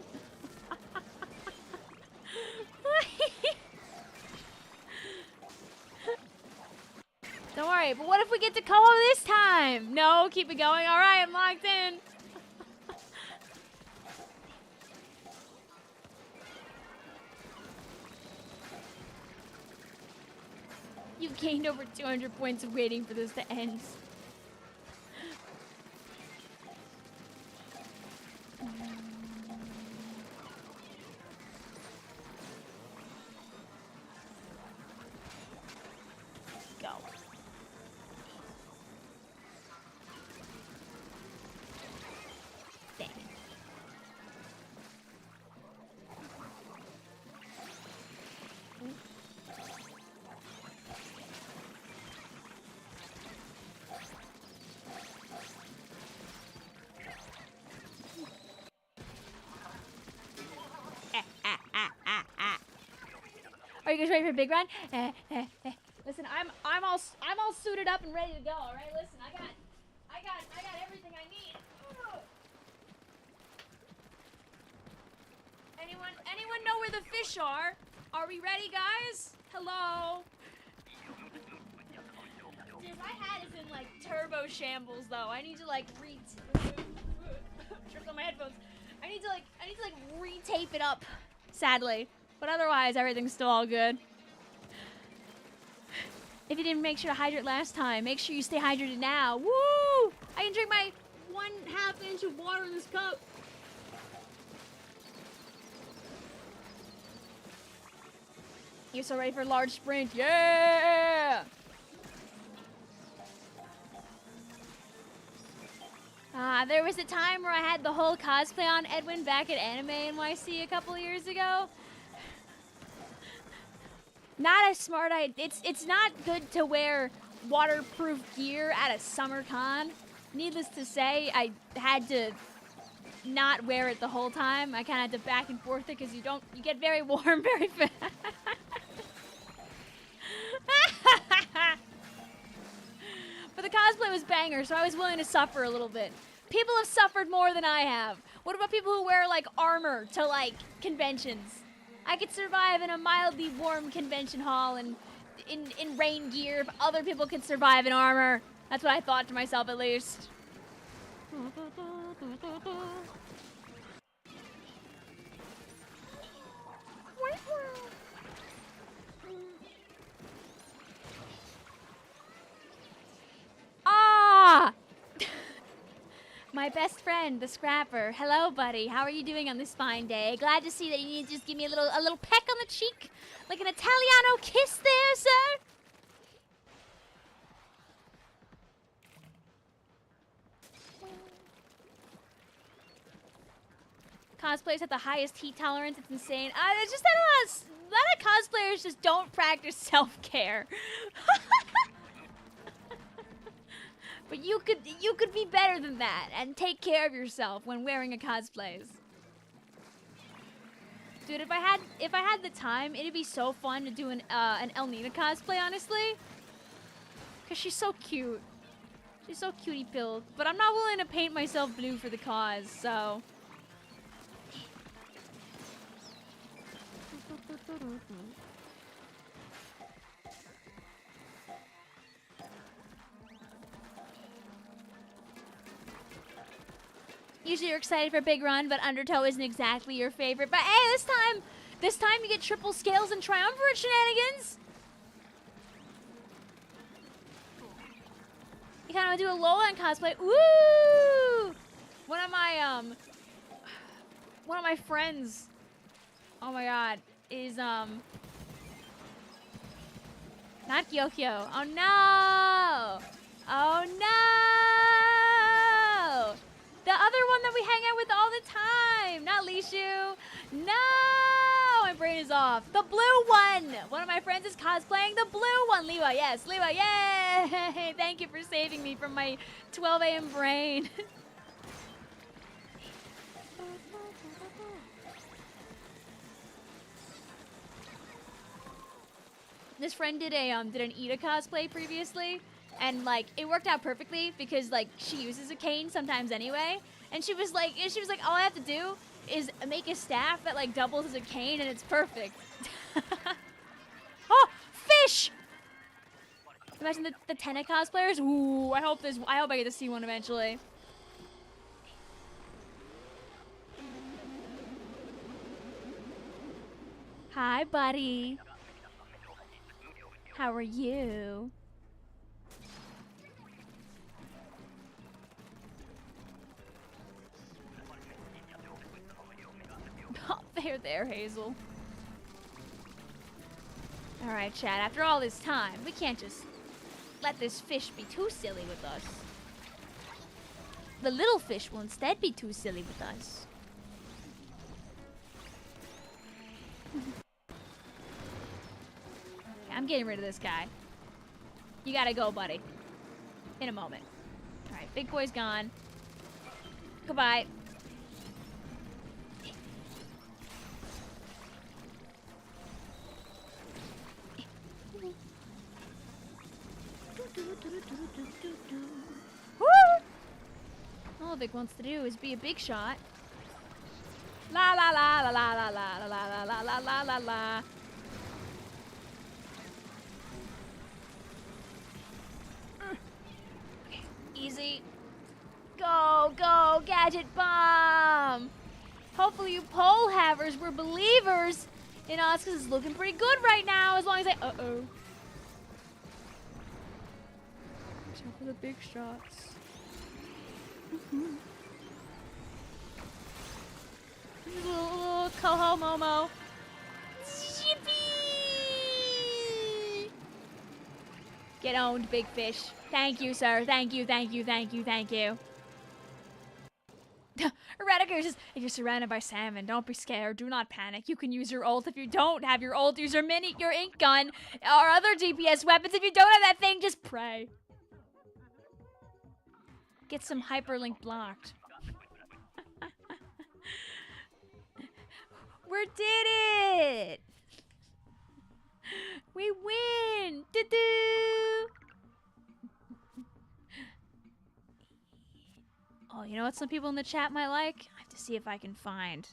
Don't worry, but what if we get to co-op this time? No, keep it going. All right, I'm locked in. You gained over 200 points of waiting for this to end. Go. Dang. Are you guys ready for a big run? Listen, I'm all suited up and ready to go. All right, listen, I got everything I need. Anyone know where the fish are? Are we ready, guys? Hello. Dude, my hat is in like turbo shambles though. I need to like tripped on my headphones. I need to like re-tape it up, sadly. But otherwise, everything's still all good. If you didn't make sure to hydrate last time, make sure you stay hydrated now. Woo! I can drink my 1/2 inch of water in this cup. You're so ready for a large sprint. Yeah! There was a time where I had the whole cosplay on Edwin back at Anime NYC a couple years ago. Not a smart idea. It's not good to wear waterproof gear at a summer con. Needless to say, I had to not wear it the whole time. I kind of had to back and forth it because you get very warm very fast. But the cosplay was banger, so I was willing to suffer a little bit. People have suffered more than I have. What about people who wear like armor to like conventions? I could survive in a mildly warm convention hall and in rain gear if other people could survive in armor. That's what I thought to myself, at least. Ah! My best friend, the Scrapper. Hello, buddy. How are you doing on this fine day? Glad to see that you need to just give me a little peck on the cheek, like an Italiano kiss there, sir. Cosplayers have the highest heat tolerance. It's insane. It's just that a lot of cosplayers just don't practice self-care. But you could be better than that and take care of yourself when wearing a cosplay. Dude, if I had the time, it'd be so fun to do an Elnina cosplay, honestly. Cause she's so cute. She's so cutie pilled. But I'm not willing to paint myself blue for the cause, so. Usually you're excited for a big run, but Undertow isn't exactly your favorite. But hey, this time you get triple scales and triumvirate shenanigans. You kind of want to do a Lowland cosplay. Woo! One of my friends, oh my god, is not Gyokyo. Oh no! Oh no! The other one that we hang out with all the time! Not Lishu! No! My brain is off. The blue one! One of my friends is cosplaying the blue one! Liwa, yes! Liwa, yay! Thank you for saving me from my 12 a.m. brain. This friend did an Ida cosplay previously. And like it worked out perfectly because like she uses a cane sometimes anyway, and she was like all I have to do is make a staff that like doubles as a cane and it's perfect. Oh, fish! Imagine the Tenna cosplayers. Ooh, I hope I get to see one eventually. Hi, buddy. How are you? Oh, there, Hazel. Alright, chat, after all this time, we can't just let this fish be too silly with us. The little fish will instead be too silly with us. I'm getting rid of this guy. You gotta go, buddy. In a moment. Alright, big boy's gone. Goodbye. Woo! All Vic wants to do is be a big shot. La la la la la la la la la la la la la la. Okay, easy. Go, go, gadget bomb! Hopefully you pole havers were believers in us, because it's looking pretty good right now, as long as I... Uh-oh. Watch out for the big shots. Little coho momo. Yippee! Get owned, big fish. Thank you, sir. Thank you, thank you, thank you, thank you. Eradicator says, if you're surrounded by salmon, don't be scared. Do not panic. You can use your ult. If you don't have your ult, use your ink gun or other DPS weapons. If you don't have that thing, just pray. Get some hyperlink blocked. We did it! We win! Doo-doo! Oh, you know what some people in the chat might like? I have to see if I can find.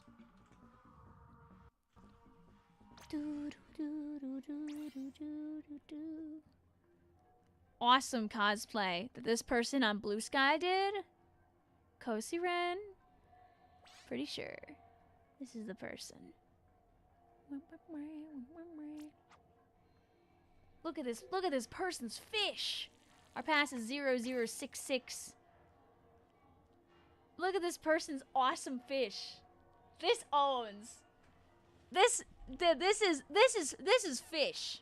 Awesome cosplay that this person on Blue Sky did. Kosi Ren. Pretty sure this is the person. Look at this person's fish. Our pass is 0066. Look at this person's awesome fish. This owns. This is fish.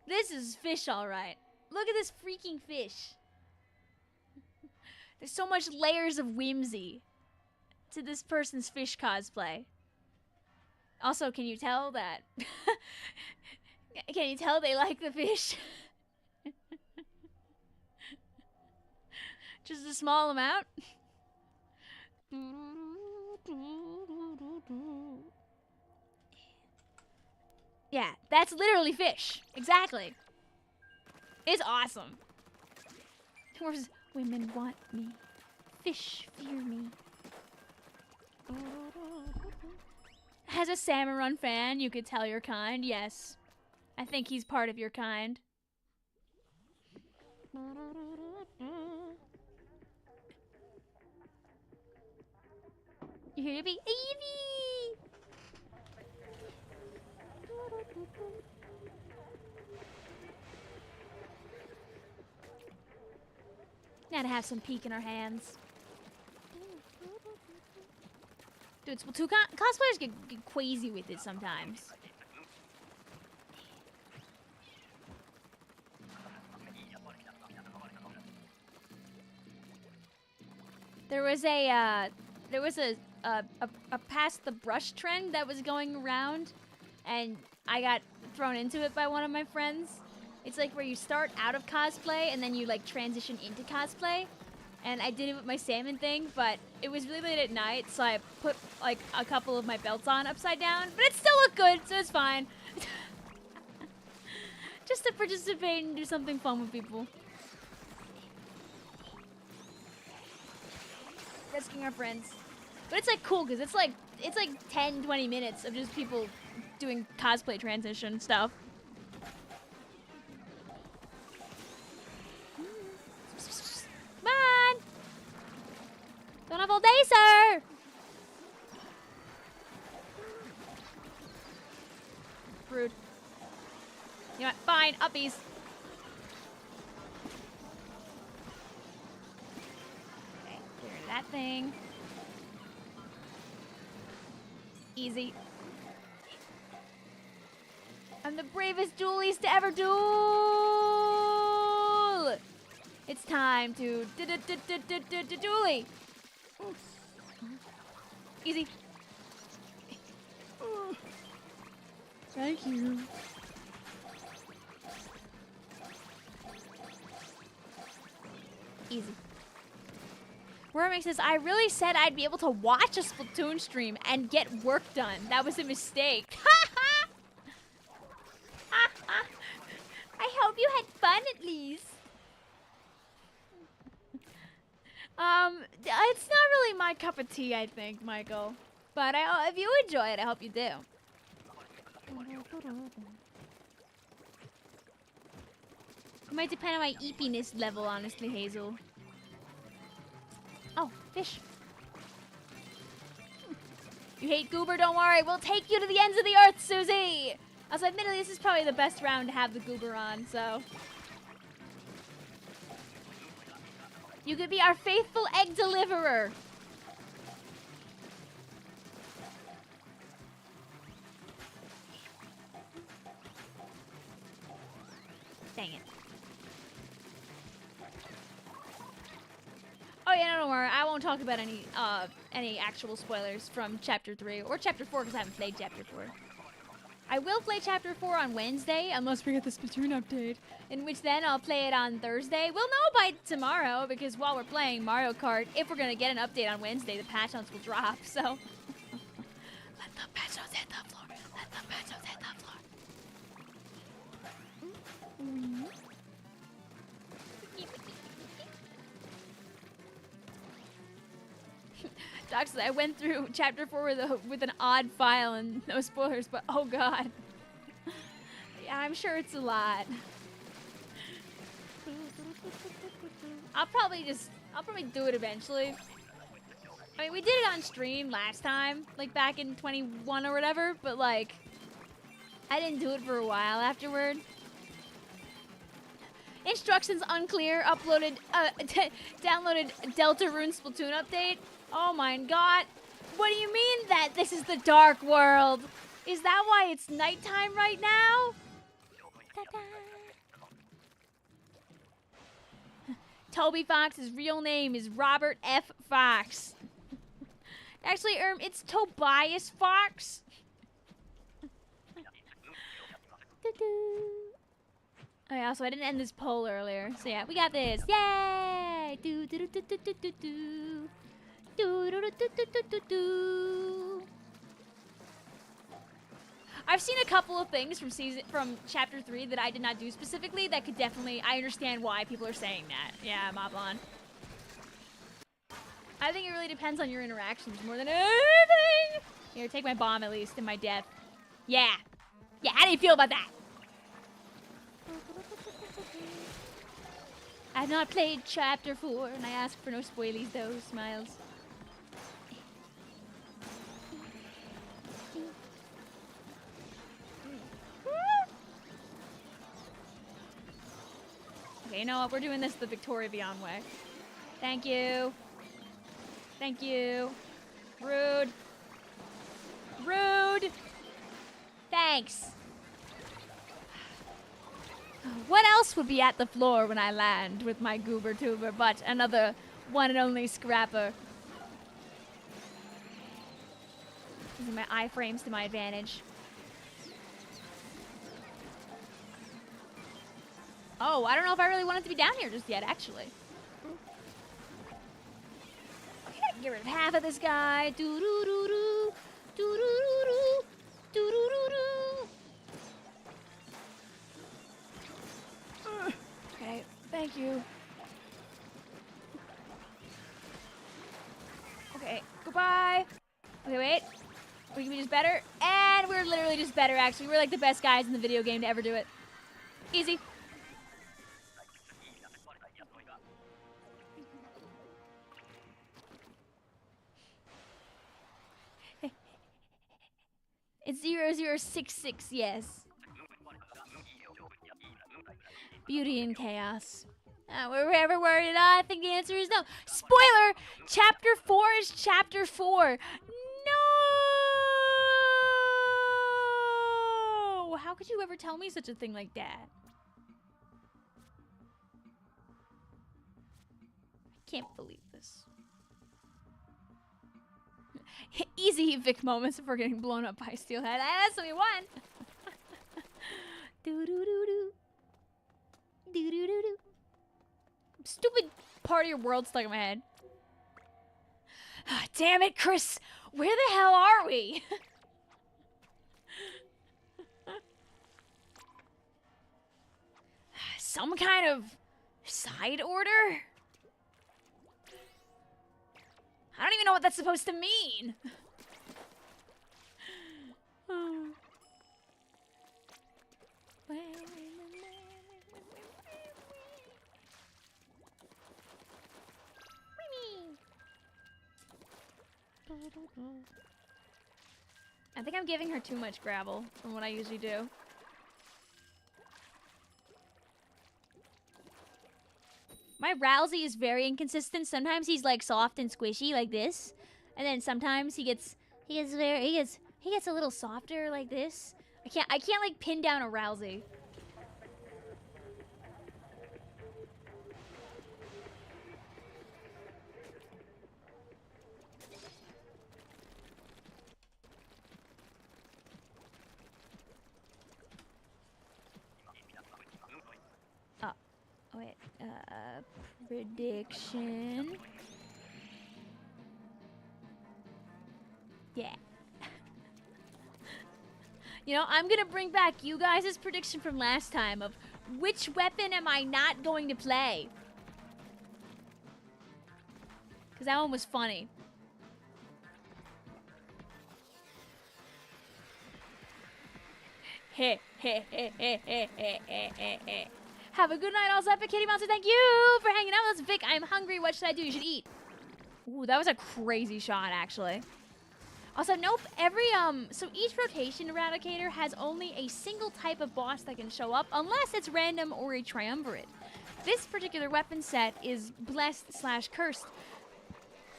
This is fish, all right. Look at this freaking fish. There's so much layers of whimsy to this person's fish cosplay. Also, can you tell that? Can you tell they like the fish? Just a small amount. Yeah, that's literally fish. Exactly. It's awesome. Horses, women want me. Fish fear me. As a Salmon Run fan, you could tell your kind. Yes. I think he's part of your kind. You hear me? Evie! Gotta have some peek in our hands. Dude, Splatoon cosplayers get crazy with it sometimes. There was a pass the brush trend that was going around, and I got thrown into it by one of my friends. It's like where you start out of cosplay and then you like transition into cosplay. And I did it with my salmon thing, but it was really late at night, so I put like a couple of my belts on upside down. But it still looked good, so it's fine. Just to participate and do something fun with people. Risking our friends. But it's like cool, because it's like 10-20 minutes of just people doing cosplay transition stuff. Come on! Don't have all day, sir! Rude. You know what? Fine, uppies. Okay, clear that thing. Easy. I'm the bravest duelist to ever duel! It's time to duelie. Easy. Thank you. Easy. Worming says, I really said I'd be able to watch a Splatoon stream and get work done. That was a mistake. I hope you had fun at least. It's not really my cup of tea, I think, Michael. But if you enjoy it, I hope you do. It might depend on my eepiness level, honestly, Hazel. Oh, fish. You hate goober, don't worry. We'll take you to the ends of the earth, Susie. Also, admittedly, this is probably the best round to have the goober on, so. You could be our faithful egg deliverer. Dang it. Oh yeah, no, don't worry. I won't talk about any actual spoilers from Chapter 3 or Chapter 4 because I haven't played Chapter 4. I will play Chapter 4 on Wednesday unless we get the Splatoon update, in which then I'll play it on Thursday. We'll know by tomorrow because while we're playing Mario Kart, if we're gonna get an update on Wednesday, the patch notes will drop. So let the patch notes hit the floor. Let the patch notes hit the floor. Doc said I went through Chapter 4 with an odd file and no spoilers, but oh god. Yeah, I'm sure it's a lot. I'll probably do it eventually. I mean, we did it on stream last time, like back in 21 or whatever, but like, I didn't do it for a while afterward. Instructions unclear, downloaded Deltarune Splatoon update. Oh my god. What do you mean that this is the dark world? Is that why it's nighttime right now? Ta-da. Toby Fox's real name is Robert F. Fox. Actually, it's Tobias Fox. Oh yeah, so I didn't end this poll earlier. So yeah, we got this. Yay! Do do do do do do do do. Do do do do do do do. I've seen a couple of things from Chapter 3 that I did not do specifically that could definitely, I understand why people are saying that. Yeah, Moblon. I think it really depends on your interactions more than anything. Here, take my bomb at least in my death. Yeah. Yeah, how do you feel about that? I've not played Chapter 4, and I ask for no spoilies though, smiles. Okay, you know what? We're doing this the Victoria Beyond way. Thank you. Thank you. Rude. Rude. Thanks. What else would be at the floor when I land with my goober tuber but another one and only scrapper? Using my iframes to my advantage. Oh, I don't know if I really want it to be down here just yet, actually. Okay, get rid of half of this guy. Doo-doo-doo-doo. Doo-doo-doo-doo. Doo-doo-doo-doo. Okay, thank you. Okay, goodbye. Okay, wait. We can be just better. And we're literally just better, actually. We're like the best guys in the video game to ever do it. Easy. It's 0066, yes. Beauty and chaos. Were we ever worried? I think the answer is no. Spoiler! Chapter 4 is Chapter 4. No! How could you ever tell me such a thing like that? I can't believe this. Easy Vic moments if we're getting blown up by Steelhead. That's what we want. Do-do-do-do. Do-do-do-do. Stupid part of your world stuck in my head. Damn it, Chris. Where the hell are we? Some kind of side order? I don't even know what that's supposed to mean. I think I'm giving her too much gravel from what I usually do. My Rousey is very inconsistent. Sometimes he's like soft and squishy like this, and then sometimes he gets a little softer like this. I can't like pin down a Rousey. Wait, prediction. Yeah. You know, I'm gonna bring back you guys' prediction from last time of which weapon am I not going to play? Because that one was funny. Heh, heh, heh, heh, heh, heh, heh, heh, heh. Have a good night, also Epic Kitty Monster. Thank you for hanging out with us. Vic, I'm hungry. What should I do? You should eat. Ooh, that was a crazy shot, actually. Also, nope, so each rotation eradicator has only a single type of boss that can show up, unless it's random or a triumvirate. This particular weapon set is blessed/cursed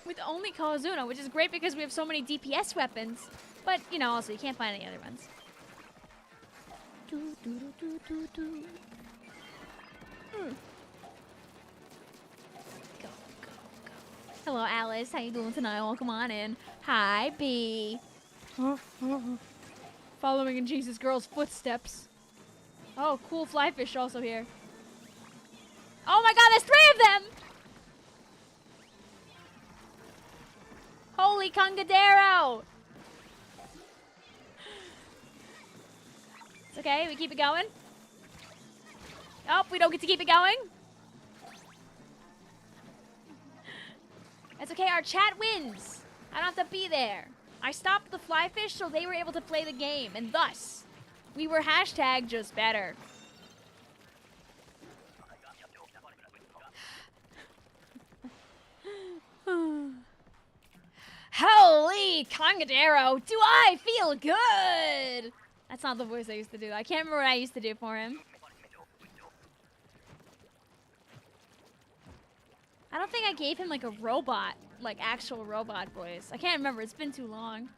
with only Kalazuna, which is great because we have so many DPS weapons, but, you know, also you can't find any other ones. Go. Hello, Alice. How you doing tonight? Welcome on in. Hi, B. Following in Jesus Girl's footsteps. Oh, cool fly fish also here. Oh my god, there's 3 of them! Holy Congadero! It's okay, we keep it going. Oh, we don't get to keep it going. That's okay, our chat wins. I don't have to be there. I stopped the fly fish so they were able to play the game, and thus, we were hashtag just better. Holy Congadero, do I feel good? That's not the voice I used to do. I can't remember what I used to do for him. I don't think I gave him like a robot, like actual robot voice. I can't remember, it's been too long.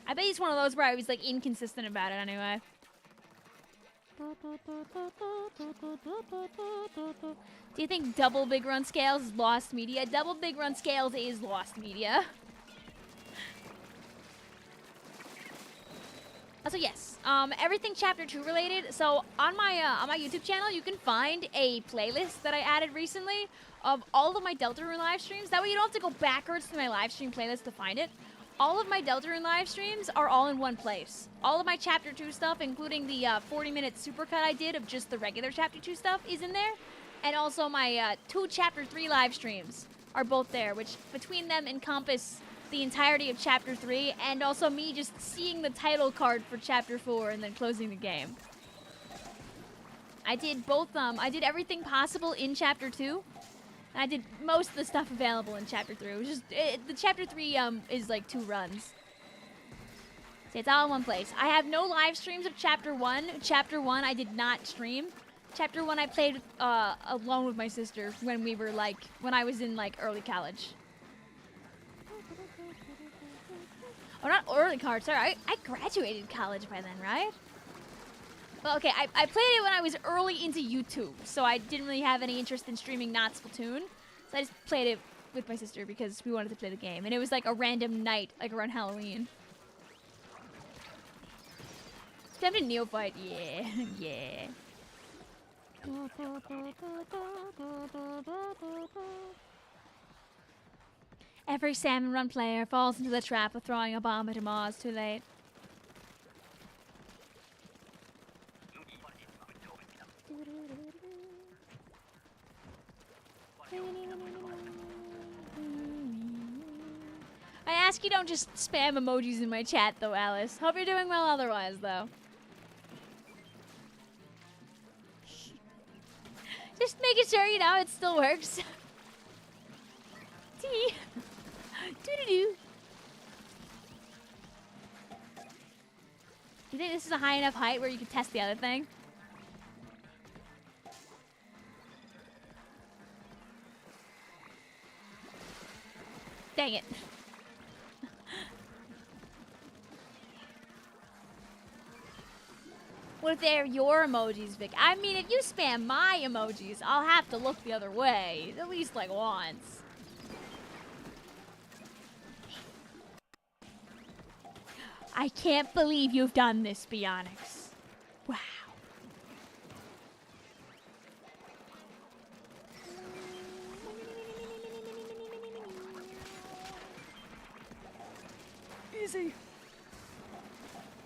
I bet he's one of those where I was like inconsistent about it anyway. Do you think double big run scales is lost media? Double big run scales is lost media. Also, yes, everything Chapter 2 related. So on my YouTube channel, you can find a playlist that I added recently of all of my Deltarune live streams. That way you don't have to go backwards to my live stream playlist to find it. All of my Deltarune live streams are all in one place. All of my Chapter 2 stuff, including the 40-minute supercut I did of just the regular Chapter 2 stuff, is in there. And also my 2 Chapter 3 live streams are both there, which between them encompass the entirety of Chapter 3, and also me just seeing the title card for Chapter 4 and then closing the game. I did both, I did everything possible in Chapter 2, and I did most of the stuff available in Chapter 3. It was just, the Chapter 3 is like 2 runs. So it's all in one place. I have no live streams of Chapter 1. Chapter 1 I did not stream. Chapter 1 I played alone with my sister when we were like, when I was in like early college. Oh, not early college, sorry. I graduated college by then, right? Well, okay, I played it when I was early into YouTube, so I didn't really have any interest in streaming not Splatoon. So I just played it with my sister because we wanted to play the game. And it was like a random night, like around Halloween. Time to neophyte, yeah, yeah. Every Salmon Run player falls into the trap of throwing a bomb at Mars too late. ask you don't just spam emojis in my chat, though, Alice. Hope you're doing well otherwise, though. Just making sure, you know, it still works. Tee. Doo-doo-doo. Do you think this is a high enough height where you can test the other thing? Dang it. What if they're your emojis, Vic? I mean, if you spam my emojis, I'll have to look the other way. At least, like, once. I can't believe you've done this, Bionix. Wow. Easy.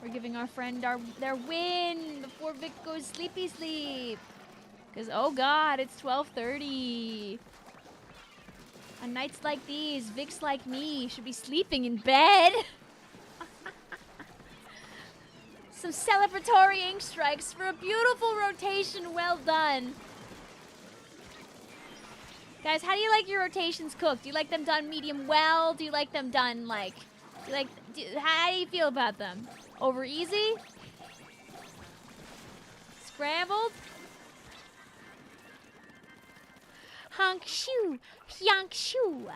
We're giving our friend their win before Vic goes sleepy sleep. Because, oh god, it's 12:30. On nights like these, Vic's like me should be sleeping in bed. Some celebratory ink strikes for a beautiful rotation. Well done. Guys, how do you like your rotations cooked? Do you like them done medium well? Do you like them done like... how do you feel about them? Over easy? Scrambled? Honk shoo, yonk shoo,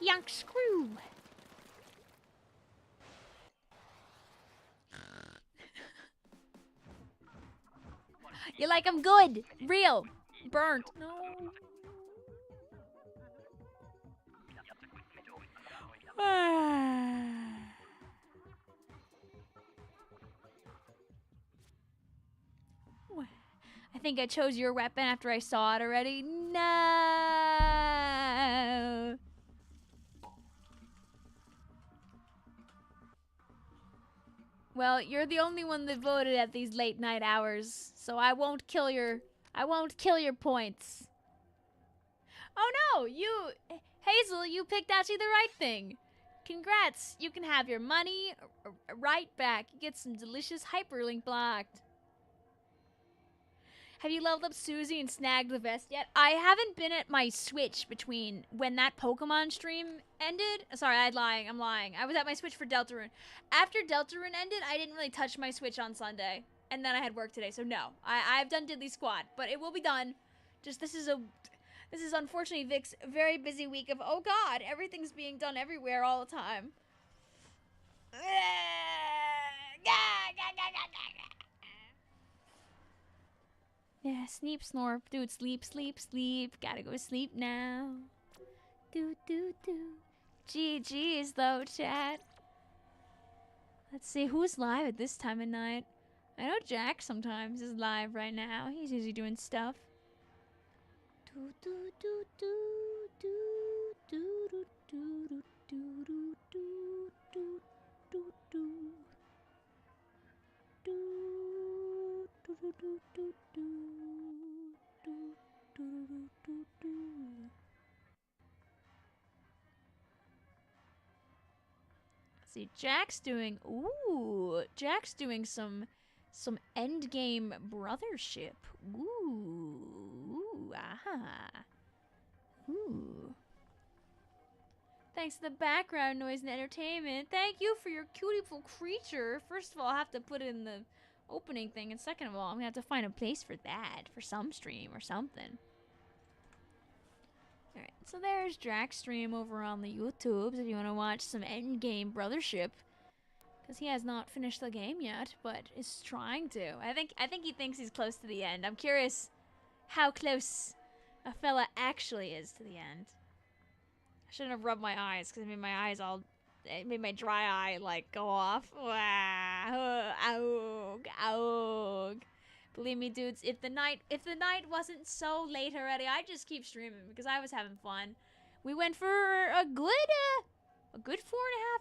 yonk screw. You like them good, real, burnt. No. I think I chose your weapon after I saw it already. No. Well, you're the only one that voted at these late night hours, so I won't kill your points. Oh no, Hazel, you picked actually the right thing. Congrats, you can have your money right back. You get some delicious hyperlink blocked. Have you leveled up Susie and snagged the vest yet? I haven't been at my Switch between when that Pokemon stream ended. Sorry, I'm lying. I was at my Switch for Deltarune. After Deltarune ended, I didn't really touch my Switch on Sunday. And then I had work today, so no. I've done Diddley Squad, but it will be done. Just this is unfortunately Vic's very busy week of, oh god, everything's being done everywhere all the time. Yeah, sleep, snore. Dude, sleep, sleep, sleep. Gotta go sleep now. Do, do, do. GG's though, chat. Let's see, who's live at this time of night? I know Jack sometimes is live right now. He's usually doing stuff. Do, do, do, do, do, do, do, do, do, do, do, do, do, do. See, Jack's doing some endgame brothership. Ooh, aha. Ooh. Thanks to the background noise and entertainment. Thank you for your cutiful creature. First of all, I'll have to put it in the opening thing, and second of all, I'm gonna have to find a place for that, for some stream or something. Alright, so there's Drax stream over on the YouTubes if you want to watch some endgame brothership. Because he has not finished the game yet, but is trying to. I think he thinks he's close to the end. I'm curious how close a fella actually is to the end. I shouldn't have rubbed my eyes, because it made my eyes all... It made my dry eye, like, go off. Oog, oog. Believe me, dudes, if the night wasn't so late already, I'd just keep streaming, because I was having fun. We went for a good 4.5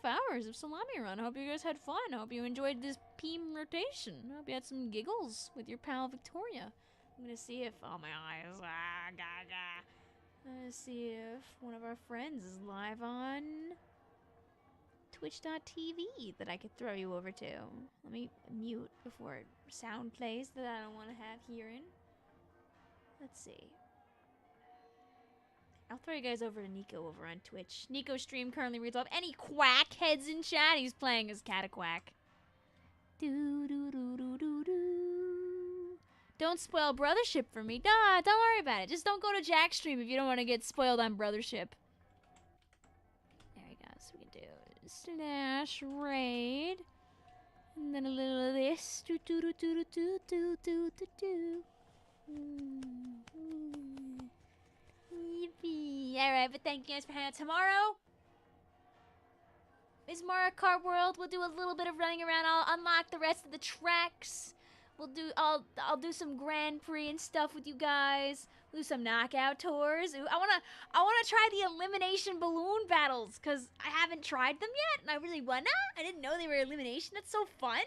hours of Salami Run. I hope you guys had fun. I hope you enjoyed this Peem rotation. I hope you had some giggles with your pal Victoria. I'm gonna see if... Oh, my eyes. I'm gonna see if one of our friends is live on twitch.tv that I could throw you over to. Let me mute before sound plays that I don't want to have hearing. Let's see. I'll throw you guys over to Nico over on Twitch. Nico's stream currently reads off any quack heads in chat. He's playing as Cataquack. Do do do do do do. Don't spoil Brothership for me. Nah, don't worry about it. Just don't go to Jack's stream if you don't want to get spoiled on Brothership. There we go. So we can do /raid. And then a little of this. Do do do do do do do do do. Yippee. Alright, but thank you guys for hanging out. Tomorrow is Mario Kart World. We'll do a little bit of running around. I'll unlock the rest of the tracks. I'll do some Grand Prix and stuff with you guys. We'll do some knockout tours. Ooh, I wanna try the elimination balloon battles because I haven't tried them yet, and I really wanna. I didn't know they were elimination. That's so fun.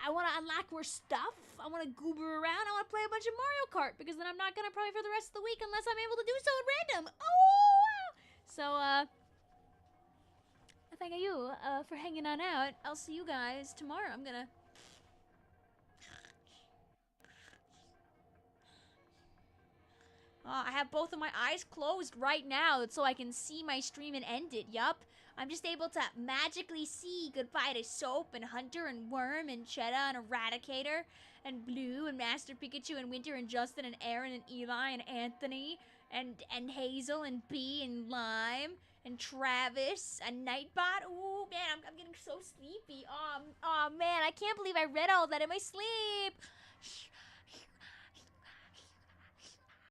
I want to unlock more stuff. I want to goober around. I want to play a bunch of Mario Kart because then I'm not going to probably for the rest of the week unless I'm able to do so at random. Oh, wow. So, thank you for hanging on out. I'll see you guys tomorrow. I'm going to... I have both of my eyes closed right now so I can see my stream and end it. Yup. I'm just able to magically see goodbye to Soap and Hunter and Worm and Cheddar and Eradicator and Blue and Master Pikachu and Winter and Justin and Aaron and Eli and Anthony and Hazel and Bee and Lime and Travis and Nightbot. Ooh, man, I'm getting so sleepy. Oh, man, I can't believe I read all that in my sleep.